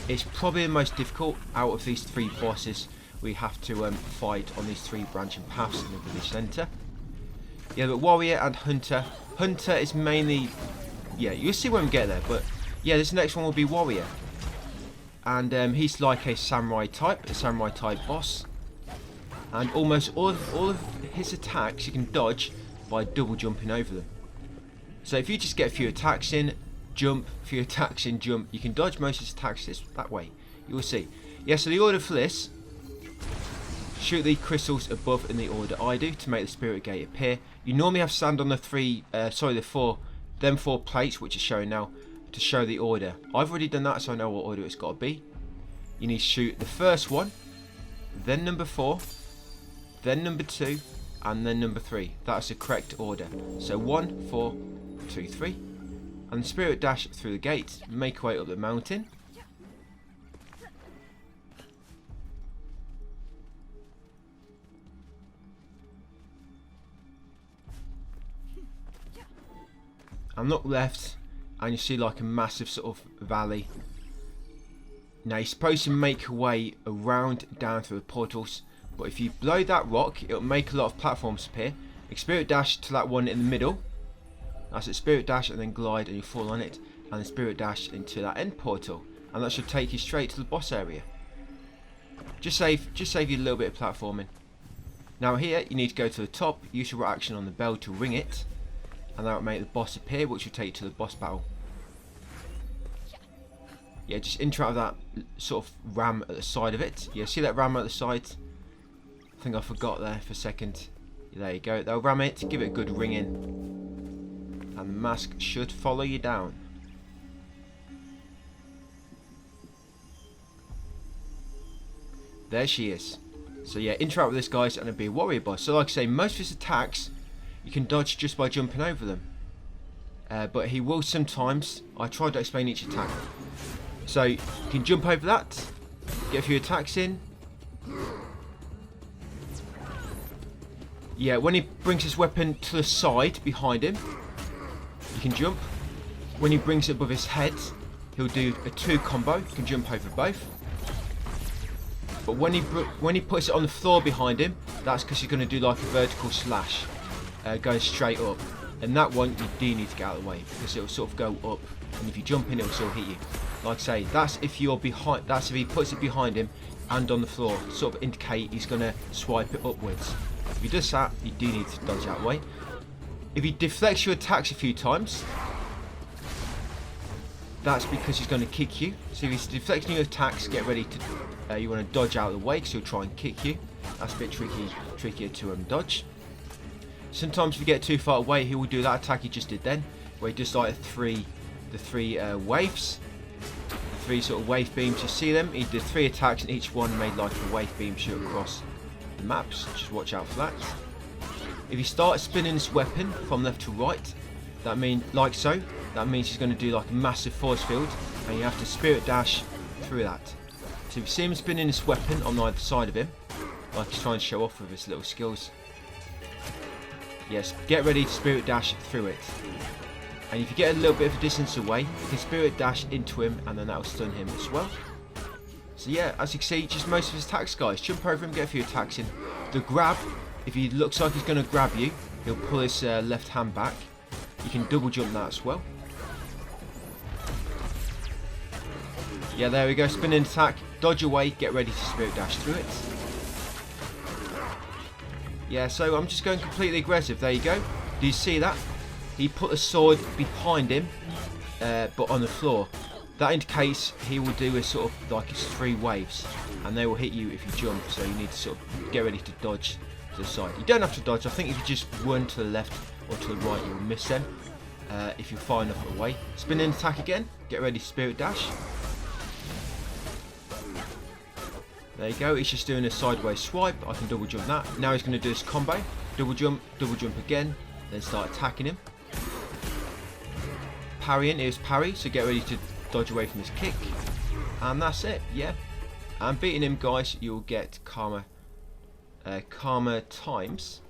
S1: is probably the most difficult out of these 3 bosses we have to fight on these 3 branching paths in the village centre. Yeah, but Warrior and Hunter. Hunter is mainly, yeah, you'll see when we get there, but yeah, this next one will be Warrior. and he's like a samurai type boss. And almost all of his attacks you can dodge by double jumping over them. So if you just get a few attacks in, jump, a few attacks in, jump, you can dodge most of his attacks that way. You will see. Yeah, so the order for this: shoot the crystals above in the order I do to make the spirit gate appear. You normally have sand on the four plates, which is showing now, to show the order. I've already done that, so I know what order it's got to be. You need to shoot the first one, then number 4, then number 2, and then number 3. That's the correct order. So 1, 4, 2, 3. And the spirit dash through the gate, make your way up the mountain. And look left, and you see like a massive sort of valley. Now you're supposed to make your way around down through the portals, but if you blow that rock, it'll make a lot of platforms appear. Spirit dash to that one in the middle. That's it, spirit dash, and then glide, and you fall on it, and then spirit dash into that end portal, and that should take you straight to the boss area. Just save you a little bit of platforming. Now here you need to go to the top, use your action on the bell to ring it, and that will make the boss appear, which will take you to the boss battle. Yeah, just interact with that sort of ram at the side of it. Yeah, see that ram at the side? I think I forgot there for a second. There you go. They'll ram it, give it a good ringing, and the mask should follow you down. There she is. So yeah, interact with this, guys, and it'll be a warrior boss. So like I say, most of his attacks you can dodge just by jumping over them. But he will sometimes, I tried to explain each attack. So you can jump over that, get a few attacks in. Yeah, when he brings his weapon to the side behind him, you can jump. When he brings it above his head, he'll do a 2 combo. You can jump over both. But when he puts it on the floor behind him, that's because he's going to do like a vertical slash, going straight up. And that one you do need to get out of the way, because it'll sort of go up, and if you jump in, it'll sort of hit you. Like I say, that's if you're behind. That's if he puts it behind him and on the floor, sort of indicate he's going to swipe it upwards. If he does that, you do need to dodge out of the way. If he deflects your attacks a few times, that's because he's going to kick you. So if he's deflecting your attacks, get ready to. You want to dodge out of the way, because he'll try and kick you. That's a bit trickier to dodge. Sometimes if you get too far away, he will do that attack he just did then, where he does like the three waves, the 3 sort of wave beams. You see them? He did 3 attacks, and each one made like a wave beam shoot across the maps. Just watch out for that. If you start spinning this weapon from left to right, that means like so. That means he's going to do like a massive force field, and you have to spirit dash through that. So if you see him spinning this weapon on either side of him, like he's trying to show off with his little skills. Yes, get ready to spirit dash through it. And if you get a little bit of a distance away, you can spirit dash into him, and then that will stun him as well. So yeah, as you can see, just most of his attacks, guys. Jump over him, get a few attacks in. The grab, if he looks like he's going to grab you, he'll pull his left hand back. You can double jump that as well. Yeah, there we go, spinning attack, dodge away, get ready to spirit dash through it. Yeah, so I'm just going completely aggressive. There you go. Do you see that? He put a sword behind him, but on the floor. That indicates he will do a sort of like it's 3 waves, and they will hit you if you jump. So you need to sort of get ready to dodge to the side. You don't have to dodge. I think if you just run to the left or to the right, you will miss them if you're far enough away. Spinning attack again. Get ready to spirit dash. There you go, he's just doing a sideways swipe. I can double jump that. Now he's going to do this combo. Double jump again, then start attacking him. Parrying is parry, so get ready to dodge away from his kick. And that's it, yeah. And beating him, guys, you'll get karma times.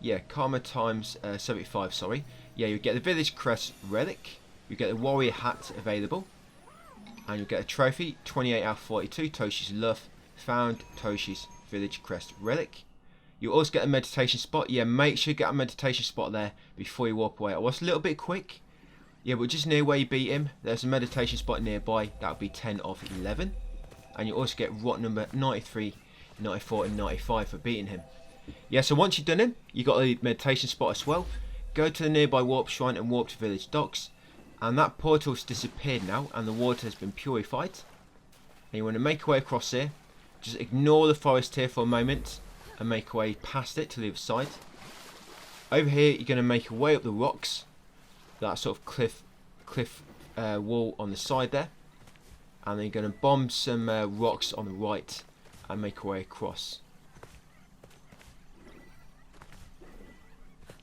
S1: Yeah, karma times 75, sorry. Yeah, you get the village crest relic, you get the warrior hat available, and you get a trophy, 28 out of 42, Toshi's love, found Toshi's village crest relic. You also get a meditation spot. Yeah, make sure you get a meditation spot there before you warp away. I was a little bit quick. Yeah, but just near where you beat him, there's a meditation spot nearby. That would be 10 of 11. And you also get rot number 93, 94 and 95 for beating him. Yeah, so once you've done him, you got a meditation spot as well. Go to the nearby warp shrine and warp to village docks. And that portal's disappeared now and the water has been purified. And you want to make your way across here. Just ignore the forest here for a moment and make your way past it to the other side. Over here, you're going to make your way up the rocks. That sort of cliff wall on the side there. And then you're going to bomb some rocks on the right and make your way across.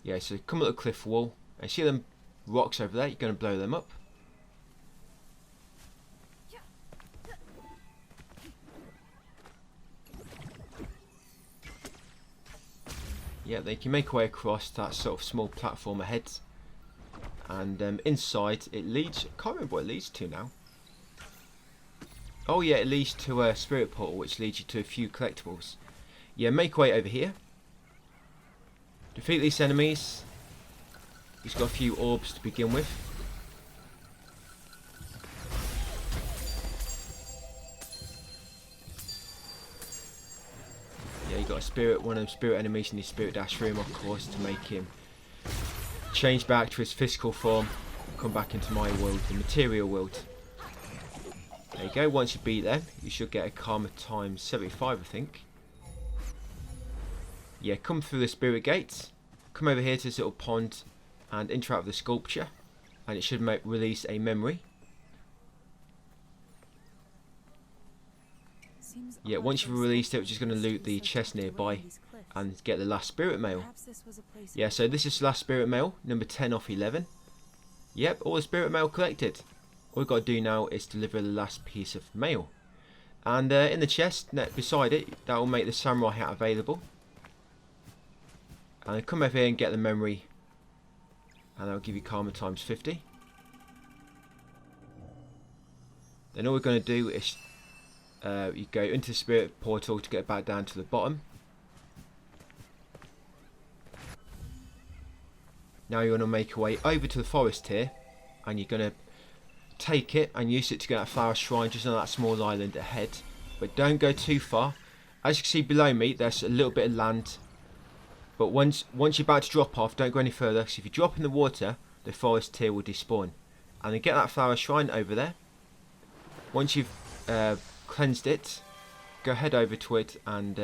S1: Yeah, so come up the cliff wall and see them rocks over there, you're going to blow them up. Yeah, they can make your way across that sort of small platform ahead. And inside it leads, I can't remember what it leads to now. Oh yeah, it leads to a spirit portal which leads you to a few collectibles. Yeah, make your way over here. Defeat these enemies. He's got a few orbs to begin with. Yeah, you got a spirit, one of them spirit enemies in his spirit dash room, of course, to make him change back to his physical form, come back into my world, the material world. There you go, once you beat them, you should get a karma times 75, I think. Yeah, come through the spirit gates, come over here to this little pond and interact with the sculpture, and it should release a memory. Yeah, once you've released it, we're just going to loot the chest nearby and get the last spirit mail. Yeah, so this is the last spirit mail, number 10 off 11. Yep, all the spirit mail collected. All we've got to do now is deliver the last piece of mail. And in the chest, beside it, that will make the samurai hat available. And come over here and get the memory. And that'll give you karma times 50. Then all we're going to do is you go into the spirit portal to get back down to the bottom. Now you want to make your way over to the forest here, and you're going to take it and use it to get a flower shrine just on that small island ahead. But don't go too far. As you can see below me, there's a little bit of land. But once you're about to drop off, don't go any further, because if you drop in the water, the forest here will despawn. And then get that flower shrine over there. Once you've cleansed it, go head over to it and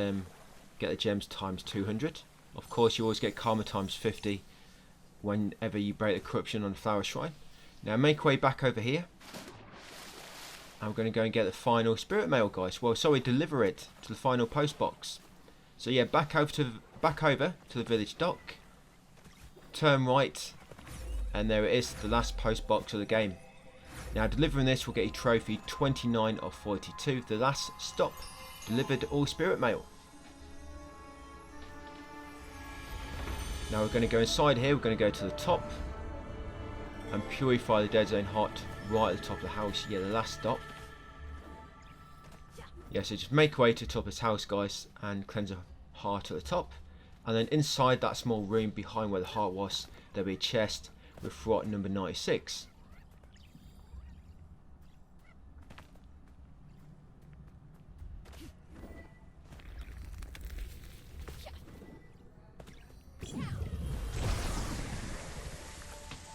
S1: get the gems times 200. Of course, you always get karma times 50 whenever you break the corruption on the flower shrine. Now make your way back over here. I'm going to go and get the final spirit mail, guys. Well, sorry, deliver it to the final post box. So yeah, back over to the village dock. Turn right, and there it is, the last post box of the game. Now delivering this will get you trophy 29 of 42. The last stop. Delivered all spirit mail. Now we're going to go inside here. We're going to go to the top and purify the dead zone heart right at the top of the house. Yeah, the last stop. Yeah, so just make your way to the top of this house, guys, and cleanse a heart at the top. And then inside that small room behind where the heart was, there'll be a chest with rot number 96.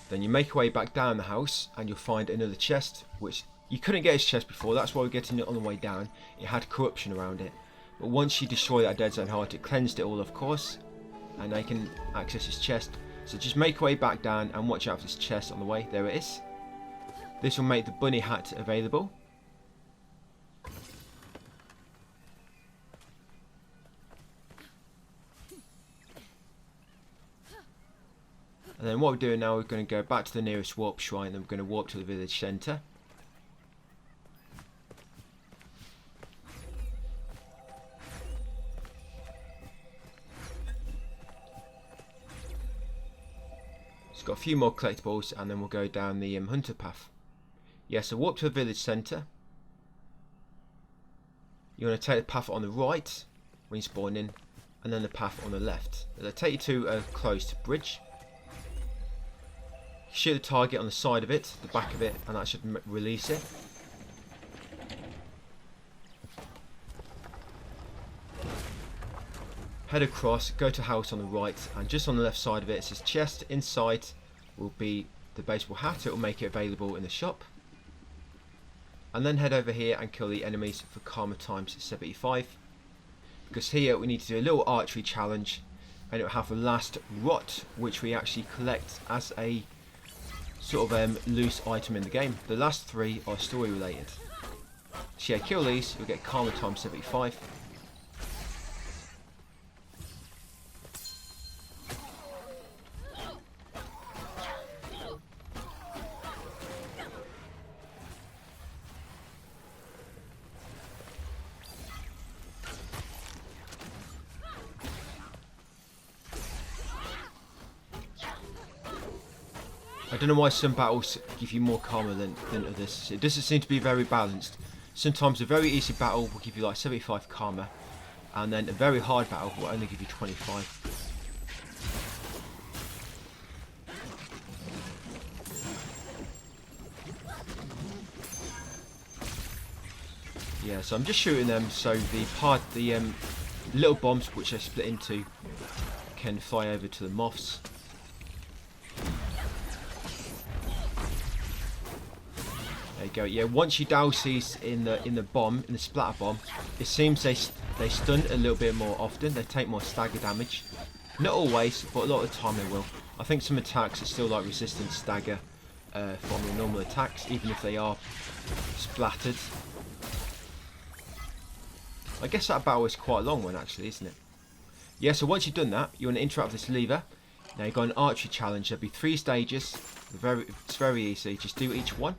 S1: Then you make your way back down the house and you'll find another chest, which you couldn't get his chest before. That's why we're getting it on the way down. It had corruption around it. But once you destroy that dead zone heart, it cleansed it all, of course. And they can access his chest. So just make your way back down and watch out for this chest on the way. There it is. This will make the bunny hat available. And then what we're doing now, we're going to go back to the nearest warp shrine, and we're going to warp to the village centre. It's got a few more collectibles, and then we'll go down the hunter path. Yeah, so warp to the village centre. You want to take the path on the right when you spawn in, and then the path on the left. It'll take you to a closed bridge. Shoot the target on the side of it, the back of it, and that should release it. Head across, go to house on the right, and just on the left side of it, it says chest. Inside will be the baseball hat. It will make it available in the shop. And then head over here and kill the enemies for karma times 75. Because here we need to do a little archery challenge, and it will have the last rot, which we actually collect as a sort of loose item in the game. The last 3 are story related. So yeah, kill these, you'll get karma times 75. I don't know why some battles give you more karma than others. It doesn't seem to be very balanced. Sometimes a very easy battle will give you like 75 karma, and then a very hard battle will only give you 25. Yeah, so I'm just shooting them so the little bombs which are split into can fly over to the moths. There you go. Yeah, once you douse these in the splatter bomb, it seems they stun a little bit more often. They take more stagger damage. Not always, but a lot of the time they will. I think some attacks are still like resistant stagger from the normal attacks, even if they are splattered. I guess that battle is quite a long one actually, isn't it? Yeah, so once you've done that, you want to interact with this lever. Now you've got an archery challenge. There'll be 3 stages. It's very easy. Just do each one.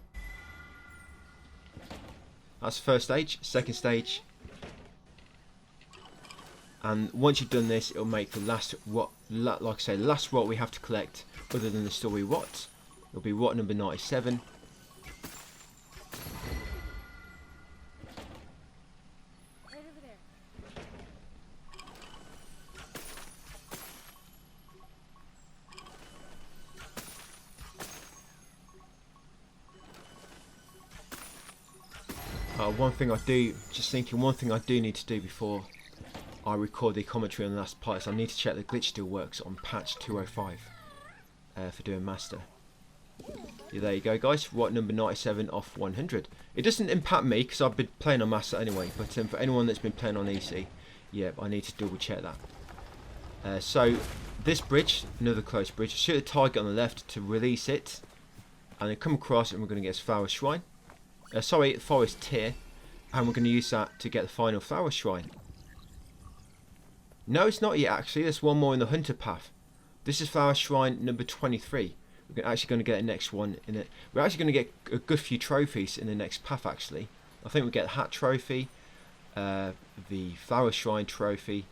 S1: That's the first stage. Second stage. And once you've done this, it'll make the last rot, like I say, the last rot we have to collect, other than the story rot. It'll be rot number 97.
S3: Right over there.
S1: One thing I do need to do before I record the commentary on the last part is I need to check the glitch still works on patch 205 for doing master. Yeah, there you go guys, rot number 97 off 100. It doesn't impact me because I've been playing on master anyway, but for anyone that's been playing on EC, yeah, I need to double check that. So this bridge, another closed bridge, shoot the target on the left to release it, and then come across and we're going to get this flower shrine. Forest tier, and we're going to use that to get the final flower shrine. No, it's not yet actually. There's one more in the hunter path. This is flower shrine number 23. We're actually going to get the next one in it. We're actually going to get a good few trophies in the next path actually. I think we get the hat trophy, the flower shrine trophy,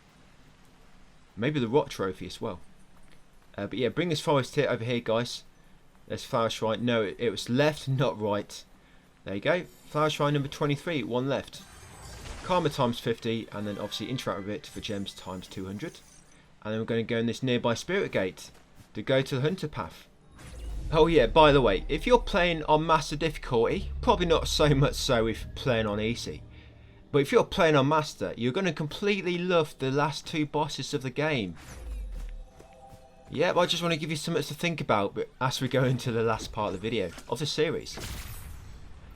S1: maybe the rot trophy as well. But yeah, bring this forest tier over here guys. There's flower shrine. No, it was left, not right. There you go. Flower shrine number 23, one left. Karma times 50, and then obviously interact with it for gems times 200. And then we're going to go in this nearby spirit gate to go to the hunter path. Oh yeah, by the way, if you're playing on master difficulty, probably not so much so if you're playing on easy, but if you're playing on master, you're going to completely love the last 2 bosses of the game. Yep, I just want to give you something to think about as we go into the last part of the video of the series.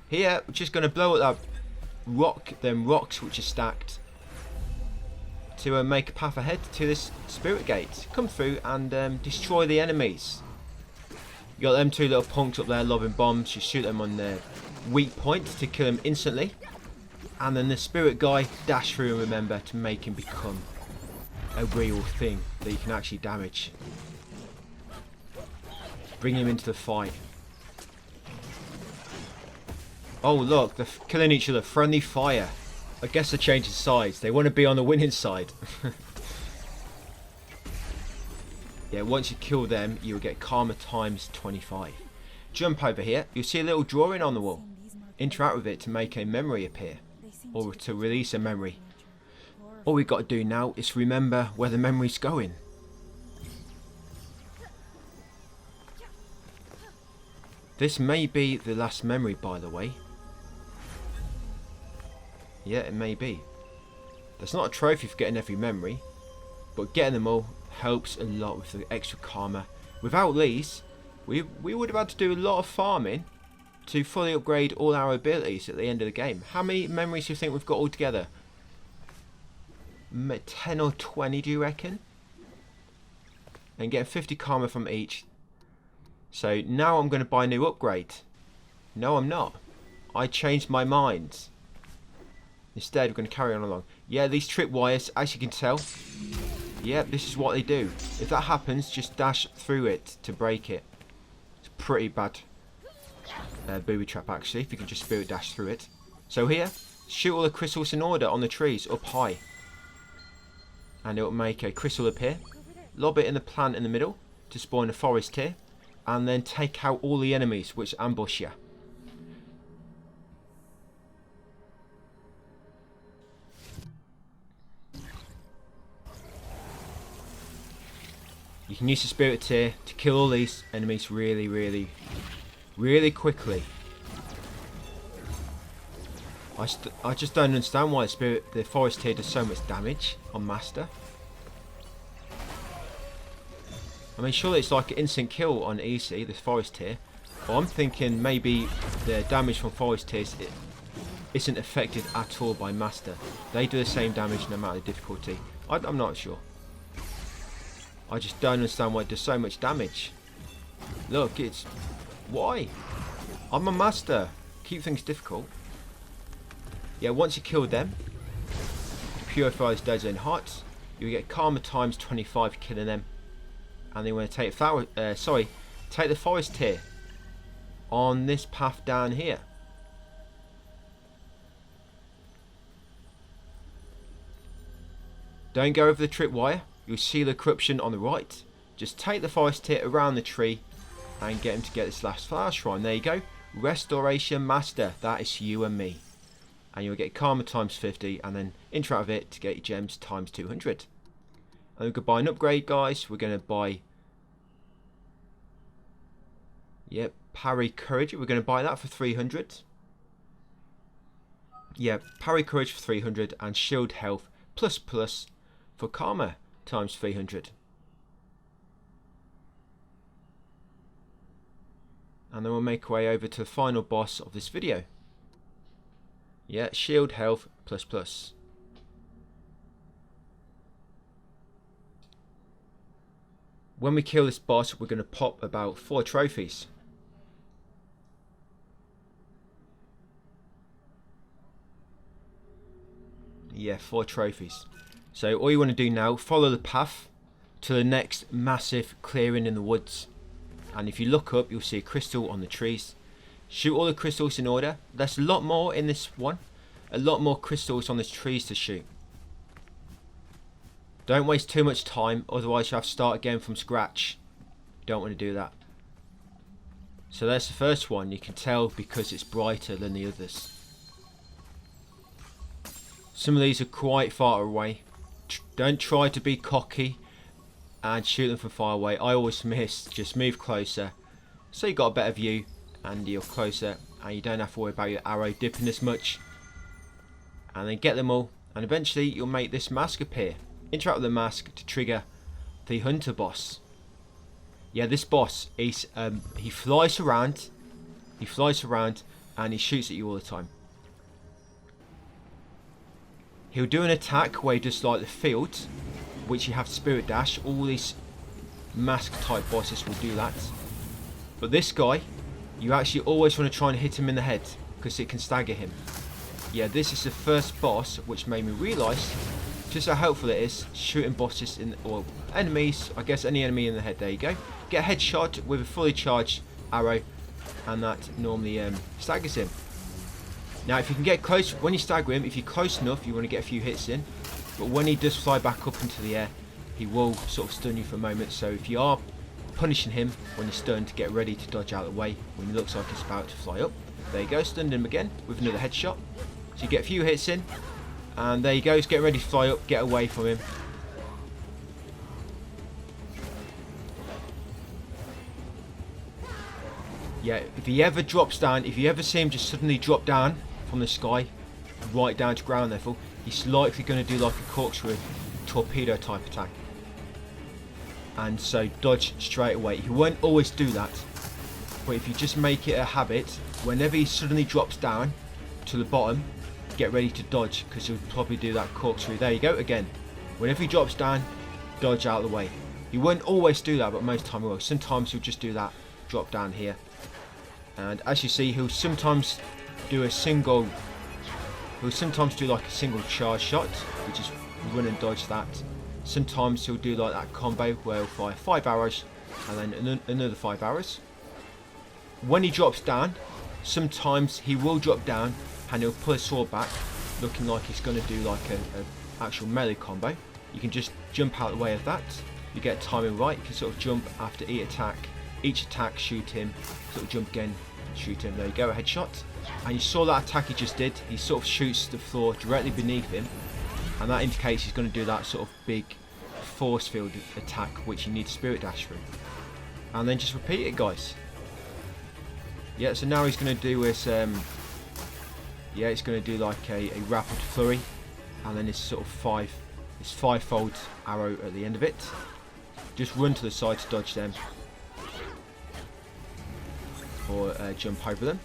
S1: Here, we're just going to blow up them rocks which are stacked to make a path ahead to this spirit gate. Come through and destroy the enemies. You got them 2 little punks up there lobbing bombs. You shoot them on their weak point to kill them instantly. And then the spirit guy, dash through and remember to make him become a real thing that you can actually damage. Bring him into the fight. Oh look, they're killing each other. Friendly fire. I guess they're changing sides. They want to be on the winning side. Yeah, once you kill them, you'll get karma times 25. Jump over here. You'll see a little drawing on the wall. Interact with it to make a memory appear, or to release a memory. All we got to do now is remember where the memory's going. This may be the last memory, by the way. Yeah, it may be. There's not a trophy for getting every memory, but getting them all helps a lot with the extra karma. Without these, we would have had to do a lot of farming to fully upgrade all our abilities at the end of the game. How many memories do you think we've got altogether? 10 or 20, do you reckon? And getting 50 karma from each. So now I'm going to buy a new upgrade. No, I'm not. I changed my mind. Instead, we're going to carry on along. Yeah, these tripwires, as you can tell. Yeah, this is what they do. If that happens, just dash through it to break it. It's pretty bad booby trap, actually, if you can just spirit dash through it. So here, shoot all the crystals in order on the trees up high. And it will make a crystal appear. Lob it in the plant in the middle to spawn a forest here. And then take out all the enemies which ambush you. You can use the spirit tier to kill all these enemies really quickly. I just don't understand why the forest tier does so much damage on master. I mean, surely it's like an instant kill on easy, this forest tier. But I'm thinking maybe the damage from forest tiers isn't affected at all by master. They do the same damage no matter the difficulty. I'm not sure. I just don't understand why it does so much damage. Look, it's... Why? I'm a master. Keep things difficult. Yeah, once you kill them, purify dead zone hearts, you get karma times 25 killing them. And then want to take take the forest tier on this path down here. Don't go over the tripwire. You'll see the corruption on the right. Just take the forest tier around the tree and get him to get this last flower shrine. There you go. Restoration Master. That is you and me. And you'll get karma times 50 and then interact with it to get your gems times 200. And we're going to buy an upgrade, guys. We're going to buy... Yep, Parry Courage. We're going to buy that for 300. Yeah, Parry Courage for 300 and Shield Health plus for Karma times 300. And then we'll make our way over to the final boss of this video. Yeah, Shield Health plus. When we kill this boss, we're going to pop about 4 trophies. Yeah, 4 trophies. So all you want to do now, follow the path to the next massive clearing in the woods. And if you look up, you'll see a crystal on the trees. Shoot all the crystals in order. There's a lot more in this one. A lot more crystals on the trees to shoot. Don't waste too much time, otherwise you have to start again from scratch. You don't want to do that. So that's the first one. You can tell because it's brighter than the others. Some of these are quite far away. Don't try to be cocky and shoot them from far away. I always miss. Just move closer so you got a better view and you're closer and you don't have to worry about your arrow dipping as much. And then get them all and eventually you'll make this mask appear. Interact with the mask to trigger the hunter boss. Yeah, this boss is he flies around and he shoots at you all the time. He'll do an attack where he does like the field, which you have to spirit dash. All these mask type bosses will do that. But this guy, you actually always want to try and hit him in the head because it can stagger him. Yeah, this is the first boss which made me realise just how helpful it is shooting bosses or enemies. I guess any enemy in the head. There you go. Get a headshot with a fully charged arrow, and that normally staggers him. Now, if you can get close, when you stagger him, if you're close enough, you want to get a few hits in. But when he does fly back up into the air, he will sort of stun you for a moment. So if you are punishing him when you're stunned, get ready to dodge out of the way when he looks like he's about to fly up. There you go, stunned him again with another headshot. So you get a few hits in, And there you go, he's getting ready to fly up, get away from him. Yeah, if he ever drops down, if you ever see him just suddenly drop down from the sky, right down to ground level, he's likely going to do like a corkscrew torpedo type attack. And so dodge straight away. He won't always do that, but if you just make it a habit, whenever he suddenly drops down to the bottom, get ready to dodge, because he'll probably do that corkscrew. There you go again. Whenever he drops down, dodge out of the way. He won't always do that, but most of the time he will. Sometimes he'll just do that, drop down here. And as you see, he'll sometimes do a single, he'll sometimes do like a single charge shot, which is run and dodge that. Sometimes he'll do like that combo where he'll fire 5 arrows and then another 5 arrows. When he drops down, sometimes he will drop down and he'll pull his sword back, looking like he's going to do like a actual melee combo. You can just jump out of the way of that. You get timing right. You can sort of jump after each attack, shoot him, sort of jump again, shoot him. There you go, a headshot. And you saw that attack he just did. He sort of shoots the floor directly beneath him, and that indicates he's going to do that sort of big force field attack, which you need to spirit dash through. And then just repeat it, guys. Yeah, so now he's going to do his yeah, he's going to do like a rapid flurry, and then this sort of five-fold arrow at the end of it. Just run to the side to dodge them, or jump over them.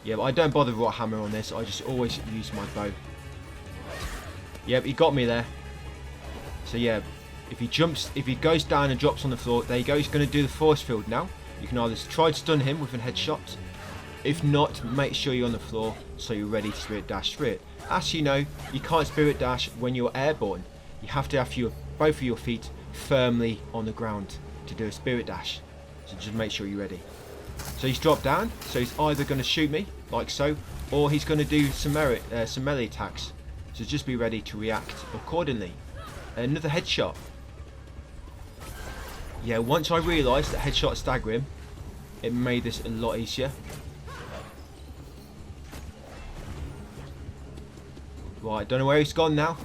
S1: Yeah, but I don't bother rot hammer on this. I just always use my bow. Yep, he got me there. So yeah, if he goes down and drops on the floor, there you go. He's going to do the force field now. You can either try to stun him with a headshot. If not, make sure you're on the floor so you're ready to spirit dash through it. As you know, you can't spirit dash when you're airborne. You have to have both of your feet firmly on the ground to do a spirit dash. So just make sure you're ready. So he's dropped down, so he's either going to shoot me, like so, or he's going to do some melee attacks. So just be ready to react accordingly. Another headshot. Yeah, once I realised that headshot stagger him, it made this a lot easier. Right, don't know where he's gone now.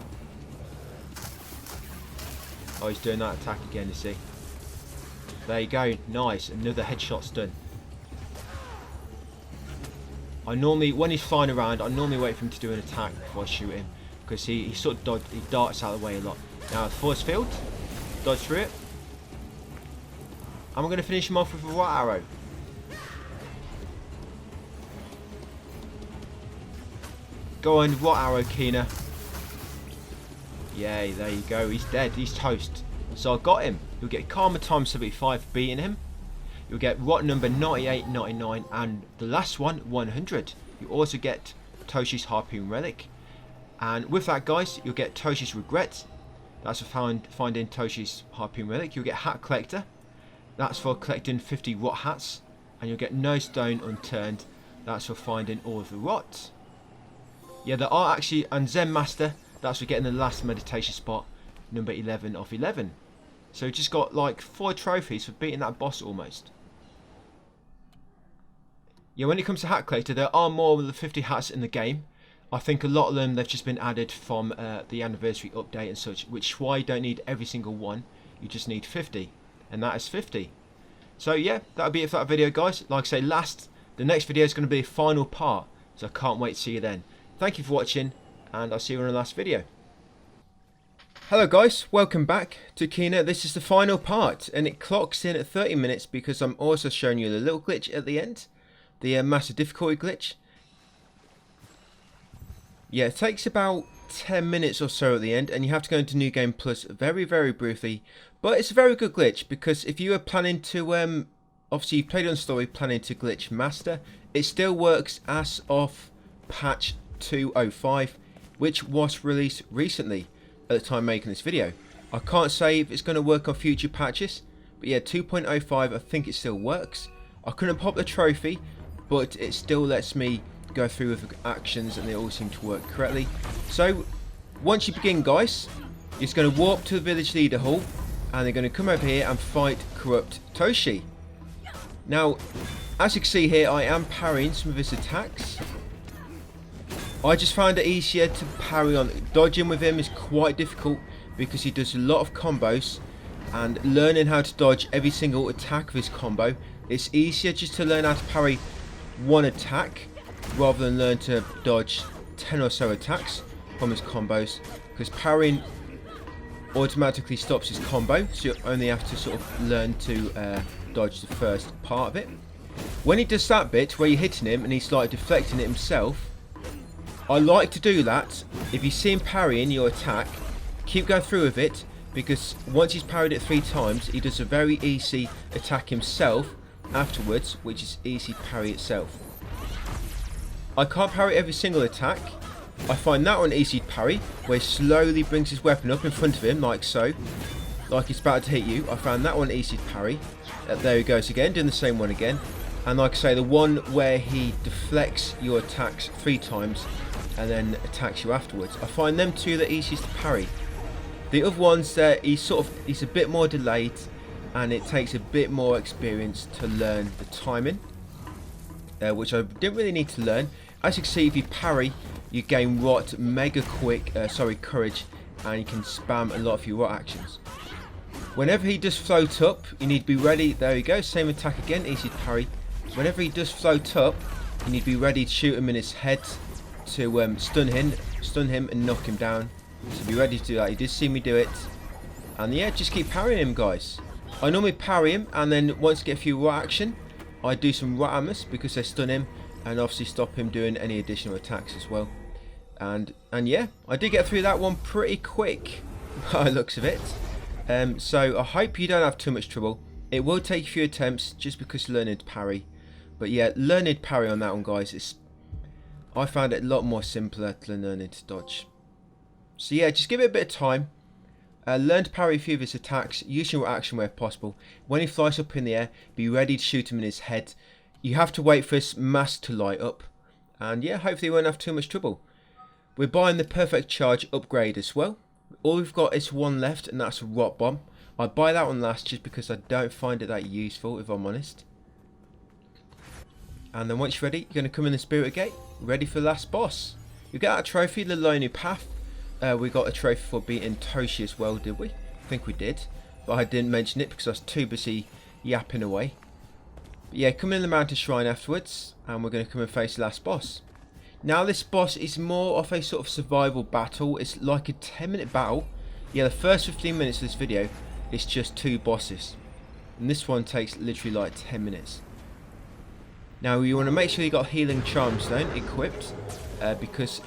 S1: Oh, he's doing that attack again, you see. There you go, nice, another headshot's done. I normally, when he's flying around, I normally wait for him to do an attack before I shoot him, because he sort of he darts out of the way a lot. Now, force field, dodge through it. I'm going to finish him off with a right arrow. Go on, right arrow, Keener. Yay, there you go, he's dead, he's toast. So I got him. You'll get Karma times 75 for beating him. You'll get rot number 98, 99, and the last one, 100. You also get Toshi's Harpoon Relic. And with that, guys, you'll get Toshi's Regret. That's for finding Toshi's Harpoon Relic. You'll get Hat Collector. That's for collecting 50 rot hats. And you'll get No Stone Unturned. That's for finding all of the rot. Yeah, there are actually, and Zen Master, that's for getting the last meditation spot, number 11 of 11. So just got like 4 trophies for beating that boss almost. Yeah, when it comes to Hat Collector, there are more than 50 hats in the game. I think a lot of them, they've just been added from the anniversary update and such, which is why you don't need every single one. You just need 50, and that is 50. So yeah, that'll be it for that video, guys. Like I say, the next video is going to be a final part, so I can't wait to see you then. Thank you for watching, and I'll see you in the last video. Hello guys, welcome back to Keener. This is the final part, and it clocks in at 30 minutes because I'm also showing you the little glitch at the end, the massive difficulty glitch. Yeah, it takes about 10 minutes or so at the end, and you have to go into New Game Plus very, very briefly. But it's a very good glitch, because if you were planning to, obviously you played on story, planning to glitch master, it still works as of patch 2.05, which was released recently at the time making this video. I can't say if it's going to work on future patches, but yeah, 2.05 I think it still works. I couldn't pop the trophy, but it still lets me go through with actions and they all seem to work correctly. So once you begin, guys, you're just going to warp to the village leader hall, and they're going to come over here and fight corrupt Toshi. Now, as you can see here, I am parrying some of his attacks. I just found it easier to parry on. Dodging with him is quite difficult because he does a lot of combos, and learning how to dodge every single attack of his combo, it's easier just to learn how to parry one attack rather than learn to dodge 10 or so attacks from his combos, because parrying automatically stops his combo, so you only have to sort of learn to dodge the first part of it. When he does that bit where you're hitting him and he's like deflecting it himself, I like to do that. If you see him parrying your attack, keep going through with it, because once he's parried it 3 times, he does a very easy attack himself afterwards, which is easy to parry itself. I can't parry every single attack. I find that one easy to parry, where he slowly brings his weapon up in front of him, like so, like he's about to hit you. I found that one easy to parry. There he goes again, doing the same one again. And like I say, the one where he deflects your attacks 3 times and then attacks you afterwards, I find them 2 the easiest to parry. The other ones there, he's a bit more delayed, and it takes a bit more experience to learn the timing, which I didn't really need to learn. As you can see, if you parry, you gain rot mega quick, courage, and you can spam a lot of your rot actions. Whenever he does float up, you need to be ready. There you go, same attack again, easy to parry. Whenever he does float up, you need to be ready to shoot him in his head to stun him and knock him down. So be ready to do that. You did see me do it, and yeah, just keep parrying him, guys. I normally parry him, and then once I get a few rot action, I do some rot amos because they stun him, and obviously stop him doing any additional attacks as well. And yeah, I did get through that one pretty quick by the looks of it. So I hope you don't have too much trouble. It will take a few attempts just because learning to parry, but yeah, learning to parry on that one, guys, I found it a lot more simpler than learning to dodge. So yeah, just give it a bit of time. Learn to parry a few of his attacks, use your action where possible. When he flies up in the air, be ready to shoot him in his head. You have to wait for his mask to light up, and yeah, hopefully you won't have too much trouble. We're buying the perfect charge upgrade as well. All we've got is one left, and that's a rot bomb. I buy that one last just because I don't find it that useful, if I'm honest. And then once you're ready, you're going to come in the Spirit Gate, ready for the last boss. You get that trophy, the Lonely Path. We got a trophy for beating Toshi as well, did we? I think we did, but I didn't mention it because I was too busy yapping away. But yeah, come in the Mountain Shrine afterwards, and we're going to come and face the last boss. Now this boss is more of a sort of survival battle. It's like a 10-minute battle. Yeah, the first 15 minutes of this video, it's just 2 bosses, and this one takes literally like 10 minutes. Now you want to make sure you got Healing Charm Stone equipped, because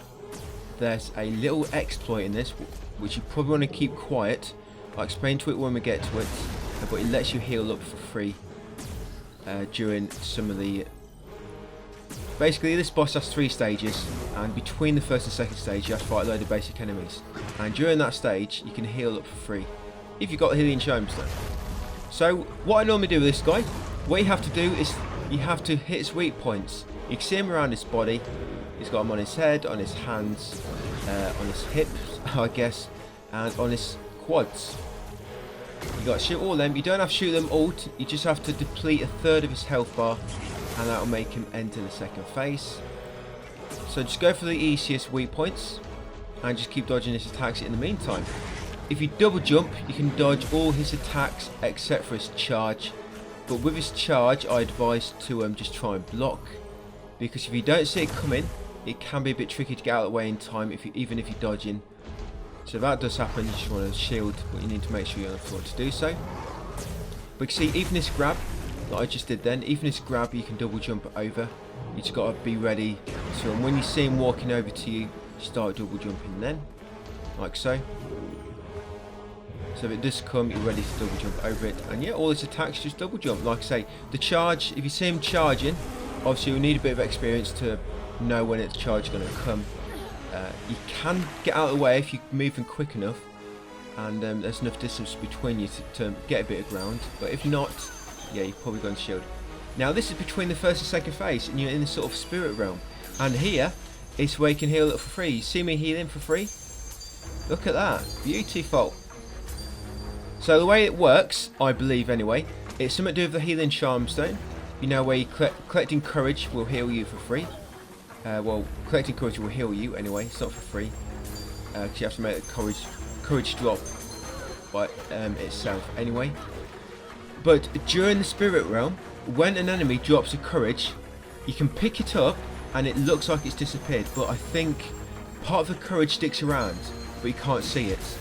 S1: there's a little exploit in this which you probably want to keep quiet. I'll explain to it when we get to it, but it lets you heal up for free during some of the... Basically this boss has 3 stages, and between the first and second stage you have to fight a load of basic enemies, and during that stage you can heal up for free if you've got Healing Charm Stone. So what I normally do with this guy, what you have to do is you have to hit his weak points. You can see him around his body. He's got them on his head, on his hands, on his hips, I guess, and on his quads. You got to shoot all of them. You don't have to shoot them all. You just have to deplete 1/3 of his health bar, and that will make him enter the second phase. So just go for the easiest weak points, and just keep dodging his attacks in the meantime. If you double jump, you can dodge all his attacks except for his charge. But with his charge, I advise to just try and block, because if you don't see it coming, it can be a bit tricky to get out of the way in time, even if you're dodging. So if that does happen, you just want to shield, but you need to make sure you're on the floor to do so. But you see, even this grab that I just did then, even this grab you can double jump over. You just got to be ready to, and when you see him walking over to you, start double jumping then, like so. So if it does come, you're ready to double jump over it, and yeah, all his attacks just double jump. Like I say, the charge, if you see him charging, obviously you'll need a bit of experience to know when its charge is going to come. You can get out of the way if you're moving quick enough, and there's enough distance between you to get a bit of ground, but if not, yeah, you're probably going to shield. Now this is between the first and second phase, and you're in the sort of spirit realm, and here is where you can heal it for free. You see me healing for free? Look at that, beautiful. So the way it works, I believe anyway, it's something to do with the Healing Charm Stone. You know, where you collecting courage will heal you for free. well, collecting courage will heal you anyway. It's not for free. Because you have to make the courage drop by itself anyway. But during the spirit realm, when an enemy drops a courage, you can pick it up and it looks like it's disappeared, but I think part of the courage sticks around, but you can't see it.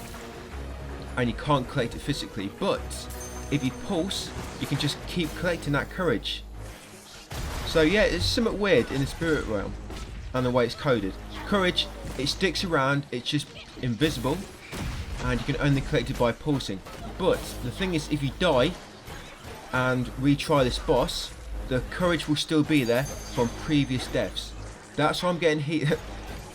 S1: And you can't collect it physically, but if you pulse, you can just keep collecting that courage. So yeah, it's somewhat weird in the spirit realm and the way it's coded. Courage, it sticks around, it's just invisible, and you can only collect it by pulsing. But the thing is, if you die and retry this boss, the courage will still be there from previous deaths. That's why I'm getting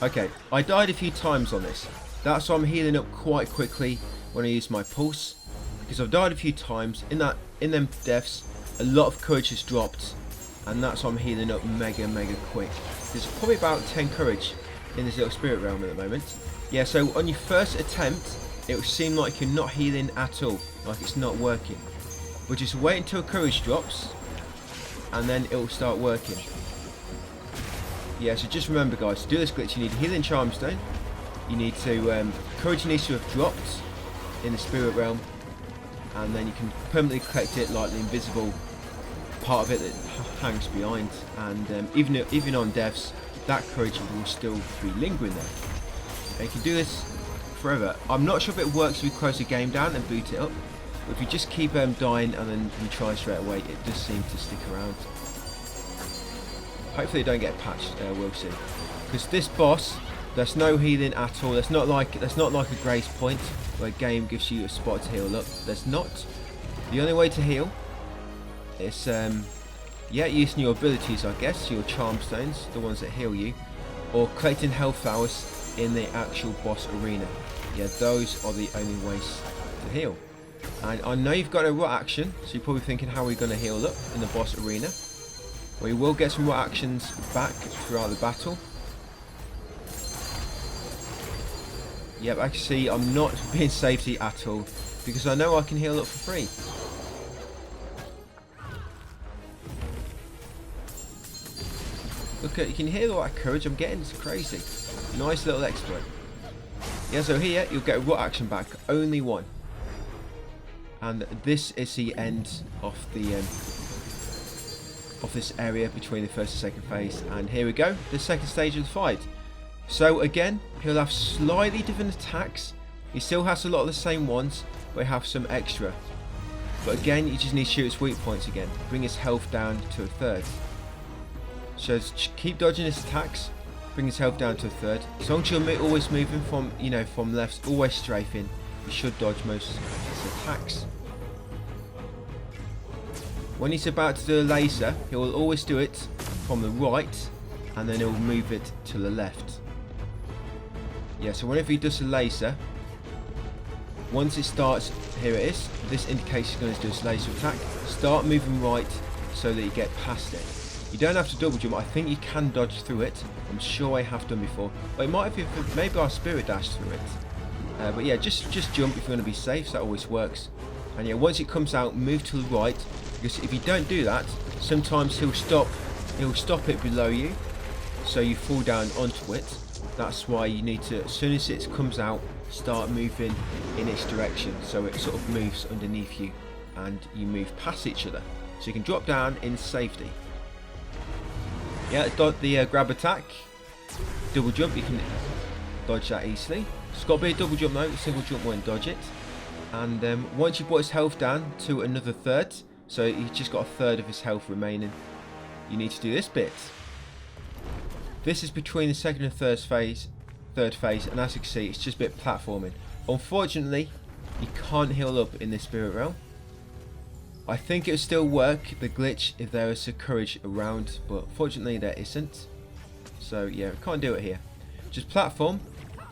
S1: okay, I died a few times on this. That's why I'm healing up quite quickly when I use my pulse, because I've died a few times. In them deaths, a lot of courage has dropped, and that's why I'm healing up mega quick. There's probably about 10 courage in this little spirit realm at the moment. Yeah, so on your first attempt, it will seem like you're not healing at all, like it's not working. But just wait until courage drops, and then it will start working. Yeah, so just remember guys, to do this glitch you need a healing charm stone. You need to, courage needs to have dropped in the spirit realm, and then you can permanently collect it like the invisible part of it that hangs behind. And even on deaths, that courage will still be lingering there. And you can do this forever. I'm not sure if it works if you close the game down and boot it up, but if you just keep dying and then retry straight away, it does seem to stick around. Hopefully they don't get patched, we'll see. Because this boss, there's no healing at all. There's not like a grace point where a game gives you a spot to heal up. There's not. The only way to heal is yeah, using your abilities, I guess, your charm stones, the ones that heal you, or collecting health flowers in the actual boss arena. Yeah, those are the only ways to heal. And I know you've got a rot action, so you're probably thinking, how are we going to heal up in the boss arena? We will get some rot actions back throughout the battle. Yep, I can see I'm not being safety at all, because I know I can heal up for free. Look at, you can hear all that courage I'm getting, it's crazy. Nice little exploit. Yeah, so here you'll get a rot action back, only one. And this is the end of the of this area between the first and second phase. And here we go, the second stage of the fight. So again, he'll have slightly different attacks. He still has a lot of the same ones, but he have some extra. But again, you just need to shoot his weak points again. Bring his health down to a third. So just keep dodging his attacks. Bring his health down to a third. As long as you're always moving from, from left, always strafing, you should dodge most of his attacks. When he's about to do a laser, he will always do it from the right, and then he'll move it to the left. Yeah, so whenever he does a laser, once it starts, here it is, this indicates he's going to do his laser attack. Start moving right so that you get past it. You don't have to double jump, I think you can dodge through it. I'm sure I have done before. But it might have, maybe I spirit dash through it. But yeah, just jump if you're going to be safe, so that always works. And yeah, once it comes out, move to the right, because if you don't do that, sometimes he'll stop it below you, so you fall down onto it. That's why you need to, as soon as it comes out, start moving in its direction, so it sort of moves underneath you and you move past each other, so you can drop down in safety. Yeah, the grab attack, double jump, you can dodge that easily. It's got to be a double jump though, a single jump won't dodge it. And once you put his health down to another third, so he's just got a third of his health remaining, you need to do this bit. This is between the second and third phase, and as you can see, it's just a bit platforming. Unfortunately, you can't heal up in this spirit realm. I think it would still work, the glitch, if there was a courage around, but fortunately there isn't. So yeah, can't do it here. Just platform,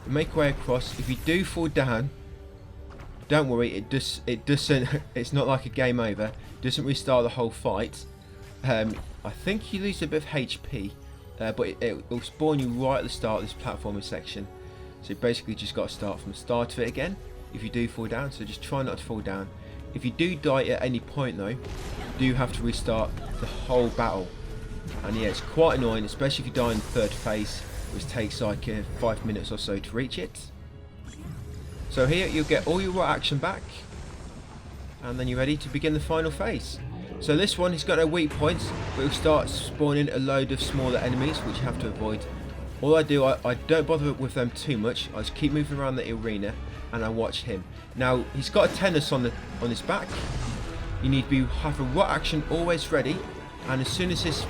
S1: make your way across. If you do fall down, don't worry, it doesn't. It's not like a game over. It doesn't restart the whole fight. I think you lose a bit of HP, but it will spawn you right at the start of this platforming section. So you basically just got to start from the start of it again. If you do fall down, so just try not to fall down. If you do die at any point though, you do have to restart the whole battle. And yeah, it's quite annoying, especially if you die in the third phase, which takes like 5 minutes or so to reach it. So here you'll get all your action back, and then you're ready to begin the final phase. So this one has got no weak points, but it'll start spawning a load of smaller enemies which you have to avoid. All I do, I don't bother with them too much. I just keep moving around the arena and I watch him. Now he's got a tennis on his back. You need to have a rot action always ready, and as soon as his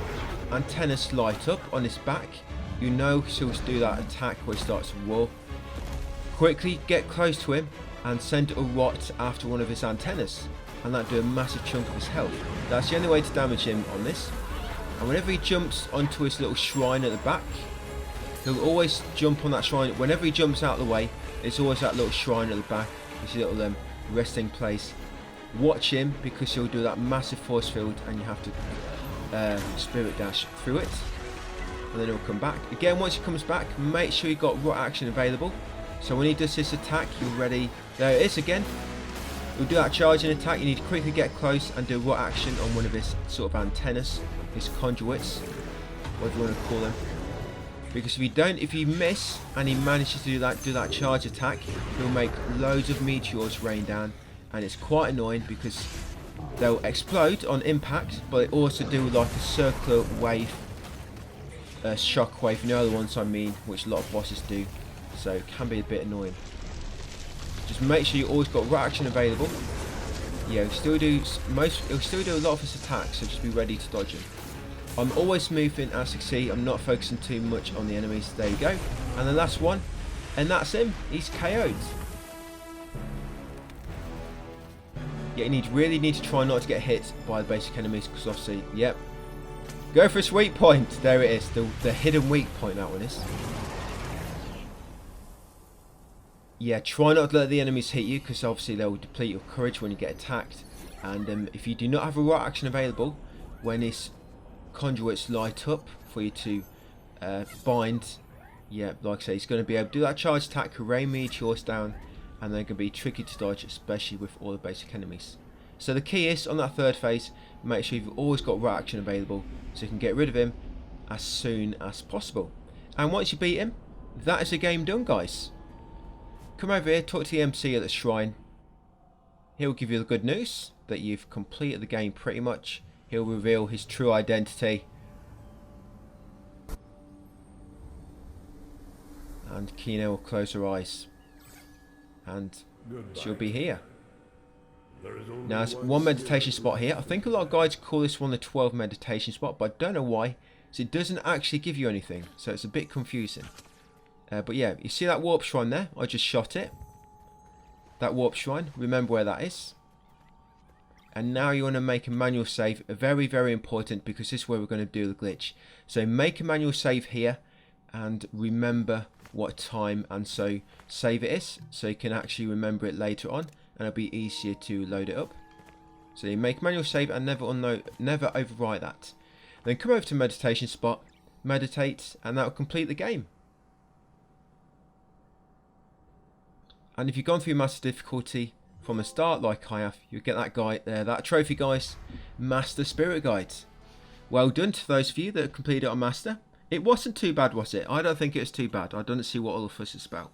S1: antennas light up on his back, you know he'll do that attack where he starts a war. Quickly get close to him and send a rot after one of his antennas, and that'll do a massive chunk of his health. That's the only way to damage him on this. And whenever he jumps onto his little shrine at the back, he'll always jump on that shrine. Whenever he jumps out of the way, there's always that little shrine at the back, this little resting place. Watch him, because he'll do that massive force field and you have to spirit dash through it, and then he'll come back. Again, once he comes back, make sure you've got rot action available. So when he does this attack, you're ready. There it is again. He'll do that charging attack. You need to quickly get close and do rot action on one of his sort of antennas, his conduits, whatever you want to call them. Because if you miss and he manages to do that charge attack, he'll make loads of meteors rain down, and it's quite annoying because they'll explode on impact, but they also do like a circular wave, shock wave, you know the ones I mean, which a lot of bosses do, so it can be a bit annoying. Just make sure you always got rot action available. Yeah, he'll still do a lot of his attacks, so just be ready to dodge him. I'm always moving as you can see. I'm not focusing too much on the enemies. There you go. And the last one, and that's him. He's KO'd. Yeah, you really need to try not to get hit by the basic enemies, because obviously, yep. Go for a weak point. There it is. The hidden weak point, that one is. Yeah, try not to let the enemies hit you, because obviously they'll deplete your courage when you get attacked. And if you do not have a rot action available, when his conduits light up for you to bind, yeah, like I say, he's going to be able to do that charge attack, rain meteors down, and they're going to be tricky to dodge, especially with all the basic enemies. So the key is, on that third phase, make sure you've always got rot action available, so you can get rid of him as soon as possible. And once you beat him, that is the game done, guys. Come over here, talk to the MC at the shrine. He'll give you the good news that you've completed the game pretty much. He'll reveal his true identity. And Kina will close her eyes. And she'll be here. Now there's one meditation spot here. I think a lot of guides call this one the 12 meditation spot, but I don't know why. So it doesn't actually give you anything. So it's a bit confusing. But yeah, you see that warp shrine there? I just shot it. That warp shrine. Remember where that is. And now you want to make a manual save. Very, very important, because this is where we're going to do the glitch. So make a manual save here and remember what time and so save it is, so you can actually remember it later on, and it'll be easier to load it up. So you make a manual save and never overwrite that. Then come over to meditation spot, meditate, and that will complete the game. And if you've gone through master difficulty from the start like I have, you'll get that guide there, that trophy, guys, Master Spirit Guide. Well done to those of you that have completed it on Master. It wasn't too bad, was it? I don't think it was too bad. I don't see what all the fuss is about.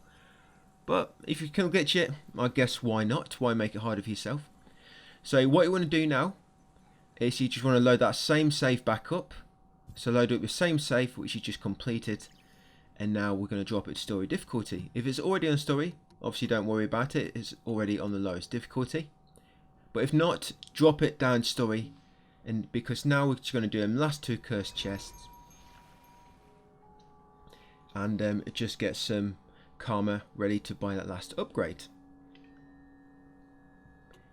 S1: But if you can glitch it, I guess why not? Why make it harder for yourself? So what you want to do now is you just want to load that same save back up. So load up the same save which you just completed, and now we're going to drop it to story difficulty. If it's already on story, obviously don't worry about it, it's already on the lowest difficulty. But if not, drop it down story, and because now we're just going to do them last two cursed chests, and just get some karma ready to buy that last upgrade.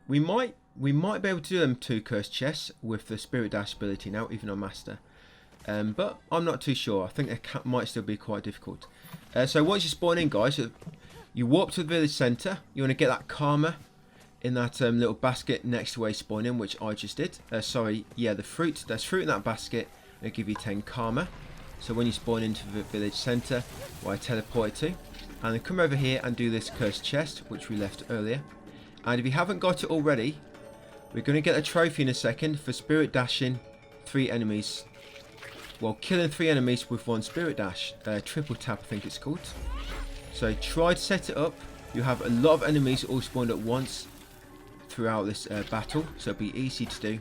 S1: We might be able to do them two cursed chests with the Spirit Dash ability now, even on Master. But I'm not too sure. I think it might still be quite difficult. So once you spawn in, guys, you warp to the village centre. You want to get that karma in that little basket next to where you spawn in, which I just did. The fruit. There's fruit in that basket. It'll give you 10 karma. So when you spawn into the village centre, where I teleported to, and then come over here and do this cursed chest, which we left earlier. And if you haven't got it already, we're going to get a trophy in a second for spirit dashing 3 enemies well, killing 3 enemies with 1 spirit dash. Triple tap, I think it's called. So try to set it up. You have a lot of enemies all spawned at once throughout this battle, so it'll be easy to do.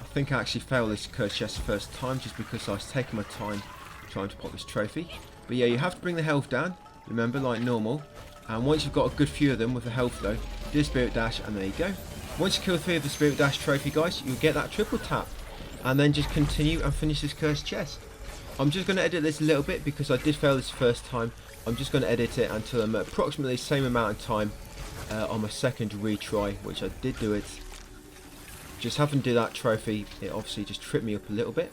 S1: I think I actually failed this cursed chest the first time just because I was taking my time trying to pop this trophy. But yeah, you have to bring the health down, remember, like normal. And once you've got a good few of them with the health though, do a spirit dash and there you go. Once you kill 3 of the spirit dash trophy guys, you'll get that triple tap. And then just continue and finish this cursed chest. I'm just going to edit this a little bit because I did fail this first time. I'm just going to edit it until I'm at approximately the same amount of time on my second retry, which I did do it. Just having to do that trophy, it obviously just tripped me up a little bit.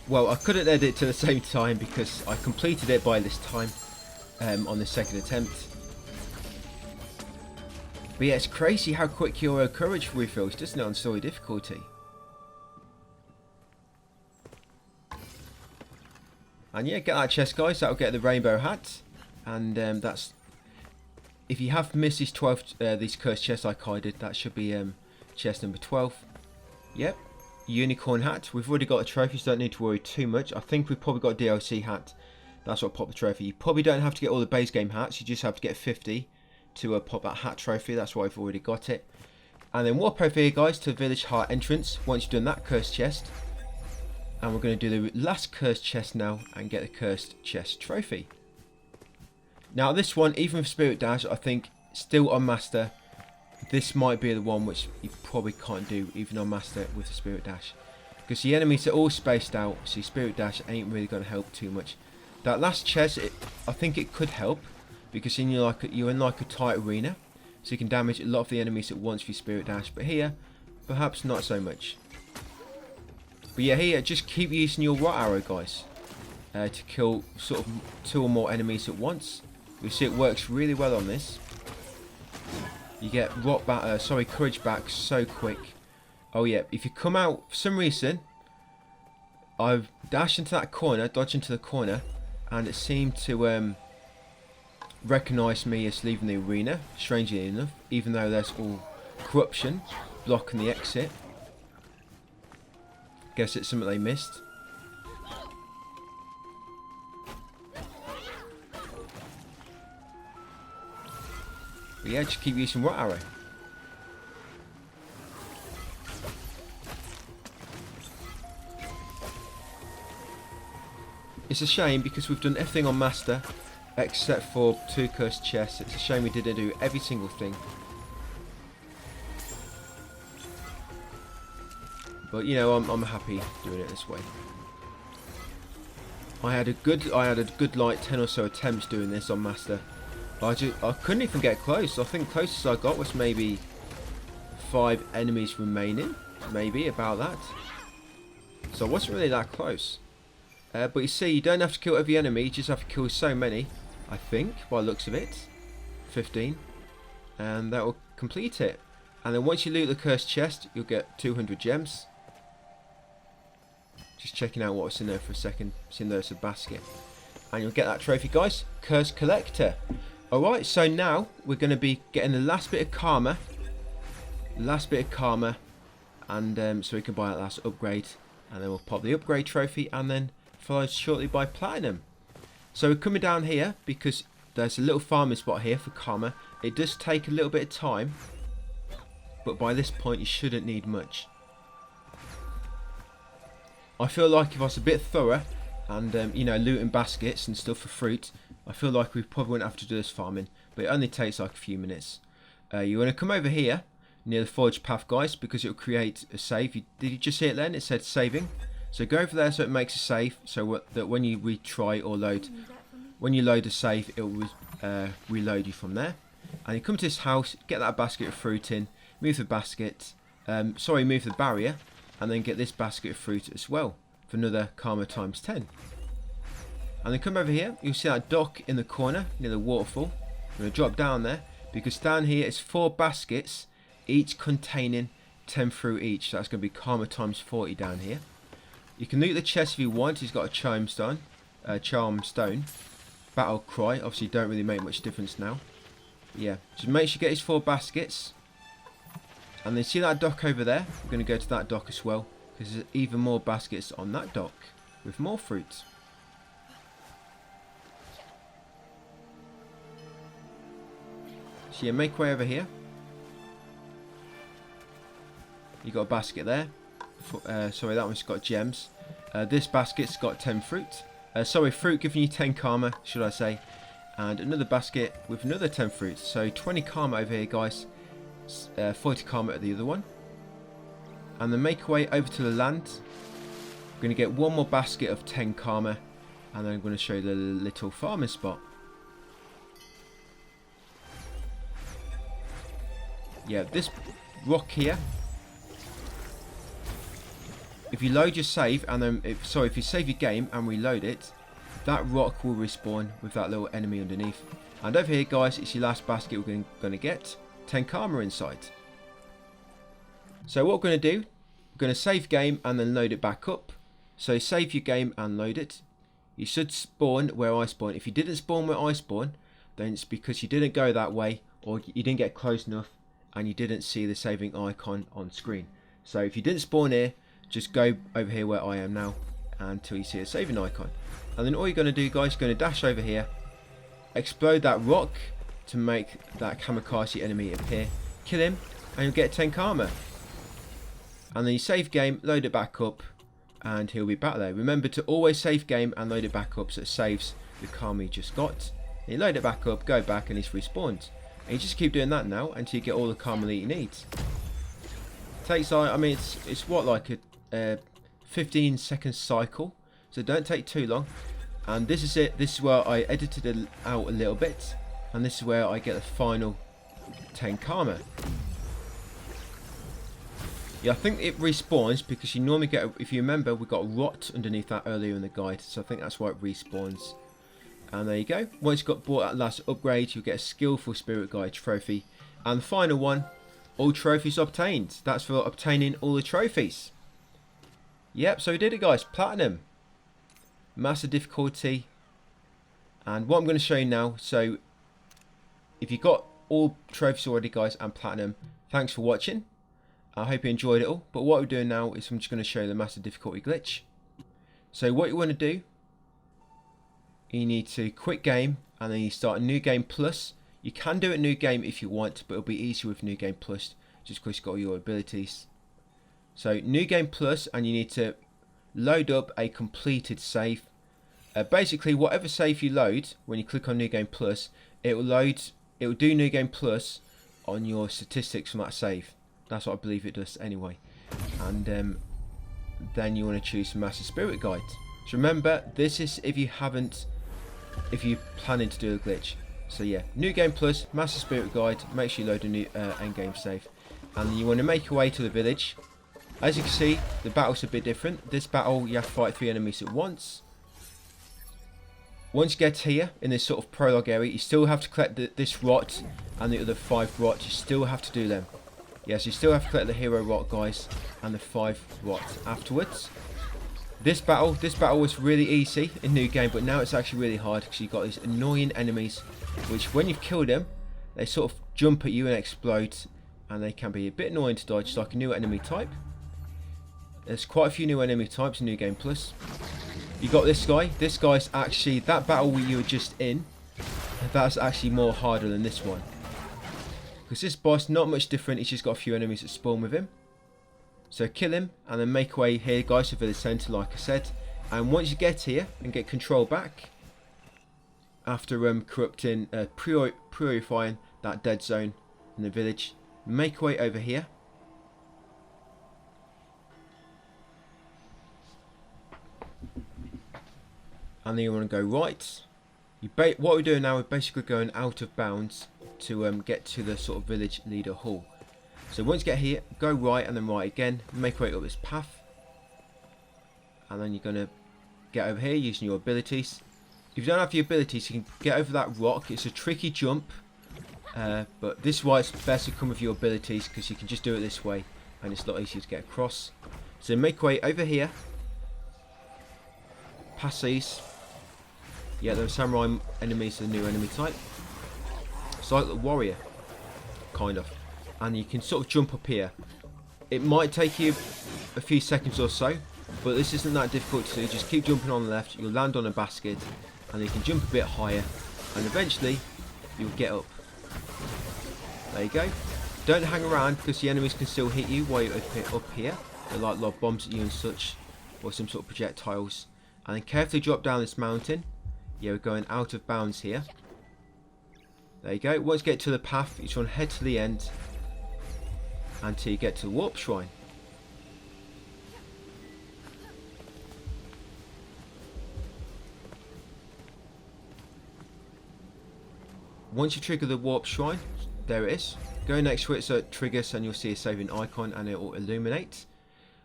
S1: Well, I couldn't edit it to the same time because I completed it by this time on the second attempt. But yeah, it's crazy how quick your courage refills, doesn't it, on story difficulty? And yeah, get that chest guys, that'll get the rainbow hat. And that's... If you have missed these 12, these cursed chests like I did, that should be chest number 12. Yep, unicorn hat. We've already got a trophy, so don't need to worry too much. I think we've probably got a DLC hat. That's what popped the trophy. You probably don't have to get all the base game hats, you just have to get 50 to pop that hat trophy. That's why I've already got it. And then warp over here guys to village heart entrance once you've done that cursed chest. And we're going to do the last cursed chest now and get the cursed chest trophy. Now this one, even with Spirit Dash, I think still on Master, this might be the one which you probably can't do even on Master with the Spirit Dash. Because the enemies are all spaced out, so Spirit Dash ain't really going to help too much. That last chest, I think it could help, because you're in like a tight arena, so you can damage a lot of the enemies at once with your Spirit Dash. But here, perhaps not so much. But yeah, here, just keep using your rot arrow, guys, to kill sort of 2 or more enemies at once. You'll see it works really well on this. You get courage back so quick. Oh yeah, if you come out for some reason, I've dashed into that corner, dodged into the corner, and it seemed to recognise me as leaving the arena, strangely enough, even though there's all corruption blocking the exit. Guess it's something they missed. But yeah, just keep using rot arrow. It's a shame because we've done everything on Master except for 2 cursed chests. It's a shame we didn't do every single thing. But you know, I'm happy doing it this way. I had a good like 10 or so attempts doing this on Master. I couldn't even get close. I think closest I got was maybe 5 enemies remaining, maybe about that. So I wasn't really that close. But you see, you don't have to kill every enemy, you just have to kill so many, I think, by the looks of it. 15. And that will complete it. And then once you loot the cursed chest, you'll get 200 gems. Just checking out what's in there for a second. Seeing there's a basket. And you'll get that trophy, guys. Cursed Collector. Alright, so now we're going to be getting the last bit of karma. And so we can buy that last upgrade. And then we'll pop the upgrade trophy and then followed shortly by platinum. So we're coming down here because there's a little farming spot here for karma. It does take a little bit of time, but by this point you shouldn't need much. I feel like if I was a bit thorough and you know, looting baskets and stuff for fruit, I feel like we probably wouldn't have to do this farming, but it only takes like a few minutes. You want to come over here near the forge path, guys, because it will create a save. Did you just see it then? It said saving. So go over there so it makes a save, so that when you retry or load, when you load a save, it will reload you from there. And you come to this house, get that basket of fruit in, move the basket, move the barrier, and then get this basket of fruit as well for another karma times 10. And then come over here, you'll see that dock in the corner near the waterfall. I'm going to drop down there because down here is 4 baskets, each containing 10 fruit each. So that's going to be karma times 40 down here. You can loot the chest if you want. He's got a charm stone. battle cry. Obviously don't really make much difference now. Yeah, just make sure you get his 4 baskets. And then see that dock over there? We're going to go to that dock as well, because there's even more baskets on that dock with more fruit. So yeah, make way over here. You got a basket there. Sorry, that one's got gems. This basket's got 10 fruit. Sorry, fruit giving you 10 karma, should I say. And another basket with another 10 fruit. So 20 karma over here, guys. 40 karma at the other one. And then make our way over to the land. We're going to get one more basket of 10 karma. And then I'm going to show you the little farming spot. Yeah, this rock here. If you load your save and then, if you save your game and reload it, that rock will respawn with that little enemy underneath. And over here, guys, it's your last basket we're going to get 10 karma inside. So what we're going to do, we're going to save game and then load it back up. So save your game and load it. You should spawn where I spawn. If you didn't spawn where I spawn, then it's because you didn't go that way, or you didn't get close enough and you didn't see the saving icon on screen. So if you didn't spawn here, just go over here where I am now until you see a saving icon. And then all you're going to do, guys, you're going to dash over here, explode that rock to make that kamikaze enemy appear, kill him, and you'll get 10 karma. And then you save game, load it back up, and he'll be back there. Remember to always save game and load it back up so it saves the karma you just got. And you load it back up, go back, and he's respawned. And you just keep doing that now until you get all the karma that you need. Takes like, I mean, it's what, like a 15-second cycle, so don't take too long. And this is it. This is where I edited it out a little bit, and this is where I get the final 10 karma. Yeah, I think it respawns because you normally get, if you remember, we got rot underneath that earlier in the guide, so I think that's why it respawns. And there you go. Once you got bought that last upgrade, you'll get a skillful spirit guide trophy. And the final one, all trophies obtained. That's for obtaining all the trophies. Yep, so we did it, guys. Platinum. Massive difficulty. And what I'm going to show you now, so if you got all trophies already, guys, and platinum, thanks for watching. I hope you enjoyed it all. But what we're doing now is I'm just going to show you the massive difficulty glitch. So what you want to do, you need to quit game and then you start a new game plus. You can do it new game if you want, but it'll be easier with new game plus just because you've got all your abilities. So new game plus, and you need to load up a completed save. Basically whatever save you load, when you click on new game plus, it will do new game plus on your statistics from that save. That's what I believe it does anyway. And then you want to choose Master Spirit Guide. So remember, this is if you're planning to do a glitch. So yeah, new game plus, Master Spirit Guide, make sure you load a new end game save. And then you want to make your way to the village. As you can see, the battle's a bit different. This battle, you have to fight 3 enemies at once. Once you get here, in this sort of prologue area, you still have to collect this rot and the other 5 rot. You still have to do them. Yes, you still have to collect the hero rot, guys, and the 5 rot afterwards. This battle was really easy in new game, but now it's actually really hard because you've got these annoying enemies, which when you've killed them, they sort of jump at you and explode, and they can be a bit annoying to dodge. It's like a new enemy type. There's quite a few new enemy types in New Game Plus. You got this guy. This guy's actually, that battle you were just in, that's actually more harder than this one. Because this boss, not much different, he's just got a few enemies that spawn with him. So kill him, and then make way here, guys, to the centre, like I said. And once you get here, and get control back, after corrupting, purifying that dead zone in the village, make way over here. And then you want to go right. What we're doing now is basically going out of bounds to get to the sort of village leader hall. So once you get here, go right and then right again. Make way up this path. And then you're going to get over here using your abilities. If you don't have your abilities, you can get over that rock. It's a tricky jump. But this is why it's best to come with your abilities, because you can just do it this way. And it's a lot easier to get across. So make way over here. Pass these. Yeah, the samurai enemies are the new enemy type. It's like the warrior, kind of. And you can sort of jump up here. It might take you a few seconds or so, but this isn't that difficult to do. Just keep jumping on the left, you'll land on a basket, and you can jump a bit higher, and eventually you'll get up. There you go. Don't hang around because the enemies can still hit you while you're up here. They like lob bombs at you and such, or some sort of projectiles. And then carefully drop down this mountain. Yeah, we're going out of bounds here. There you go. Once you get to the path, you just want to head to the end until you get to the warp shrine. Once you trigger the warp shrine, there it is. Go next to it so it triggers and you'll see a saving icon and it will illuminate.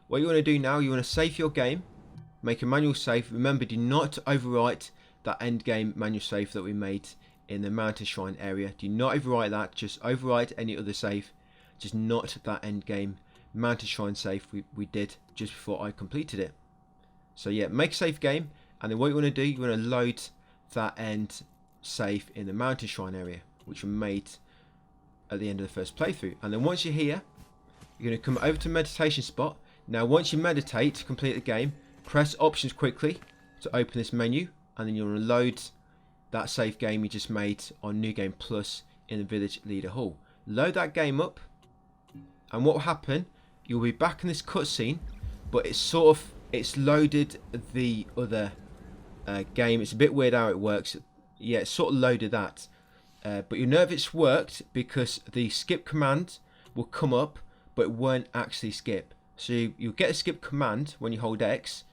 S1: What you want to do now, you want to save your game, make a manual save. Remember, do not overwrite that end game manual save that we made in the mountain shrine area. Do not overwrite that, just overwrite any other save, just not that end game mountain shrine save we did just before I completed it. So yeah, make a save game, and then what you want to do, you want to load that end save in the mountain shrine area, which we made at the end of the first playthrough. And then once you're here, you're going to come over to meditation spot. Now once you meditate to complete the game, press options quickly to open this menu, and then you're going to load that save game you just made on New Game Plus in the Village Leader Hall. Load that game up, and what will happen, you'll be back in this cutscene, but it's loaded the other game. It's a bit weird how it works. Yeah, it's sort of loaded that, but you'll know if it's worked because the skip command will come up, but it won't actually skip. So you'll get a skip command when you hold X,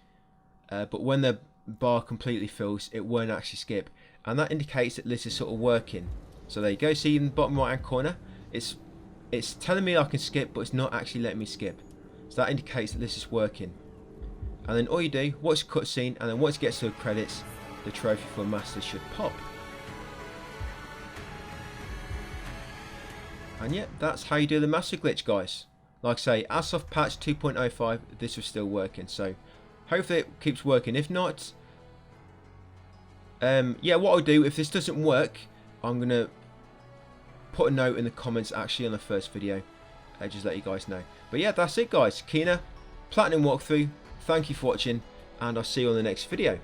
S1: but when the bar completely fills, it won't actually skip, and that indicates that this is sort of working. So there you go. See in the bottom right hand corner, it's telling me I can skip, but it's not actually letting me skip. So that indicates that this is working. And then all you do, watch the cutscene, and then once it gets to the credits, the trophy for master should pop. And yeah, that's how you do the master glitch, guys. Like I say, as of patch 2.05, this was still working, so hopefully it keeps working. If not, yeah, what I'll do, if this doesn't work, I'm going to put a note in the comments actually on the first video, just let you guys know. But yeah, that's it guys. Kina, Platinum walkthrough, thank you for watching, and I'll see you on the next video.